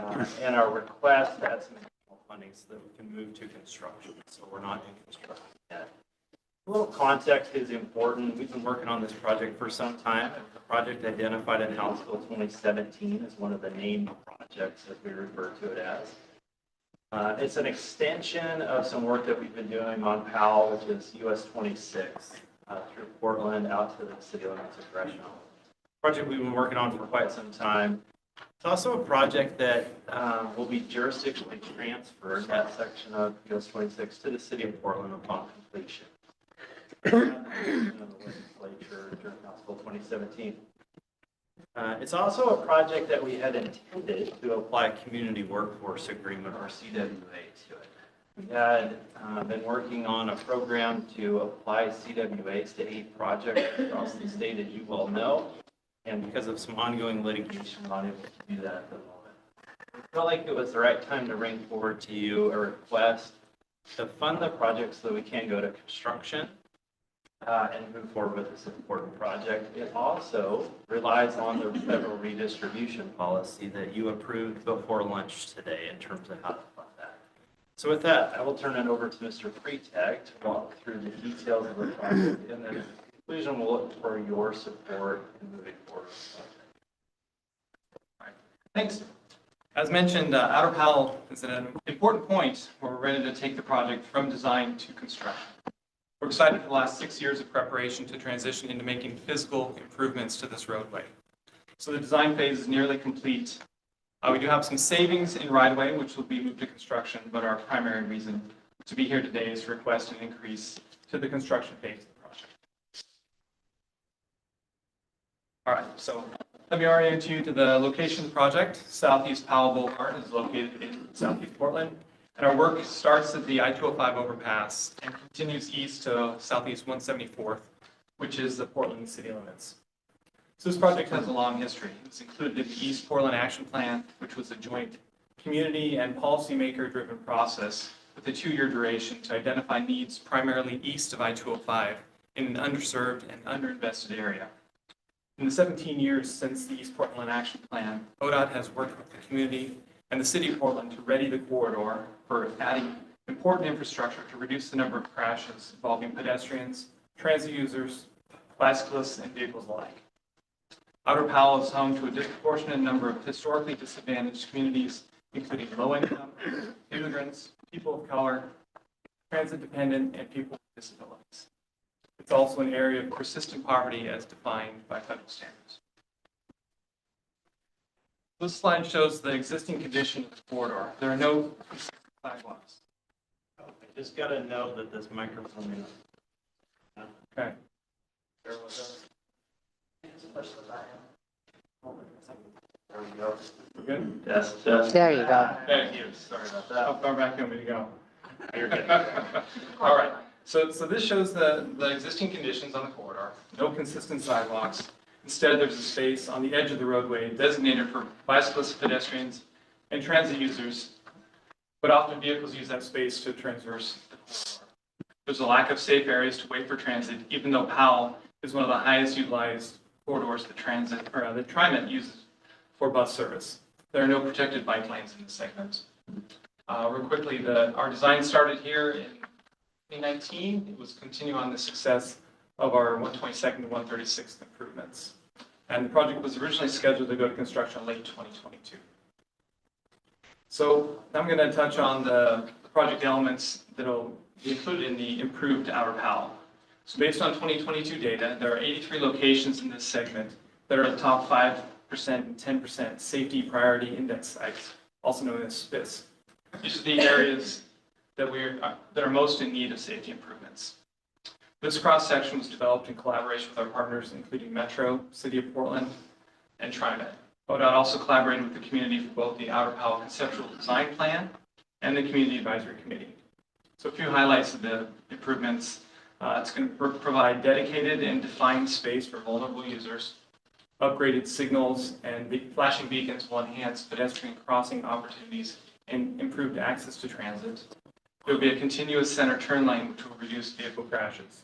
our request to add some additional funding so that we can move to construction. So we're not in construction yet. A little context is important. We've been working on this project for some time. The project identified in House Bill 2017 is one of the named projects, as we refer to it as. It's an extension of some work that we've been doing on PAL, which is US 26, through Portland out to the city limits of Gresham. Project we've been working on for quite some time. It's also a project that will be jurisdictionally transferred, that section of US 26, to the city of Portland upon completion. The legislature during House Bill 2017. It's also a project that we had intended to apply a community workforce agreement, or CWA, to it. We had been working on a program to apply CWAs to 8 projects across the state, as you well know. And because of some ongoing litigation, I'm not able to do that at the moment. We felt like it was the right time to bring forward to you a request to fund the project so that we can go to construction and move forward with this important project. It also relies on the federal redistribution policy that you approved before lunch today in terms of how to fund that. So with that, I will turn it over to Mr. Freitag to walk through the details of the project, and then at the conclusion, we'll look for your support in moving forward with the project. All right. Thanks. As mentioned, Outer Pal is at an important point where we're ready to take the project from design to construction. We're excited for the last 6 years of preparation to transition into making physical improvements to this roadway. So the design phase is nearly complete. We do have some savings in right-of-way, which will be moved to construction, but our primary reason to be here today is to request an increase to the construction phase of the project. All right, so let me orient you to the location of the project. Southeast Powell Boulevard is located in Southeast Portland. And our work starts at the I-205 overpass and continues east to Southeast 174th, which is the Portland city limits. So this project has a long history. It's included in the East Portland Action Plan, which was a joint community and policymaker-driven process with a 2-year duration to identify needs primarily east of I-205 in an underserved and underinvested area. In the 17 years since the East Portland Action Plan, ODOT has worked with the community and the city of Portland to ready the corridor for adding important infrastructure to reduce the number of crashes involving pedestrians, transit users, bicyclists, and vehicles alike. Outer Powell is home to a disproportionate number of historically disadvantaged communities, including low-income, immigrants, people of color, transit-dependent, and people with disabilities. It's also an area of persistent poverty as defined by federal standards. This slide shows the existing condition of the corridor. There are no sidewalks. I just got to note that this microphone is. Okay. There we go. We're good? Yes. There you go. Thank you. Sorry about that. How far back do you want me to go? You're good. All right. So this shows the existing conditions on the corridor. No consistent sidewalks. Instead, there's a space on the edge of the roadway designated for bicyclists, pedestrians, and transit users, but often vehicles use that space to traverse the corridor. There's a lack of safe areas to wait for transit, even though Powell is one of the highest utilized corridors that TriMet uses for bus service. There are no protected bike lanes in this segment. Real quickly, our design started here in 2019. It was continue on the success of our 122nd to 136th improvements. And the project was originally scheduled to go to construction late 2022. So I'm going to touch on the project elements that will be included in the improved outer PAL. So based on 2022 data, there are 83 locations in this segment that are the top 5% and 10% safety priority index sites, also known as SPIS. These are the areas that are most in need of safety improvements. This cross-section was developed in collaboration with our partners, including Metro, City of Portland, and TriMet. ODOT also collaborated with the community for both the Outer Powell Conceptual Design Plan and the Community Advisory Committee. So a few highlights of the improvements. It's going to provide dedicated and defined space for vulnerable users. Upgraded signals and flashing beacons will enhance pedestrian crossing opportunities and improved access to transit. There will be a continuous center turn lane, which will reduce vehicle crashes.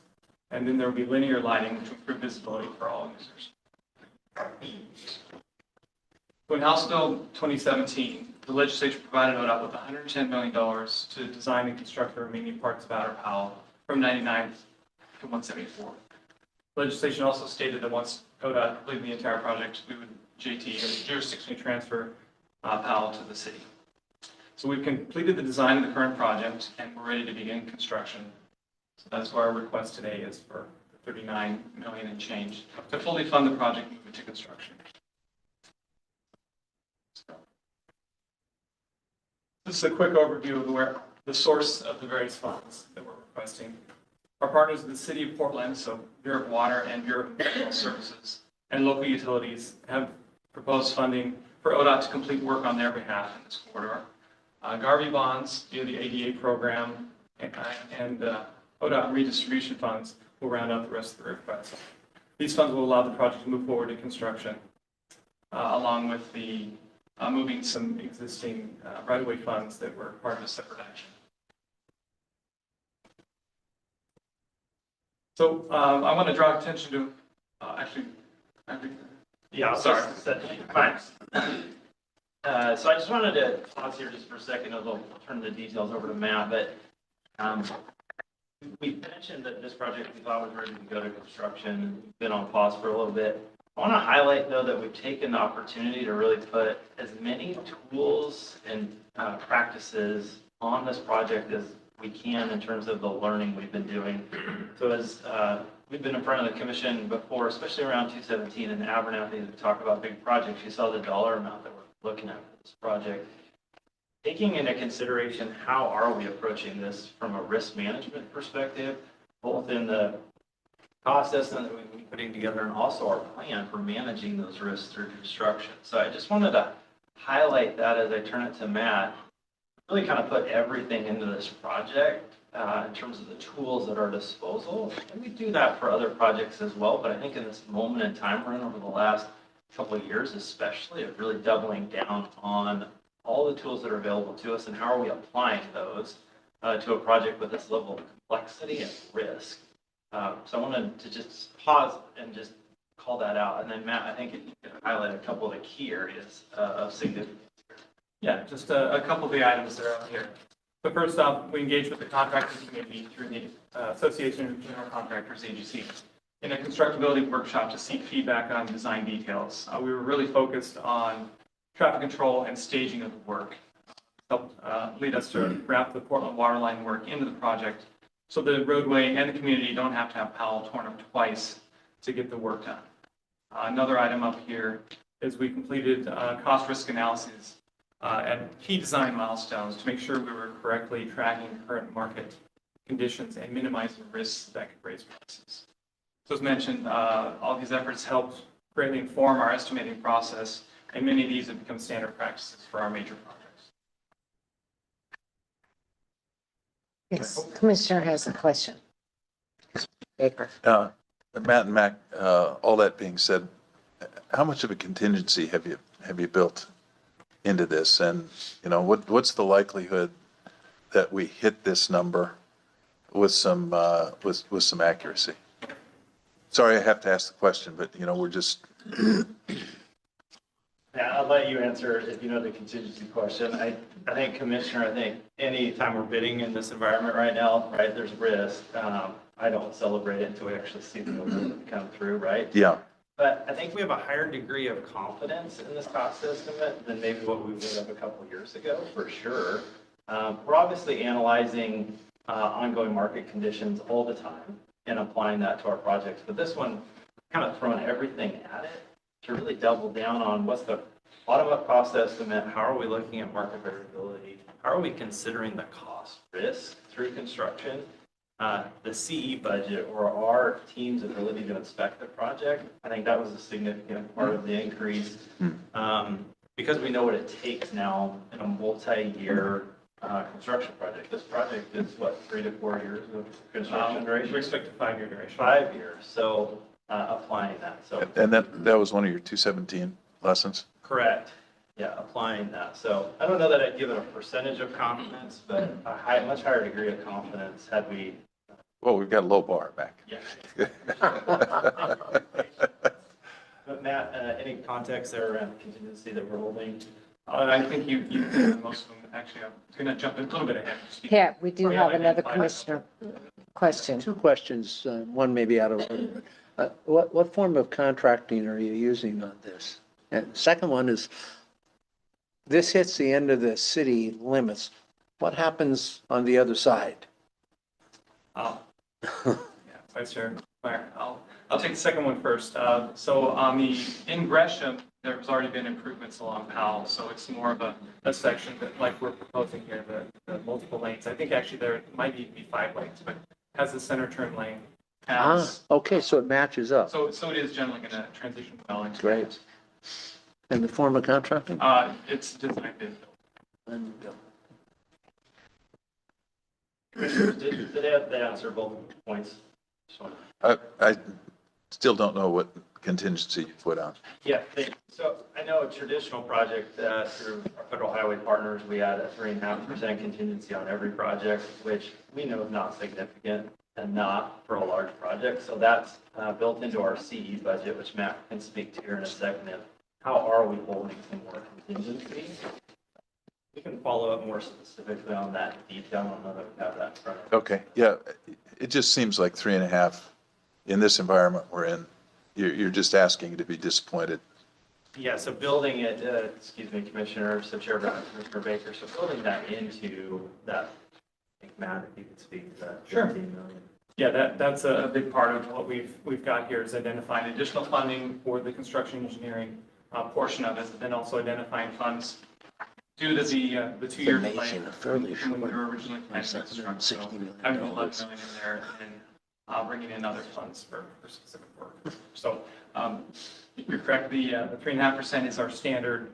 And then there will be linear lighting, which will improve visibility for all users. So in House Bill 2017, the legislature provided ODOT with $110 million to design and construct the remaining parts of Outer Powell from 99 to 174. Legislation also stated that once ODOT completed the entire project, we would jurisdictionally transfer Powell to the city. So we've completed the design of the current project and we're ready to begin construction. So that's why our request today is for $39 million and change to fully fund the project and move it to construction. So, this is a quick overview of the source of the various funds that we're requesting. Our partners in the City of Portland, so Bureau of Water and Bureau of Environmental Services, and local utilities have proposed funding for ODOT to complete work on their behalf in this corridor. Garvey bonds via the ADA program and ODOT redistribution funds will round out the rest of the request. These funds will allow the project to move forward to construction, along with the moving some existing right-of-way funds that were part of a separate action. So I want to draw attention to, Yeah, sorry. Fine. So I just wanted to pause here just for a second. I'll turn the details over to Matt, but we mentioned that this project we thought was ready to go to construction. We've been on pause for a little bit. I want to highlight, though, that we've taken the opportunity to really put as many tools and practices on this project as we can in terms of the learning we've been doing. So as we've been in front of the commission before, especially around 217 and Abernathy, as we talk about big projects, you saw the dollar amount that we're looking at for this project. Taking into consideration how are we approaching this from a risk management perspective, both in the cost estimate that we've been putting together and also our plan for managing those risks through construction. So I just wanted to highlight that as I turn it to Matt, really kind of put everything into this project in terms of the tools at our disposal. And we do that for other projects as well, but I think in this moment in time we're in over the last couple of years especially, of really doubling down on all the tools that are available to us and how are we applying those to a project with this level of complexity and risk. So I wanted to just pause and just call that out. And then Matt, I think you can highlight a couple of the key areas of significance. Yeah, just a couple of the items that are out here. So first off, we engaged with the contracting community through the Association of General Contractors, AGC, in a constructability workshop to seek feedback on design details. We were really focused on traffic control and staging of the work. Helped lead us to wrap the Portland water line work into the project so the roadway and the community don't have to have Powell torn up twice to get the work done. Another item up here is we completed cost risk analysis and key design milestones to make sure we were correctly tracking current market conditions and minimizing risks that could raise prices. So as mentioned, all these efforts helped greatly inform our estimating process, and many of these have become standard practices for our major projects. Yes, Commissioner has a question. Baker. Matt and Mac, all that being said, how much of a contingency have you built into this? And you know, what's the likelihood that we hit this number with some accuracy? Sorry, I have to ask the question, but you know, we're just Yeah, I'll let you answer if you know the contingency question. I think, Commissioner, I think anytime we're bidding in this environment right now, right, there's risk. I don't celebrate it until we actually see the award come through, right? Yeah. But I think we have a higher degree of confidence in this cost estimate than maybe what we would have a couple of years ago, for sure. We're obviously analyzing ongoing market conditions all the time and applying that to our projects. But this one, kind of throwing everything at it to really double down on what's the bottom-up cost estimate, how are we looking at market variability, how are we considering the cost risk through construction, the CE budget or our team's ability to inspect the project. I think that was a significant part of the increase because we know what it takes now in a multi-year construction project. This project is what, 3 to 4 years of construction duration? We expect a 5-year duration. 5 years. So applying that. So And that was one of your 217 lessons? correct. Yeah, applying that. So I don't know that I'd give it a percentage of confidence, but a much higher degree of confidence had we. Well, we've got a low bar back. Yeah. But Matt, any context there around contingency that we're holding? I think you covered most of them. Actually, I'm going to jump a little bit ahead. Yeah, we do have another commissioner question. 2 questions, one maybe out of order. What form of contracting are you using on this? And the second one is, this hits the end of the city limits. What happens on the other side? Yeah, Vice Chair Meyer, I'll take the second one first. So on in Gresham, there's already been improvements along Powell, so it's more of a section that, like we're proposing here, the multiple lanes. I think actually there might even be 5 lanes, but has the center turn lane. Okay, so it matches up. So it is generally going to transition well into. Great. And the form of contracting? It's design bid. Did they answer both points? I still don't know what contingency you put on. Yeah, so I know a traditional project through our federal highway partners, we add a 3.5% contingency on every project, which we know is not significant and not for a large project. So that's built into our CE budget, which Matt can speak to here in a second. How are we holding some more contingency? We can follow up more specifically on that detail. I don't know that we have that in front of us. Okay, yeah, it just seems like 3.5 in this environment we're in. You're just asking to be disappointed. Yeah, so building it, excuse me, Commissioner, so Chair Brown, Commissioner Baker, so building that into that, I think, Matt, if you could speak to that. Sure. 15 million. Yeah, that's a big part of what we've got here is identifying additional funding for the construction engineering portion of it, but then also identifying funds due to the 2-year delay when we were originally planning to construct. So having $11 million in there and bringing in other funds for specific work. So you're correct. The 3.5% is our standard,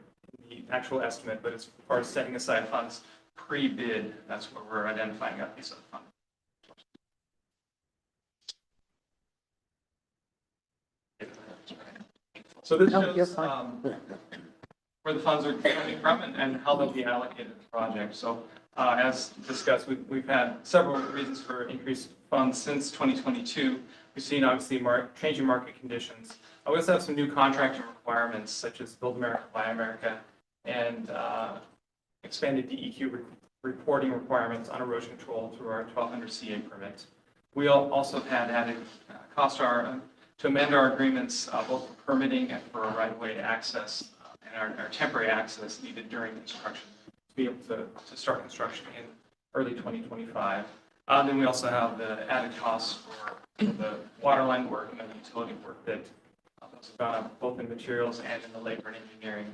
the actual estimate, but as far as setting aside funds pre-bid, that's where we're identifying out these other funds. So this shows where the funds are coming from and how they'll be allocated to the project. So as discussed, we've had several reasons for increased funds since 2022. We've seen obviously changing market conditions. We also have some new contracting requirements such as Build America, Buy America, and expanded DEQ reporting requirements on erosion control through our 1200 CA permit. We also had added cost to amend our agreements both for permitting and for right-of-way access and our temporary access needed during construction to be able to start construction in early 2025. Then we also have the added costs for the water line work and the utility work that those have gone up both in materials and in the labor and engineering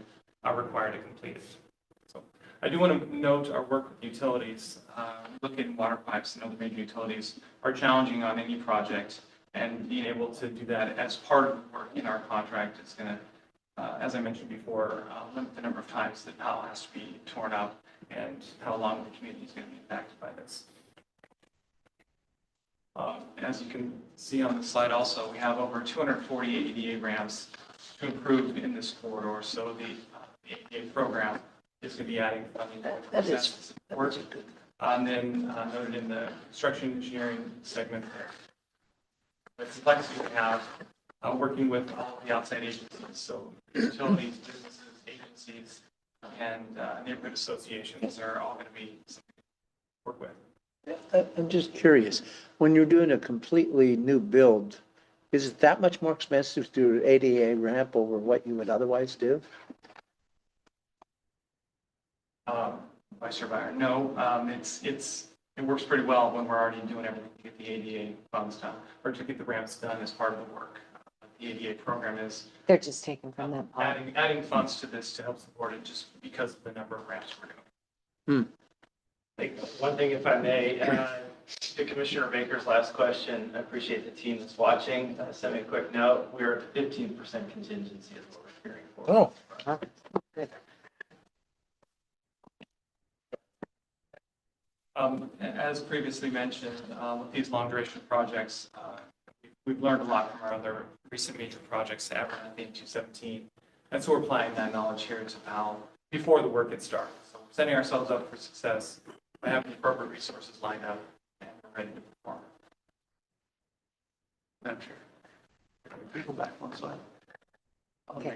required to complete it. So I do want to note our work with utilities, looking water pipes and other major utilities are challenging on any project, and being able to do that as part of the work in our contract is going to, as I mentioned before, limit the number of times that Powell has to be torn up and how long the community is going to be impacted by this. As you can see on the slide also, we have over 240 ADA ramps to improve in this corridor. So the ADA program is going to be adding funding for support. And then noted in the construction engineering segment there. The complexity we have working with all the outside agencies, so utilities, businesses, agencies and neighborhood associations are all going to be something to work with. I'm just curious, when you're doing a completely new build, is it that much more expensive to do an ADA ramp over what you would otherwise do? Vice Chair Byer, no, it works pretty well when we're already doing everything to get the ADA funds done, or to get the ramps done as part of the work. The ADA program is They're just taking from that pot. adding funds to this to help support it just because of the number of ramps we're doing. Like, one thing, if I may, to Commissioner Baker's last question, I appreciate the team that's watching. Send me a quick note. We're at 15% contingency is what we're hearing for. Oh, good. As previously mentioned, with these long duration projects, we've learned a lot from our other recent major projects, Avron and theme 217. And so we're applying that knowledge here to PAL before the work gets started. So we're setting ourselves up for success by having the appropriate resources lined up and we're ready to perform. Madam Chair. Go back one slide. Okay.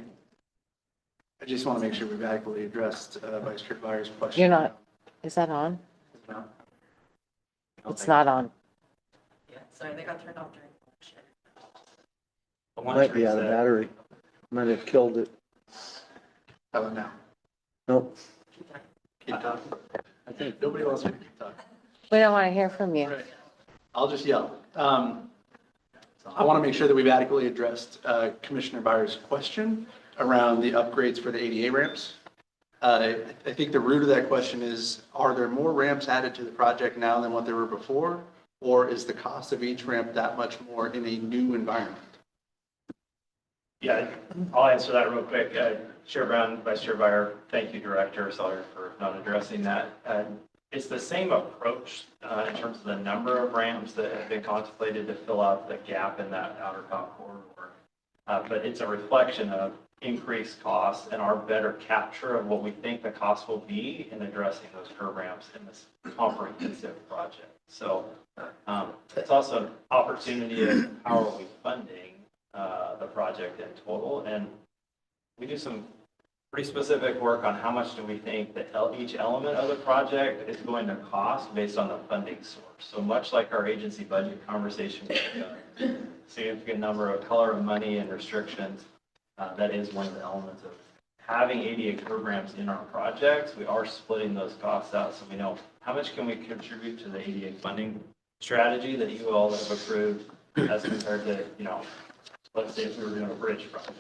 I just want to make sure we've adequately addressed Vice Chair Byer's question. You're not, is that on? No. It's not on. Yeah, sorry, they got turned off during lunch. might be out of battery. Might have killed it. How about now? Nope. Keep talking. I think nobody wants me to keep talking. We don't want to hear from you. Right. I'll just yell. I want to make sure that we've adequately addressed Commissioner Byer's question around the upgrades for the ADA ramps. I think the root of that question is, are there more ramps added to the project now than what there were before? Or is the cost of each ramp that much more in a new environment? Yeah, I'll answer that real quick. Chair Brown, Vice Chair Byer, thank you, Director. Sorry for not addressing that. It's the same approach in terms of the number of ramps that have been contemplated to fill out the gap in that outer top corridor. But it's a reflection of increased costs and our better capture of what we think the cost will be in addressing those curb ramps in this comprehensive project. So it's also an opportunity of how are we funding the project in total. And we do some pretty specific work on how much do we think that each element of the project is going to cost based on the funding source. So much like our agency budget conversation, we've got a significant number of color of money and restrictions. That is one of the elements of having ADA programs in our projects. We are splitting those costs out so we know how much can we contribute to the ADA funding strategy that you all have approved as compared to, let's say if we were doing a bridge project.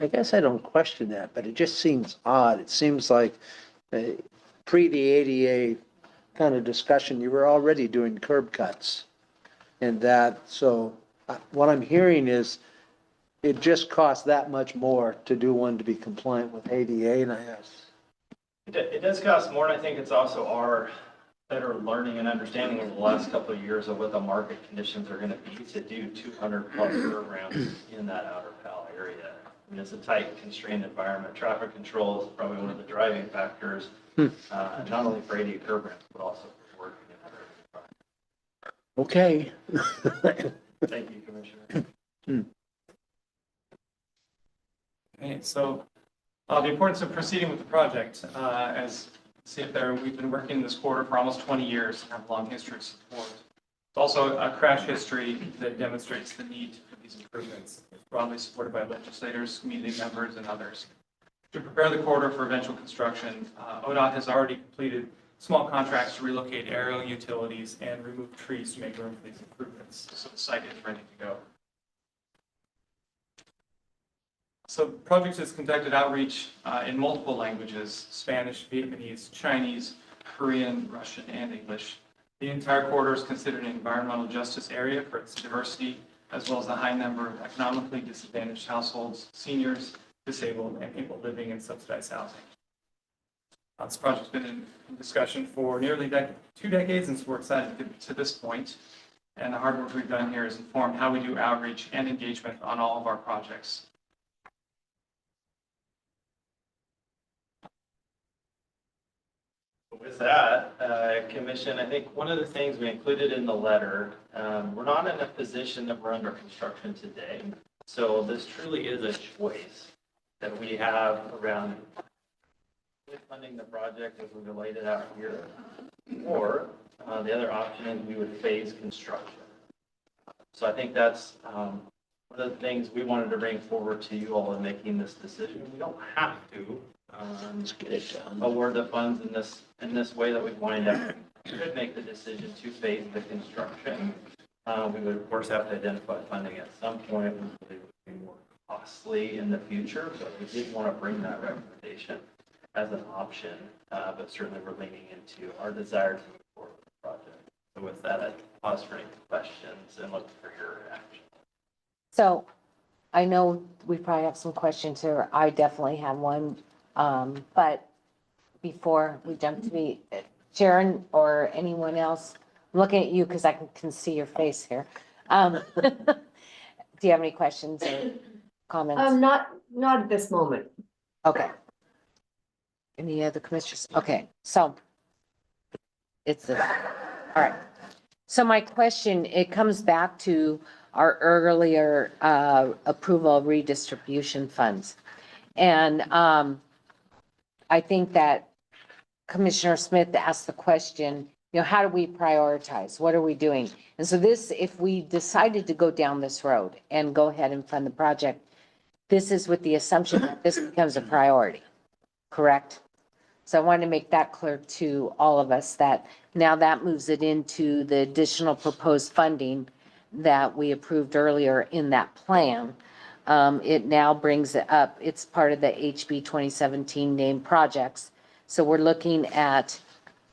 I guess I don't question that, but it just seems odd. It seems like pre the ADA kind of discussion, you were already doing curb cuts. And that, so what I'm hearing is it just costs that much more to do one to be compliant with ADA, and I guess. It does cost more, and I think it's also our better learning and understanding over the last couple of years of what the market conditions are going to be to do 200 plus programs in that outer PAL area. I mean, it's a tight, constrained environment. Traffic control is probably one of the driving factors, not only for ADA programs, but also for working in other Okay. Thank you, Commissioner. Okay, so the importance of proceeding with the project, as you see up there, we've been working this quarter for almost 20 years and have a long history of support. It's also a crash history that demonstrates the need for these improvements. It's broadly supported by legislators, community members, and others. To prepare the corridor for eventual construction, ODOT has already completed small contracts to relocate aerial utilities and remove trees to make room for these improvements. So the site is ready to go. So the project has conducted outreach in multiple languages: Spanish, Vietnamese, Chinese, Korean, Russian, and English. The entire corridor is considered an environmental justice area for its diversity, as well as the high number of economically disadvantaged households, seniors, disabled, and people living in subsidized housing. This project's been in discussion for nearly 2 decades, and so we're excited to get to this point. And the hard work we've done here has informed how we do outreach and engagement on all of our projects. With that, Commission, I think one of the things we included in the letter, we're not in a position that we're under construction today. So this truly is a choice that we have around with funding the project as we laid it out here. Or the other option is we would phase construction. So I think that's one of the things we wanted to bring forward to you all in making this decision. We don't have to Let's get it done. award the funds in this way that we pointed out. We could make the decision to phase the construction. We would, of course, have to identify funding at some point. We believe it would be more costly in the future, but we did want to bring that recommendation as an option, but certainly we're leaning into our desire to move forward with the project. So with that, I'd pause for any questions and look for your reaction. So I know we probably have some questions here. I definitely have one. But before we jump to me, Sharon or anyone else, I'm looking at you because I can see your face here. Do you have any questions or comments? Not at this moment. Okay. Any other commissioners? Okay, so it's this. All right. So my question, it comes back to our earlier approval of redistribution funds. And I think that Commissioner Smith asked the question, you know, how do we prioritize? What are we doing? And so this, if we decided to go down this road and go ahead and fund the project, this is with the assumption that this becomes a priority, correct? So I wanted to make that clear to all of us that now that moves it into the additional proposed funding that we approved earlier in that plan. It now brings it up. It's part of the HB 2017 named projects. So we're looking at,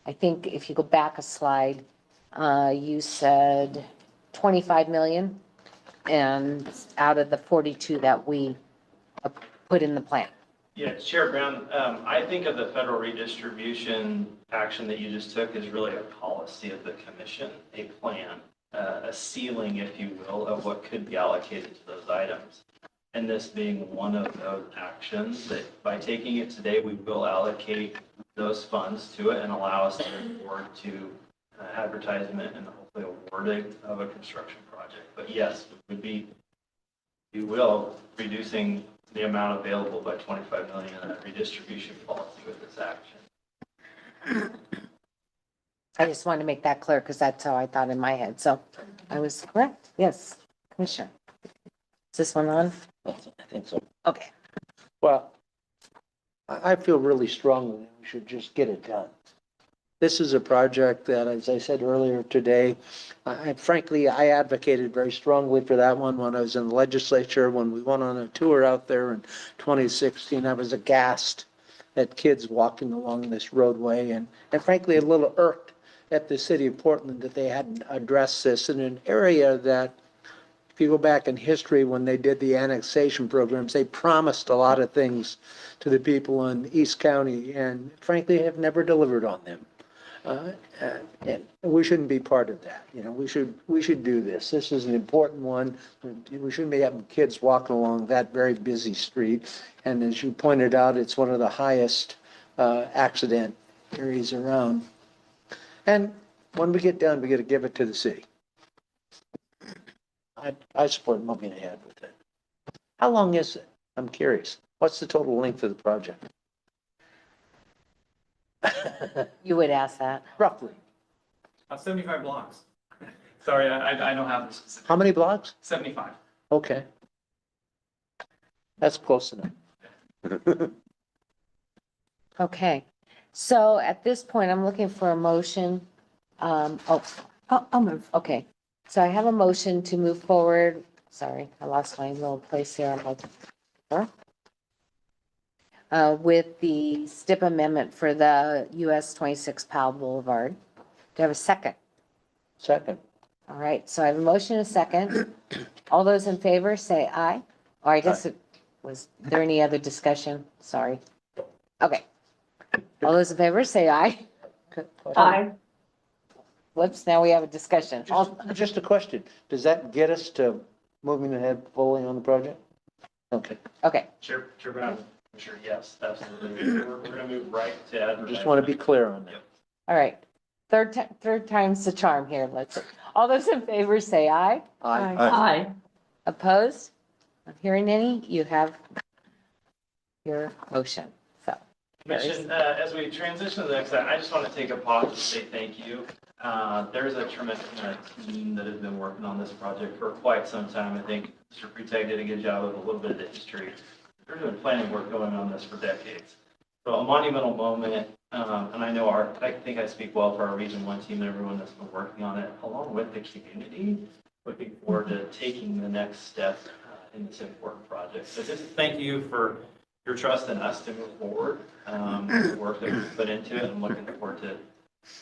I think if you go back a slide, you said 25 million and out of the 42 that we put in the plan. Yeah, Chair Brown, I think of the federal redistribution action that you just took as really a policy of the commission, a plan, a ceiling, if you will, of what could be allocated to those items. And this being one of those actions that by taking it today, we will allocate those funds to it and allow us to move forward to advertisement and hopefully awarding of a construction project. But yes, it would be, you will, reducing the amount available by 25 million in a redistribution policy with this action. I just wanted to make that clear because that's how I thought in my head. So I was correct. Yes, Commissioner. Is this one on? I think so. Okay. Well, I feel really strongly that we should just get it done. This is a project that, as I said earlier today, frankly, I advocated very strongly for that one when I was in the legislature. When we went on a tour out there in 2016, I was aghast at kids walking along this roadway and frankly, a little irked at the city of Portland that they hadn't addressed this in an area that, if you go back in history, when they did the annexation programs, they promised a lot of things to the people in East County and frankly have never delivered on them. And we shouldn't be part of that. You know, we should do this. This is an important one. We shouldn't be having kids walking along that very busy street. And as you pointed out, it's one of the highest accident areas around. And when we get done, we got to give it to the city. I support moving ahead with it. How long is it? I'm curious. What's the total length of the project? You would ask that. Roughly. 75 blocks. Sorry, I don't have the specific. How many blocks? 75. Okay. That's close enough. Okay. So at this point, I'm looking for a motion. I'll move. Okay. So I have a motion to move forward. Sorry, I lost my little place here. With the STIP amendment for the US 26 Powell Boulevard. Do you have a second? Second. All right, so I have a motion and a second. All those in favor say aye. Or I guess was there any other discussion? Sorry. Okay. All those in favor say aye. Aye. Whoops, now we have a discussion. Just a question. Does that get us to moving ahead fully on the project? Okay. Okay. Chair Brown, sure, yes, absolutely. We're going to move right to advertising. Just want to be clear on that. All right. Third time's the charm here. All those in favor say aye. Aye. Aye. Opposed? Not hearing any. You have your motion. So, Commission, as we transition to the next slide, I just want to take a pause to say thank you. There's a tremendous team that has been working on this project for quite some time. I think Mr. Pretag did a good job of a little bit of the history. There's been planning work going on this for decades. So a monumental moment, and I know I think I speak well for our Region 1 team and everyone that's been working on it, along with the community. Looking forward to taking the next step in this important project. So just thank you for your trust in us to move forward, the work that we've put into it. I'm looking forward to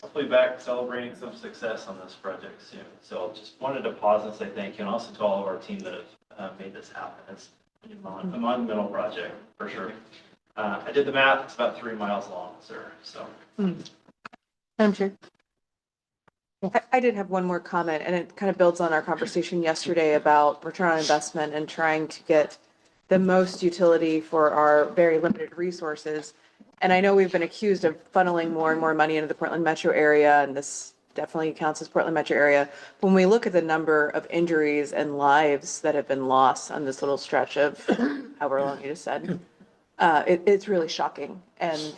hopefully back celebrating some success on this project soon. So just wanted to pause and say thank you, and also to all of our team that have made this happen. It's a monumental project for sure. I did the math, it's about 3 miles long, sir, so. Madam Chair. I did have one more comment, and it kind of builds on our conversation yesterday about return on investment and trying to get the most utility for our very limited resources. And I know we've been accused of funneling more and more money into the Portland metro area, and this definitely counts as Portland metro area. When we look at the number of injuries and lives that have been lost on this little stretch of however long you just said, it's really shocking, and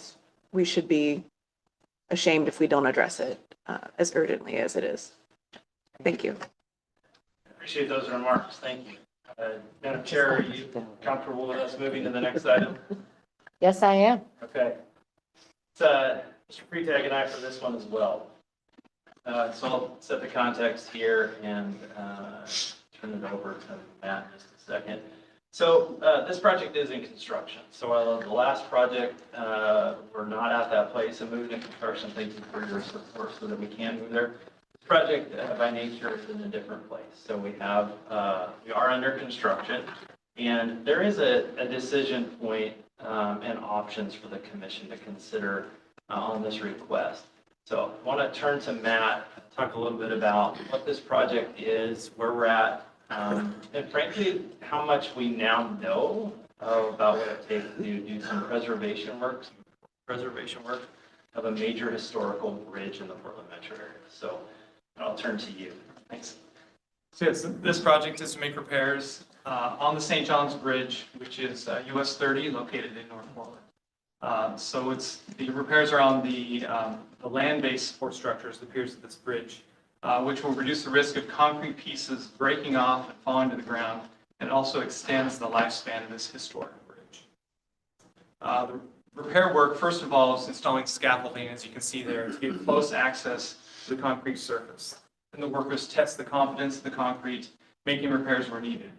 we should be ashamed if we don't address it as urgently as it is. Thank you. Appreciate those remarks. Thank you. Madam Chair, are you comfortable with us moving to the next item? Yes, I am. Okay. Mr. Pretag and I for this one as well. So I'll set the context here and turn it over to Matt in just a second. So this project is in construction. So while the last project, we're not at that place of moving to construction. Thank you for your support so that we can move there. This project by nature is in a different place. So we are under construction, and there is a decision point and options for the commission to consider on this request. So I want to turn to Matt, talk a little bit about what this project is, where we're at, and frankly, how much we now know about what it takes to do some preservation work of a major historical bridge in the Portland metro area. So I'll turn to you. Thanks. So yes, this project is to make repairs on the St. John's Bridge, which is US 30 located in North Portland. So the repairs are on the land-based support structures, the piers of this bridge, which will reduce the risk of concrete pieces breaking off and falling to the ground, and also extends the lifespan of this historic bridge. The repair work, first of all, is installing scaffolding, as you can see there, to give close access to the concrete surface. And the workers test the confidence of the concrete, making repairs where needed.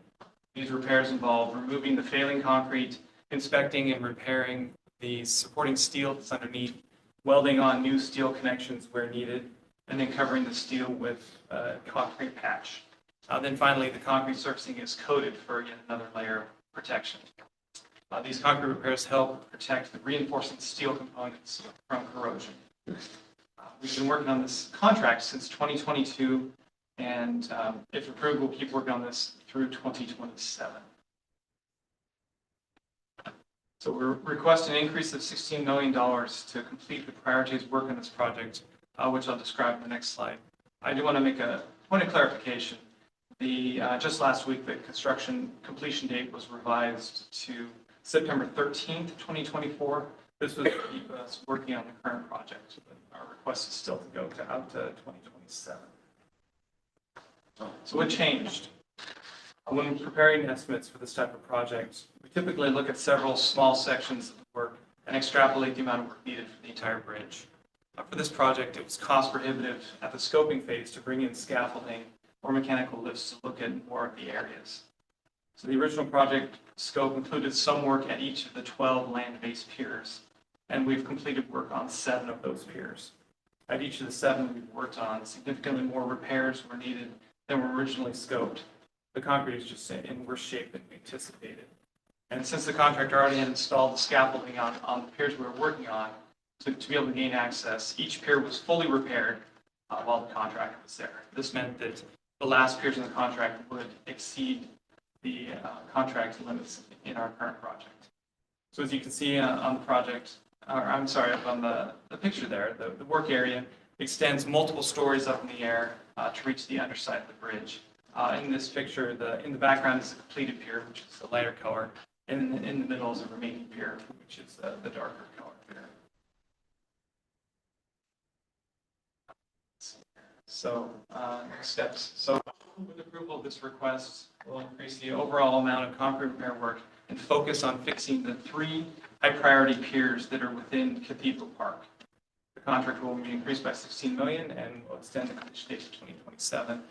These repairs involve removing the failing concrete, inspecting and repairing the supporting steel that's underneath, welding on new steel connections where needed, and then covering the steel with a concrete patch. Then finally, the concrete surfacing is coated for yet another layer of protection. These concrete repairs help protect the reinforcing steel components from corrosion. We've been working on this contract since 2022, and if approved, we'll keep working on this through 2027. So we're requesting an increase of $16 million to complete the prioritized work on this project, which I'll describe in the next slide. I do want to make a point of clarification. Just last week, the construction completion date was revised to September 13th, 2024. This was us working on the current project. But our request is still to go out to 2027. So what changed? When preparing estimates for this type of project, we typically look at several small sections of the work and extrapolate the amount of work needed for the entire bridge. For this project, it was cost prohibitive at the scoping phase to bring in scaffolding or mechanical lifts to look at more of the areas. So the original project scope included some work at each of the 12 land-based piers, and we've completed work on 7 of those piers. At each of the 7, we've worked on significantly more repairs were needed than were originally scoped. The concrete is just in worse shape than we anticipated. And since the contractor already had installed the scaffolding on the piers we were working on, to be able to gain access, each pier was fully repaired while the contractor was there. This meant that the last piers in the contract would exceed the contract limits in our current project. So as you can see on the project, on the picture there, the work area extends multiple stories up in the air to reach the underside of the bridge. In this picture, in the background is a completed pier, which is the lighter color, and in the middle is a remaining pier, which is the darker color pier. So next steps. So with approval of this request, we'll increase the overall amount of concrete repair work and focus on fixing the 3 high-priority piers that are within Cathedral Park. The contract will be increased by $16 million and will extend the completion date to 2027.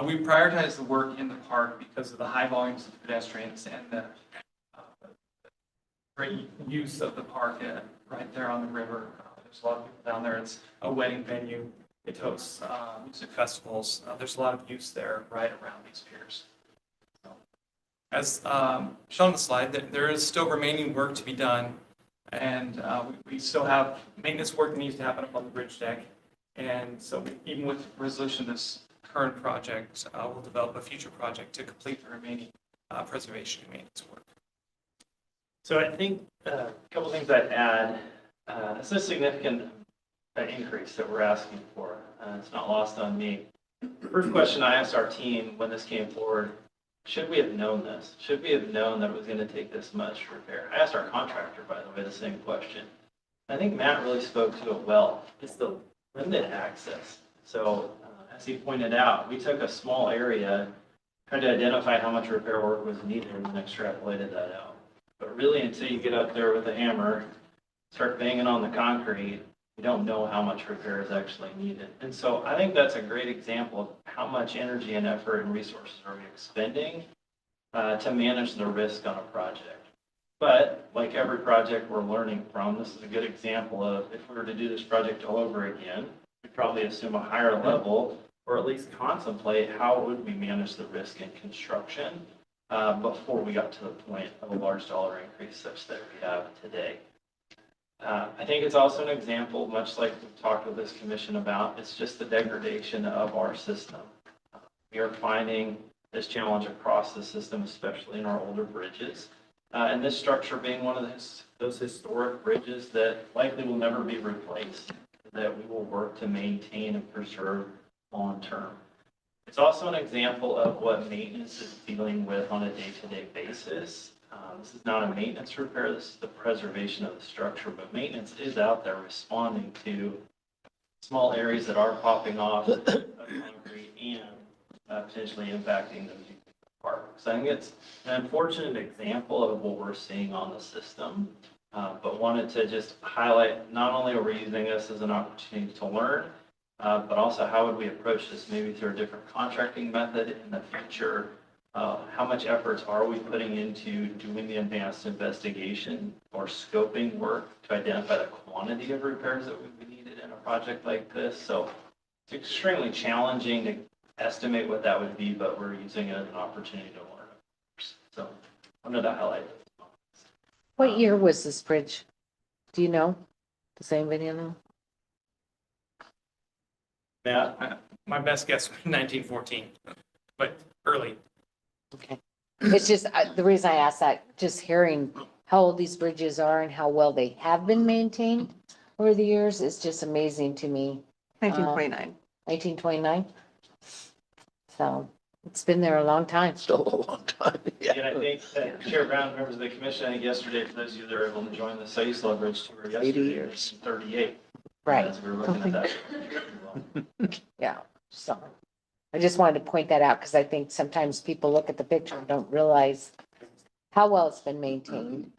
We prioritize the work in the park because of the high volumes of pedestrians and the great use of the park right there on the river. There's a lot of people down there. It's a wedding venue. It hosts music festivals. There's a lot of use there right around these piers. So, as shown on the slide, there is still remaining work to be done, and we still have maintenance work that needs to happen up on the bridge deck. And so even with resolution of this current project, we'll develop a future project to complete the remaining preservation and maintenance work. So I think a couple things I'd add. It's a significant increase that we're asking for. It's not lost on me. First question I asked our team when this came forward, should we have known this? Should we have known that it was going to take this much repair? I asked our contractor, by the way, the same question. I think Matt really spoke to it well. It's the limited access. So as he pointed out, we took a small area, tried to identify how much repair work was needed, and then extrapolated that out. But really, until you get up there with a hammer, start banging on the concrete, you don't know how much repair is actually needed. And so I think that's a great example of how much energy and effort and resources are we expending to manage the risk on a project. But like every project we're learning from, this is a good example of if we were to do this project all over again, we'd probably assume a higher level or at least contemplate how would we manage the risk in construction before we got to the point of a large dollar increase such that we have today. I think it's also an example, much like we've talked with this commission about, it's just the degradation of our system. We are finding this challenge across the system, especially in our older bridges. And this structure being one of those historic bridges that likely will never be replaced, that we will work to maintain and preserve long term. It's also an example of what maintenance is dealing with on a day-to-day basis. This is not a maintenance repair, this is the preservation of the structure, but maintenance is out there responding to small areas that are popping off of concrete and potentially impacting the park. So I think it's an unfortunate example of what we're seeing on the system, but wanted to just highlight not only are we using this as an opportunity to learn, but also how would we approach this maybe through a different contracting method in the future. How much efforts are we putting into doing the advanced investigation or scoping work to identify the quantity of repairs that would be needed in a project like this? So it's extremely challenging to estimate what that would be, but we're using it as an opportunity to learn. So I wanted to highlight this. What year was this bridge? Do you know? Does anybody know? Yeah, my best guess would be 1914, but early. Okay. It's just, the reason I asked that, just hearing how old these bridges are and how well they have been maintained over the years is just amazing to me. 1929. 1929? So it's been there a long time. Still a long time. And I think that Chair Brown, members of the commission, I think yesterday, for those of you that are able to join the Cellular Bridge tour yesterday, 80 years. 38. Right. As we were looking at that. Yeah, so I just wanted to point that out because I think sometimes people look at the picture and don't realize how well it's been maintained,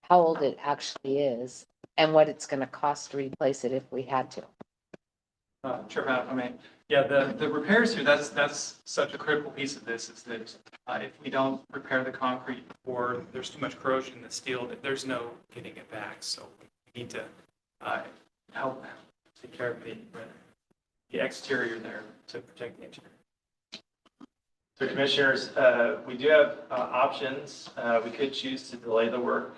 how old it actually is, and what it's going to cost to replace it if we had to. Chair Brown, if I may. Yeah, the repairs here, that's such a critical piece of this is that if we don't repair the concrete or there's too much corrosion in the steel, there's no getting it back. So we need to help take care of the exterior there to protect the interior. So commissioners, we do have options. We could choose to delay the work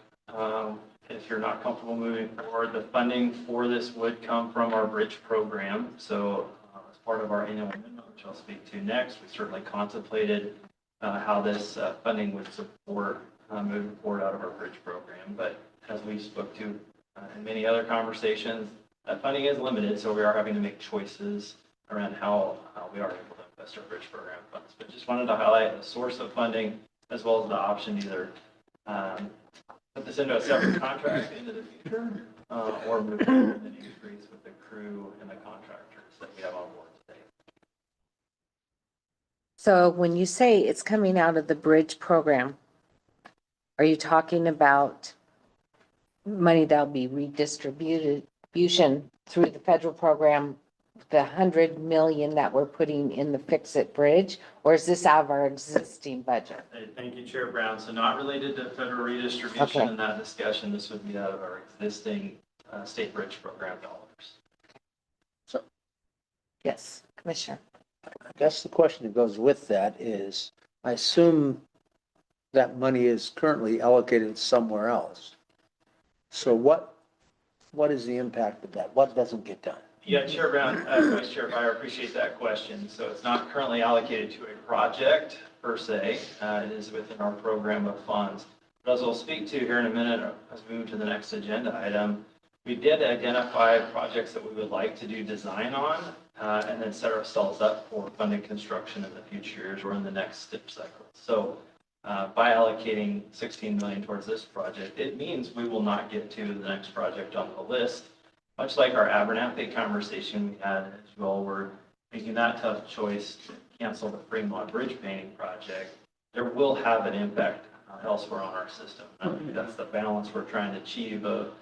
if you're not comfortable moving forward. The funding for this would come from our bridge program. So as part of our annual amendment, which I'll speak to next, we certainly contemplated how this funding would support moving forward out of our bridge program. But as we spoke to in many other conversations, that funding is limited, so we are having to make choices around how we are able to invest our bridge program funds. But just wanted to highlight the source of funding as well as the option to either put this into a separate contract into the future or move forward with an increase with the crew and the contractors that we have on board today. So when you say it's coming out of the bridge program, are you talking about money that'll be redistributed through the federal program, the 100 million that we're putting in the Fix-It Bridge, or is this out of our existing budget? Thank you, Chair Brown. So not related to federal redistribution Okay. in that discussion. This would be out of our existing state bridge program dollars. Yes, Commissioner. I guess the question that goes with that is, I assume that money is currently allocated somewhere else. So what is the impact of that? What doesn't get done? Yeah, Chair Brown, Vice Chair Byer, appreciate that question. So it's not currently allocated to a project per se. It is within our program of funds. But as I'll speak to here in a minute, as we move to the next agenda item, we did identify projects that we would like to do design on, and then set ourselves up for funding construction in the future years or in the next STIP cycle. So by allocating 16 million towards this project, it means we will not get to the next project on the list. Much like our Abernathy conversation we had as well, we're making that tough choice to cancel the Fremont Bridge painting project. There will have an impact elsewhere on our system. I think that's the balance we're trying to achieve of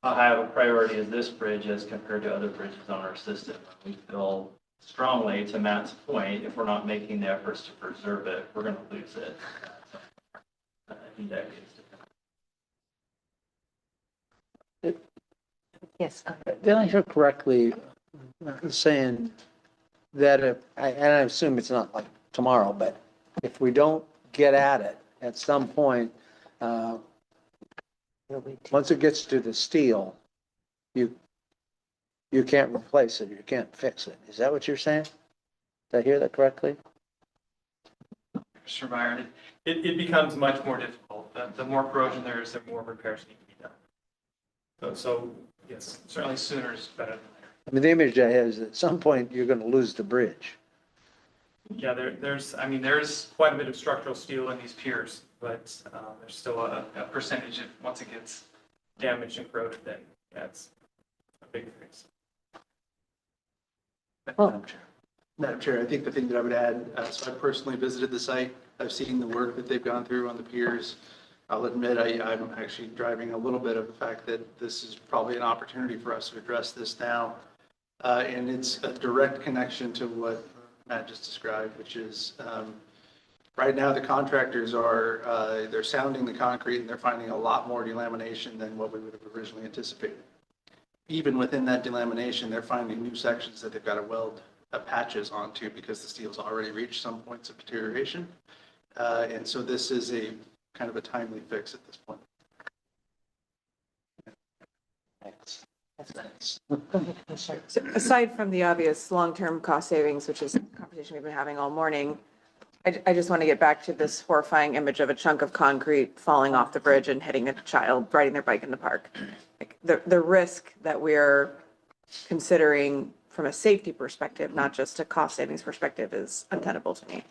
how high of a priority is this bridge as compared to other bridges on our system. We feel strongly, to Matt's point, if we're not making the efforts to preserve it, we're going to lose it in decades to come. Yes. Did I hear correctly, saying that and I assume it's not like tomorrow, but if we don't get at it at some point, once it gets to the steel, you can't replace it, you can't fix it. Is that what you're saying? Did I hear that correctly? Mr. Byron, it becomes much more difficult. The more corrosion there is, the more repairs need to be done. So yes, certainly sooner is better than later. I mean, the image I have is at some point you're going to lose the bridge. Yeah, there's quite a bit of structural steel in these piers, but there's still a percentage of, once it gets damaged and corroded, then that's a big fix. Madam Chair, I think the thing that I would add, so I personally visited the site. I've seen the work that they've gone through on the piers. I'll admit I'm actually driving a little bit of the fact that this is probably an opportunity for us to address this now. And it's a direct connection to what Matt just described, which is right now the contractors are, they're sounding the concrete and they're finding a lot more delamination than what we would have originally anticipated. Even within that delamination, they're finding new sections that they've got to weld patches onto because the steel's already reached some points of deterioration. And so this is a kind of a timely fix at this point. So aside from the obvious long-term cost savings, which is a conversation we've been having all morning, I just want to get back to this horrifying image of a chunk of concrete falling off the bridge and hitting a child riding their bike in the park. Like the risk that we're considering from a safety perspective, not just a cost savings perspective, is untenable to me.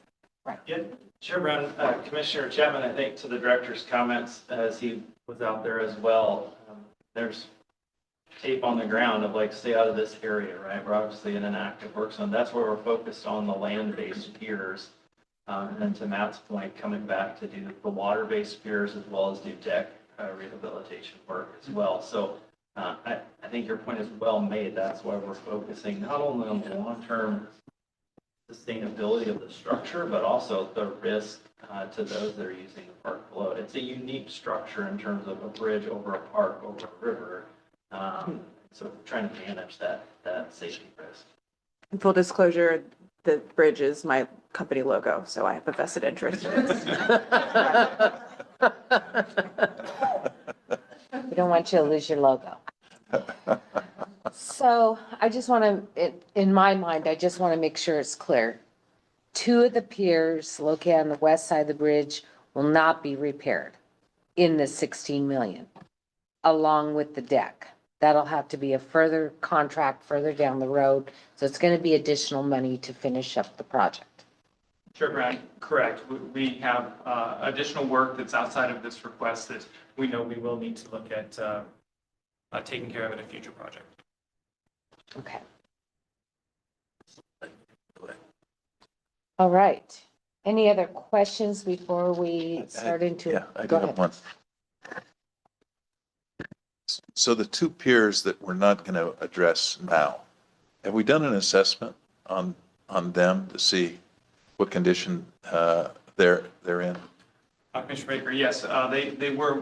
Right. Yeah, Chair Brown, Commissioner Chapman, I think to the director's comments as he was out there as well, there's tape on the ground of like, stay out of this area, right? We're obviously in an active work zone. That's where we're focused on the land-based piers. And then to Matt's point, coming back to do the water-based piers as well as do deck rehabilitation work as well. So I think your point is well made. That's why we're focusing not only on the long-term sustainability of the structure, but also the risk to those that are using the park below. It's a unique structure in terms of a bridge over a park, over a river. So trying to manage that safety risk. In full disclosure, the bridge is my company logo, so I have a vested interest in it. We don't want you to lose your logo. So I just want to, in my mind, I just want to make sure it's clear. 2 of the piers located on the west side of the bridge will not be repaired in the 16 million, along with the deck. That'll have to be a further contract further down the road. So it's going to be additional money to finish up the project. Sure, Brian, correct. We have additional work that's outside of this request that we know we will need to look at taking care of in a future project. Okay. All right. Any other questions before we start into? Yeah, I do Go have ahead. one. So the two piers that we're not going to address now, have we done an assessment on them to see what condition they're in? Commissioner Baker, yes,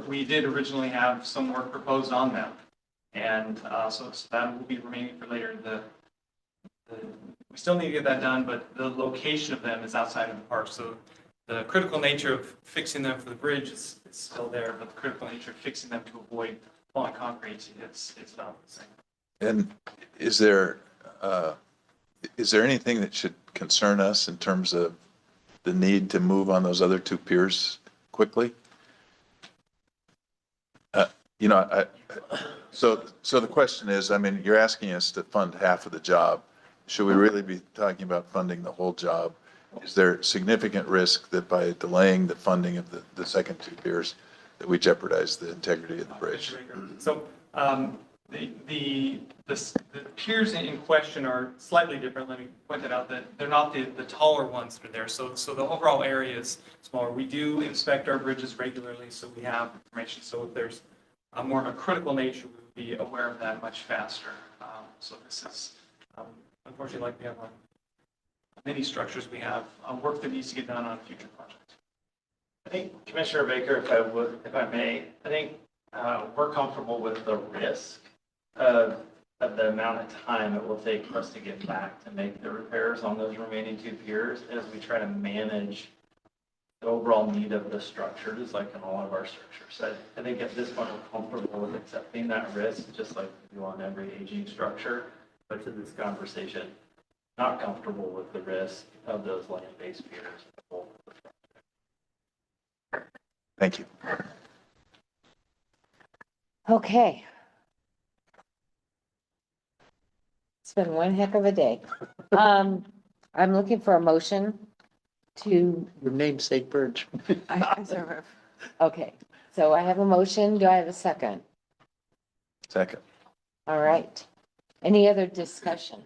we did originally have some work proposed on them. And so that will be remaining for later. We still need to get that done, but the location of them is outside of the park. So the critical nature of fixing them for the bridge is still there, but the critical nature of fixing them to avoid falling concrete, it's not the same. And is there anything that should concern us in terms of the need to move on those other two piers quickly? So the question is, I mean, you're asking us to fund half of the job. Should we really be talking about funding the whole job? Is there significant risk that by delaying the funding of the second two piers, that we jeopardize the integrity of the bridge? So the piers in question are slightly different. Let me point that out, that they're not the taller ones that are there. So the overall area is smaller. We do inspect our bridges regularly, so we have information. So if there's more of a critical nature, we would be aware of that much faster. So this is, unfortunately, like we have on many structures, we have work that needs to get done on future projects. I think, Commissioner Baker, if I may, I think we're comfortable with the risk of the amount of time it will take for us to get back to make the repairs on those remaining two piers as we try to manage the overall need of the structures, like in all of our structures. So I think at this point, we're comfortable with accepting that risk, just like we do on every aging structure. But to this conversation, not comfortable with the risk of those land-based piers. Thank you. Okay. It's been one heck of a day. I'm looking for a motion to. Your namesake bridge. I serve. Okay, so I have a motion. Do I have a second? Second. All right. Any other discussion?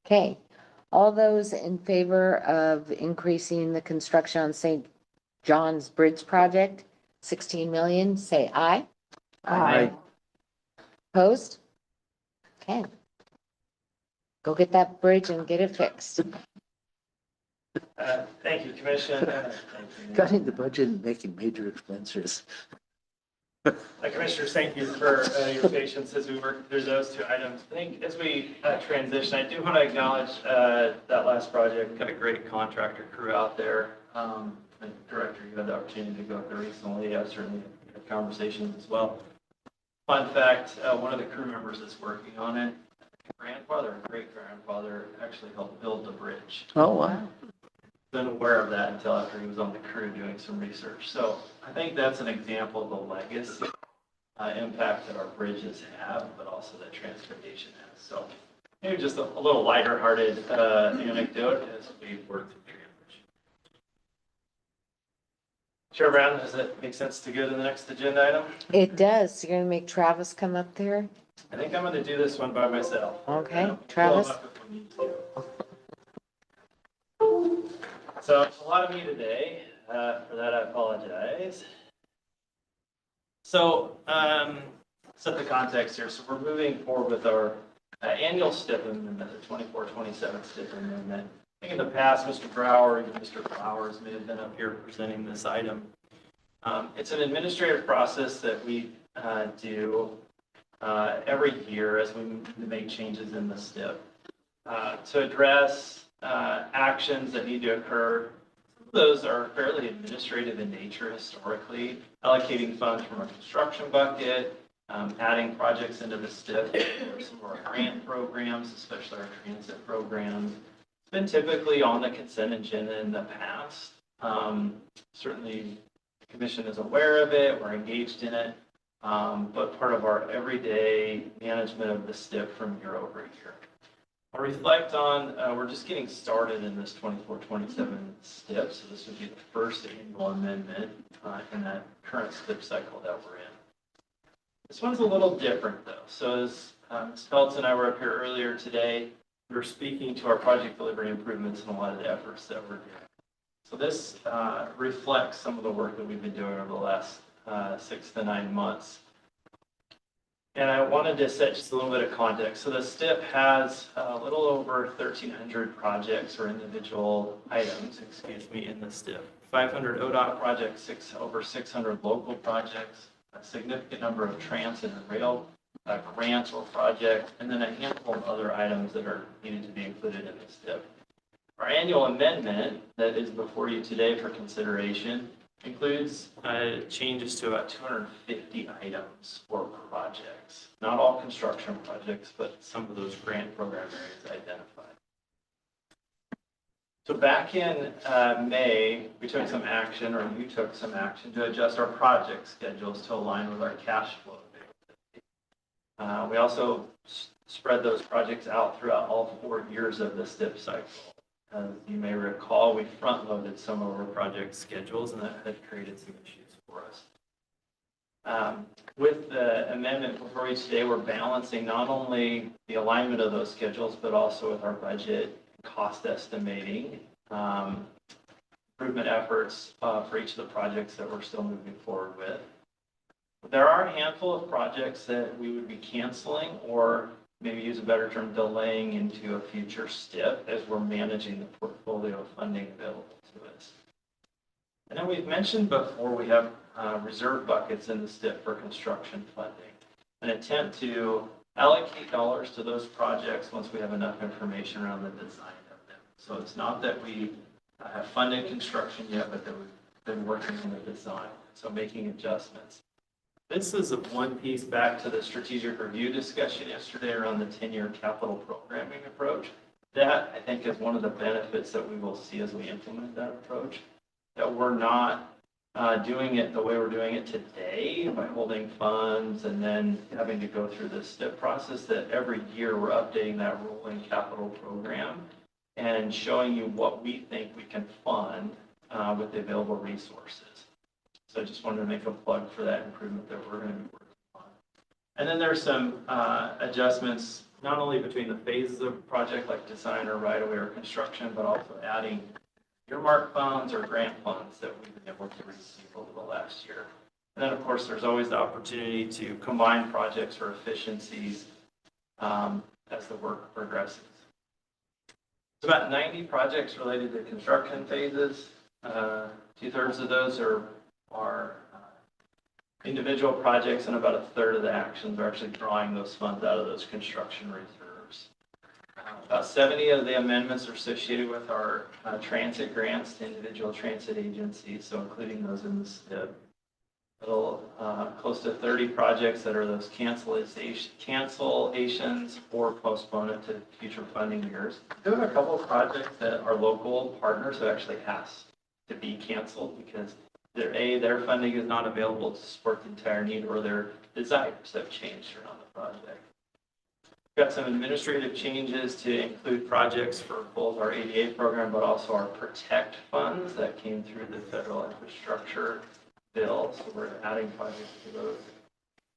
Okay, all those in favor of increasing the construction on St. John's Bridge project, 16 million, say aye. Aye. Opposed? Okay. Go get that bridge and get it fixed. Thank you, Commission. Cutting the budget and making major expenses. Commissioners, thank you for your patience as we work through those two items. I think as we transition, I do want to acknowledge that last project. Got a great contractor crew out there. Director, you had the opportunity to go up there recently. I certainly had conversations as well. Fun fact, one of the crew members that's working on it, grandfather and great-grandfather actually helped build the bridge. Oh, wow. Been aware of that until after he was on the crew doing some research. So I think that's an example of the legacy impact that our bridges have, but also that transportation has. So maybe just a little lighter-hearted anecdote as we work through the bridge. Chair Brown, does it make sense to go to the next agenda item? It does. You're gonna make Travis come up there? I think I'm going to do this one by myself. Okay, Travis? So a lot of me today, for that I apologize. So set the context here. So we're moving forward with our annual STIP amendment, the 24-27 STIP amendment. I think in the past, Mr. Brower and Mr. Flowers may have been up here presenting this item. It's an administrative process that we do every year as we make changes in the STIP to address actions that need to occur. Some of those are fairly administrative in nature historically, allocating funds from our construction bucket, adding projects into the STIP, or some of our grant programs, especially our transit programs. It's been typically on the consent agenda in the past. Certainly the commission is aware of it, we're engaged in it, but part of our everyday management of the STIP from year over year. I'll reflect on, we're just getting started in this 24-27 STIP, so this would be the first annual amendment in that current STIP cycle that we're in. This one's a little different though. So as Ms. Peltz and I were up here earlier today, we're speaking to our project delivery improvements and a lot of the efforts that we're doing. So this reflects some of the work that we've been doing over the last 6 to 9 months. And I wanted to set just a little bit of context. So the STIP has a little over 1,300 projects or individual items, in the STIP. 500 ODOT projects, over 600 local projects, a significant number of transit and rail grants or projects, and then a handful of other items that are needed to be included in the STIP. Our annual amendment that is before you today for consideration includes changes to about 250 items or projects. Not all construction projects, but some of those grant program areas identified. So back in May, we took some action, or you took some action to adjust our project schedules to align with our cash flow. We also spread those projects out throughout all 4 years of the STIP cycle. As you may recall, we front-loaded some of our project schedules, and that had created some issues for us. With the amendment before you today, we're balancing not only the alignment of those schedules, but also with our budget, cost estimating, improvement efforts for each of the projects that we're still moving forward with. There are a handful of projects that we would be canceling, or maybe use a better term, delaying into a future STIP as we're managing the portfolio of funding available to us. And then we've mentioned before, we have reserve buckets in the STIP for construction funding, an attempt to allocate dollars to those projects once we have enough information around the design of them. So it's not that we have funded construction yet, but that we've been working on the design, so making adjustments. This is one piece back to the strategic review discussion yesterday around the 10-year capital programming approach. That, I think, is one of the benefits that we will see as we implement that approach, that we're not doing it the way we're doing it today by holding funds and then having to go through the STIP process, that every year we're updating that rolling capital program and showing you what we think we can fund with the available resources. So I just wanted to make a plug for that improvement that we're going to be working on. And then there's some adjustments, not only between the phases of a project like design or right-of-way or construction, but also adding earmark funds or grant funds that we've been able to receive over the last year. And then, of course, there's always the opportunity to combine projects for efficiencies as the work progresses. It's about 90 projects related to construction phases. 2/3 of those are individual projects, and about 1/3 of the actions are actually drawing those funds out of those construction reserves. About 70 of the amendments are associated with our transit grants to individual transit agencies, so including those in the STIP. Close to 30 projects that are those cancellations or postponement to future funding years. We have a couple of projects that our local partners have actually asked to be canceled because their funding is not available to support the entire need, or their desires have changed around the project. We've got some administrative changes to include projects for both our ADA program, but also our PROTECT funds that came through the federal infrastructure bill. So we're adding projects to those.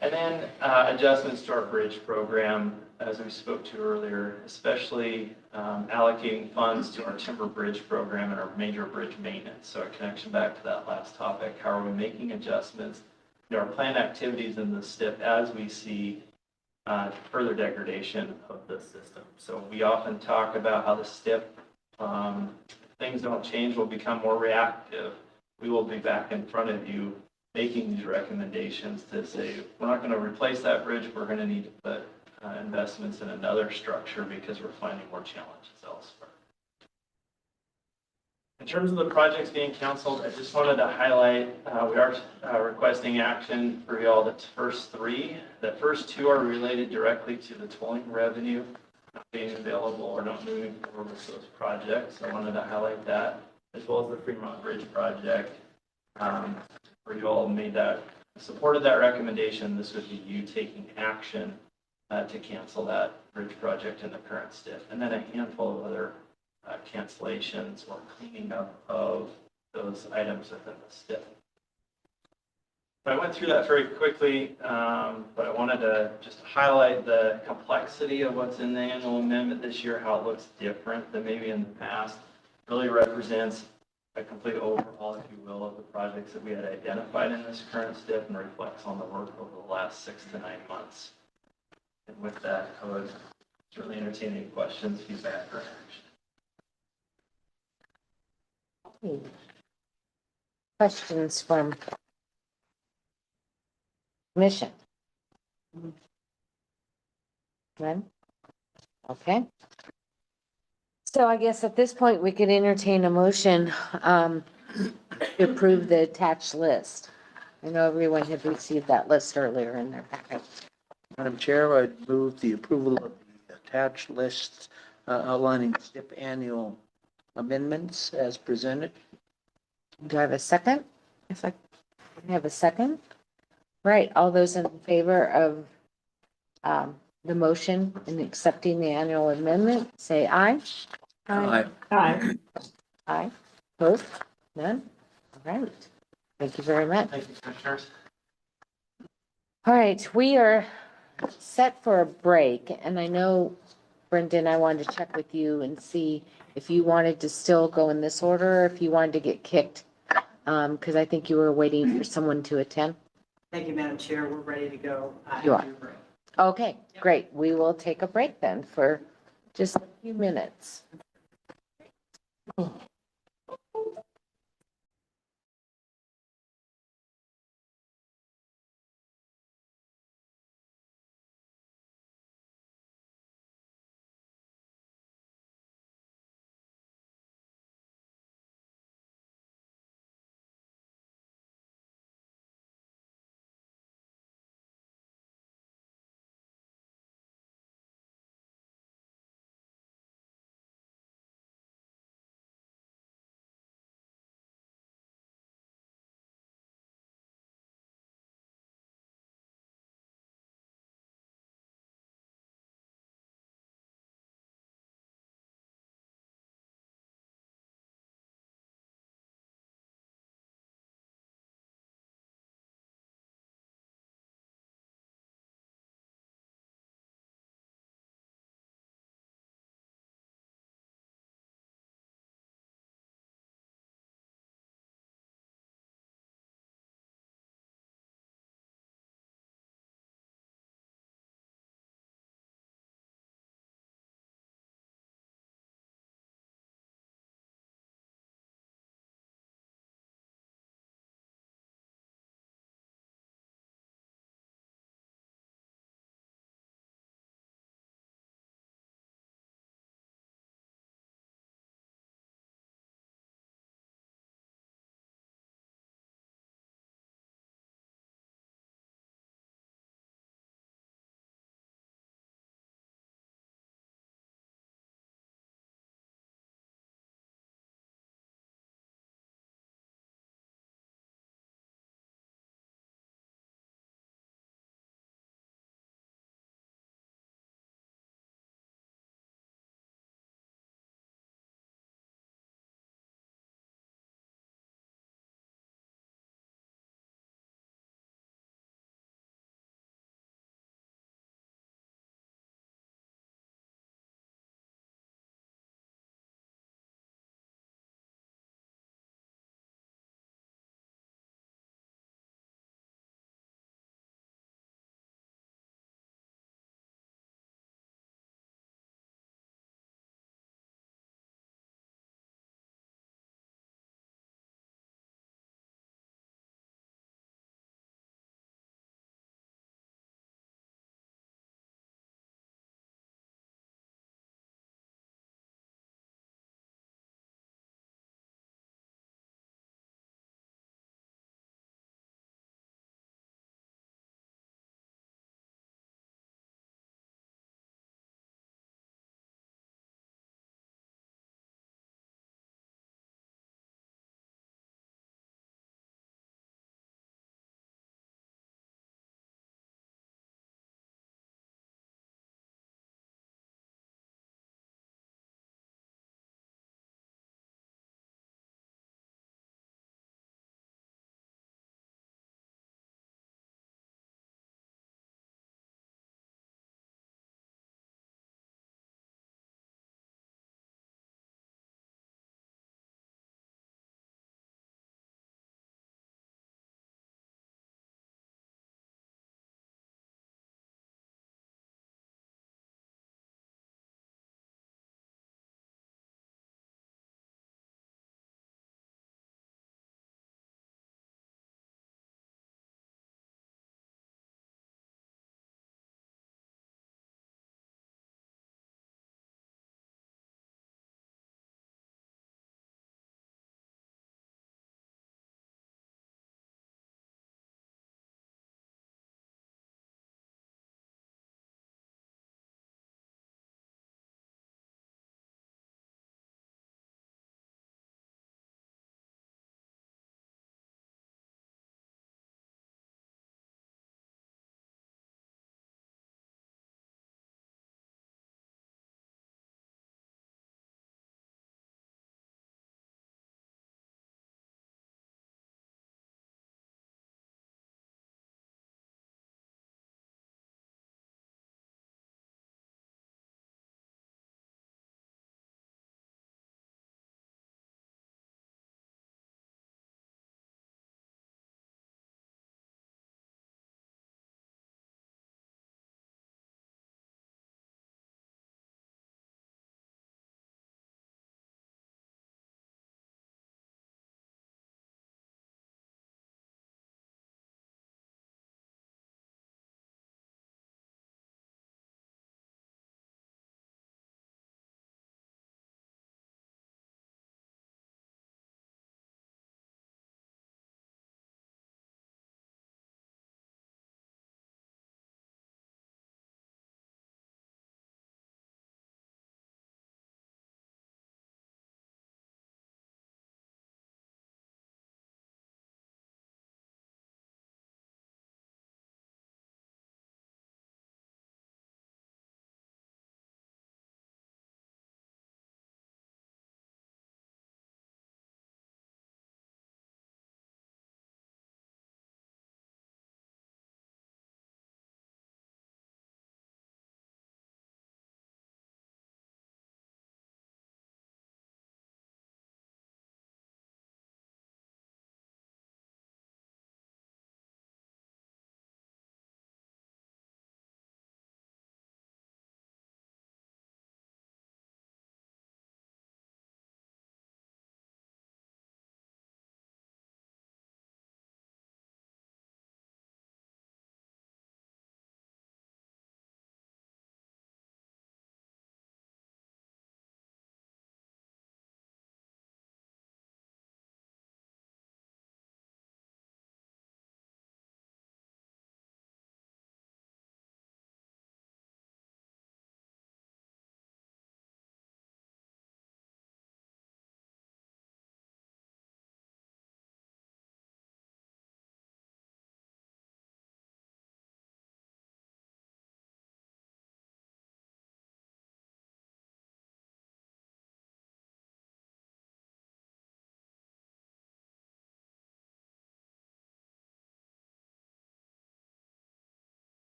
And then adjustments to our bridge program, as we spoke to earlier, especially allocating funds to our timber bridge program and our major bridge maintenance. So a connection back to that last topic, how are we making adjustments to our planned activities in the STIP as we see further degradation of the system. So we often talk about how the STIP, things don't change, will become more reactive. We will be back in front of you making these recommendations to say, we're not going to replace that bridge, we're going to need to put investments in another structure because we're finding more challenges elsewhere. In terms of the projects being canceled, I just wanted to highlight, we are requesting action for y'all. The first 3. The first 2 are related directly to the tolling revenue not being available or not moving forward with those projects. I wanted to highlight that, as well as the Fremont Bridge project, where you all supported that recommendation. This would be you taking action to cancel that bridge project in the current STIP. And then a handful of other cancellations or cleaning up of those items within the STIP. I went through that very quickly, but I wanted to just highlight the complexity of what's in the annual amendment this year, how it looks different than maybe in the past. Really represents a complete overhaul, if you will, of the projects that we had identified in this current STIP and reflects on the work over the last 6 to 9 months. And with that, I would certainly entertain any questions, feedback, or action. Questions from commission? None? Okay. So I guess at this point, we could entertain a motion to approve the attached list. I know everyone had received that list earlier in their packet. Madam Chair, I'd move the approval of the attached lists outlining STIP annual amendments as presented. Do I have a second? If I have a second? Right, all those in favor of the motion and accepting the annual amendment, say aye. Aye. Aye. Aye. Both? None? All right. Thank you very much. Thank you, Commissioners. All right, we are set for a break, and I know, Brendan, I wanted to check with you and see if you wanted to still go in this order, or if you wanted to get kicked, because I think you were waiting for someone to attend. Thank you, Madam Chair. We're ready to go. You are. Okay, great. We will take a break then for just a few minutes.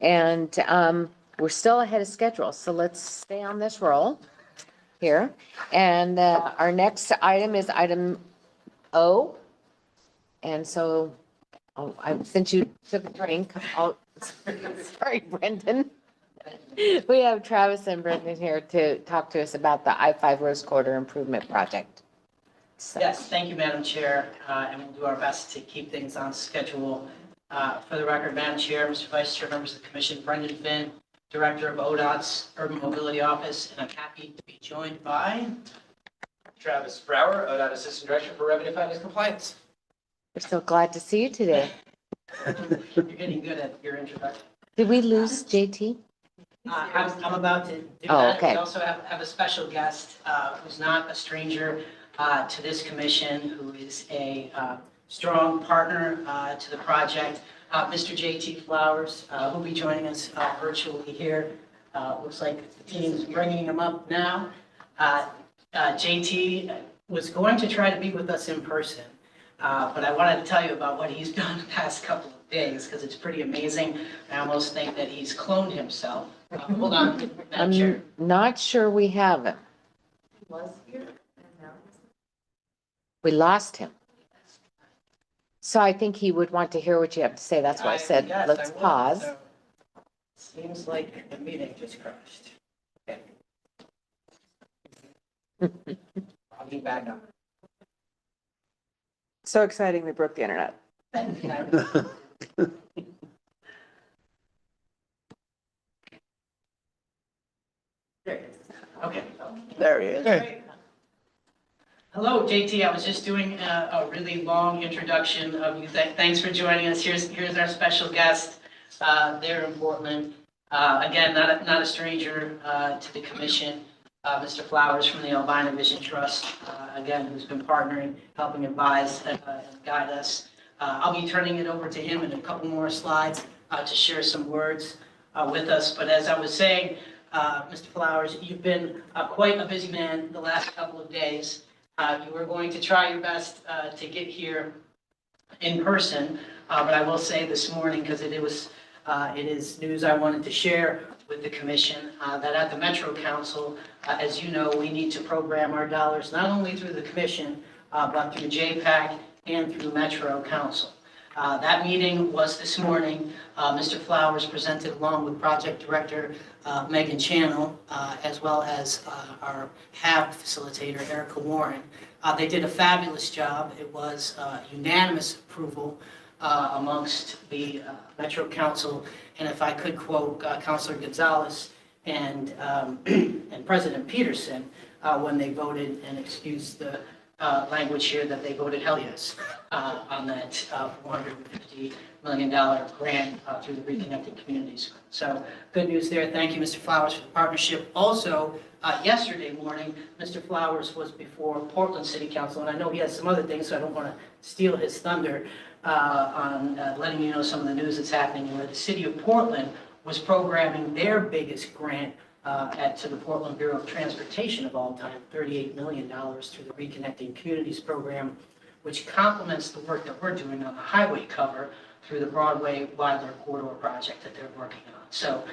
And we're still ahead of schedule, so let's stay on this roll here. And our next item is item O. And so, since you took a drink, sorry, Brendan. We have Travis and Brendan here to talk to us about the I-5 Rose Quarter Improvement Project. So. Yes, thank you, Madam Chair, and we'll do our best to keep things on schedule. For the record, Madam Chair, Mr. Vice Chair, members of the Commission, Brendan Finn, Director of ODOT's Urban Mobility Office, and I'm happy to be joined by Travis Brower, ODOT Assistant Director for Revenue Finance Compliance. We're so glad to see you today. You're getting good at your introduction. Did we lose JT? I'm about to do Oh, that. okay. We also have a special guest who's not a stranger to this commission, who is a strong partner to the project, Mr. JT Flowers, who'll be joining us virtually here. Looks like the team's bringing him up now. JT was going to try to be with us in person, but I wanted to tell you about what he's done the past couple of days, because it's pretty amazing. I almost think that he's cloned himself. Hold on, Madam Chair. I'm not sure we have him. Was here? We lost him. So I think he would want to hear what you have to say. That's why I said, Yes, let's I will. pause. So, seems like the meeting just crashed. Okay. I'll be back up. So exciting, we broke the internet. There it is. Okay. There he is. Hey. Hello, JT. I was just doing a really long introduction of you. Thanks for joining us. Here's our special guest there in Portland. Again, not a stranger to the commission. Mr. Flowers from the Albina Vision Trust, again, who's been partnering, helping advise and guide us. I'll be turning it over to him in a couple more slides to share some words with us. But as I was saying, Mr. Flowers, you've been quite a busy man the last couple of days. You were going to try your best to get here in person, but I will say this morning, because it is news I wanted to share with the commission, that at the Metro Council, as you know, we need to program our dollars not only through the commission, but through JPAC and through Metro Council. That meeting was this morning. Mr. Flowers presented along with Project Director Megan Channel, as well as our HAB facilitator, Erica Warren. They did a fabulous job. It was unanimous approval amongst the Metro Council. And if I could quote Councilor Gonzalez and President Peterson when they voted and excused the language here that they voted hell yes on that $450 million grant through the Reconnecting Communities. So good news there. Thank you, Mr. Flowers, for the partnership. Also, yesterday morning, Mr. Flowers was before Portland City Council, and I know he has some other things, so I don't want to steal his thunder on letting you know some of the news that's happening, where the city of Portland was programming their biggest grant to the Portland Bureau of Transportation of all time, $38 million through the Reconnecting Communities program, which complements the work that we're doing on the highway cover through the Broadway Wilder Corridor project that they're working on. So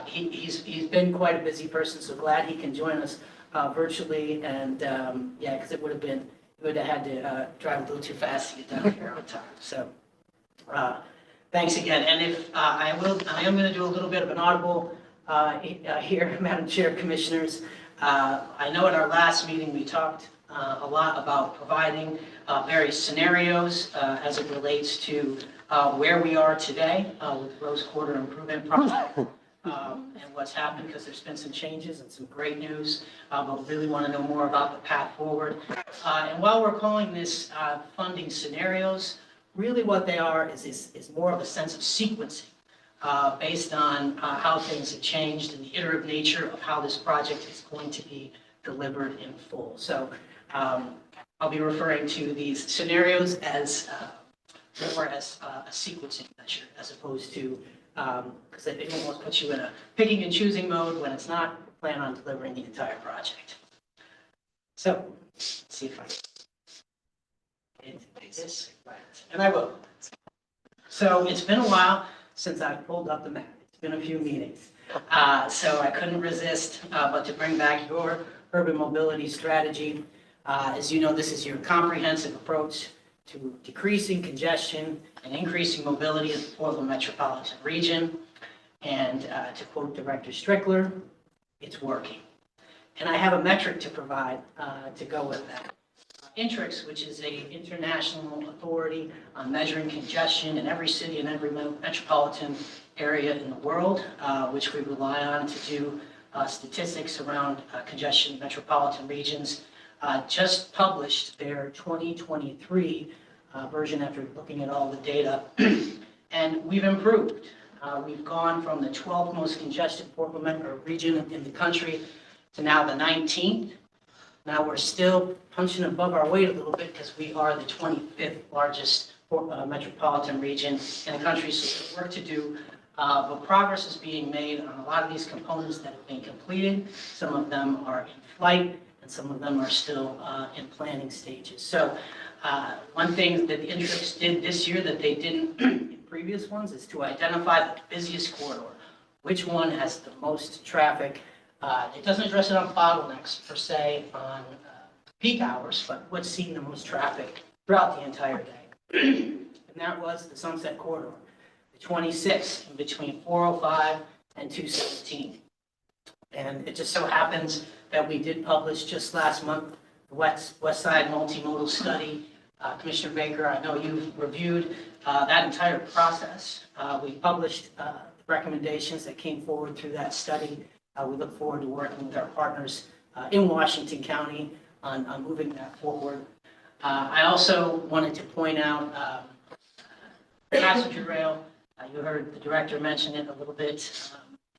he's been quite a busy person, so glad he can join us virtually. And yeah, because it would have had to drive a little too fast to get down here on time. So thanks again. And if I am going to do a little bit of an audible here, Madam Chair, Commissioners. I know at our last meeting we talked a lot about providing various scenarios as it relates to where we are today with the Rose Quarter Improvement Project and what's happened, because there's been some changes and some great news, but we really want to know more about the path forward. And while we're calling this funding scenarios, really what they are is more of a sense of sequencing based on how things have changed and the iterative nature of how this project is going to be delivered in full. So I'll be referring to these scenarios as more as a sequencing measure, as opposed to, because it almost puts you in a picking and choosing mode when it's not plan on delivering the entire project. So let's see if I can get this right, and I will. So it's been a while since I pulled up the map. It's been a few meetings. So I couldn't resist but to bring back your urban mobility strategy. As you know, this is your comprehensive approach to decreasing congestion and increasing mobility in the Portland metropolitan region. And to quote Director Strickler, it's working. And I have a metric to provide to go with that. Intrix, which is an international authority on measuring congestion in every city and every metropolitan area in the world, which we rely on to do statistics around congestion in metropolitan regions, just published their 2023 version after looking at all the data. And we've improved. We've gone from the 12th most congested Portland region in the country to now the 19th. Now we're still punching above our weight a little bit because we are the 25th largest metropolitan region in the country, so there's work to do. But progress is being made on a lot of these components that have been completed. Some of them are in flight, and some of them are still in planning stages. So one thing that the Interstate did this year that they didn't in previous ones is to identify the busiest corridor. Which one has the most traffic? It doesn't address it on bottlenecks per se on peak hours, but what's seeing the most traffic throughout the entire day. And that was the Sunset Corridor, the 26th in between 405 and 217. And it just so happens that we did publish just last month the West Side Multimodal Study. Commissioner Baker, I know you've reviewed that entire process. We published recommendations that came forward through that study. We look forward to working with our partners in Washington County on moving that forward. I also wanted to point out passenger rail. You heard the director mention it a little bit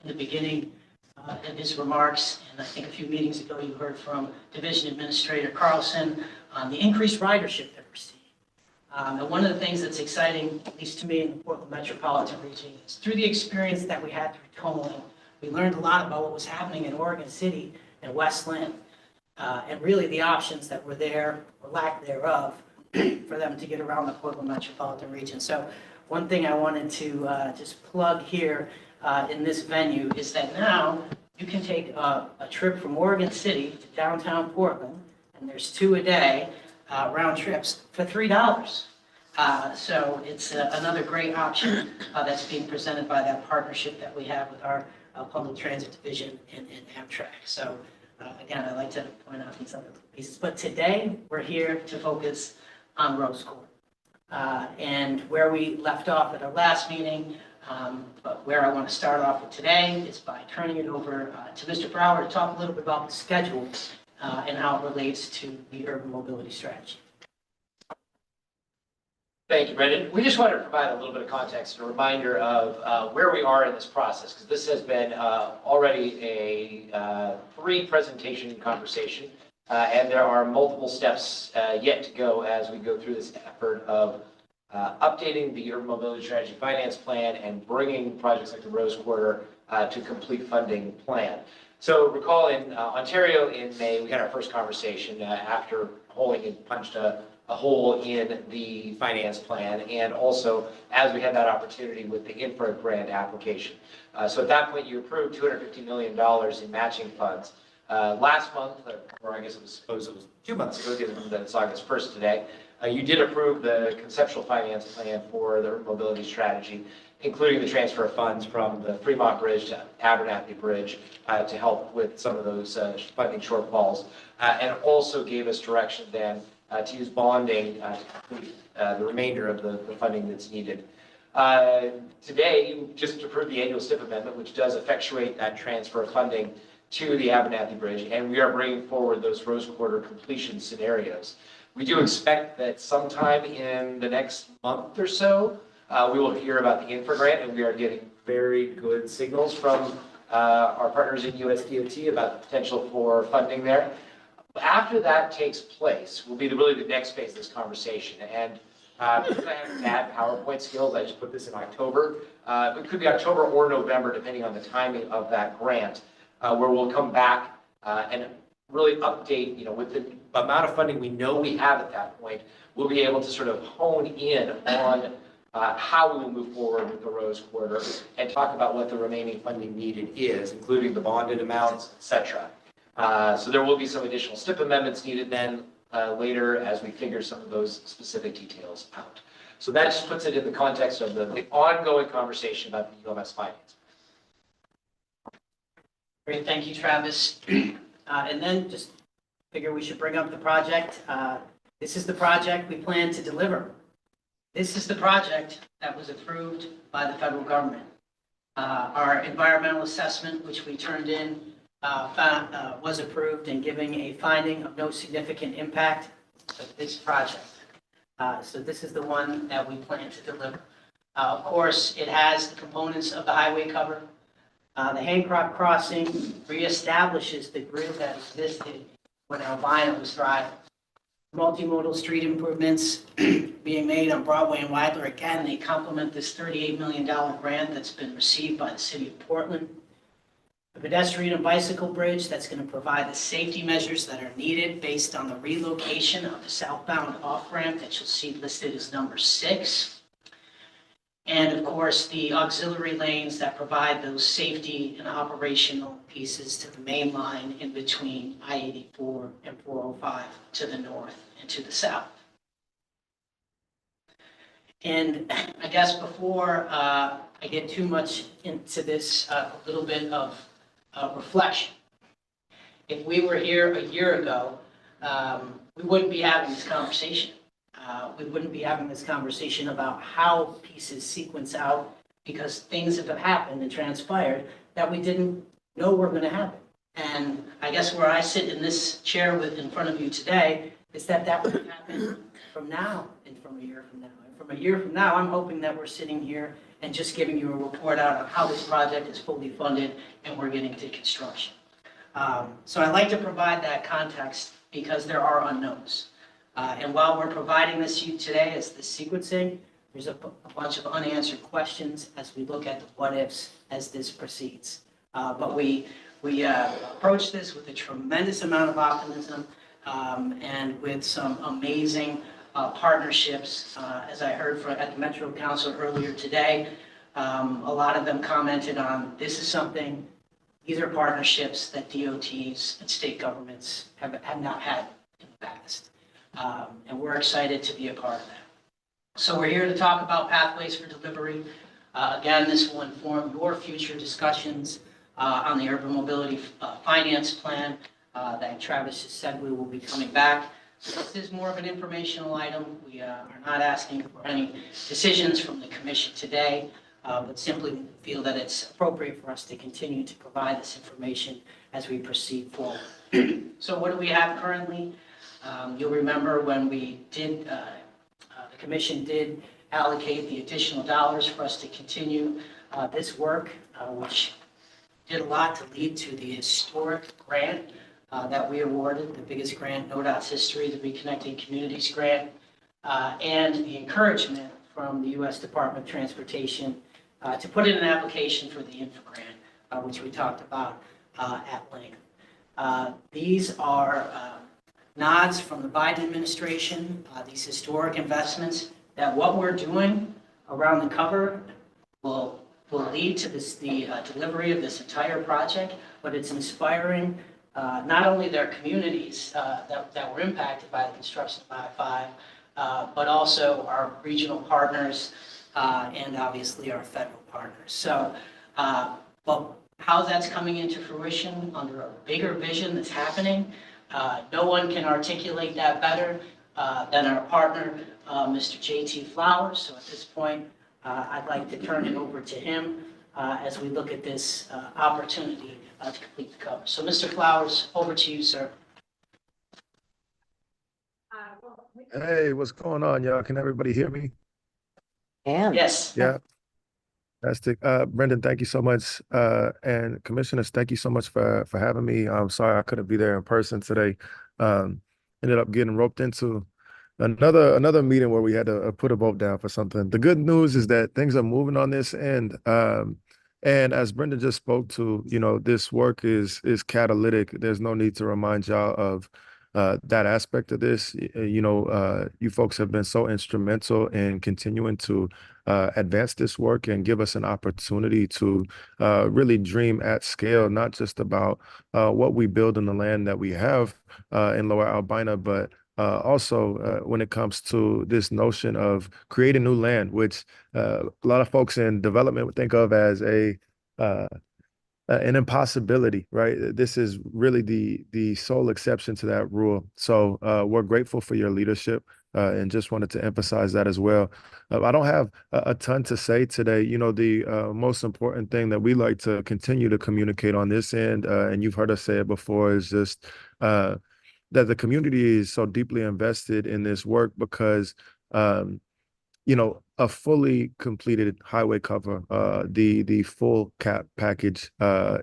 in the beginning in his remarks, and I think a few meetings ago you heard from Division Administrator Carlson on the increased ridership that we're seeing. And one of the things that's exciting, at least to me in the Portland metropolitan region, is through the experience that we had through tolling, we learned a lot about what was happening in Oregon City and Westland, and really the options that were there, or lack thereof, for them to get around the Portland metropolitan region. So one thing I wanted to just plug here in this venue is that now you can take a trip from Oregon City to downtown Portland, and there's 2 a day round trips for $3. So it's another great option that's being presented by that partnership that we have with our Public Transit Division and Amtrak. So again, I'd like to point out these other pieces. But today, we're here to focus on Rose Court. And where we left off at our last meeting, but where I want to start off with today is by turning it over to Mr. Brower to talk a little bit about the schedule and how it relates to the urban mobility strategy. Thank you, Brendan. We just wanted to provide a little bit of context and a reminder of where we are in this process, because this has been already a 3-presentation conversation, and there are multiple steps yet to go as we go through this effort of updating the urban mobility strategy finance plan and bringing projects like the Rose Quarter to complete funding plan. So recall in Ontario in May, we had our first conversation after holding and punched a hole in the finance plan, and also as we had that opportunity with the infra grant application. So at that point, you approved $250 million in matching funds. Last month, or I guess it was 2 months ago, given that it's August 1st today, you did approve the conceptual finance plan for the urban mobility strategy, including the transfer of funds from the Fremont Bridge to Abernathy Bridge to help with some of those funding shortfalls, and also gave us direction then to use bonding to complete the remainder of the funding that's needed. Today, you just approved the annual STIP amendment, which does effectuate that transfer of funding to the Abernathy Bridge, and we are bringing forward those Rose Quarter completion scenarios. We do expect that sometime in the next month or so, we will hear about the infra grant, and we are getting very good signals from our partners in USDOT about the potential for funding there. After that takes place, will be really the next phase of this conversation. And because I have bad PowerPoint skills, I just put this in October. It could be October or November, depending on the timing of that grant, where we'll come back and really update, with the amount of funding we know we have at that point, we'll be able to sort of hone in on how we will move forward with the Rose Quarter, and talk about what the remaining funding needed is, including the bonded amounts, et cetera. So there will be some additional STIP amendments needed then later as we figure some of those specific details out. So that just puts it in the context of the ongoing conversation about the UMS finance. Great, thank you, Travis. And then just figure we should bring up the project. This is the project we plan to deliver. This is the project that was approved by the federal government. Our environmental assessment, which we turned in, was approved and giving a finding of no significant impact of this project. So this is the one that we plan to deliver. Of course, it has the components of the highway cover. The Hancock crossing reestablishes the grid that existed when Albina was thriving. Multimodal street improvements being made on Broadway and Weidler. Again, they complement this $38 million grant that's been received by the city of Portland. The pedestrian and bicycle bridge that's going to provide the safety measures that are needed based on the relocation of the southbound off-ramp that you'll see listed as number 6. And of course, the auxiliary lanes that provide those safety and operational pieces to the main line in between I-84 and 405 to the north and to the south. And I guess before I get too much into this, a little bit of reflection. If we were here a year ago, we wouldn't be having this conversation. We wouldn't be having this conversation about how pieces sequence out because things have happened and transpired that we didn't know were going to happen. And I guess where I sit in this chair in front of you today is that would happen from now and from a year from now. And from a year from now, I'm hoping that we're sitting here and just giving you a report out on how this project is fully funded and we're getting to construction. So I'd like to provide that context because there are unknowns. And while we're providing this to you today as the sequencing, there's a bunch of unanswered questions as we look at the what-ifs as this proceeds. But we approach this with a tremendous amount of optimism and with some amazing partnerships. As I heard at the Metro Council earlier today, a lot of them commented on this is something, these are partnerships that DOTs and state governments have not had in the past. And we're excited to be a part of that. So we're here to talk about pathways for delivery. Again, this will inform your future discussions on the urban mobility finance plan that Travis has said we will be coming back. So this is more of an informational item. We are not asking for any decisions from the commission today, but simply feel that it's appropriate for us to continue to provide this information as we proceed forward. So what do we have currently? You'll remember when we did, the commission did allocate the additional dollars for us to continue this work, which did a lot to lead to the historic grant that we awarded, the biggest grant in ODOT's history, the Reconnecting Communities Grant, and the encouragement from the U.S. Department of Transportation to put in an application for the infra grant, which we talked about at length. These are nods from the Biden administration, these historic investments, that what we're doing around the cover will lead to the delivery of this entire project, but it's inspiring not only their communities that were impacted by the construction of I-5, but also our regional partners and obviously our federal partners. So, but how that's coming into fruition under a bigger vision that's happening, no one can articulate that better than our partner, Mr. J.T. Flowers. So at this point, I'd like to turn it over to him as we look at this opportunity to complete the cover. So Mr. Flowers, over to you, sir. Hey, what's going on, y'all? Can everybody hear me? Yes. Yeah. Fantastic. Brendan, thank you so much. And commissioners, thank you so much for having me. I'm sorry I couldn't be there in person today. Ended up getting roped into another meeting where we had to put a vote down for something. The good news is that things are moving on this end. And as Brendan just spoke to, you know, this work is catalytic. There's no need to remind y'all of that aspect of this. You folks have been so instrumental in continuing to advance this work and give us an opportunity to really dream at scale, not just about what we build in the land that we have in Lower Albina, but also when it comes to this notion of creating new land, which a lot of folks in development would think of as an impossibility, right? This is really the sole exception to that rule. So we're grateful for your leadership and just wanted to emphasize that as well. I don't have a ton to say today. The most important thing that we like to continue to communicate on this end, and you've heard us say it before, is just that the community is so deeply invested in this work because a fully completed highway cover, the full cap package,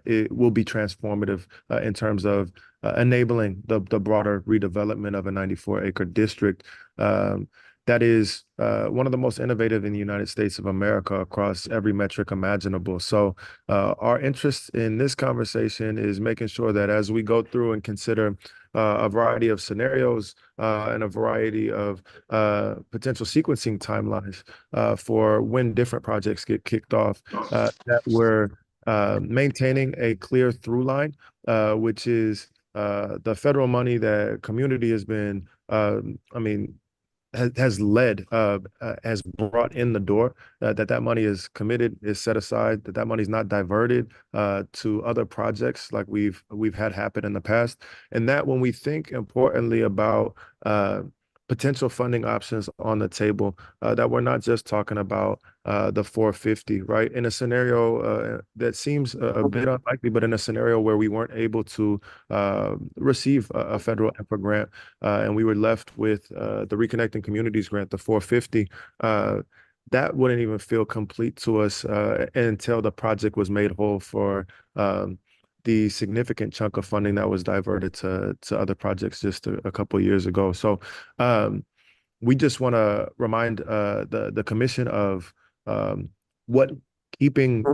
it will be transformative in terms of enabling the broader redevelopment of a 94-acre district. That is one of the most innovative in the United States of America across every metric imaginable. So our interest in this conversation is making sure that as we go through and consider a variety of scenarios and a variety of potential sequencing timelines for when different projects get kicked off, that we're maintaining a clear through line, which is the federal money that community has been, has led, has brought in the door, that money is committed, is set aside, that money is not diverted to other projects like we've had happen in the past. And that when we think importantly about potential funding options on the table, that we're not just talking about the 450, right? In a scenario that seems a bit unlikely, but in a scenario where we weren't able to receive a federal EPA grant and we were left with the Reconnecting Communities grant, the 450, that wouldn't even feel complete to us until the project was made whole for the significant chunk of funding that was diverted to other projects just a couple of years ago. So we just want to remind the commission of what keeping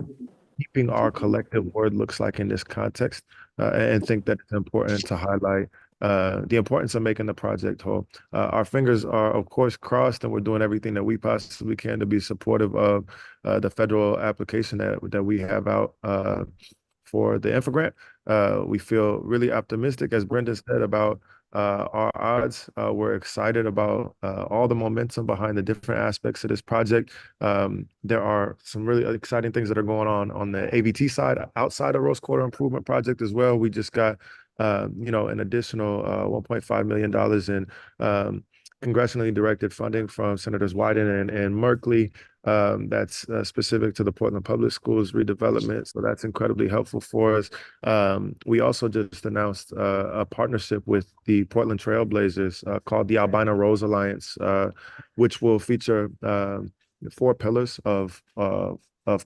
our collective word looks like in this context, and think that it's important to highlight the importance of making the project whole. Our fingers are, of course, crossed, and we're doing everything that we possibly can to be supportive of the federal application that we have out for the infra grant. We feel really optimistic, as Brenda said, about our odds. We're excited about all the momentum behind the different aspects of this project. There are some really exciting things that are going on the AVT side, outside of Rose Quarter Improvement Project as well. We just got an additional $1.5 million in congressionally directed funding from Senators Wyden and Merkley. That's specific to the Portland Public Schools redevelopment. So that's incredibly helpful for us. We also just announced a partnership with the Portland Trailblazers called the Albina Rose Alliance, which will feature 4 pillars of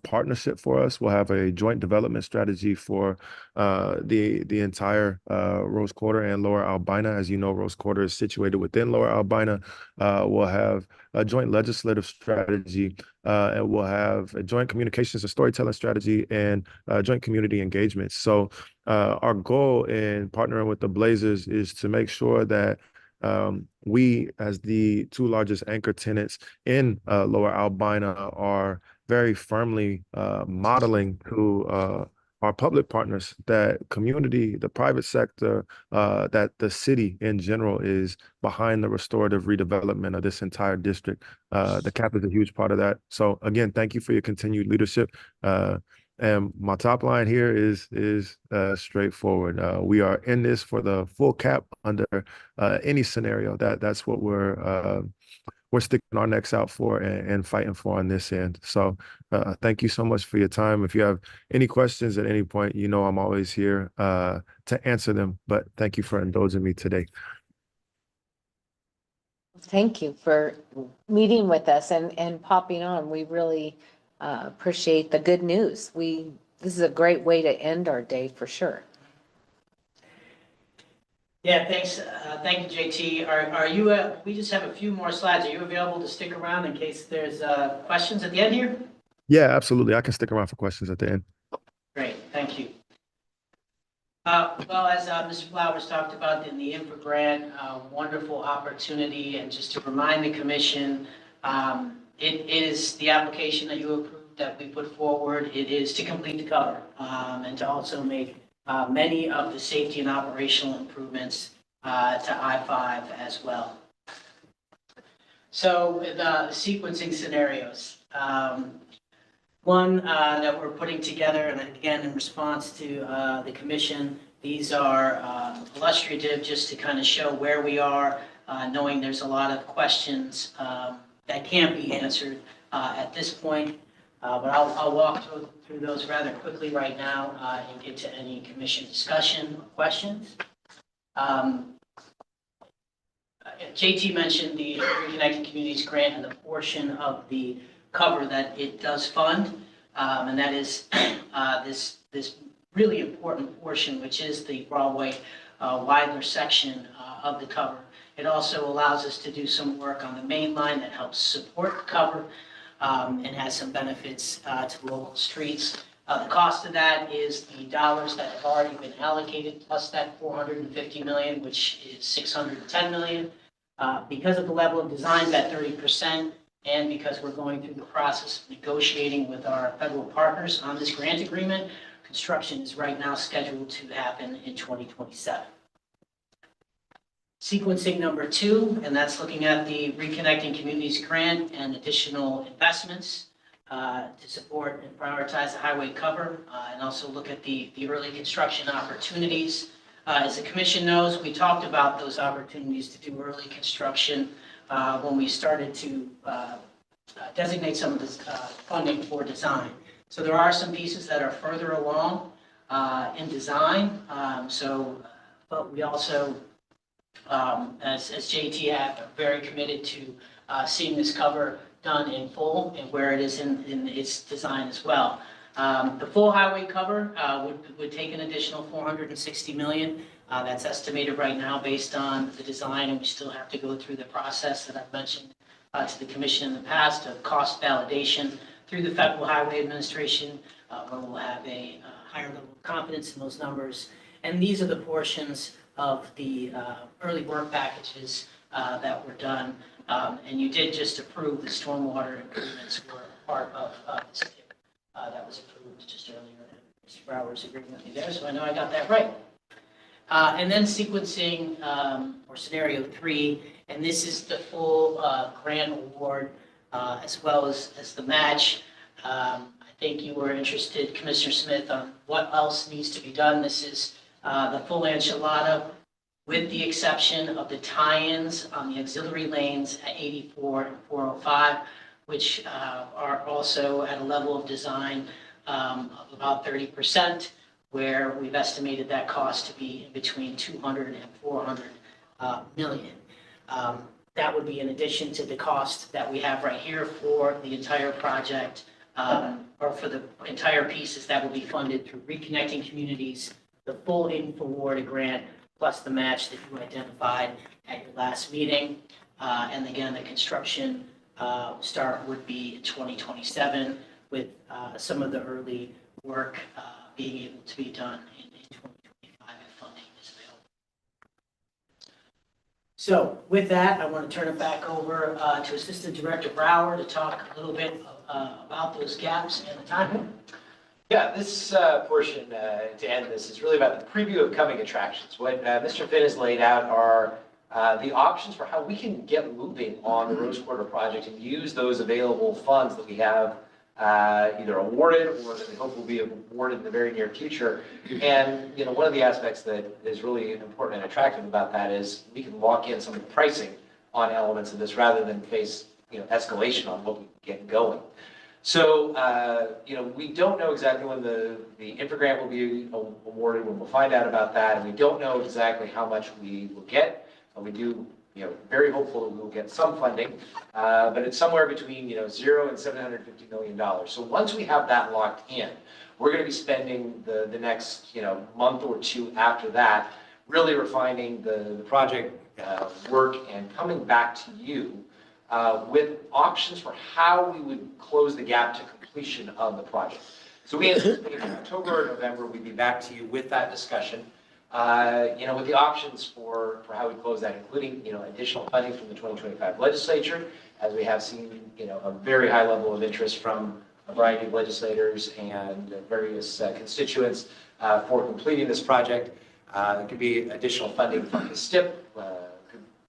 partnership for us. We'll have a joint development strategy for the entire Rose Quarter and Lower Albina. As you know, Rose Quarter is situated within Lower Albina. We'll have a joint legislative strategy, and we'll have a joint communications and storytelling strategy and joint community engagement. So our goal in partnering with the Blazers is to make sure that we, as the 2 largest anchor tenants in Lower Albina, are very firmly modeling to our public partners that community, the private sector, that the city in general is behind the restorative redevelopment of this entire district. The cap is a huge part of that. So again, thank you for your continued leadership. And my top line here is straightforward. We are in this for the full cap under any scenario. That's what we're sticking our necks out for and fighting for on this end. So thank you so much for your time. If you have any questions at any point, I'm always here to answer them. But thank you for indulging me today. Thank you for meeting with us and popping on. We really appreciate the good news. This is a great way to end our day for sure. Yeah, thanks. Thank you, JT. Are you, we just have a few more slides. Are you available to stick around in case there's questions at the end here? Yeah, absolutely. I can stick around for questions at the end. Great, thank you. Well, as Mr. Flowers talked about in the infra grant, wonderful opportunity, and just to remind the commission, it is the application that you approved that we put forward. It is to complete the cover and to also make many of the safety and operational improvements to I-5 as well. So the sequencing scenarios. One that we're putting together, and again, in response to the commission, these are illustrative just to kind of show where we are, knowing there's a lot of questions that can't be answered at this point. But I'll walk through those rather quickly right now and get to any commission discussion or questions. JT mentioned the Reconnecting Communities grant and the portion of the cover that it does fund, and that is this really important portion, which is the Broadway Widener section of the cover. It also allows us to do some work on the main line that helps support the cover and has some benefits to local streets. The cost of that is the dollars that have already been allocated, plus that $450 million, which is $610 million. Because of the level of design, that 30%, and because we're going through the process of negotiating with our federal partners on this grant agreement, construction is right now scheduled to happen in 2027. Sequencing number 2, and that's looking at the Reconnecting Communities grant and additional investments to support and prioritize the highway cover, and also look at the early construction opportunities. As the commission knows, we talked about those opportunities to do early construction when we started to designate some of this funding for design. So there are some pieces that are further along in design. But we also, as JT are very committed to seeing this cover done in full and where it is in its design as well. The full highway cover would take an additional $460 million. That's estimated right now based on the design, and we still have to go through the process that I've mentioned to the commission in the past of cost validation through the Federal Highway Administration, where we'll have a higher level of confidence in those numbers. And these are the portions of the early work packages that were done. And you did just approve the stormwater improvements were part of this that was approved just earlier. Mr. Brower's agreeing with me there, so I know I got that right. And then sequencing or scenario 3, and this is the full grant award as well as the match. I think you were interested, Commissioner Smith, on what else needs to be done. This is the full enchilada with the exception of the tie-ins on the auxiliary lanes at 84 and 405, which are also at a level of design of about 30%, where we've estimated that cost to be in between 200 and 400 million. That would be in addition to the cost that we have right here for the entire project, or for the entire pieces that will be funded through Reconnecting Communities, the full awarded grant, plus the match that you identified at your last meeting. And again, the construction start would be in 2027 with some of the early work being able to be done in 2025 if funding is available. So with that, I want to turn it back over to Assistant Director Brower to talk a little bit about those gaps and the timeline. Yeah, this portion to end this is really about the preview of coming attractions. What Mr. Finn has laid out are the options for how we can get moving on the Rose Quarter project and use those available funds that we have either awarded or that we hope will be awarded in the very near future. And one of the aspects that is really important and attractive about that is we can lock in some of the pricing on elements of this rather than face escalation on what we get going. So we don't know exactly when the infra grant will be awarded, when we'll find out about that, and we don't know exactly how much we will get. We do, very hopeful that we'll get some funding, but it's somewhere between, $0 and $750 million. So once we have that locked in, we're going to be spending the next, month or two after that, really refining the project work and coming back to you with options for how we would close the gap to completion of the project. So we anticipate in October or November, we'd be back to you with that discussion, with the options for how we close that, including, additional funding from the 2025 legislature, as we have seen, a very high level of interest from a variety of legislators and various constituents for completing this project. There could be additional funding from the STIP.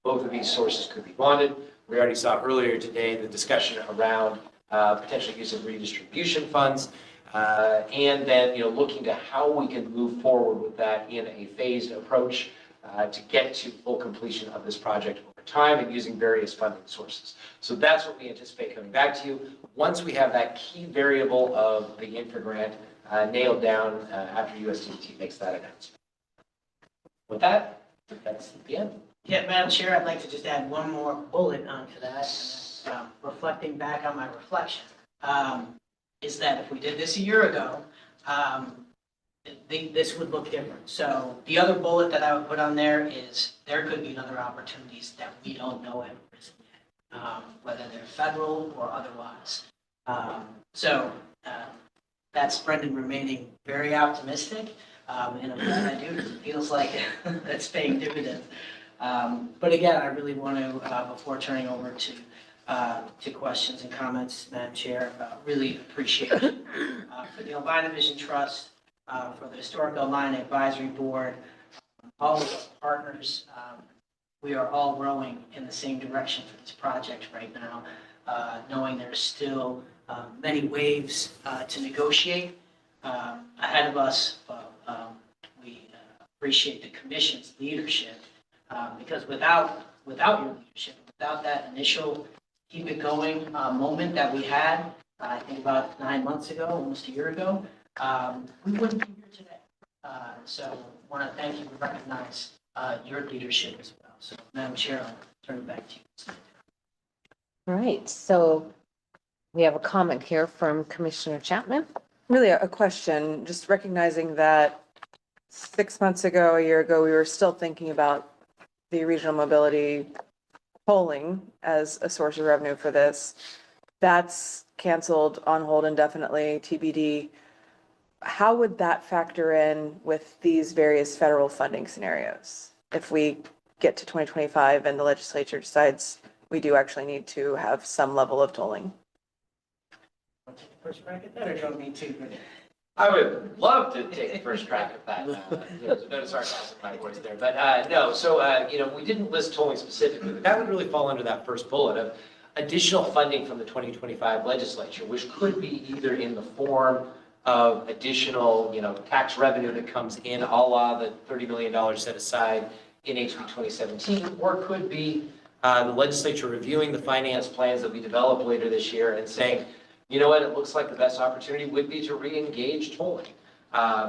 Both of these sources could be bonded. We already saw earlier today the discussion around potential use of redistribution funds, and then looking to how we can move forward with that in a phased approach to get to full completion of this project over time and using various funding sources. So that's what we anticipate coming back to you once we have that key variable of the infra grant nailed down after USDT makes that announcement. With that, that's the end. Yeah, Madam Chair, I'd like to just add one more bullet onto that. Reflecting back on my reflection, is that if we did this a year ago, this would look different. So the other bullet that I would put on there is there could be other opportunities that we don't know have arisen yet, whether they're federal or otherwise. That's Brendan remaining very optimistic, and I'm glad I do, because it feels like that's paying dividends. But again, I really want to, before turning over to questions and comments, Madam Chair, really appreciate it. For the Albina Vision Trust, for the Historic Albina Advisory Board, all of our partners, we are all rowing in the same direction for this project right now, knowing there's still many waves to negotiate ahead of us. We appreciate the Commission's leadership, because without your leadership, without that initial keep it going moment that we had, I think about 9 months ago, almost a year ago, we wouldn't be here today. So I want to thank you and recognize your leadership as well. So Madam Chair, I'll turn it back to you. All right, so we have a comment here from Commissioner Chapman. Really a question, just recognizing that 6 months ago, a year ago, we were still thinking about the regional mobility tolling as a source of revenue for this. That's canceled, on hold indefinitely, TBD. How would that factor in with these various federal funding scenarios? If we get to 2025 and the legislature decides we do actually need to have some level of tolling? Want to take the first crack at that, or do you want me to? I would love to take the first crack at that. There's no sarcasm in my voice there, but no. So we didn't list tolling specifically, but that would really fall under that first bullet of additional funding from the 2025 legislature, which could be either in the form of additional, tax revenue that comes in, a la the $30 million set aside in HB 2017, or it could be the legislature reviewing the finance plans that we develop later this year and saying, you know what, it looks like the best opportunity would be to re-engage tolling.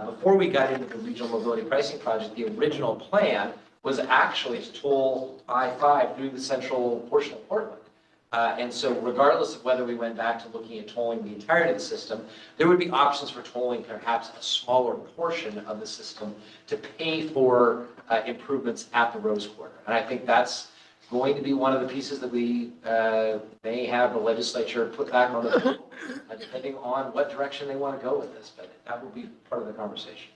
Before we got into the regional mobility pricing project, the original plan was actually to toll I-5 through the central portion of Portland. And so regardless of whether we went back to looking at tolling the entirety of the system, there would be options for tolling perhaps a smaller portion of the system to pay for improvements at the Rose Quarter. And I think that's going to be one of the pieces that we may have the legislature put back on the table, depending on what direction they want to go with this. But that will be part of the conversation.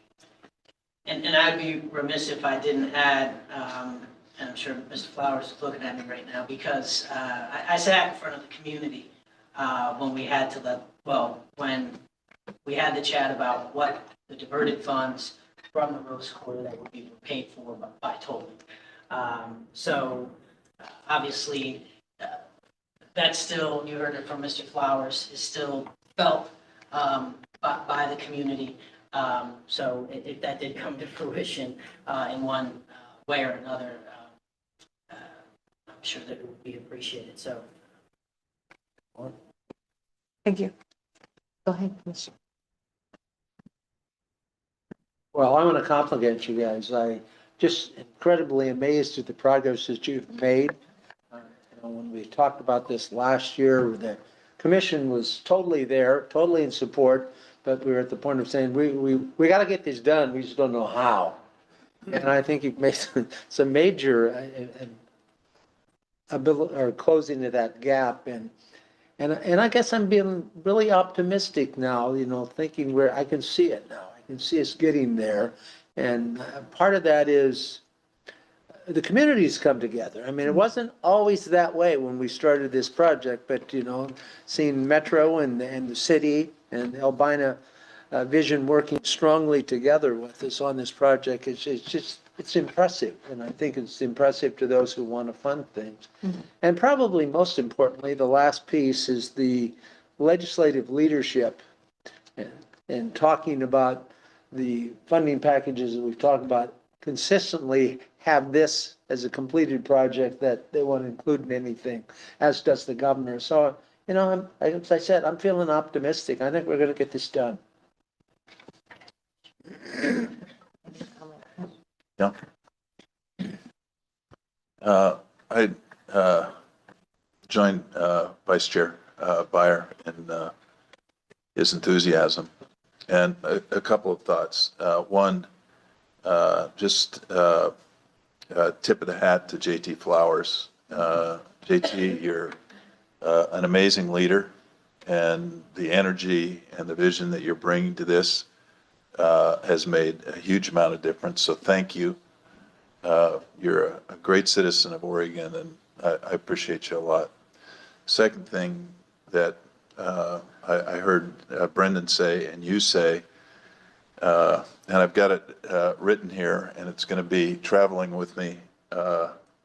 And I'd be remiss if I didn't add, and I'm sure Mr. Flowers is looking at me right now, because I sat in front of the community when we had when we had the chat about what the diverted funds from the Rose Quarter that would be paid for by tolling. Obviously, that's still, you heard it from Mr. Flowers, is still felt by the community. So if that did come to fruition in one way or another, I'm sure that it would be appreciated. So, Thank you. Go ahead, Commissioner. Well, I want to compliment you guys. I just incredibly amazed at the progress that you've made. When we talked about this last year, the commission was totally there, totally in support, but we were at the point of saying, we got to get this done. We just don't know how. And I think you've made some major ability or closing of that gap. And And I guess I'm being really optimistic now, you know, thinking where I can see it now. I can see us getting there. And part of that is the communities come together. I mean, it wasn't always that way when we started this project, but, you know, seeing Metro and the city and Albina Vision working strongly together with us on this project, it's impressive. And I think it's impressive to those who want to fund things. And probably most importantly, the last piece is the legislative leadership and talking about the funding packages that we've talked about consistently have this as a completed project that they want to include in anything, as does the governor. So, you know, as I said, I'm feeling optimistic. I think we're going to get this done. Yeah. I join Vice Chair Byer in his enthusiasm. And a couple of thoughts. One, just tip of the hat to JT Flowers. JT, you're an amazing leader, and the energy and the vision that you're bringing to this has made a huge amount of difference. So thank you. You're a great citizen of Oregon, and I appreciate you a lot. Second thing that I heard Brendan say and you say, and I've got it written here, and it's going to be traveling with me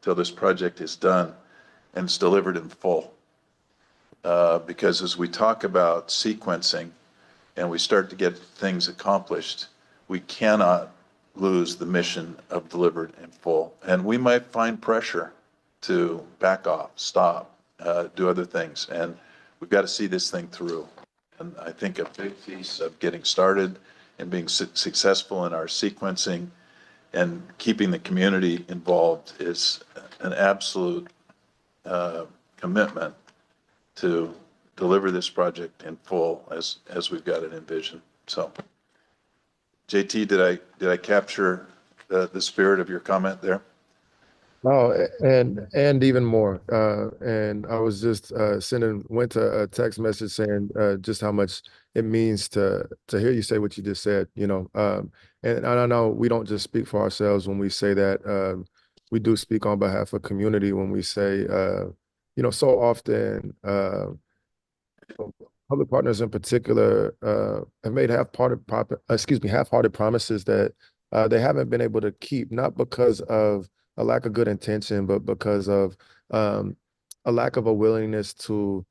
till this project is done and it's delivered in full. Because as we talk about sequencing and we start to get things accomplished, we cannot lose the mission of delivered in full. And we might find pressure to back off, stop, do other things. And we've got to see this thing through. And I think a big piece of getting started and being successful in our sequencing and keeping the community involved is an absolute commitment to deliver this project in full as we've got it envisioned. So, JT, did I capture the spirit of your comment there? No, and even more. And I was just went to a text message saying just how much it means to hear you say what you just said, you know. And I know we don't just speak for ourselves when we say that. We do speak on behalf of community when we say, you know, so often public partners in particular have made half-hearted promises that they haven't been able to keep, not because of a lack of good intention, but because of a lack of a willingness to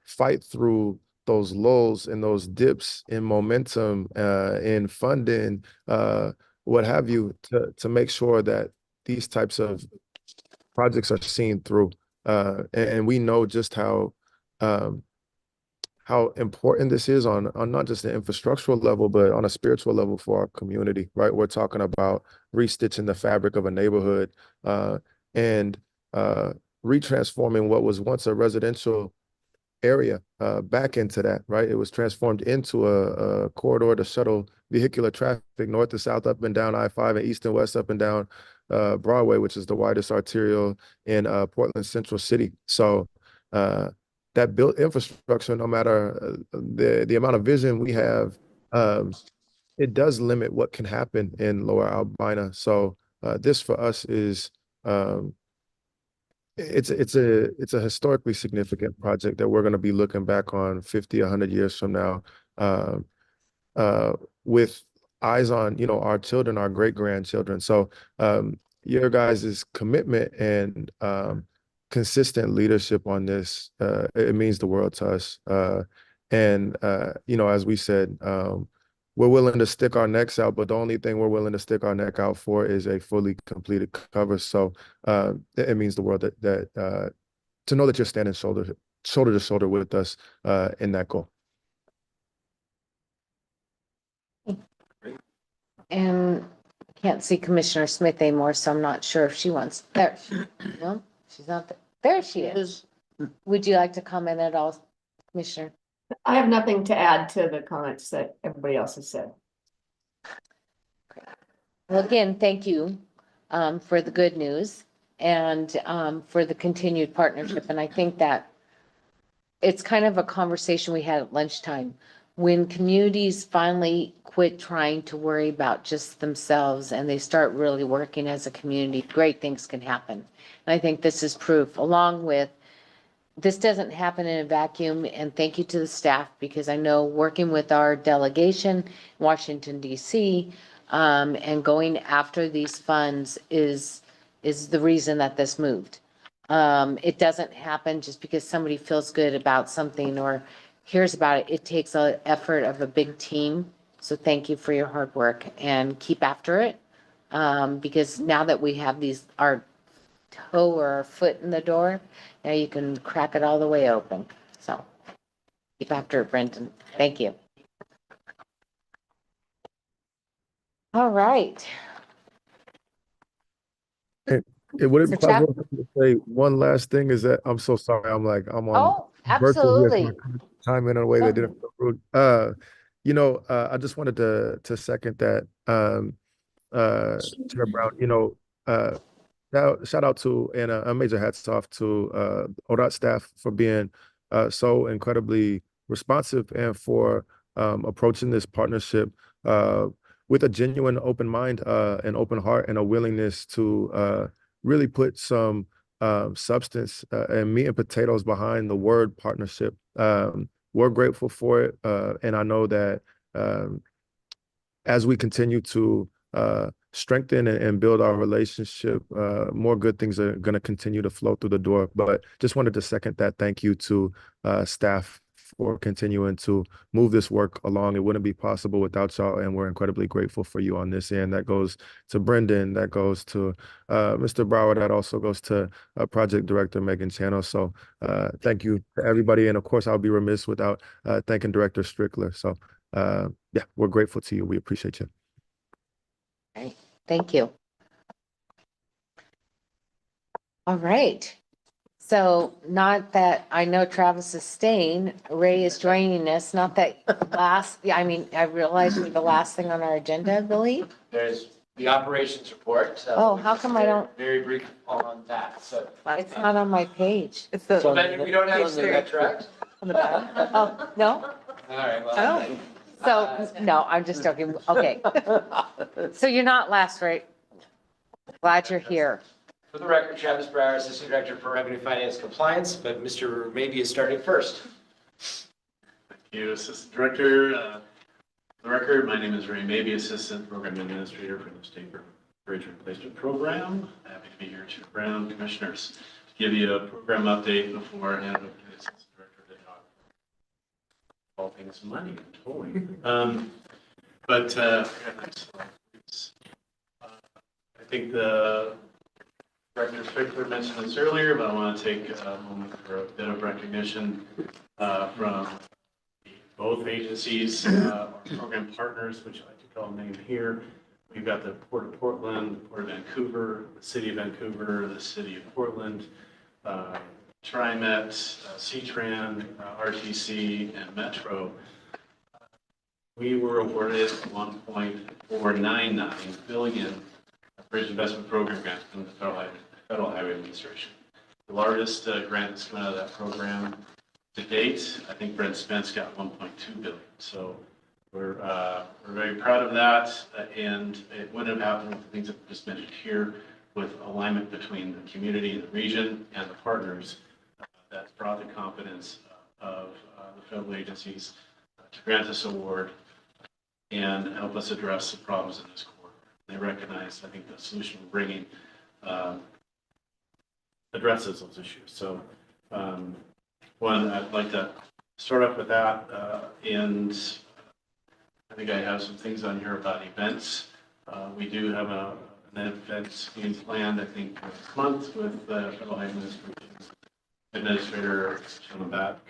fight through those lulls and those dips in momentum, in funding, what have you, to make sure that these types of projects are seen through. And we know just how important this is on not just the infrastructural level, but on a spiritual level for our community, right? We're talking about restitching the fabric of a neighborhood and retransforming what was once a residential area back into that, right? It was transformed into a corridor to shuttle vehicular traffic north to south, up and down I-5, and east and west, up and down Broadway, which is the widest arterial in Portland Central City. So that built infrastructure, no matter the amount of vision we have, it does limit what can happen in Lower Albina. So this for us is it's a historically significant project that we're going to be looking back on 50, 100 years from now, with eyes on, you know, our children, our great grandchildren. So your guys' commitment and consistent leadership on this, it means the world to us. And you know, as we said, we're willing to stick our necks out, but the only thing we're willing to stick our neck out for is a fully completed cover. So it means the world that to know that you're standing shoulder to shoulder with us in that goal. And I can't see Commissioner Smith anymore, so I'm not sure if she wants, there, no, she's not there. There she is. Would you like to comment at all, Commissioner? I have nothing to add to the comments that everybody else has said. Well, again, thank you for the good news and for the continued partnership. And I think that it's kind of a conversation we had at lunchtime. When communities finally quit trying to worry about just themselves and they start really working as a community, great things can happen. And I think this is proof, along with, this doesn't happen in a vacuum, and thank you to the staff, because I know working with our delegation in Washington DC, and going after these funds is the reason that this moved. It doesn't happen just because somebody feels good about something or hears about it. It takes an effort of a big team. So thank you for your hard work and keep after it. Because now that we have our toe or our foot in the door, now you can crack it all the way open. So keep after it, Brendan. Thank you. All right. Would it be Mr. Chap? possible to say one last thing? Is that I'm so sorry. I'm on Oh, virtual here, so absolutely. I couldn't chime in a way that didn't feel rude. I just wanted to second that, Chair Brown. Shout out to and a major hats off to ODOT staff for being so incredibly responsive and for approaching this partnership with a genuine open mind, an open heart, and a willingness to really put some substance and meat and potatoes behind the word partnership. We're grateful for it, and I know that as we continue to strengthen and build our relationship, more good things are going to continue to flow through the door. But just wanted to second that. Thank you to staff for continuing to move this work along. It wouldn't be possible without y'all, and we're incredibly grateful for you on this end. That goes to Brendan, that goes to Mr. Brower, that also goes to Project Director Megan Channel. So thank you to everybody. And of course, I'll be remiss without thanking Director Strickler. So yeah, we're grateful to you. We appreciate you. Right. Thank you. All right. So not that I know Travis is staying, Ray is joining us, not that I realized we're the last thing on our agenda, I believe. There's the operations report. Oh, how come I don't? Very brief on that, so. It's not on my page. It's the. So then we don't have the retroact? On the back. Oh, no? All right, well. So, no, I'm just joking. Okay. So you're not last, right? Glad you're here. For the record, Travis Brower, Assistant Director for Revenue Finance Compliance, but Mr. Maybe is starting first. Thank you, Assistant Director. For the record, my name is Ray Maybe, Assistant Program Administrator for the Interstate Bridge Replacement Program. Happy to be here, Chair Brown, Commissioners, to give you a program update before I hand it over to the Assistant Director to talk all things money and tolling. I think the Director Strickler mentioned this earlier, but I want to take a moment for a bit of recognition from both agencies, our program partners, which I like to call name here. We've got the Port of Portland, the Port of Vancouver, the City of Vancouver, the City of Portland, TriMet, C-Tran, RTC, and Metro. We were awarded $1.499 billion Bridge Investment Program grant from the Federal Highway Administration. The largest grant that's come out of that program to date. I think Brent Spence got $1.2 billion. So we're very proud of that, and it wouldn't have happened with the things that we just mentioned here, with alignment between the community and the region and the partners that's brought the confidence of the federal agencies to grant this award and help us address the problems in this corridor. They recognize, I think, the solution we're bringing addresses those issues. So, one, I'd like to start off with that, and I think I have some things on here about events. We do have an event being planned, I think, next month with the Federal Highway Administrator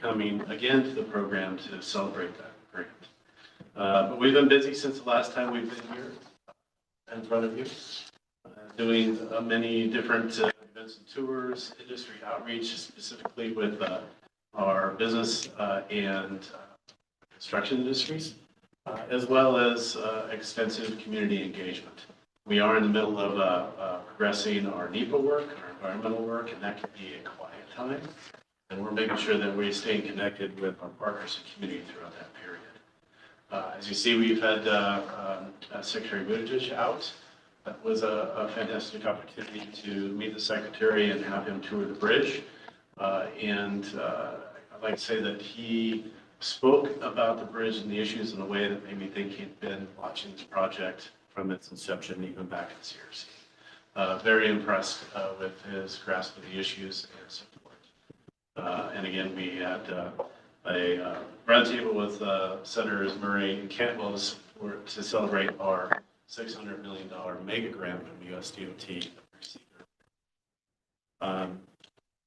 coming again to the program to celebrate that grant. But we've been busy since the last time we've been here in front of you, doing many different events and tours, industry outreach, specifically with our business and construction industries, as well as extensive community engagement. We are in the middle of progressing our NEPA work, our environmental work, and that can be a quiet time. And we're making sure that we stay connected with our partners and community throughout that period. As you see, we've had Secretary Buttigieg out. That was a fantastic opportunity to meet the Secretary and have him tour the bridge. I'd like to say that he spoke about the bridge and the issues in a way that made me think he'd been watching this project from its inception, even back in CRC. Very impressed with his grasp of the issues and support. And again, we had a roundtable with Senators Murray and Cantwell to celebrate our $600 million mega grant from USDOT.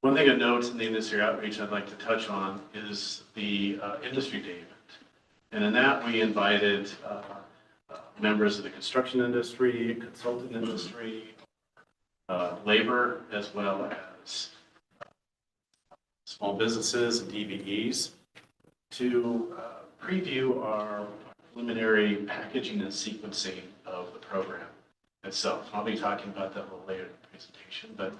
One thing I note in the industry outreach I'd like to touch on is the industry day event. And in that, we invited members of the construction industry, consultant industry, labor, as well as small businesses and DVEs to preview our preliminary packaging and sequencing of the program itself. I'll be talking about that a little later in the presentation, but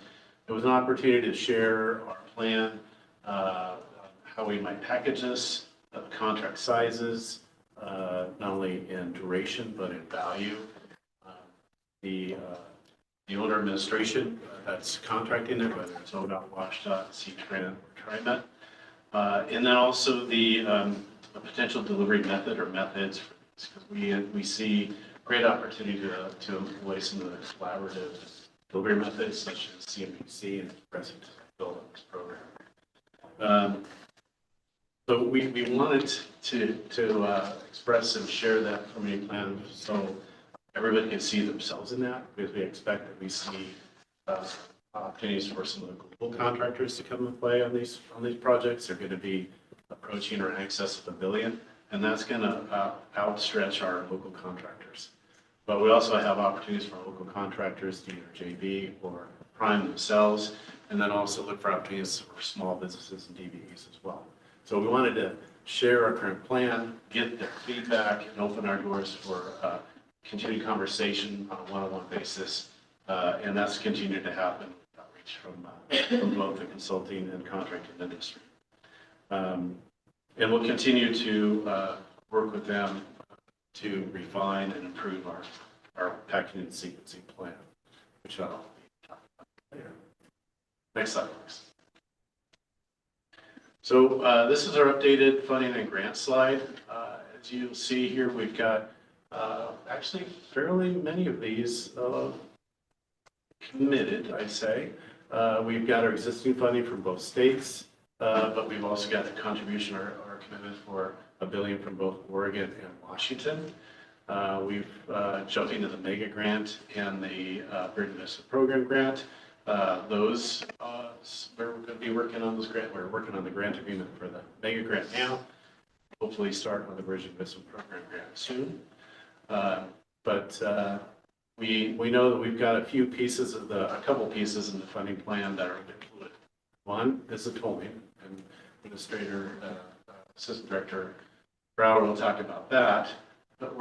it was an opportunity to share our plan, how we might package this, contract sizes, not only in duration, but in value. The owner administration that's contracting it, whether it's ODOT, WashDOT, C-Tran, or TriMet. And then also the potential delivery method or methods for this, because we see great opportunity to employ some of the collaborative delivery methods such as CMPC and present build up this program. So we wanted to express and share that preliminary plan so everybody can see themselves in that, because we expect that we see opportunities for some of the global contractors to come and play on these projects. They're going to be approaching or in excess of $1 billion, and that's going to outstretch our local contractors. But we also have opportunities for local contractors to either JV or prime themselves, and then also look for opportunities for small businesses and DVEs as well. So we wanted to share our current plan, get their feedback, and open our doors for continued conversation on a one-on-one basis, and that's continued to happen with outreach from both the consulting and contracting industry. And we'll continue to work with them to refine and improve our packaging and sequencing plan, which I'll be talking about later. Next slide, please. So this is our updated funding and grant slide. As you'll see here, we've got actually fairly many of these committed, I'd say. We've got our existing funding from both states, but we've also got the contribution, our commitment for $1 billion from both Oregon and Washington. We've jumped into the mega grant and the Bridge Investment Program grant. Those we're going to be working on those grant. We're working on the grant agreement for the mega grant now. Hopefully start on the Bridge Investment Program grant soon. But we know that we've got a couple pieces in the funding plan that are included. One is the tolling, and Administrator Assistant Director Brower will talk about that. But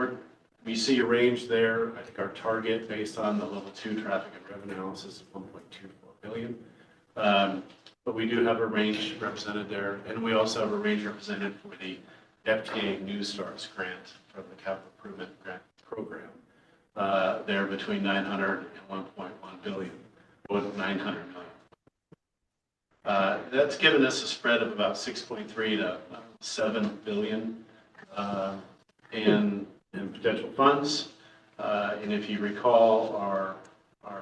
we see a range there. I think our target based on the level 2 traffic and revenue analysis is $1.24 billion. But we do have a range represented there, and we also have a range represented for the FTA New Starts grant from the Capital Improvement Grant Program. They're between $900 and $1.1 billion, with $900 million. That's given us a spread of about 6.3 to 7 billion in potential funds. And if you recall, our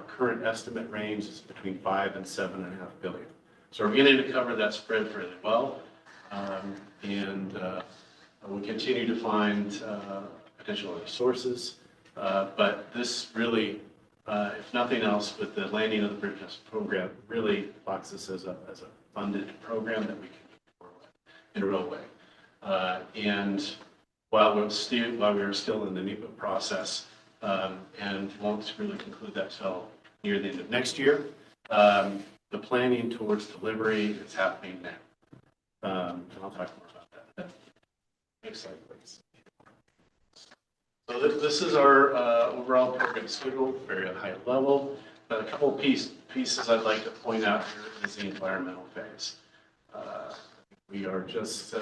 current estimate range is between 5 and 7.5 billion. So we're beginning to cover that spread fairly well. And we continue to find potential other sources. But this really, if nothing else, with the landing of the Bridge Investment Program, really locks us as a funded program that we can move forward with in a real way. And while we are still in the NEPA process, and won't really conclude that till near the end of next year, the planning towards delivery is happening now. And I'll talk more about that. Next slide, please. So this is our overall program schedule, very high level. But a couple pieces I'd like to point out here is the environmental phase. We are just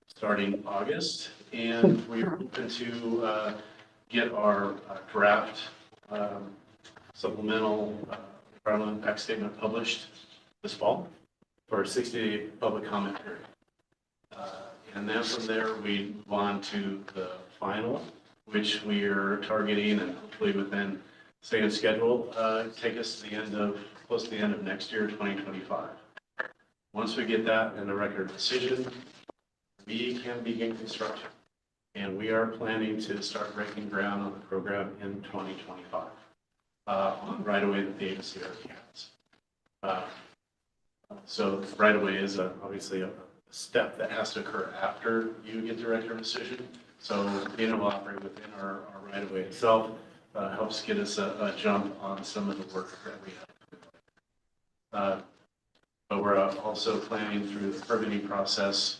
starting August, and we're hoping to get our draft supplemental environmental impact statement published this fall for a 60-day public comment period. And then from there, we move on to the final, which we are targeting and hopefully within same schedule, take us to the end of, close to the end of next year, 2025. Once we get that and a record decision, we can begin construction. And we are planning to start breaking ground on the program in 2025, on right away that the agency already has. So right away is obviously a step that has to occur after you get the record decision. So being able to operate within our right of way itself helps get us a jump on some of the work that we have. But we're also planning through the permitting process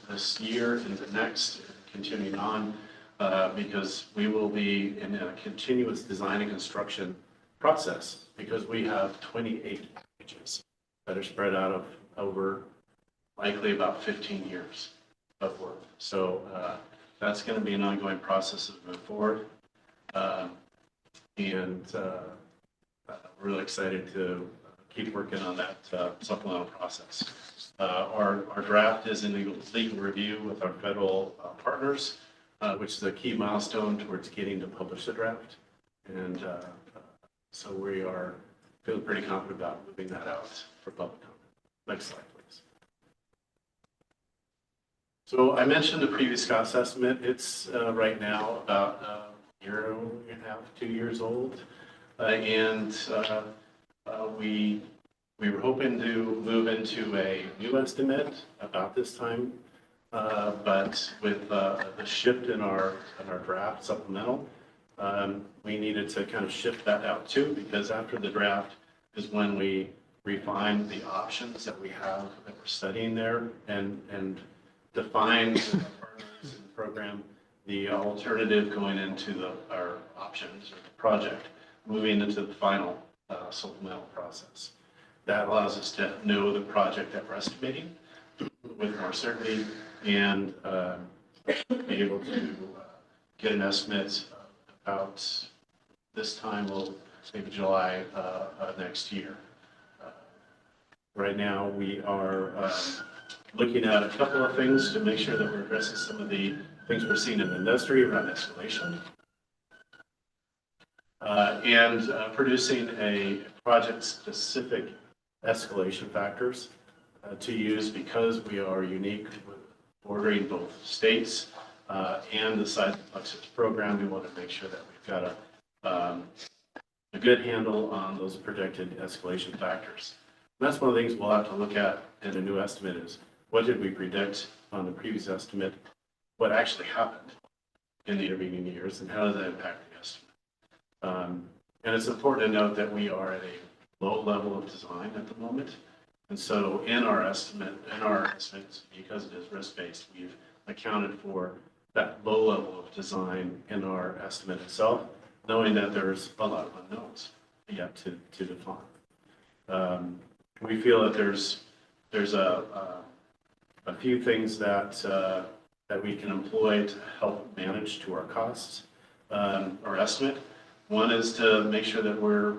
this year and the next, continuing on, because we will be in a continuous design and construction process because we have 28 pages that are spread out of over likely about 15 years of work. So that's going to be an ongoing process as we move forward. And we're really excited to keep working on that supplemental process. Our draft is in legal review with our federal partners, which is a key milestone towards getting to publish the draft. And so we are feeling pretty confident about moving that out for public comment. Next slide, please. So I mentioned the previous cost estimate. It's right now about a year and a half, 2 years old. We were hoping to move into a new estimate about this time, but with the shift in our draft supplemental, we needed to kind of shift that out too, because after the draft is when we refine the options that we have that we're studying there and define with our partners in the program the alternative going into our options or the project, moving into the final supplemental process. That allows us to know the project that we're estimating with more certainty and be able to get an estimate about this time, maybe July next year. Right now, we are looking at a couple of things to make sure that we're addressing some of the things we're seeing in the industry around escalation. And producing a project-specific escalation factors to use because we are unique with bordering both states and the size of the Plexus program. We want to make sure that we've got a good handle on those projected escalation factors. And that's one of the things we'll have to look at in a new estimate is what did we predict on the previous estimate, what actually happened in the intervening years, and how does that impact the estimate. And it's important to note that we are at a low level of design at the moment. And so in our estimates, because it is risk-based, we've accounted for that low level of design in our estimate itself, knowing that there's a lot of unknowns yet to define. We feel that there's a few things that we can employ to help manage to our costs, our estimate. One is to make sure that we're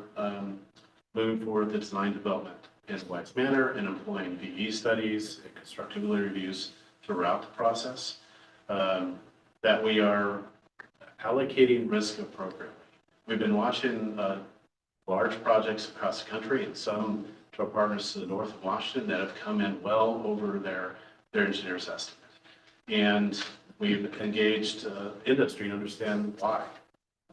moving forward the design development in a wise manner and employing VE studies and constructability reviews throughout the process. That we are allocating risk appropriately. We've been watching large projects across the country and some to our partners to the north of Washington that have come in well over their engineer's estimate. And we've engaged industry to understand why.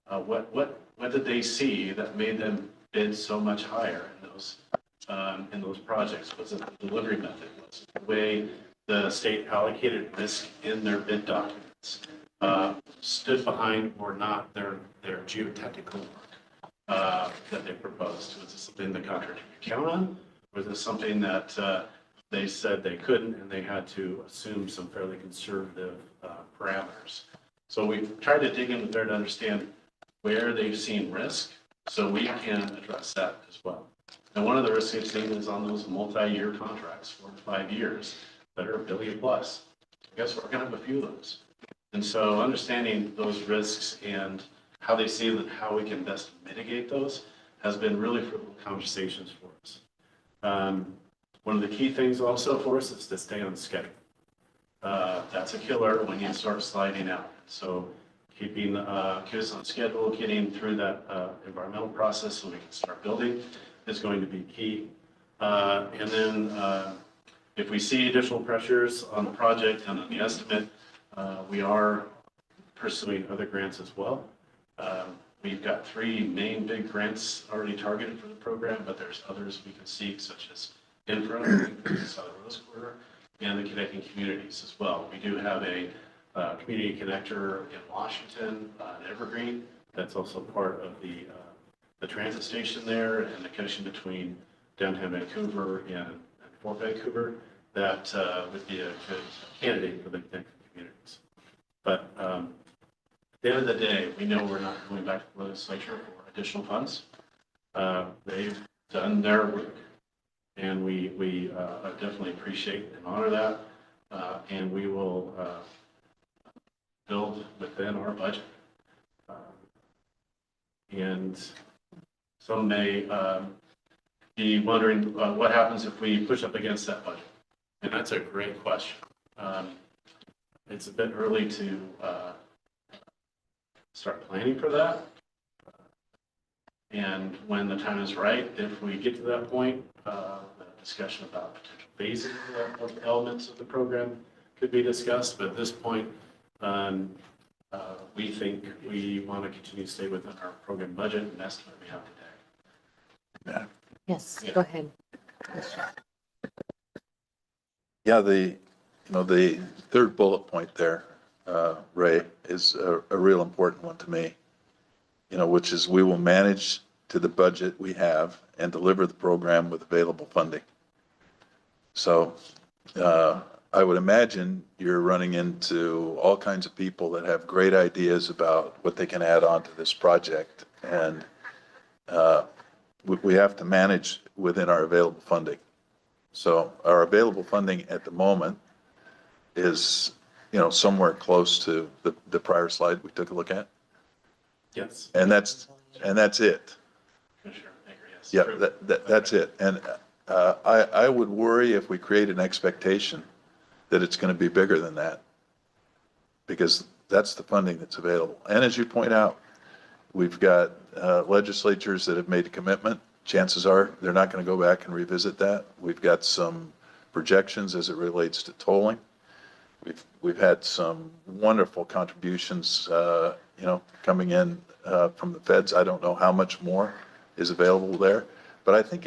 What did they see that made them bid so much higher in those projects? Was it the delivery method? Was it the way the state allocated risk in their bid documents? Stood behind or not their geotechnical work that they proposed? Was this something the contractor could count on? Was this something that they said they couldn't and they had to assume some fairly conservative parameters? So we've tried to dig in there to understand where they've seen risk so we can address that as well. And one of the risks they've seen is on those multi-year contracts, 4 to 5 years, that are $1 billion plus. Guess we're going to have a few of those. And so understanding those risks and how they see that, how we can best mitigate those has been really fruitful conversations for us. One of the key things also for us is to stay on schedule. That's a killer when you start sliding out. So keeping us on schedule, getting through that environmental process so we can start building is going to be key. And then if we see additional pressures on the project and on the estimate, we are pursuing other grants as well. We've got 3 main big grants already targeted for the program, but there's others we can seek, such as Infra, the Southern Rose Quarter, and the Connecting Communities as well. We do have a community connector in Washington, in Evergreen, that's also part of the transit station there and the connection between downtown Vancouver and Fort Vancouver. That would be a good candidate for the Connecting Communities. But at the end of the day, we know we're not going back to the legislature for additional funds. They've done their work, and we definitely appreciate and honor that, and we will build within our budget. And some may be wondering what happens if we push up against that budget, and that's a great question. It's a bit early to start planning for that. And when the time is right, if we get to that point, the discussion about potential phasing of elements of the program could be discussed. But at this point, we think we want to continue to stay within our program budget and estimate we have today. Yeah. Yes, go ahead. Yeah, the third bullet point there, Ray, is a real important one to me, which is we will manage to the budget we have and deliver the program with available funding. So I would imagine you're running into all kinds of people that have great ideas about what they can add on to this project. And we have to manage within our available funding. So our available funding at the moment is, somewhere close to the prior slide we took a look at. Yes. And that's it. Commissioner Baker, yes. Yeah, that's it. And I would worry if we create an expectation that it's going to be bigger than that, because that's the funding that's available. And as you point out, we've got legislatures that have made a commitment. Chances are they're not going to go back and revisit that. We've got some projections as it relates to tolling. We've had some wonderful contributions, coming in from the feds. I don't know how much more is available there, but I think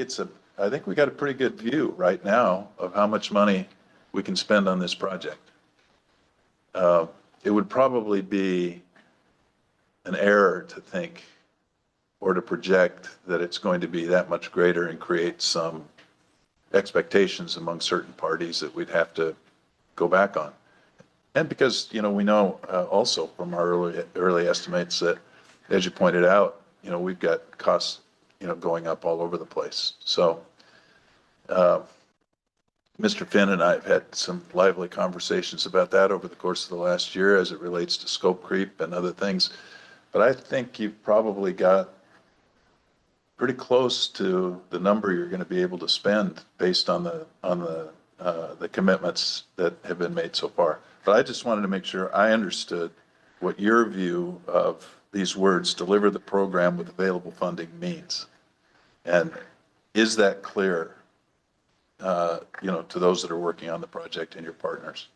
we got a pretty good view right now of how much money we can spend on this project. It would probably be an error to think or to project that it's going to be that much greater and create some expectations among certain parties that we'd have to go back on. And because, we know also from our early estimates that, as you pointed out, we've got costs, going up all over the place. So Mr. Finn and I have had some lively conversations about that over the course of the last year as it relates to scope creep and other things. But I think you've probably got pretty close to the number you're going to be able to spend based on the commitments that have been made so far. But I just wanted to make sure I understood what your view of these words, deliver the program with available funding, means. And is that clear, to those that are working on the project and your partners?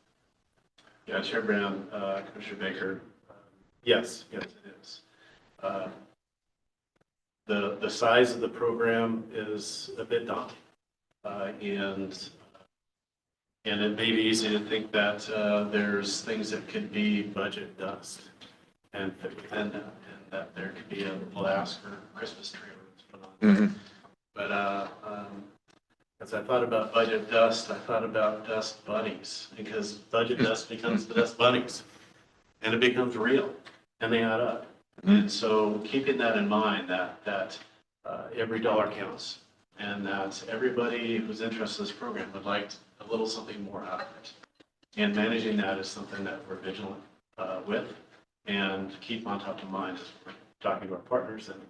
Yeah, Chair Brown, Commissioner Baker, yes, it is. The size of the program is a bit daunting, and it may be easy to think that there's things that could be budget dust and fit within that, and that there could be a blast for Christmas tree put on. Mm-hmm. But as I thought about budget dust, I thought about dust bunnies, because budget dust becomes the dust bunnies, and it becomes real, and they add up. And so keeping that in mind, that every dollar counts, and that everybody who's interested in this program would like a little something more out of it. And managing that is something that we're vigilant with and keep on top of mind as we're talking to our partners. And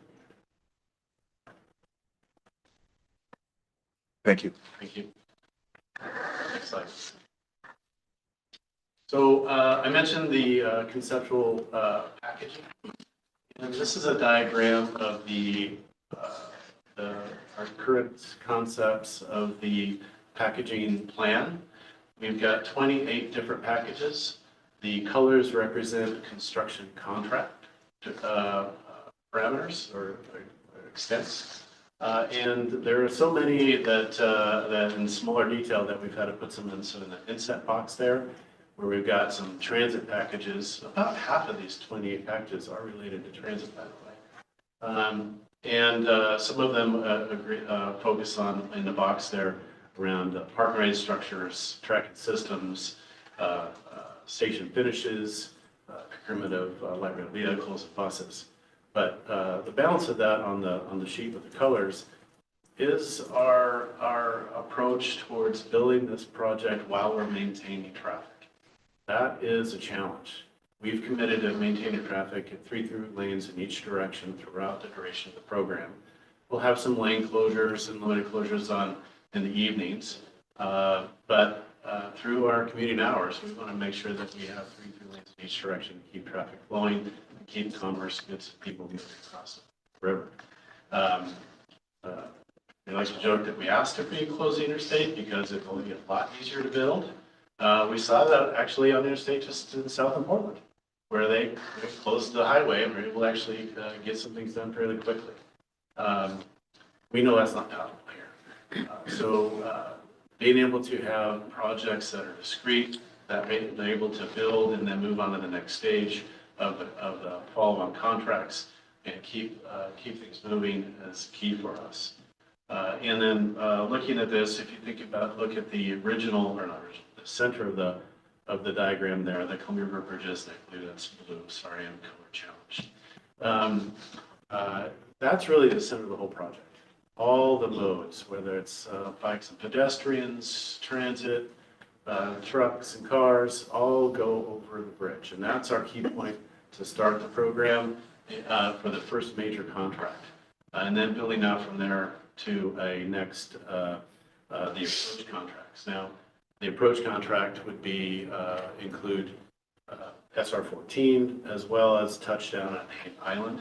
Thank you. thank you. Next slide. So I mentioned the conceptual packaging. And this is a diagram of our current concepts of the packaging plan. We've got 28 different packages. The colors represent construction contract parameters or extents. And there are so many that in smaller detail that we've had to put some in the inset box there, where we've got some transit packages. About half of these 28 packages are related to transit, by the way. Some of them focus on, in the box there, around park-and-ride structures, tracking systems, station finishes, procurement of light rail vehicles and buses. But the balance of that on the sheet with the colors is our approach towards building this project while we're maintaining traffic. That is a challenge. We've committed to maintaining traffic at 3 through lanes in each direction throughout the duration of the program. We'll have some lane closures and limited closures in the evenings, but through our commuting hours, we want to make sure that we have 3 through lanes in each direction to keep traffic flowing and keep commerce good to people moving across the river. We like to joke that we asked to close the interstate because it will be a lot easier to build. We saw that actually on the interstate just in south of Portland, where they closed the highway and were able to actually get some things done fairly quickly. We know that's not possible here. So being able to have projects that are discrete, that they're able to build and then move on to the next stage of the follow-on contracts and keep things moving is key for us. And then looking at this, if you think about, look at the original, or not original, the center of the diagram there, the Columbia River Bridges, I believe that's blue, sorry, I'm color challenged. That's really the center of the whole project. All the modes, whether it's bikes and pedestrians, transit, trucks and cars, all go over the bridge. And that's our key point to start the program for the first major contract. And then building out from there to a next, the approach contracts. Now, the approach contract would be, include SR-14 as well as touchdown at Hain Island.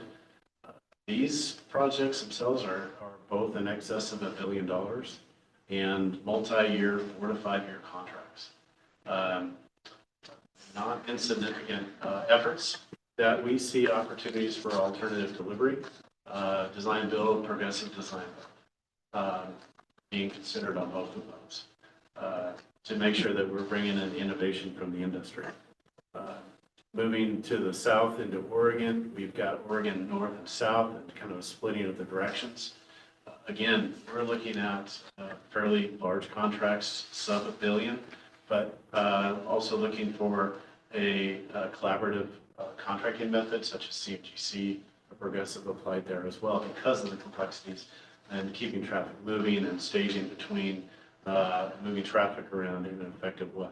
These projects themselves are both in excess of $1 billion and multi-year, 4 to 5 year contracts. Not insignificant efforts that we see opportunities for alternative delivery, design build, progressive design build, being considered on both of those to make sure that we're bringing in innovation from the industry. Moving to the south into Oregon, we've got Oregon north and south and kind of a splitting of the directions. Again, we're looking at fairly large contracts, sub $1 billion, but also looking for a collaborative contracting method such as CMGC, a progressive applied there as well because of the complexities and keeping traffic moving and staging between moving traffic around in an effective way.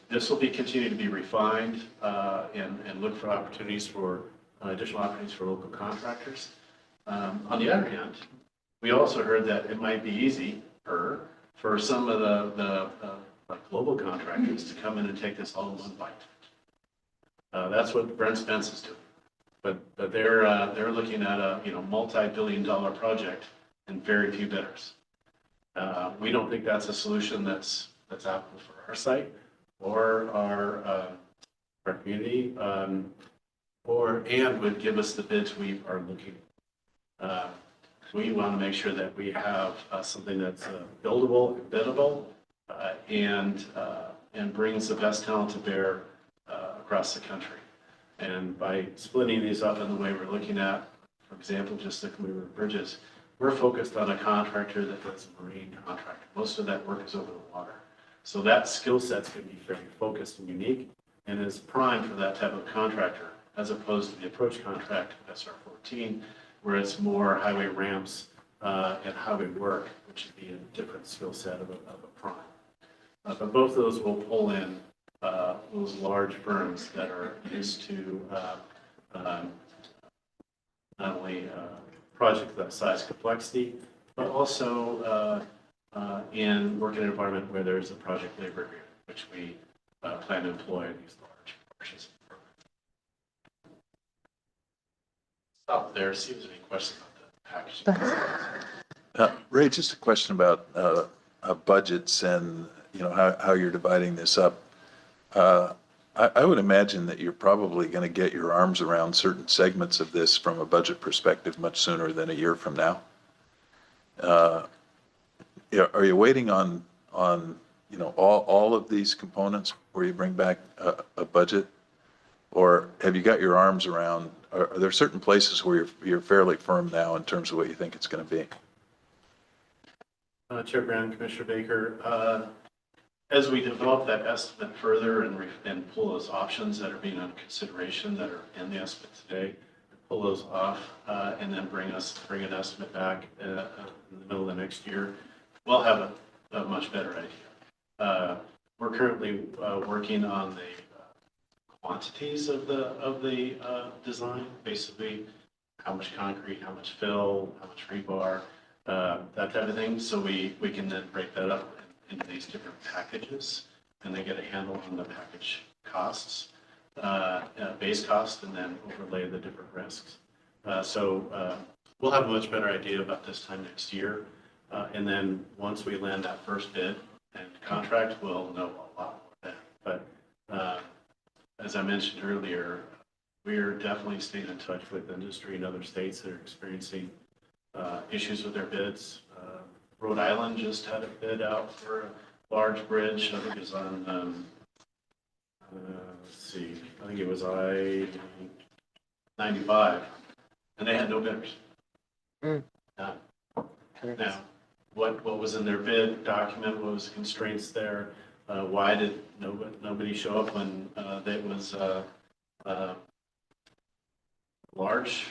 This will continue to be refined and look for opportunities for additional opportunities for local contractors. On the other hand, we also heard that it might be easier for some of the global contractors to come in and take this all in one bite. That's what Brent Spence is doing, but they're looking at a multi-billion-dollar project and very few bidders. We don't think that's a solution that's applicable for our site or our community, and would give us the bids we are looking. We want to make sure that we have something that's buildable, biddable, and brings the best talent to bear across the country. And by splitting these up in the way we're looking at, for example, just the Columbia River Bridges, we're focused on a contractor that does marine contracting. Most of that work is over the water. So that skill set's going to be very focused and unique and is prime for that type of contractor, as opposed to the approach contract of SR-14, where it's more highway ramps, and how we work, which would be a different skill set of a prime. But both of those will pull in those large firms that are used to not only projects that size complexity, but also in working in an environment where there's a project labor agreement, which we plan to employ in these large portions of the program. Stop there, see if there's any questions about the packaging. Ray, just a question about budgets and, you know, how you're dividing this up. I would imagine that you're probably going to get your arms around certain segments of this from a budget perspective much sooner than a year from now. Yeah, are you waiting on you know, all of these components before you bring back a budget? Or have you got your arms around, are there certain places where you're fairly firm now in terms of what you think it's going to be? Chair Brown, Commissioner Baker, as we develop that estimate further and pull those options that are being under consideration that are in the estimate today, pull those off and then bring an estimate back in the middle of the next year, we'll have a much better idea. We're currently working on the quantities of the design, basically how much concrete, how much fill, how much rebar, that type of thing. So we can then break that up into these different packages and then get a handle on the package costs, base cost, and then overlay the different risks. So we'll have a much better idea about this time next year. And then once we land that first bid and contract, we'll know a lot more then. But as I mentioned earlier, we're definitely staying in touch with industry in other states that are experiencing issues with their bids. Rhode Island just had a bid out for a large bridge. I think it was on, let's see, I think it was I-95, and they had no bidders. Now, what was in their bid document? What was the constraints there? Why did nobody show up when it was large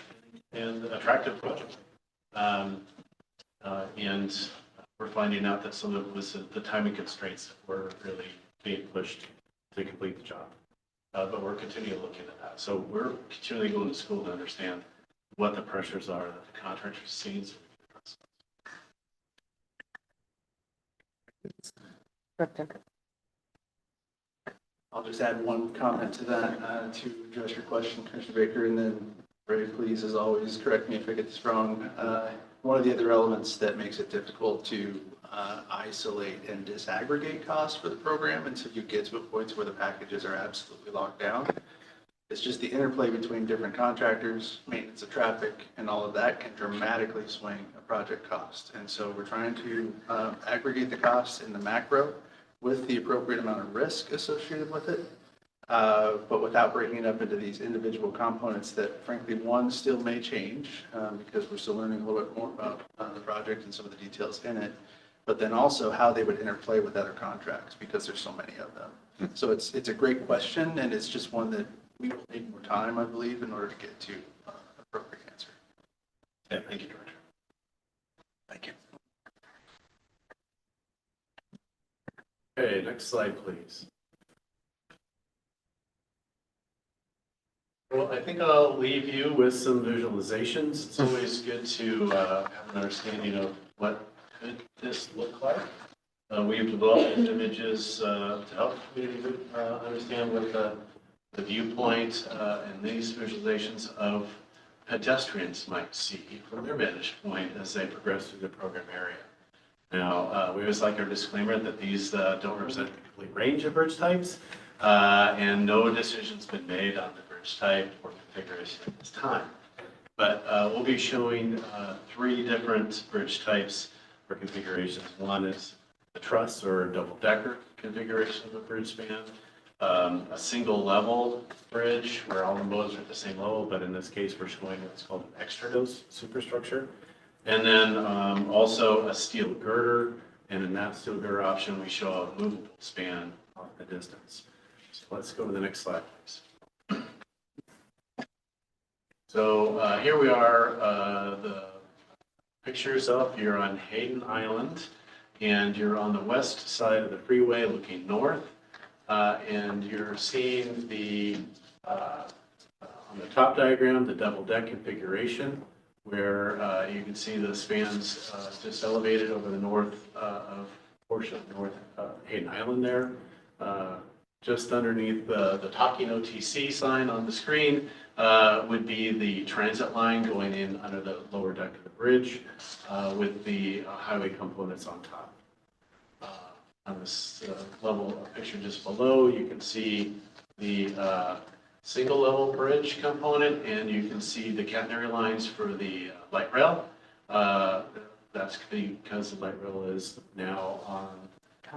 and attractive project? And we're finding out that some of it was the timing constraints that were really being pushed to complete the job. But we're continuing to look into that. So we're continually going to school to understand what the pressures are that the contractor sees. I'll just add one comment to that to address your question, Commissioner Baker, and then Ray, please, as always, correct me if I get this wrong. One of the other elements that makes it difficult to isolate and disaggregate costs for the program until you get to a point where the packages are absolutely locked down. It's just the interplay between different contractors, maintenance of traffic, and all of that can dramatically swing a project cost. And so we're trying to aggregate the costs in the macro with the appropriate amount of risk associated with it, but without breaking it up into these individual components that frankly, one still may change because we're still learning a little bit more about the project and some of the details in it, but then also how they would interplay with other contracts because there's so many of them. So it's a great question, and it's just one that we will need more time, I believe, in order to get to an appropriate answer. Yeah, thank you, George. Thank you. Okay, next slide, please. Well, I think I'll leave you with some visualizations. It's always good to have an understanding of what could this look like. We've developed images to help the community understand what the viewpoint and these visualizations of pedestrians might see from their vantage point as they progress through the program area. Now, we always like our disclaimer that these don't represent the complete range of bridge types, and no decision's been made on the bridge type or configuration at this time. But we'll be showing 3 different bridge types or configurations. One is the truss or double-decker configuration of a bridge span, a single level bridge where all the modes are at the same level, but in this case, we're showing what's called an externose superstructure. And then also a steel girder, and in that steel girder option, we show a movable span off the distance. So let's go to the next slide, please. So here we are, the Picture yourself, you're on Hayden Island, and you're on the west side of the freeway looking north, and you're seeing on the top diagram, the double deck configuration, where you can see the spans just elevated over the north of portion of North Hayden Island there. Just underneath the Talking OTC sign on the screen would be the transit line going in under the lower deck of the bridge with the highway components on top. On this level picture just below, you can see the single level bridge component, and you can see the catenary lines for the light rail. That's because the light rail is now on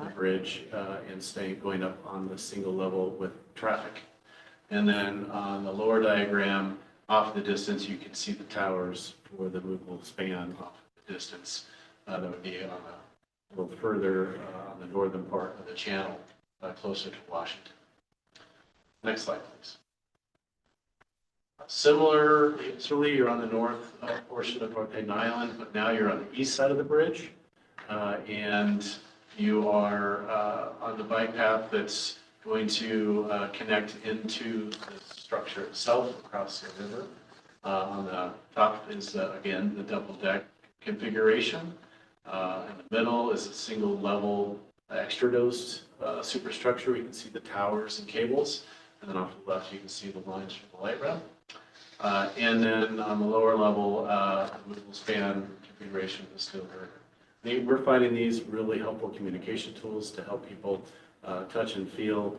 the bridge and going up on the single level with traffic. And then on the lower diagram, off the distance, you can see the towers for the movable span off the distance. That would be on a little further on the northern part of the channel, closer to Washington. Next slide, please. Similarly, you're on the north portion of North Hayden Island, but now you're on the east side of the bridge, and you are on the bike path that's going to connect into the structure itself across the river. On the top is, again, the double deck configuration. In the middle is a single level extra dosed superstructure. We can see the towers and cables. And then off to the left, you can see the lines for the light rail. And then on the lower level, the movable span configuration is still very. We're finding these really helpful communication tools to help people touch and feel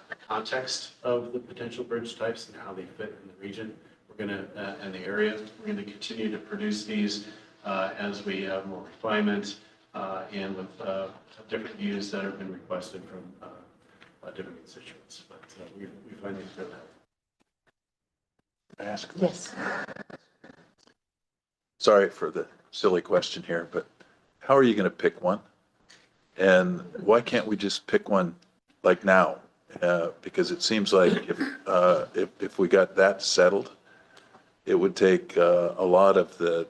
the context of the potential bridge types and how they fit in the region. We're going to, in the area, we're going to continue to produce these as we have more refinement and with different views that have been requested from different constituents. But we find these really helpful. Can I ask? Yes. Sorry for the silly question here, but how are you going to pick one? And why can't we just pick one like now? Because it seems like if we got that settled, it would take a lot of the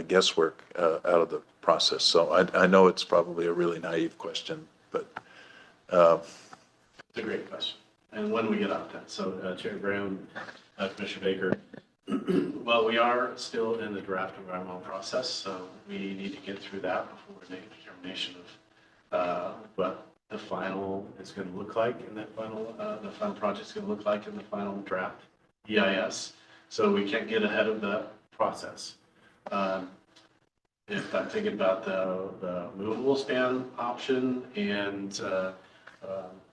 guesswork out of the process. So I know it's probably a really naive question, but. It's a great question. And when we get out that, so Chair Graham, Commissioner Baker, well, we are still in the draft environmental process, so we need to get through that before we make a determination of what the final is going to look like in that final, the final project is going to look like in the final draft EIS. So we can't get ahead of the process. If I'm thinking about the movable span option and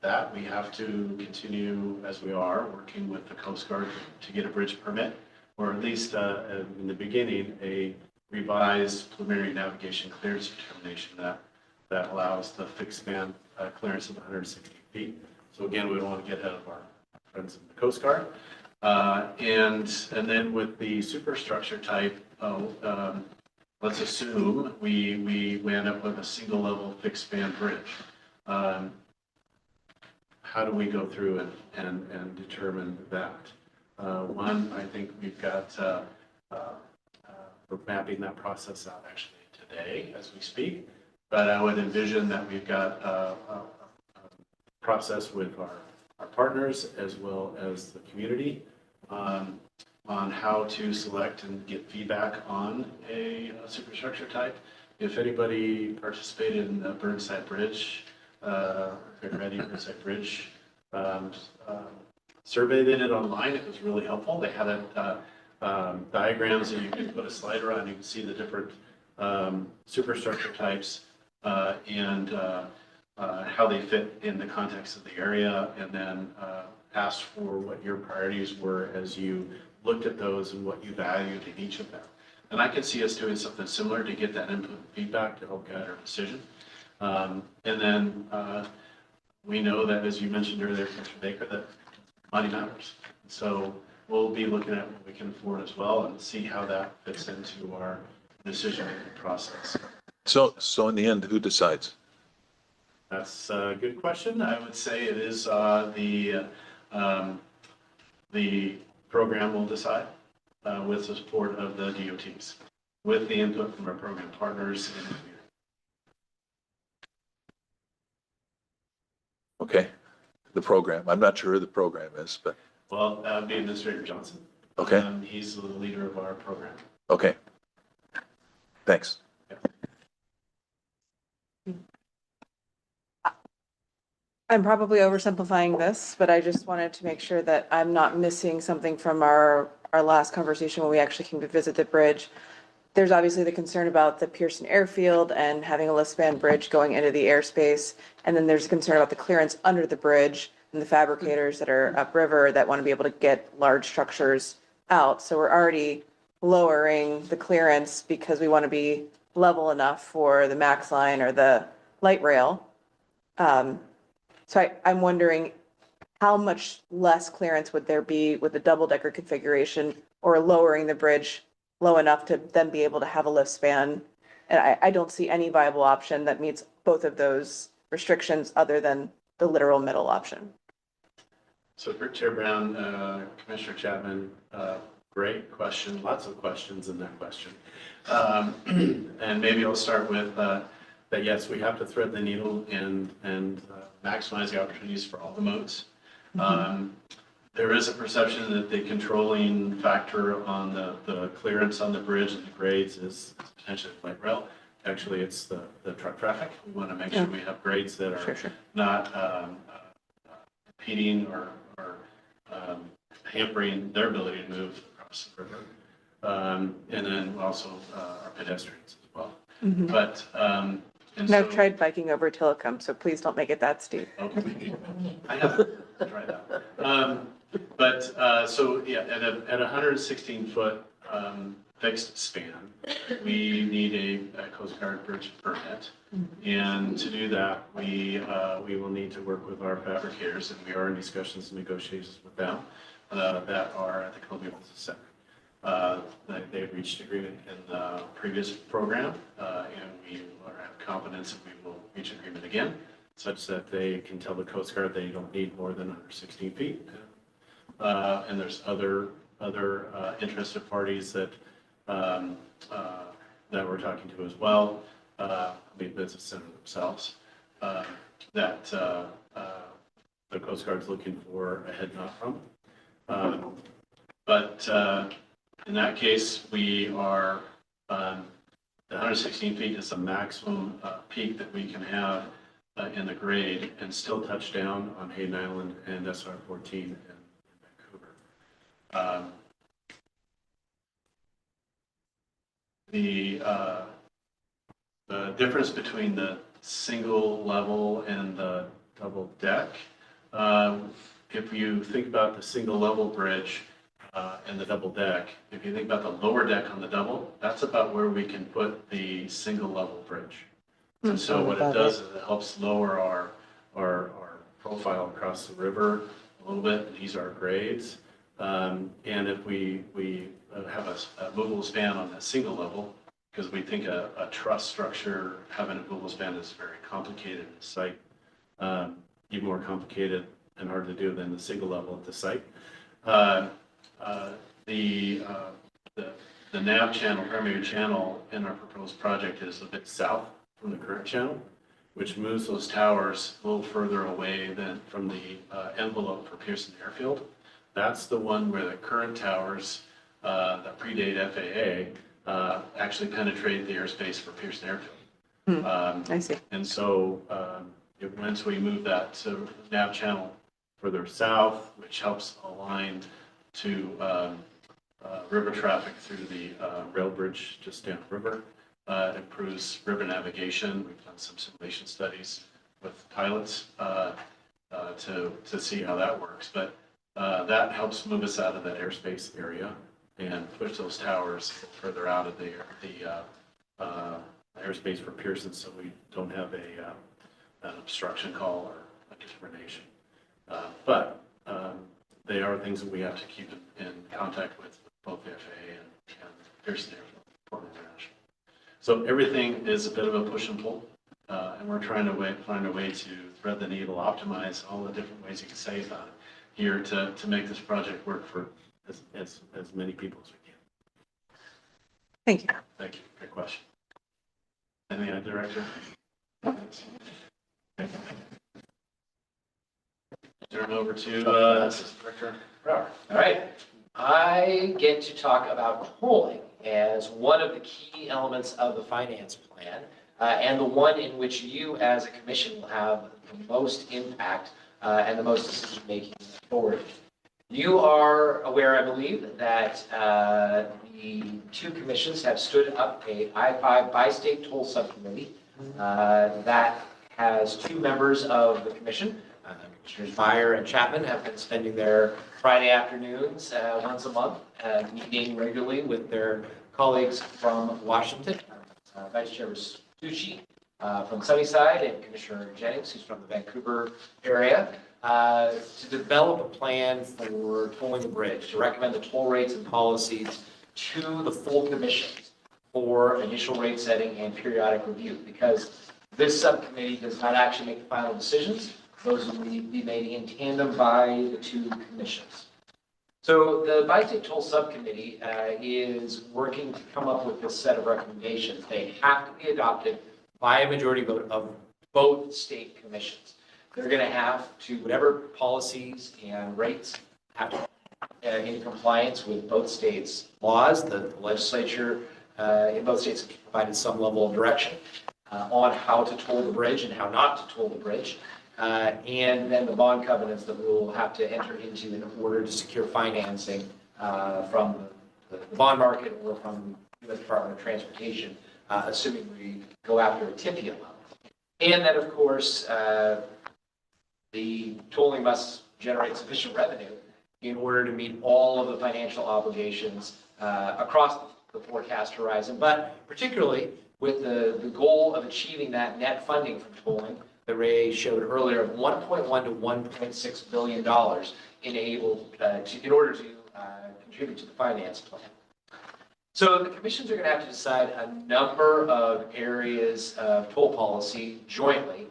that we have to continue as we are working with the Coast Guard to get a bridge permit, or at least in the beginning, a revised preliminary navigation clearance determination that allows the fixed span clearance of 160 feet. So again, we don't want to get ahead of our friends in the Coast Guard. And then with the superstructure type, let's assume we end up with a single level fixed span bridge. How do we go through and determine that? One, I think we've got, we're mapping that process out actually today as we speak, but I would envision that we've got a process with our partners as well as the community on how to select and get feedback on a superstructure type. If anybody participated in the Burnside Bridge, Burnside Bridge survey they did online, it was really helpful. They had diagrams that you could put a slider on. You can see the different superstructure types and how they fit in the context of the area, and then asked for what your priorities were as you looked at those and what you valued in each of them. And I could see us doing something similar to get that input and feedback to help guide our decision. And then we know that, as you mentioned earlier, Commissioner Baker, that money matters. So we'll be looking at what we can afford as well and see how that fits into our decision-making process. So in the end, who decides? That's a good question. I would say it is the program will decide with the support of the DOTs. with the input from our program partners and the community. Okay, the program. I'm not sure who the program is, but, Well, that would be Administrator Johnson. okay, He's the leader of our program. okay. Thanks. I'm probably oversimplifying this, but I just wanted to make sure that I'm not missing something from our last conversation when we actually came to visit the bridge. There's obviously the concern about the Pearson Airfield and having a lift span bridge going into the airspace. And then there's a concern about the clearance under the bridge and the fabricators that are upriver that want to be able to get large structures out. So we're already lowering the clearance because we want to be level enough for the MAX line or the light rail. So I'm wondering how much less clearance would there be with the double-decker configuration or lowering the bridge low enough to then be able to have a lift span? And I don't see any viable option that meets both of those restrictions other than the literal middle option. So for Chair Brown, Commissioner Chapman, great question, lots of questions in that question. And maybe I'll start with that yes, we have to thread the needle and maximize the opportunities for all the modes. There is a perception that the controlling factor on the clearance on the bridge and the grades is potentially light rail. Actually, it's the truck traffic. We want to make sure we have grades that are not impeding or hampering their ability to move across the river. And then also our pedestrians as well. But And I've tried biking over Tillicum, so please don't make it that steep. Okay. I haven't tried that. So yeah, at 116 foot fixed span, we need a Coast Guard bridge permit. And to do that, we will need to work with our fabricators, and we are in discussions and negotiations with them that are at the Columbia Business Center. They've reached agreement in the previous program, and we have confidence that we will reach agreement again, such that they can tell the Coast Guard they don't need more than 116 feet. And there's other interested parties that we're talking to as well, the business center themselves, that the Coast Guard's looking for a head nod from. But in that case, we are, the 116 feet is the maximum peak that we can have in the grade and still touch down on Hayden Island and SR 14 in Vancouver. The difference between the single level and the double deck, if you think about the single level bridge and the double deck, if you think about the lower deck on the double, that's about where we can put the single level bridge. And so what it does is it helps lower our profile across the river a little bit. These are grades. And if we have a movable span on that single level, because we think a truss structure having a movable span is very complicated at the site, even more complicated and hard to do than the single level at the site. The nav channel, primary channel in our proposed project is a bit south from the current channel, which moves those towers a little further away than from the envelope for Pearson Airfield. That's the one where the current towers that predate FAA actually penetrate the airspace for Pearson Airfield. I see. And so once we move that to nav channel further south, which helps align to river traffic through the rail bridge just downriver, it improves river navigation. We've done some simulation studies with pilots to see how that works. But that helps move us out of that airspace area and push those towers further out of the airspace for Pearson, so we don't have an obstruction call or a discrimination. But they are things that we have to keep in contact with both the FAA and Pearson Airfield, Portland International. So everything is a bit of a push and pull, and we're trying to find a way to thread the needle, optimize all the different ways you can say about it here to make this project work for as many people as we can. Thank you. Thank you. Great question. Any other director? Turn over to Assistant Director Brower. All right. I get to talk about tolling as one of the key elements of the finance plan, and the one in which you as a commission will have the most impact and the most decision-making authority. You are aware, I believe, that the two commissions have stood up a I-5 bi-state toll subcommittee that has two members of the commission. Commissioners Meyer and Chapman have been spending their Friday afternoons once a month meeting regularly with their colleagues from Washington. Vice Chair Tucci from Sunnyside and Commissioner Jennings, who's from the Vancouver area, to develop a plan for tolling the bridge, to recommend the toll rates and policies to the full commissions for initial rate setting and periodic review, because this subcommittee does not actually make the final decisions. Those will be made in tandem by the two commissions. So the Bi-State Toll Subcommittee is working to come up with this set of recommendations. They have to be adopted by a majority vote of both state commissions. They're going to have to, whatever policies and rates have to in compliance with both states' laws. The legislature in both states has provided some level of direction on how to toll the bridge and how not to toll the bridge. And then the bond covenants that we'll have to enter into in order to secure financing from the bond market or from the U.S. Department of Transportation, assuming we go after a TIPIA loan. And then, of course, the tolling must generate sufficient revenue in order to meet all of the financial obligations across the forecast horizon, but particularly with the goal of achieving that net funding from tolling that Ray showed earlier of $1.1 to $1.6 billion in order to contribute to the finance plan. So the commissions are going to have to decide a number of areas of toll policy jointly,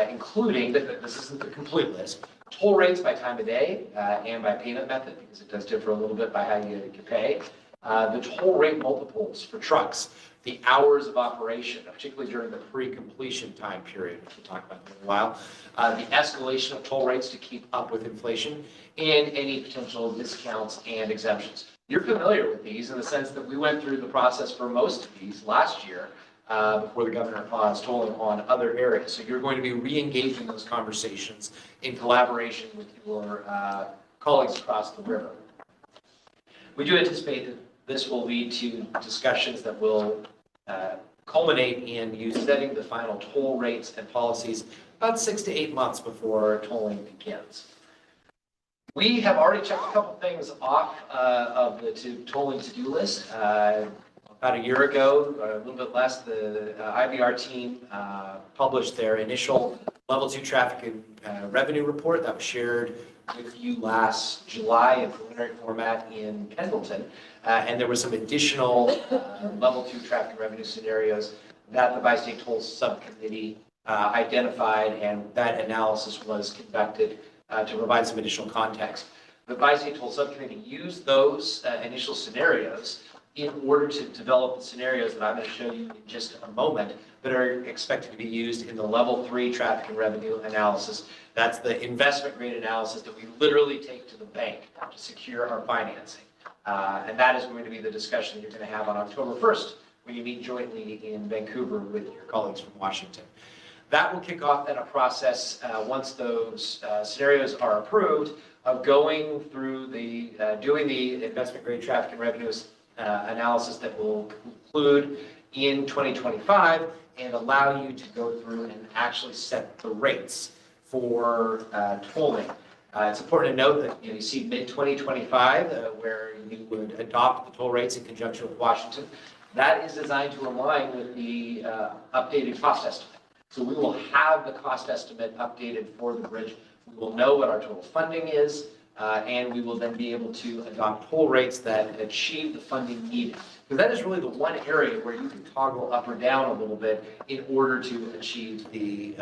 including, this isn't the complete list, toll rates by time of day and by payment method, because it does differ a little bit by how you pay. The toll rate multiples for trucks, the hours of operation, particularly during the pre-completion time period, which we'll talk about in a while, the escalation of toll rates to keep up with inflation, and any potential discounts and exemptions. You're familiar with these in the sense that we went through the process for most of these last year before the governor paused tolling on other areas. So you're going to be re-engaging those conversations in collaboration with your colleagues across the river. We do anticipate that this will lead to discussions that will culminate in you setting the final toll rates and policies about 6 to 8 months before tolling begins. We have already checked a couple things off of the tolling to-do list. About a year ago, a little bit less, the IBR team published their initial Level 2 traffic and revenue report that was shared with you last July in preliminary format in Pendleton. And there were some additional Level 2 traffic and revenue scenarios that the Bi-State Toll Subcommittee identified, and that analysis was conducted to provide some additional context. The Bi-State Toll Subcommittee used those initial scenarios in order to develop the scenarios that I'm going to show you in just a moment that are expected to be used in the Level 3 traffic and revenue analysis. That's the investment grade analysis that we literally take to the bank to secure our financing. And that is going to be the discussion you're going to have on October 1st when you meet jointly in Vancouver with your colleagues from Washington. That will kick off then a process once those scenarios are approved of going through doing the investment grade traffic and revenues analysis that will conclude in 2025 and allow you to go through and actually set the rates for tolling. It's important to note that you see mid-2025 where you would adopt the toll rates in conjunction with Washington. That is designed to align with the updated cost estimate. So we will have the cost estimate updated for the bridge. We will know what our total funding is, and we will then be able to adopt toll rates that achieve the funding needed. Because that is really the one area where you can toggle up or down a little bit in order to achieve the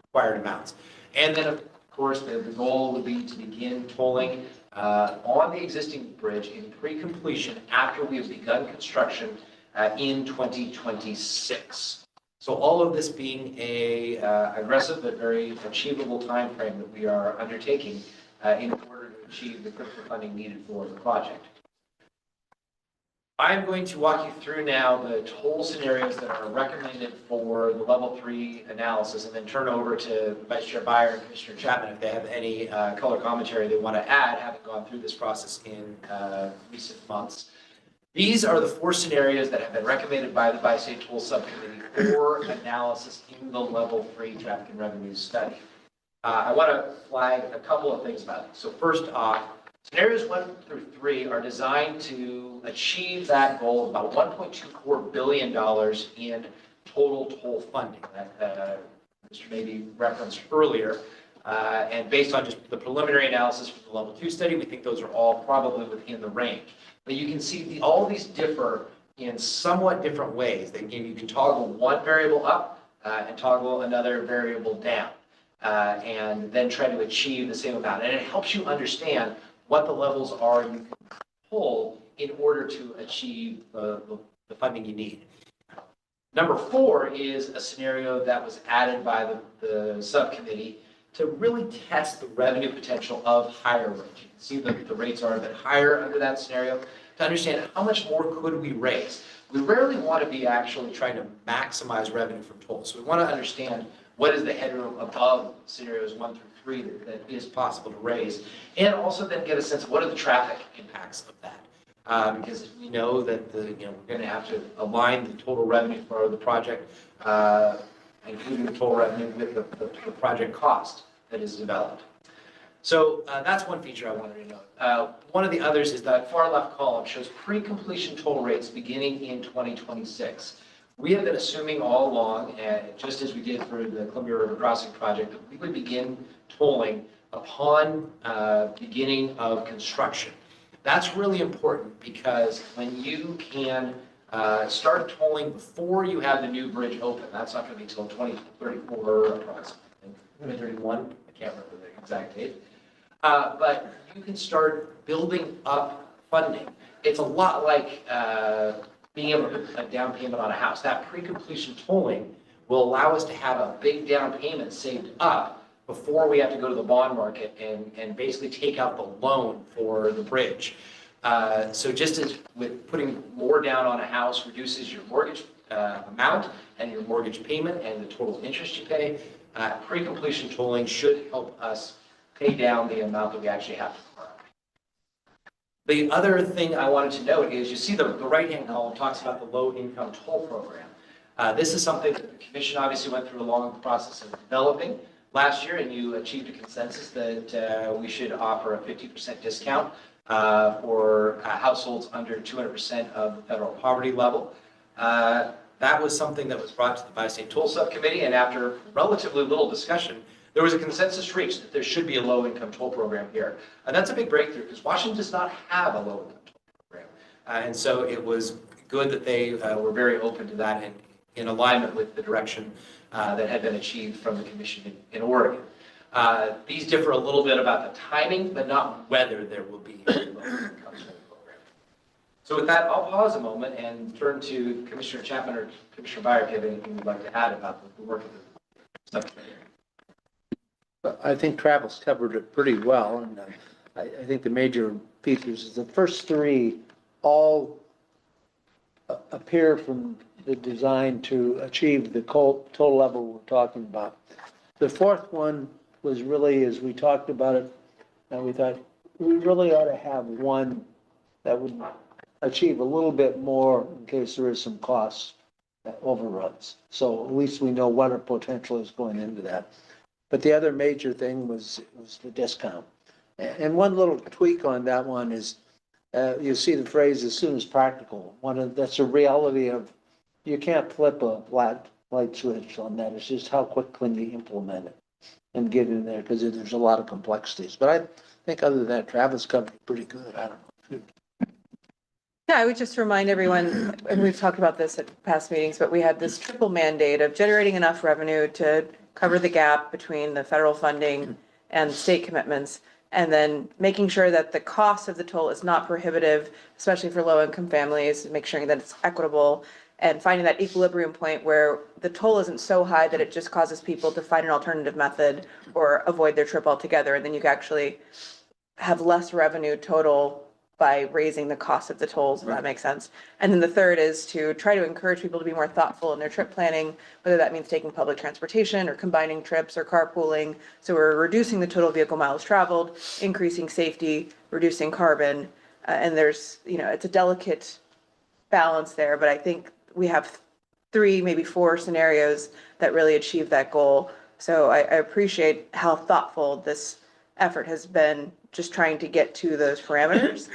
required amounts. And then, of course, the goal would be to begin tolling on the existing bridge in pre-completion after we have begun construction in 2026. So all of this being a aggressive but very achievable timeframe that we are undertaking in order to achieve the critical funding needed for the project. I'm going to walk you through now the toll scenarios that are recommended for the level 3 analysis, and then turn over to Vice Chair Byer and Commissioner Chapman if they have any color commentary they want to add, having gone through this process in recent months. These are the 4 scenarios that have been recommended by the Bi-State Toll Subcommittee for analysis in the level 3 traffic and revenue study. I want to flag a couple of things about it. So first off, scenarios 1 through 3 are designed to achieve that goal of about $1.24 billion in total toll funding that Mr. Mabee referenced earlier. And based on just the preliminary analysis from the level 2 study, we think those are all probably within the range. But you can see all of these differ in somewhat different ways. You can toggle one variable up and toggle another variable down, and then try to achieve the same amount. And it helps you understand what the levels are you can pull in order to achieve the funding you need. Number 4 is a scenario that was added by the subcommittee to really test the revenue potential of higher rates. You can see that the rates are a bit higher under that scenario to understand how much more could we raise. We rarely want to be actually trying to maximize revenue from tolls. So we want to understand what is the headroom above scenarios 1 through 3 that is possible to raise, and also then get a sense of what are the traffic impacts of that. Because we know that we're going to have to align the total revenue for the project, including the total revenue with the project cost that is developed. So that's one feature I wanted to note. One of the others is that far left column shows pre-completion toll rates beginning in 2026. We have been assuming all along, and just as we did for the Columbia River Crossing project, that we would begin tolling upon beginning of construction. That's really important because when you can start tolling before you have the new bridge open, that's not going to be until 2034 approximately, 2031, I can't remember the exact date. But you can start building up funding. It's a lot like being able to put a down payment on a house. That pre-completion tolling will allow us to have a big down payment saved up before we have to go to the bond market and basically take out the loan for the bridge. So just as with putting more down on a house reduces your mortgage amount and your mortgage payment and the total interest you pay, pre-completion tolling should help us pay down the amount that we actually have to borrow. The other thing I wanted to note is you see the right-hand column talks about the low-income toll program. This is something that the Commission obviously went through a long process of developing last year, and you achieved a consensus that we should offer a 50% discount for households under 200% of the federal poverty level. That was something that was brought to the Bi-State Toll Subcommittee, and after relatively little discussion, there was a consensus reached that there should be a low-income toll program here. And that's a big breakthrough because Washington does not have a low-income toll program. And so it was good that they were very open to that and in alignment with the direction that had been achieved from the Commission in Oregon. These differ a little bit about the timing, but not whether there will be a low-income toll program. So with that, I'll pause a moment and turn to Commissioner Chapman or Commissioner Byer if you have anything you'd like to add about the work of the subcommittee. I think Travis covered it pretty well, and I think the major features is the first 3 all appear from the design to achieve the total level we're talking about. The 4th one was really, as we talked about it, and we thought we really ought to have one that would achieve a little bit more in case there is some cost overruns. So at least we know what our potential is going into that. But the other major thing was the discount. And one little tweak on that one is you see the phrase as soon as practical. That's a reality of you can't flip a light switch on that. It's just how quickly you implement it and get in there because there's a lot of complexities. But I think other than that, Travis covered it pretty good. I don't know. Yeah, I would just remind everyone, and we've talked about this at past meetings, but we had this triple mandate of generating enough revenue to cover the gap between the federal funding and state commitments, and then making sure that the cost of the toll is not prohibitive, especially for low-income families, make sure that it's equitable, and finding that equilibrium point where the toll isn't so high that it just causes people to find an alternative method or avoid their trip altogether, and then you can actually have less revenue total by raising the cost of the tolls, if that makes sense. And then the third is to try to encourage people to be more thoughtful in their trip planning, whether that means taking public transportation or combining trips or carpooling. So we're reducing the total vehicle miles traveled, increasing safety, reducing carbon. And there's, it's a delicate balance there, but I think we have 3, maybe 4 scenarios that really achieve that goal. So I appreciate how thoughtful this effort has been, just trying to get to those parameters,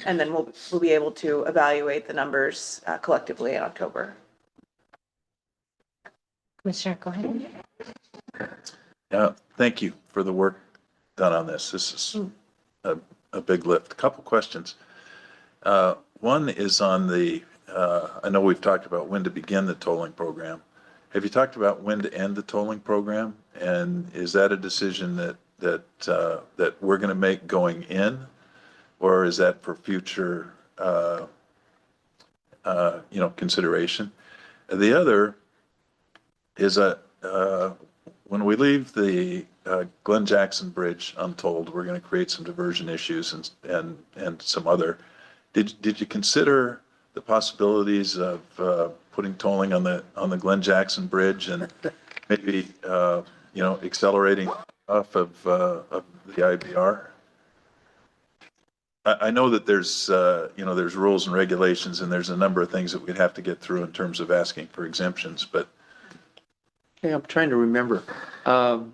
and then we'll be able to evaluate the numbers collectively in October. Commissioner, go ahead. Thank you for the work done on this. This is a big lift. A couple questions. One is on the, I know we've talked about when to begin the tolling program. Have you talked about when to end the tolling program? And is that a decision that we're going to make going in, or is that for future, consideration? The other is when we leave the Glenn Jackson Bridge untolled, we're going to create some diversion issues and some other. Did you consider the possibilities of putting tolling on the Glenn Jackson Bridge and maybe accelerating off of the IBR? I know that there's there's rules and regulations, and there's a number of things that we'd have to get through in terms of asking for exemptions, but. Yeah, I'm trying to remember. On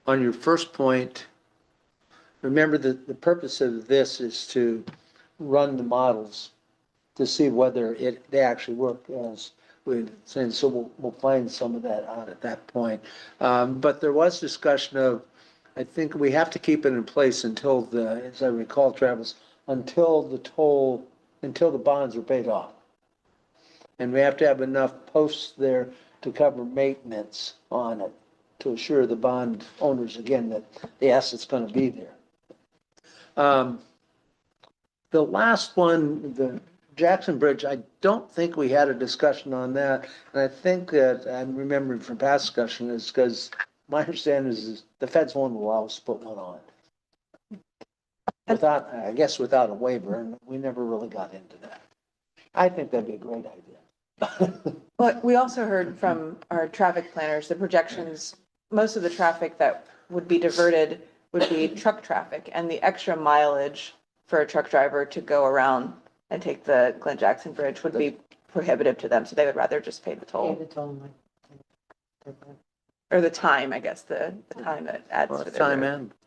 your first point, remember that the purpose of this is to run the models to see whether they actually work as we're saying. So we'll find some of that out at that point. But there was discussion of, I think we have to keep it in place until as I recall, Travis, until the bonds are paid off. And we have to have enough posts there to cover maintenance on it, to assure the bond owners, again, that the asset's going to be there. The last one, the Jackson Bridge, I don't think we had a discussion on that. And I think that I'm remembering from past discussion is because my understanding is the feds won't allow us to put one on. Without a waiver, and we never really got into that. I think that'd be a great idea. But we also heard from our traffic planners, the projections, most of the traffic that would be diverted would be truck traffic, and the extra mileage for a truck driver to go around and take the Glenn Jackson Bridge would be prohibitive to them, so they would rather just pay the toll. Or the time, I guess, the time that adds to their.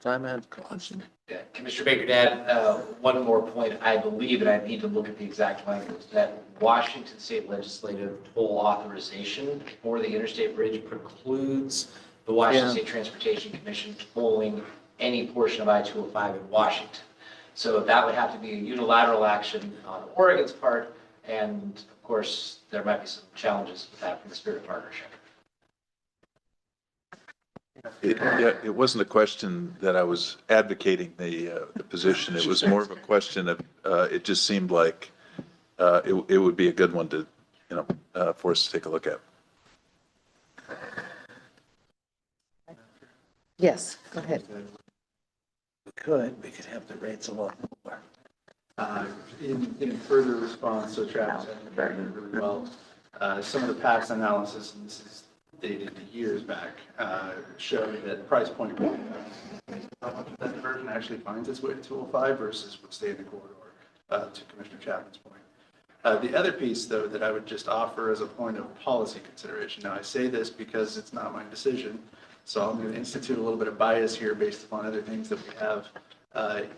Time and cost. Yeah, Commissioner Baker, to add one more point, I believe, and I need to look at the exact language, that Washington State Legislative toll authorization for the Interstate Bridge precludes the Washington State Transportation Commission tolling any portion of I-205 in Washington. So that would have to be a unilateral action on Oregon's part, and of course, there might be some challenges with that from the spirit of partnership. It wasn't a question that I was advocating the position. It was more of a question of, it just seemed like it would be a good one to, for us to take a look at. Yes, go ahead. We could have the rates a lot more. In further response, so Travis, I think really well, some of the past analysis, and this is dated years back, showed that price point, how much of that diversion actually finds its way to 205 versus would stay in the corridor, to Commissioner Chapman's point. The other piece, though, that I would just offer as a point of policy consideration. Now, I say this because it's not my decision, so I'm going to institute a little bit of bias here based upon other things that we have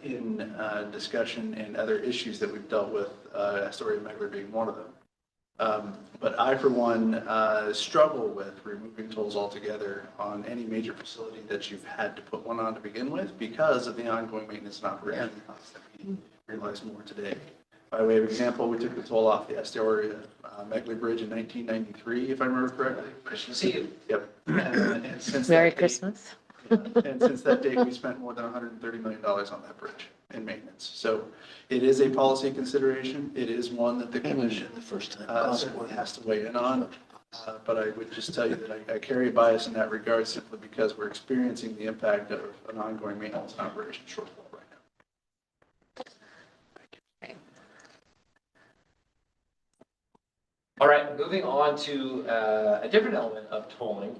in discussion and other issues that we've dealt with, Astoria Megler being one of them. But I, for one, struggle with removing tolls altogether on any major facility that you've had to put one on to begin with because of the ongoing maintenance and operation costs that we realize more today. By way of example, we took the toll off the Astoria Megler Bridge in 1993, if I remember correctly. Christmas Eve. Yep. And since Merry that date, Christmas. And since that date, we spent more than $130 million on that bridge in maintenance. So it is a policy consideration. It is one that the commission certainly has to weigh in on. But I would just tell you that I carry a bias in that regard simply because we're experiencing the impact of an ongoing maintenance and operation shortfall right now. All right, moving on to a different element of tolling.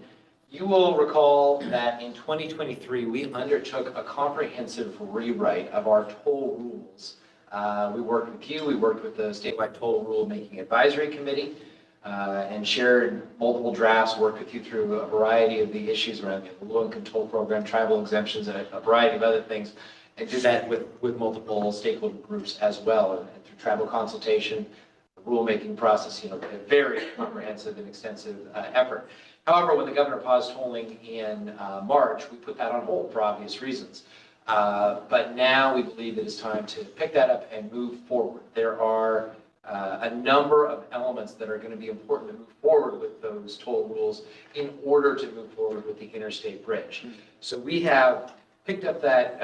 You will recall that in 2023, we undertook a comprehensive rewrite of our toll rules. We worked with you, we worked with the statewide toll rulemaking advisory committee, and shared multiple drafts, worked with you through a variety of the issues around the low-income toll program, travel exemptions, and a variety of other things, and did that with multiple stakeholder groups as well, and through travel consultation, the rulemaking process, a very comprehensive and extensive effort. However, when the governor paused tolling in March, we put that on hold for obvious reasons. But now we believe it is time to pick that up and move forward. There are a number of elements that are going to be important to move forward with those toll rules in order to move forward with the Interstate Bridge. So we have picked up that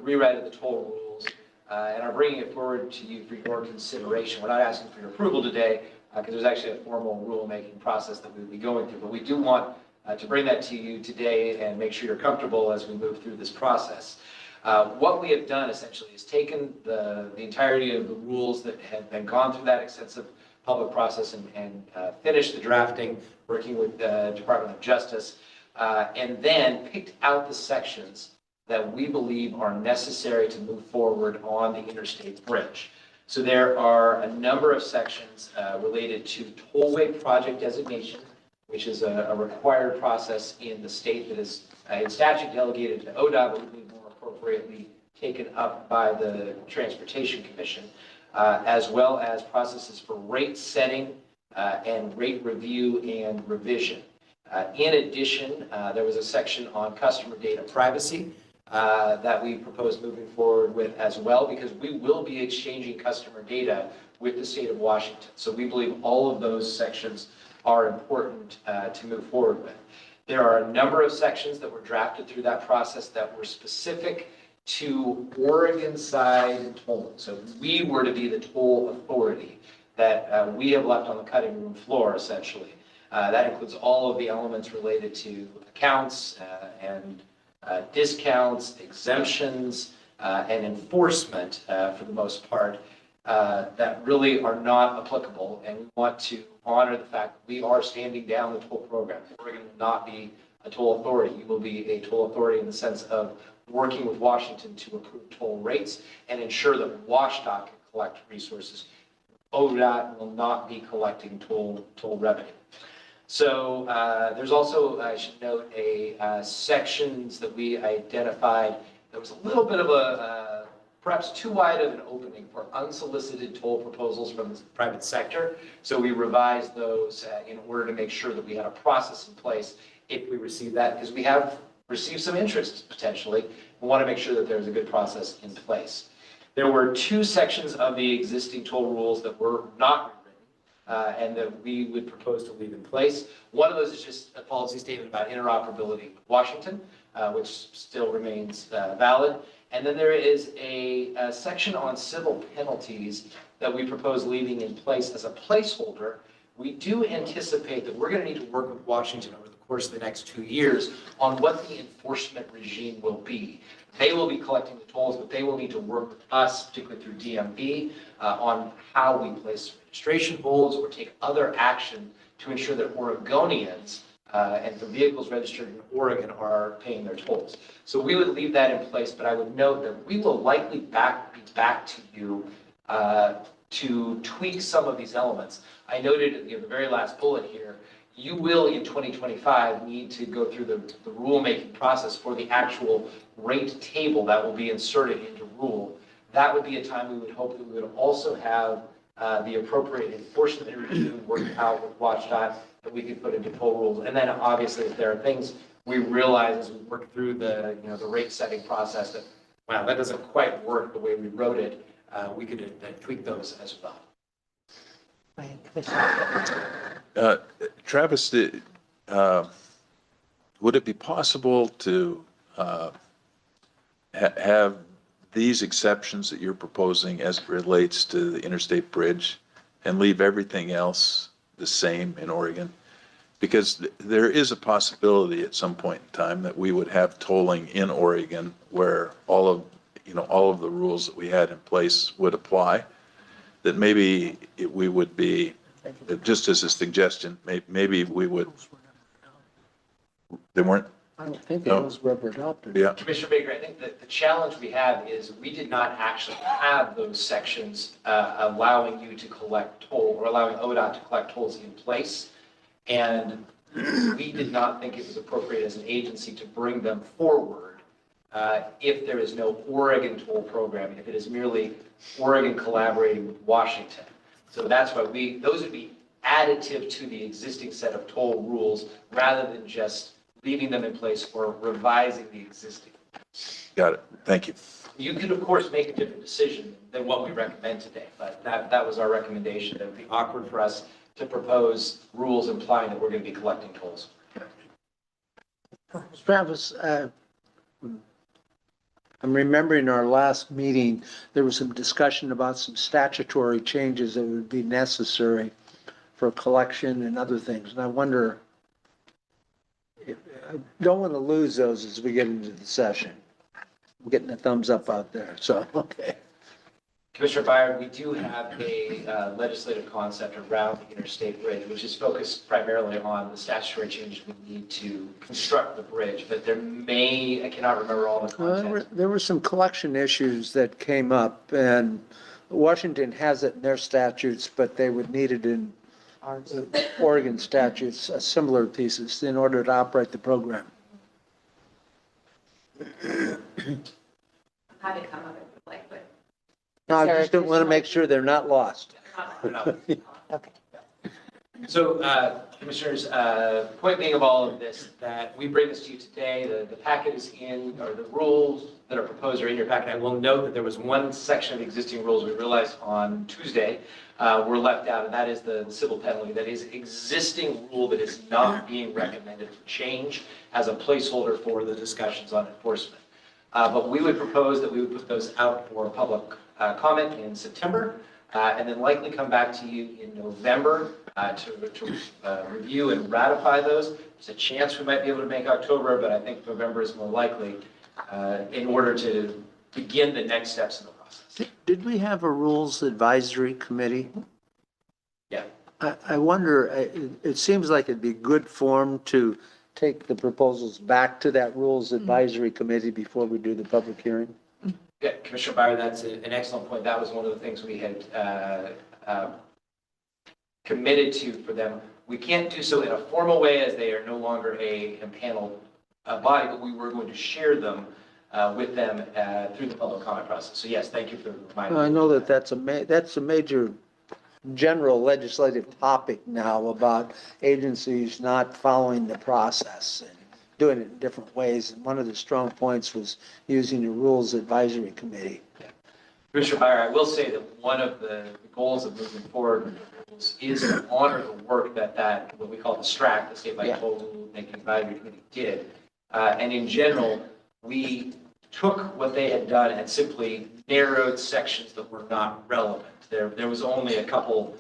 rewrite of the toll rules and are bringing it forward to you for your consideration. We're not asking for your approval today because there's actually a formal rulemaking process that we will be going through, but we do want to bring that to you today and make sure you're comfortable as we move through this process. What we have done essentially is taken the entirety of the rules that have been gone through that extensive public process and finished the drafting, working with the Department of Justice, and then picked out the sections that we believe are necessary to move forward on the Interstate Bridge. So there are a number of sections related to tollway project designation, which is a required process in the state that is in statute delegated to ODOT, but we more appropriately taken up by the Transportation Commission, as well as processes for rate setting and rate review and revision. In addition, there was a section on customer data privacy that we proposed moving forward with as well, because we will be exchanging customer data with the state of Washington. So we believe all of those sections are important to move forward with. There are a number of sections that were drafted through that process that were specific to Oregon side tolling. So we were to be the toll authority that we have left on the cutting room floor, essentially. That includes all of the elements related to accounts and discounts, exemptions, and enforcement for the most part that really are not applicable. And we want to honor the fact that we are standing down the toll program. Oregon will not be a toll authority. You will be a toll authority in the sense of working with Washington to approve toll rates and ensure that WashDOT can collect resources. ODOT will not be collecting toll revenue. So there's also, I should note, sections that we identified. There was a little bit of a perhaps too wide of an opening for unsolicited toll proposals from the private sector. So we revised those in order to make sure that we had a process in place if we receive that, because we have received some interest potentially. We want to make sure that there's a good process in place. There were two sections of the existing toll rules that were not rewritten and that we would propose to leave in place. One of those is just a policy statement about interoperability with Washington, which still remains valid. And then there is a section on civil penalties that we propose leaving in place as a placeholder. We do anticipate that we're going to need to work with Washington over the course of the next 2 years on what the enforcement regime will be. They will be collecting the tolls, but they will need to work with us, particularly through DMV, on how we place registration holds or take other action to ensure that Oregonians and for vehicles registered in Oregon are paying their tolls. So we would leave that in place, but I would note that we will likely be back to you to tweak some of these elements. I noted in the very last bullet here, you will in 2025 need to go through the rulemaking process for the actual rate table that will be inserted into rule. That would be a time we would hope that we would also have the appropriate enforcement regime worked out with WashDOT that we could put into toll rules. And then obviously if there are things we realize as we work through the rate setting process that, wow, that doesn't quite work the way we wrote it, we could tweak those as well. Travis, would it be possible to have these exceptions that you're proposing as it relates to the Interstate Bridge and leave everything else the same in Oregon? Because there is a possibility at some point in time that we would have tolling in Oregon where all of the rules that we had in place would apply, that maybe we would be, just as a suggestion, maybe we would, they weren't? I don't think No. those were ever adopted. Yeah. Commissioner Baker, I think that the challenge we have is we did not actually have those sections allowing you to collect toll or allowing ODOT to collect tolls in place. And we did not think it was appropriate as an agency to bring them forward if there is no Oregon toll program, if it is merely Oregon collaborating with Washington. So that's why those would be additive to the existing set of toll rules rather than just leaving them in place or revising the existing. Got it. Thank you. You could, of course, make a different decision than what we recommend today, but that was our recommendation. It would be awkward for us to propose rules implying that we're going to be collecting tolls. Travis, I'm remembering our last meeting, there was some discussion about some statutory changes that would be necessary for collection and other things. And I wonder, I don't want to lose those as we get into the session. I'm getting a thumbs up out there, so, okay. Commissioner Byard, we do have a legislative concept around the Interstate Bridge, which is focused primarily on the statutory changes we need to construct the bridge, but I cannot remember all the content. There were some collection issues that came up, and Washington has it in their statutes, but they would need it in Oregon statutes, similar pieces, in order to operate the program. How to come up with like, but. No, I just don't want to make sure they're not lost. Okay. So, Commissioners, point being of all of this, that we bring this to you today, the packet is in, or the rules that are proposed are in your packet. I will note that there was one section of existing rules we realized on Tuesday were left out, and that is the civil penalty. That is existing rule that is not being recommended for change as a placeholder for the discussions on enforcement. But we would propose that we would put those out for public comment in September, and then likely come back to you in November to review and ratify those. There's a chance we might be able to make October, but I think November is more likely in order to begin the next steps in the process. Did we have a rules advisory committee? Yeah. I wonder, it seems like it'd be good form to take the proposals back to that rules advisory committee before we do the public hearing. Yeah, Commissioner Byer, that's an excellent point. That was one of the things we had committed to for them. We can't do so in a formal way as they are no longer a panel body, but we were going to share them with them through the public comment process. So yes, thank you for reminding me. I know that that's a major general legislative topic now about agencies not following the process and doing it in different ways. And one of the strong points was using the rules advisory committee. Commissioner Byer, I will say that one of the goals of moving forward is to honor the work that what we call the STRAC, the Statewide Toll Rulemaking Advisory Committee, did. And in general, we took what they had done and simply narrowed sections that were not relevant. There was only a couple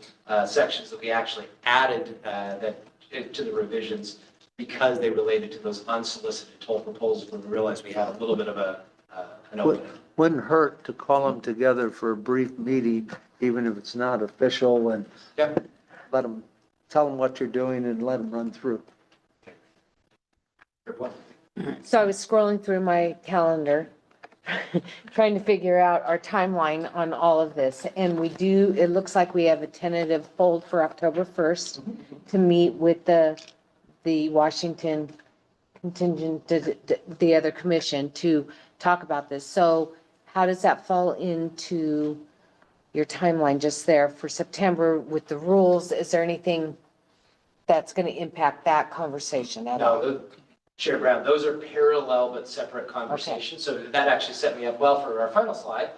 sections that we actually added to the revisions because they related to those unsolicited toll proposals when we realized we had a little bit of an opening. Wouldn't hurt to call them together for a brief meeting, even if it's not official, and tell them what you're doing and let them run through. So I was scrolling through my calendar, trying to figure out our timeline on all of this. And it looks like we have a tentative hold for October 1st to meet with the Washington contingent, the other commission, to talk about this. So how does that fall into your timeline just there for September with the rules? Is there anything that's going to impact that conversation at all? No, Chair Brown, those are parallel but separate conversations. Okay. So that actually set me up well for our final slide,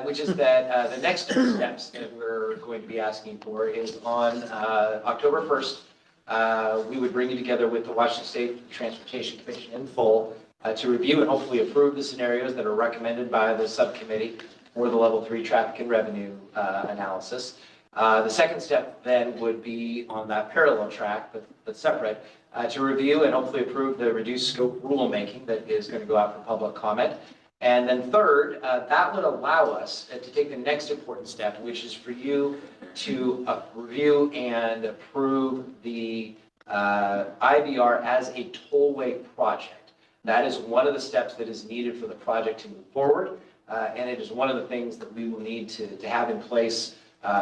which is that the next steps that we're going to be asking for is on October 1st, we would bring you together with the Washington State Transportation Commission in full to review and hopefully approve the scenarios that are recommended by the subcommittee for the level 3 traffic and revenue analysis. The second step then would be on that parallel track, but separate, to review and hopefully approve the reduced scope rulemaking that is going to go out for public comment. And then third, that would allow us to take the next important step, which is for you to review and approve the IVR as a tollway project. That is one of the steps that is needed for the project to move forward, and it is one of the things that we will need to have in place,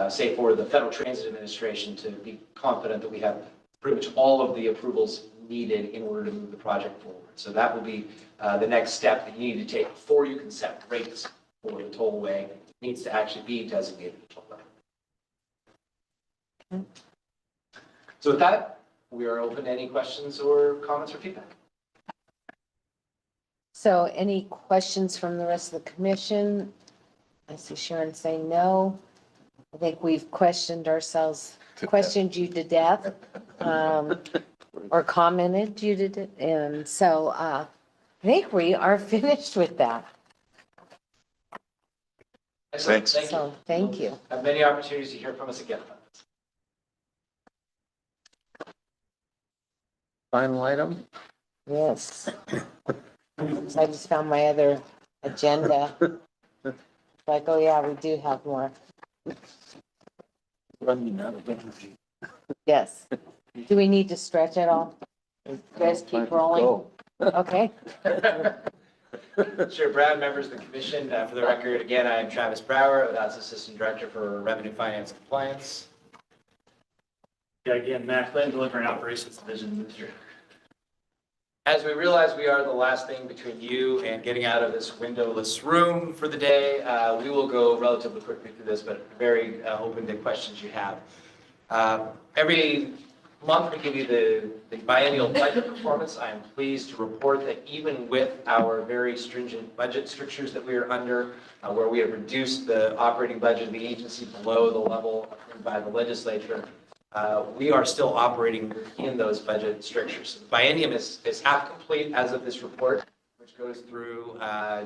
say for the Federal Transit Administration, to be confident that we have pretty much all of the approvals needed in order to move the project forward. So that will be the next step that you need to take before you can set rates for the tollway. It needs to actually be designated a tollway. Okay. So with that, we are open to any questions or comments or feedback. So any questions from the rest of the commission? I see Sharon saying no. I think we've questioned you to death, or commented you to death. And so I think we are finished with that. Excellent. Thanks. Thank you. So thank you. Have many opportunities to hear from us again. Final item? Yes. I just found my other agenda. Like, oh yeah, we do have more. Running out of energy. Yes. Do we need to stretch at all? You guys keep rolling? Okay. Chair Brown, members of the commission, for the record, again, I am Travis Brower, ODOT's Assistant Director for Revenue Finance Compliance. Yeah, again, Mac Lane, Delivery and Operations Division Administrator. As we realize we are the last thing between you and getting out of this windowless room for the day, we will go relatively quickly through this, but very open to questions you have. Every month we give you the biennial budget performance. I am pleased to report that even with our very stringent budget strictures that we are under, where we have reduced the operating budget of the agency below the level approved by the legislature, we are still operating within those budget strictures. The biennium is half complete as of this report, which goes through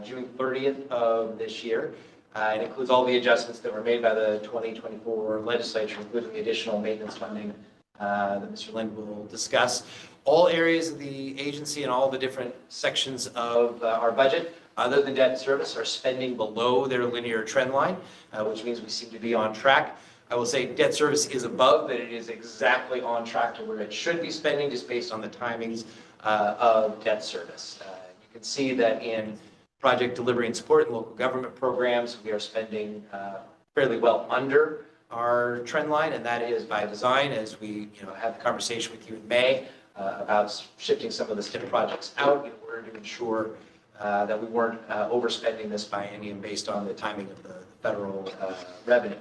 June 30th of this year. It includes all the adjustments that were made by the 2024 legislature, including the additional maintenance funding that Mr. Lind will discuss. All areas of the agency and all the different sections of our budget, other than debt service, are spending below their linear trend line, which means we seem to be on track. I will say debt service is above, but it is exactly on track to where it should be spending, just based on the timings of debt service. You can see that in project delivery and support and local government programs, we are spending fairly well under our trend line, and that is by design, as we had the conversation with you in May about shifting some of the STIP projects out in order to ensure that we weren't overspending this biennium based on the timing of the federal revenue.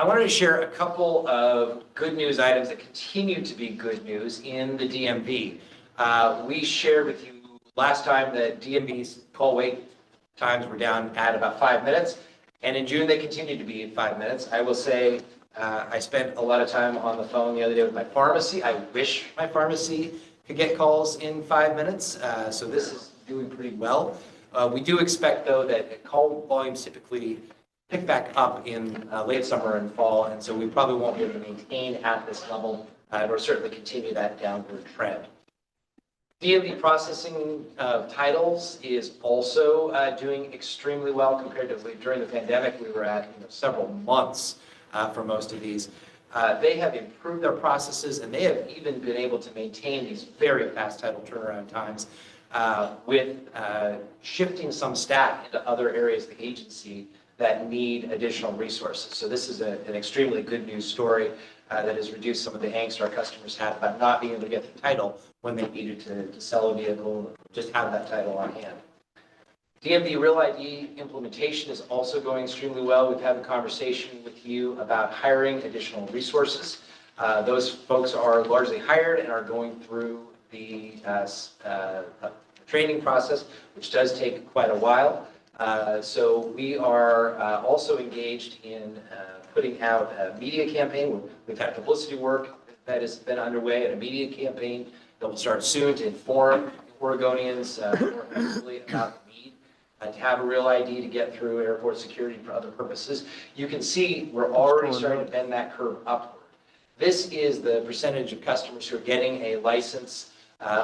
I wanted to share a couple of good news items that continue to be good news in the DMV. We shared with you last time that DMV's call wait times were down at about 5 minutes, and in June they continued to be at 5 minutes. I will say I spent a lot of time on the phone the other day with my pharmacy. I wish my pharmacy could get calls in 5 minutes, so this is doing pretty well. We do expect, though, that call volumes typically pick back up in late summer and fall, and so we probably won't be able to maintain at this level, or certainly continue that downward trend. DMV processing of titles is also doing extremely well compared to during the pandemic. We were at several months for most of these. They have improved their processes, and they have even been able to maintain these very fast title turnaround times with shifting some staff into other areas of the agency that need additional resources. So this is an extremely good news story that has reduced some of the angst our customers had about not being able to get the title when they needed to sell a vehicle, just have that title on hand. DMV Real ID implementation is also going extremely well. We've had a conversation with you about hiring additional resources. Those folks are largely hired and are going through the training process, which does take quite a while. So we are also engaged in putting out a media campaign. We've had publicity work that has been underway, and a media campaign that will start soon to inform Oregonians more easily about the need to have a real ID to get through airport security for other purposes. You can see we're already starting to bend that curve upward. This is the percentage of customers who are getting a license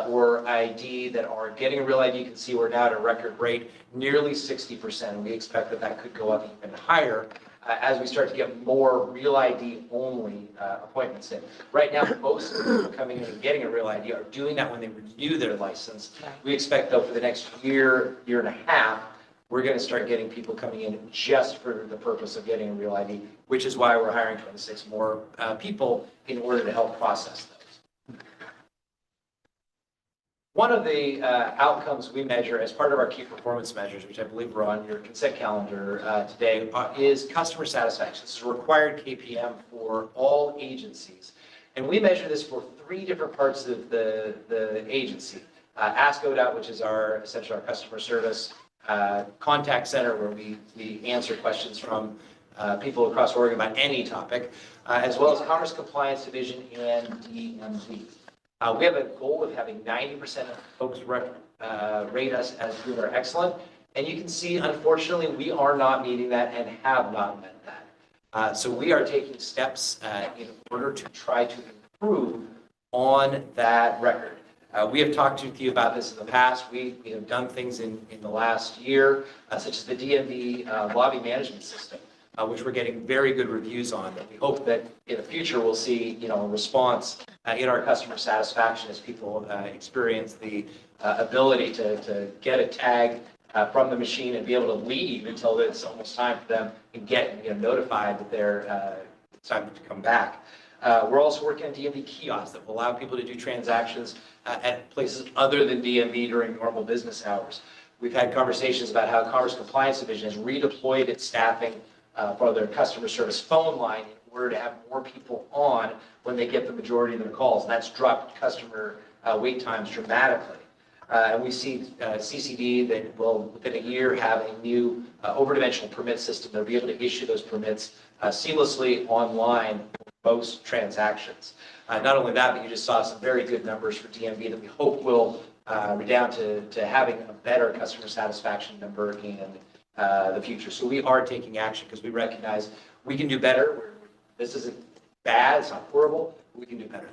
or ID that are getting a real ID. You can see we're now at a record rate, nearly 60%. We expect that that could go up even higher as we start to get more real ID only appointments in. Right now, most of the people coming in and getting a real ID are doing that when they renew their license. We expect though for the next year, year and a half, we're going to start getting people coming in just for the purpose of getting a real ID, which is why we're hiring 26 more people in order to help process those. One of the outcomes we measure as part of our key performance measures, which I believe are on your consent calendar today, is customer satisfaction. This is a required KPM for all agencies. And we measure this for 3 different parts of the agency. Ask ODOT, which is essentially our customer service contact center, where we answer questions from people across Oregon about any topic, as well as Commerce Compliance Division and DMV. We have a goal of having 90% of folks rate us as good or excellent. And you can see, unfortunately, we are not meeting that and have not met that. So we are taking steps in order to try to improve on that record. We have talked to you about this in the past. We have done things in the last year, such as the DMV lobby management system, which we're getting very good reviews on. And we hope that in the future we'll see a response in our customer satisfaction as people experience the ability to get a tag from the machine and be able to leave until it's almost time for them and get notified that it's time to come back. We're also working on DMV kiosks that will allow people to do transactions at places other than DMV during normal business hours. We've had conversations about how Commerce Compliance Division has redeployed its staffing for their customer service phone line in order to have more people on when they get the majority of their calls. And that's dropped customer wait times dramatically. And we see CCD that will, within a year, have a new overdimensional permit system. They'll be able to issue those permits seamlessly online for most transactions. Not only that, but you just saw some very good numbers for DMV that we hope will redound to having a better customer satisfaction number in the future. So we are taking action because we recognize we can do better. This isn't bad, it's not horrible, but we can do better.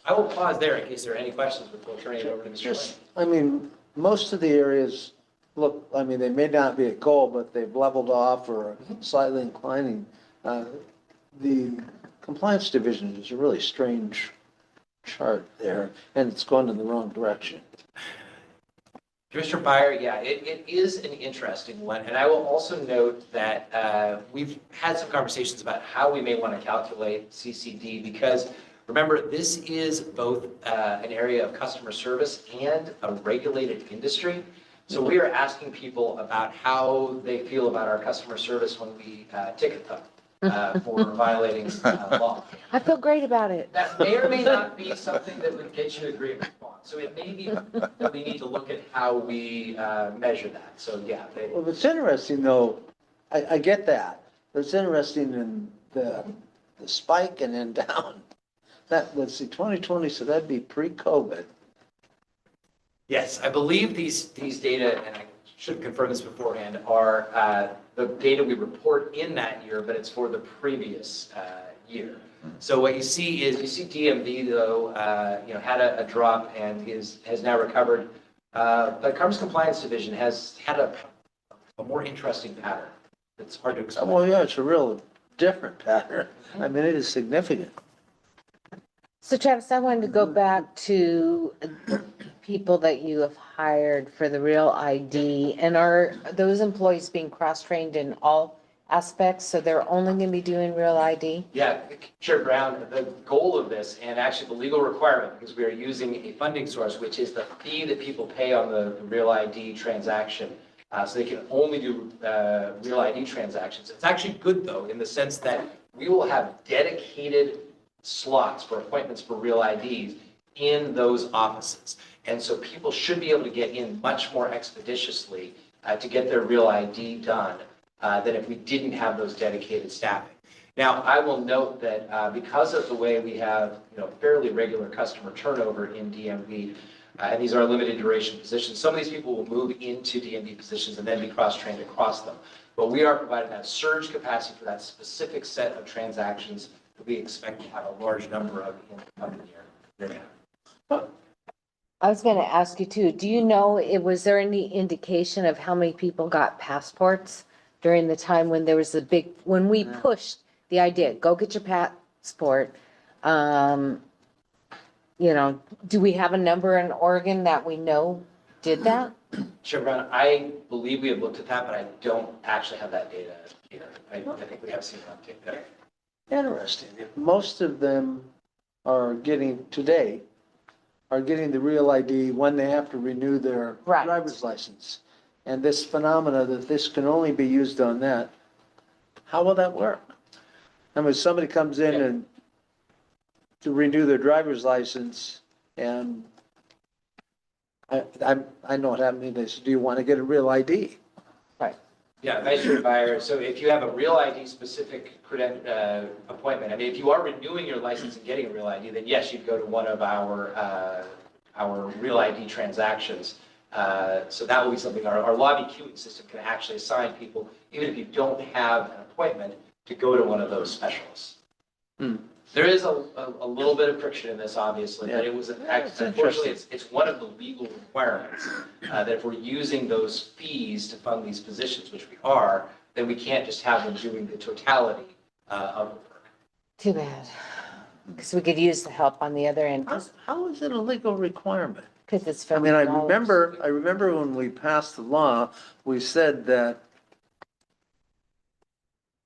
I will pause there in case there are any questions before turning it over to Mr. Lane. I mean, most of the areas look, I mean, they may not be at goal, but they've leveled off or slightly inclining. The compliance division is a really strange chart there, and it's going in the wrong direction. Commissioner Byer, yeah, it is an interesting one. And I will also note that we've had some conversations about how we may want to calculate CCD, because remember, this is both an area of customer service and a regulated industry. So we are asking people about how they feel about our customer service when we ticket them for violating law. I feel great about it. That may or may not be something that would get you agreement on. So it may be that we need to look at how we measure that. So yeah. Well, it's interesting though, I get that, but it's interesting in the spike and then down. Let's see, 2020, so that'd be pre-COVID. Yes, I believe these data, and I should confirm this beforehand, are the data we report in that year, but it's for the previous year. So what you see is, DMV though, had a drop and has now recovered. But Commerce Compliance Division has had a more interesting pattern. It's hard to explain. Well, yeah, it's a real different pattern. I mean, it is significant. So Travis, I wanted to go back to people that you have hired for the real ID, and are those employees being cross-trained in all aspects? So they're only going to be doing real ID? Yeah, Chair Brown, the goal of this, and actually the legal requirement, because we are using a funding source, which is the fee that people pay on the real ID transaction. So they can only do real ID transactions. It's actually good though, in the sense that we will have dedicated slots for appointments for real IDs in those offices. And so people should be able to get in much more expeditiously to get their real ID done than if we didn't have those dedicated staffing. Now, I will note that because of the way we have fairly regular customer turnover in DMV, And these are limited duration positions. Some of these people will move into DMV positions and then be cross-trained across them. But we are providing that surge capacity for that specific set of transactions that we expect to have a large number of in the coming year. I was going to ask you too, do you know, was there any indication of how many people got passports during the time when there was when we pushed the idea, go get your passport? Do we have a number in Oregon that we know did that? Chair Brown, I believe we have looked at that, but I don't actually have that data here. I think we have seen an update there. Interesting. If most of them are getting the real ID when they have to renew their driver's license. And this phenomena that this can only be used on that, how will that work? I mean, somebody comes in and to renew their driver's license, and I know what happened. They said, do you want to get a real ID? Right. Yeah, Vice Chair Byer, so if you have a real ID specific appointment, I mean, if you are renewing your license and getting a real ID, then yes, you'd go to one of our real ID transactions. So that will be something our lobby queuing system can actually assign people, even if you don't have an appointment, to go to one of those specialists. There is a little bit of friction in this, obviously, but it was, unfortunately, it's one of the legal requirements that if we're using those fees to fund these positions, which we are, then we can't just have them doing the totality of the work. Too bad. Because we could use the help on the other end. How is it a legal requirement? Because it's I mean, federal dollars. I remember when we passed the law, we said that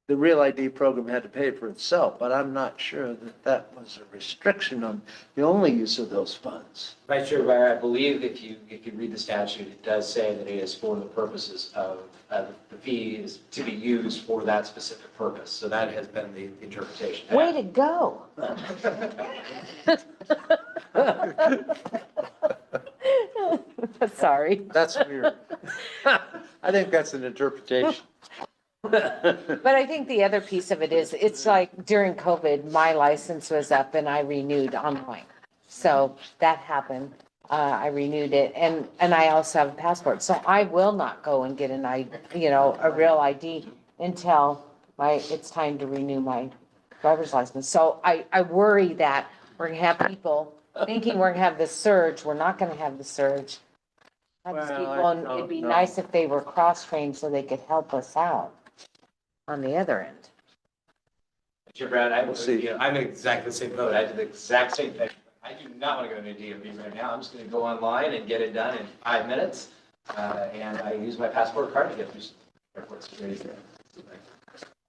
the real ID program had to pay for itself, but I'm not sure that that was a restriction on the only use of those funds. Vice Chair Byer, I believe if you read the statute, it does say that it is for the purposes of, the fee is to be used for that specific purpose. So that has been the interpretation. Way to go. Sorry. That's weird. I think that's an interpretation. But I think the other piece of it is, it's like during COVID, my license was up and I renewed online. So that happened. I renewed it and I also have a passport. So I will not go and get a real ID until it's time to renew my driver's license. So I worry that we're gonna have people thinking we're gonna have this surge. We're not gonna have the surge. And it'd be nice if they were cross-trained so they could help us out on the other end. Chair Brown, I'm in exactly the same boat. I did the exact same thing. I do not want to go to a DMV right now. I'm just going to go online and get it done in 5 minutes. And I use my passport card to get through airport security.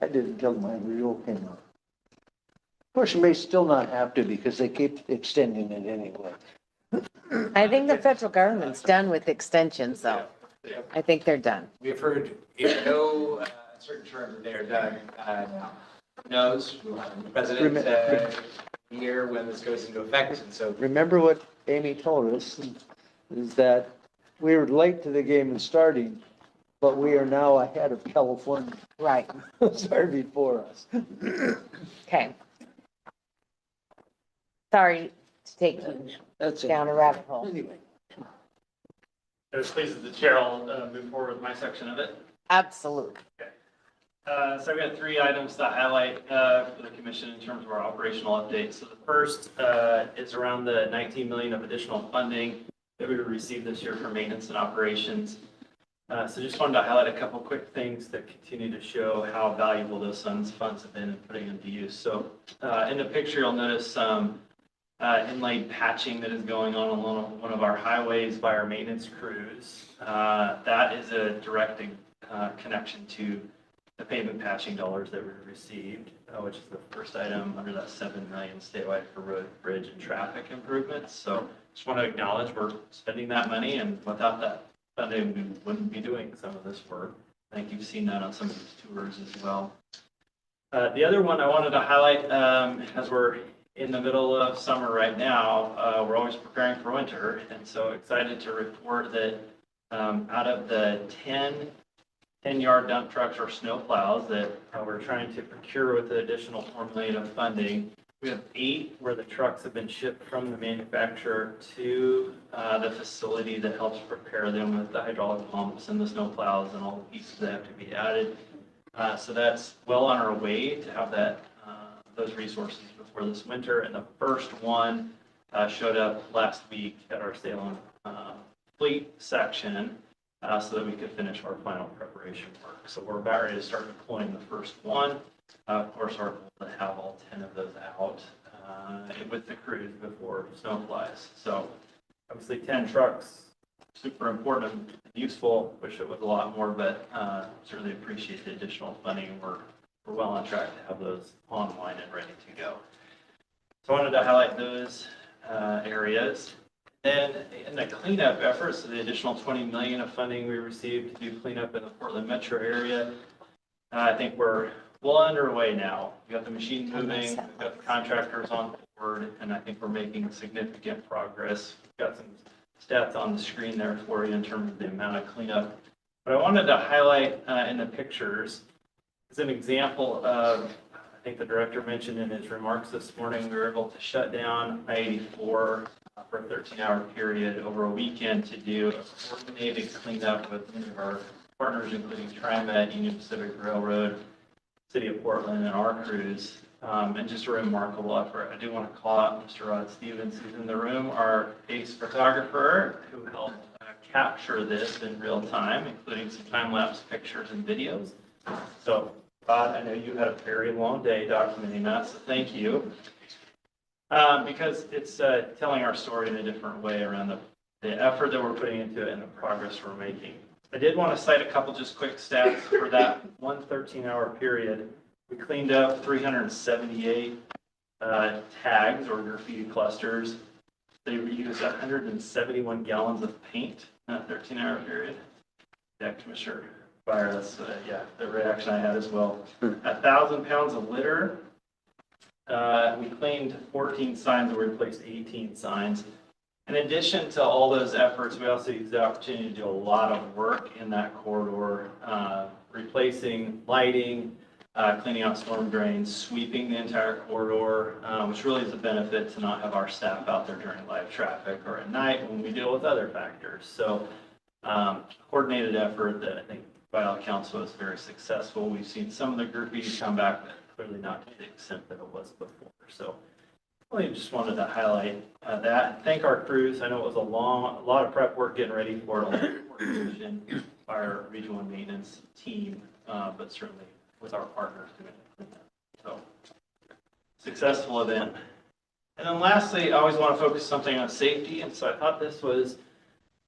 I did until my renewal came out. Of course, you may still not have to because they keep extending it anyway. I think the federal government's done with extensions, though. I think they're done. We've heard in no certain terms that they are done. Who knows? The president year when this goes into effect, and so. Remember what Amy told us is that we were late to the game in starting, but we are now ahead of California. Right. Sorry, before us. Okay. Sorry to take you down a rabbit hole. Anyway. I was pleased that the chair will move forward with my section of it. Absolutely. Okay. So I've got 3 items to highlight for the commission in terms of our operational update. So the first is around the 19 million of additional funding that we received this year for maintenance and operations. So just wanted to highlight a couple quick things that continue to show how valuable those funds have been in putting them to use. So in the picture, you'll notice some inlaid patching that is going on along one of our highways by our maintenance crews. That is a direct connection to the pavement patching dollars that we received, which is the first item under that 7 million statewide for road, bridge, and traffic improvements. So just want to acknowledge we're spending that money, and without that funding, we wouldn't be doing some of this work. I think you've seen that on some of these tours as well. The other one I wanted to highlight, as we're in the middle of summer right now, we're always preparing for winter, and so excited to report that out of the 10-yard dump trucks or snow plows that we're trying to procure with the additional $4 million of funding, We have 8 where the trucks have been shipped from the manufacturer to the facility that helps prepare them with the hydraulic pumps and the snow plows and all the pieces that have to be added. So that's well on our way to have that those resources before this winter. And the first one showed up last week at our Salem fleet section so that we could finish our final preparation work. So we're about ready to start deploying the first one. Of course, our goal is to have all 10 of those out with the crews before snow flies. So obviously 10 trucks, super important and useful. Wish it was a lot more, but certainly appreciate the additional funding. We're well on track to have those online and ready to go. So I wanted to highlight those areas. Then in the cleanup efforts, so the additional $20 million of funding we received to do cleanup in the Portland metro area, I think we're well underway now. We've got the machine moving, we've got the contractors on board, and I think we're making significant progress. We've got some stats on the screen there for you in terms of the amount of cleanup. But I wanted to highlight in the pictures as an example of, I think the director mentioned in his remarks this morning, we were able to shut down I-84 for a 13-hour period over a weekend to do a coordinated cleanup with many of our partners, including TriMet, Union Pacific Railroad, City of Portland, and our crews, and just a remarkable effort. I do want to call out Mr. Rod Stevens, who's in the room, our ace photographer, who helped capture this in real time, including some time-lapse pictures and videos. So, Rod, I know you had a very long day documenting that, so thank you. Because it's telling our story in a different way around the effort that we're putting into it and the progress we're making. I did want to cite a couple just quick stats for that 1 13-hour period. We cleaned up 378 tags or graffiti clusters. They reused 171 gallons of paint in that 13-hour period. Yeah, Commissioner Fire, that's the reaction I had as well. 1,000 pounds of litter. We cleaned 14 signs and we replaced 18 signs. In addition to all those efforts, we also used the opportunity to do a lot of work in that corridor, replacing lighting, cleaning out storm drains, sweeping the entire corridor, which really is a benefit to not have our staff out there during live traffic or at night when we deal with other factors. So coordinated effort that I think by all accounts was very successful. We've seen some of the graffiti come back, but clearly not to the extent that it was before. So I just wanted to highlight that. Thank our crews. I know it was a lot of prep work getting ready for it by our regional and maintenance team, but certainly with our partners doing it. So successful event. And then lastly, I always want to focus something on safety, and so I thought this was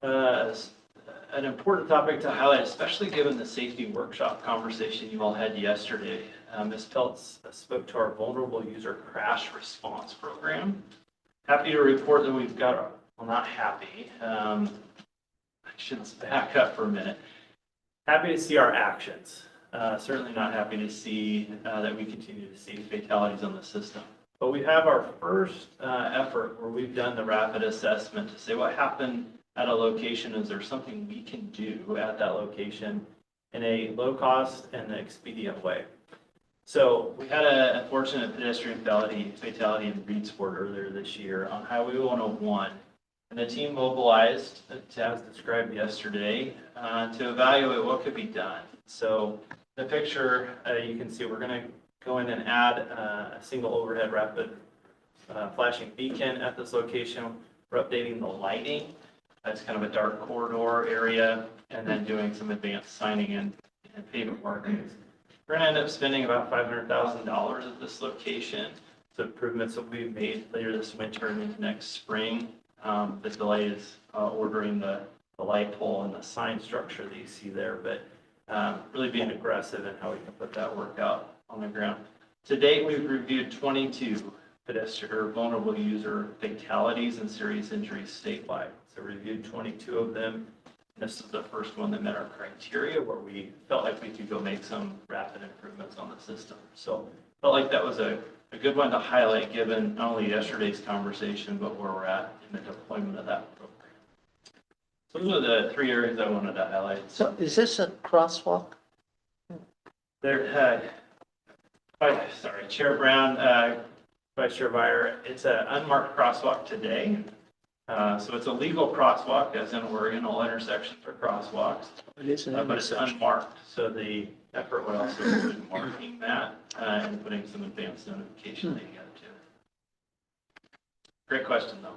an important topic to highlight, especially given the safety workshop conversation you all had yesterday. Ms. Peltz spoke to our vulnerable user crash response program. Happy to report that we've got, well, not happy. I should back up for a minute. Happy to see our actions. Certainly not happy to see that we continue to see fatalities on the system. But we have our first effort where we've done the rapid assessment to say what happened at a location. Is there something we can do at that location in a low cost and expedient way? So we had an unfortunate pedestrian fatality in Reedsport earlier this year on Highway 101. And the team mobilized, as described yesterday, to evaluate what could be done. So the picture you can see, we're going to go in and add a single overhead rapid flashing beacon at this location. We're updating the lighting. That's kind of a dark corridor area, and then doing some advanced signing and pavement markings. We're going to end up spending about $500,000 at this location. So improvements that we've made later this winter and into next spring. The delay is ordering the light pole and the sign structure that you see there, but really being aggressive in how we can put that work out on the ground. To date, we've reviewed 22 pedestrian or vulnerable user fatalities and serious injuries statewide. So reviewed 22 of them. This is the first one that met our criteria where we felt like we could go make some rapid improvements on the system. So felt like that was a good one to highlight given not only yesterday's conversation, but where we're at in the deployment of that program. So those are the 3 areas I wanted to highlight. So is this a crosswalk? There, sorry, Chair Brown, Vice Chair Byer, it's an unmarked crosswalk today. So it's a legal crosswalk, as in Oregon, all intersections are crosswalks. It is an But it's intersection. unmarked, so the effort would also include marking that and putting some advanced notification together too. Great question, though.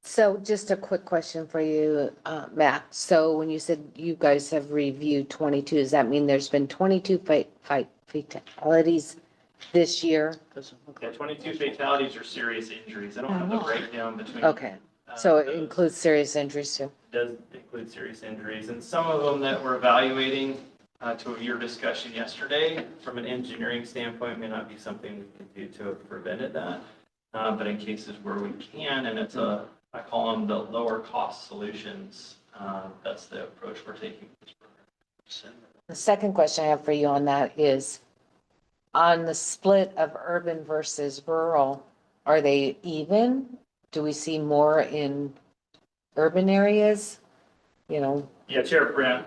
So just a quick question for you, Matt. So when you said you guys have reviewed 22, does that mean there's been 22 fatalities this year? Yeah, 22 fatalities or serious injuries. I don't have the breakdown between. Okay, so it those. includes serious injuries too? It does include serious injuries, and some of them that we're evaluating to your discussion yesterday, from an engineering standpoint, may not be something we can do to have prevented that. But in cases where we can, and I call them the lower cost solutions, that's the approach we're taking. The second question I have for you on that is, on the split of urban versus rural, are they even? Do we see more in urban areas? You know? Yeah, Chair Brown,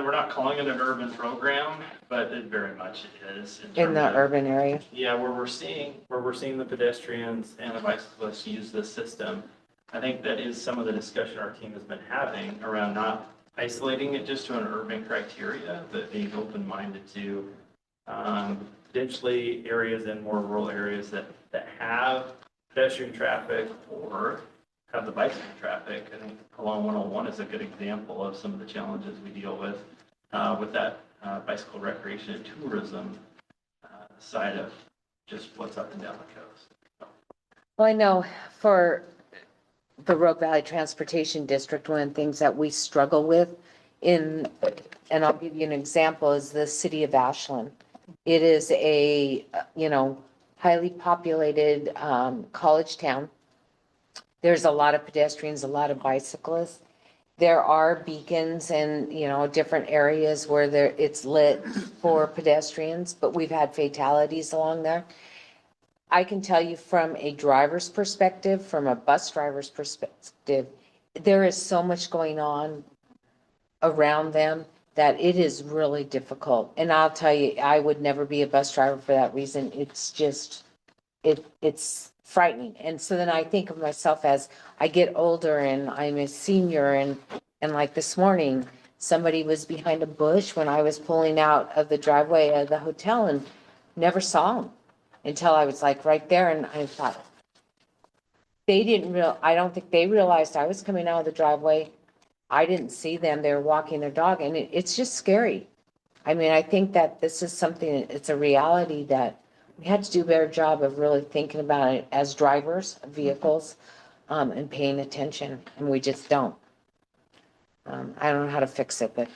we're not calling it an urban program, but it very much is. In the urban area? Yeah, where we're seeing the pedestrians and the bicyclists use this system. I think that is some of the discussion our team has been having around not isolating it just to an urban criteria, but being open-minded to potentially areas in more rural areas that have pedestrian traffic or have the bicycle traffic. I think along 101 is a good example of some of the challenges we deal with that bicycle recreation and tourism side of just what's up and down the coast. Well, I know for the Rogue Valley Transportation District, one of the things that we struggle with and I'll give you an example, is the city of Ashland. It is a, highly populated college town. There's a lot of pedestrians, a lot of bicyclists. There are beacons and, different areas where it's lit for pedestrians, but we've had fatalities along there. I can tell you from a driver's perspective, from a bus driver's perspective, there is so much going on around them that it is really difficult. And I'll tell you, I would never be a bus driver for that reason. It's just, it's frightening. And so then I think of myself as I get older and I'm a senior and like this morning, somebody was behind a bush when I was pulling out of the driveway of the hotel and never saw them until I was like right there. And I thought, I don't think they realized I was coming out of the driveway. I didn't see them. They were walking their dog, and it's just scary. I mean, I think that this is something, it's a reality that we had to do a better job of really thinking about it as drivers of vehicles, and paying attention, and we just don't. I don't know how to fix it, but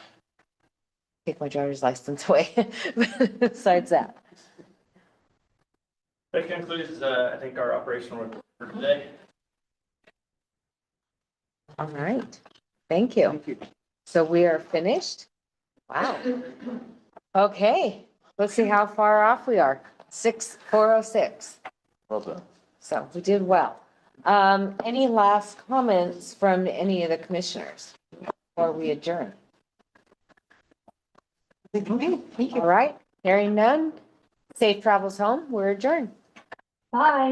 take my driver's license away. Besides that. That concludes, I think, our operational report for today. All right. Thank you. Thank you. So we are finished? Wow. Okay, let's see how far off we are. 4:06. Well done. So we did well. Any last comments from any of the commissioners before we adjourn? Okay, thank you. All right, hearing none. Safe travels home. We're adjourned. Bye.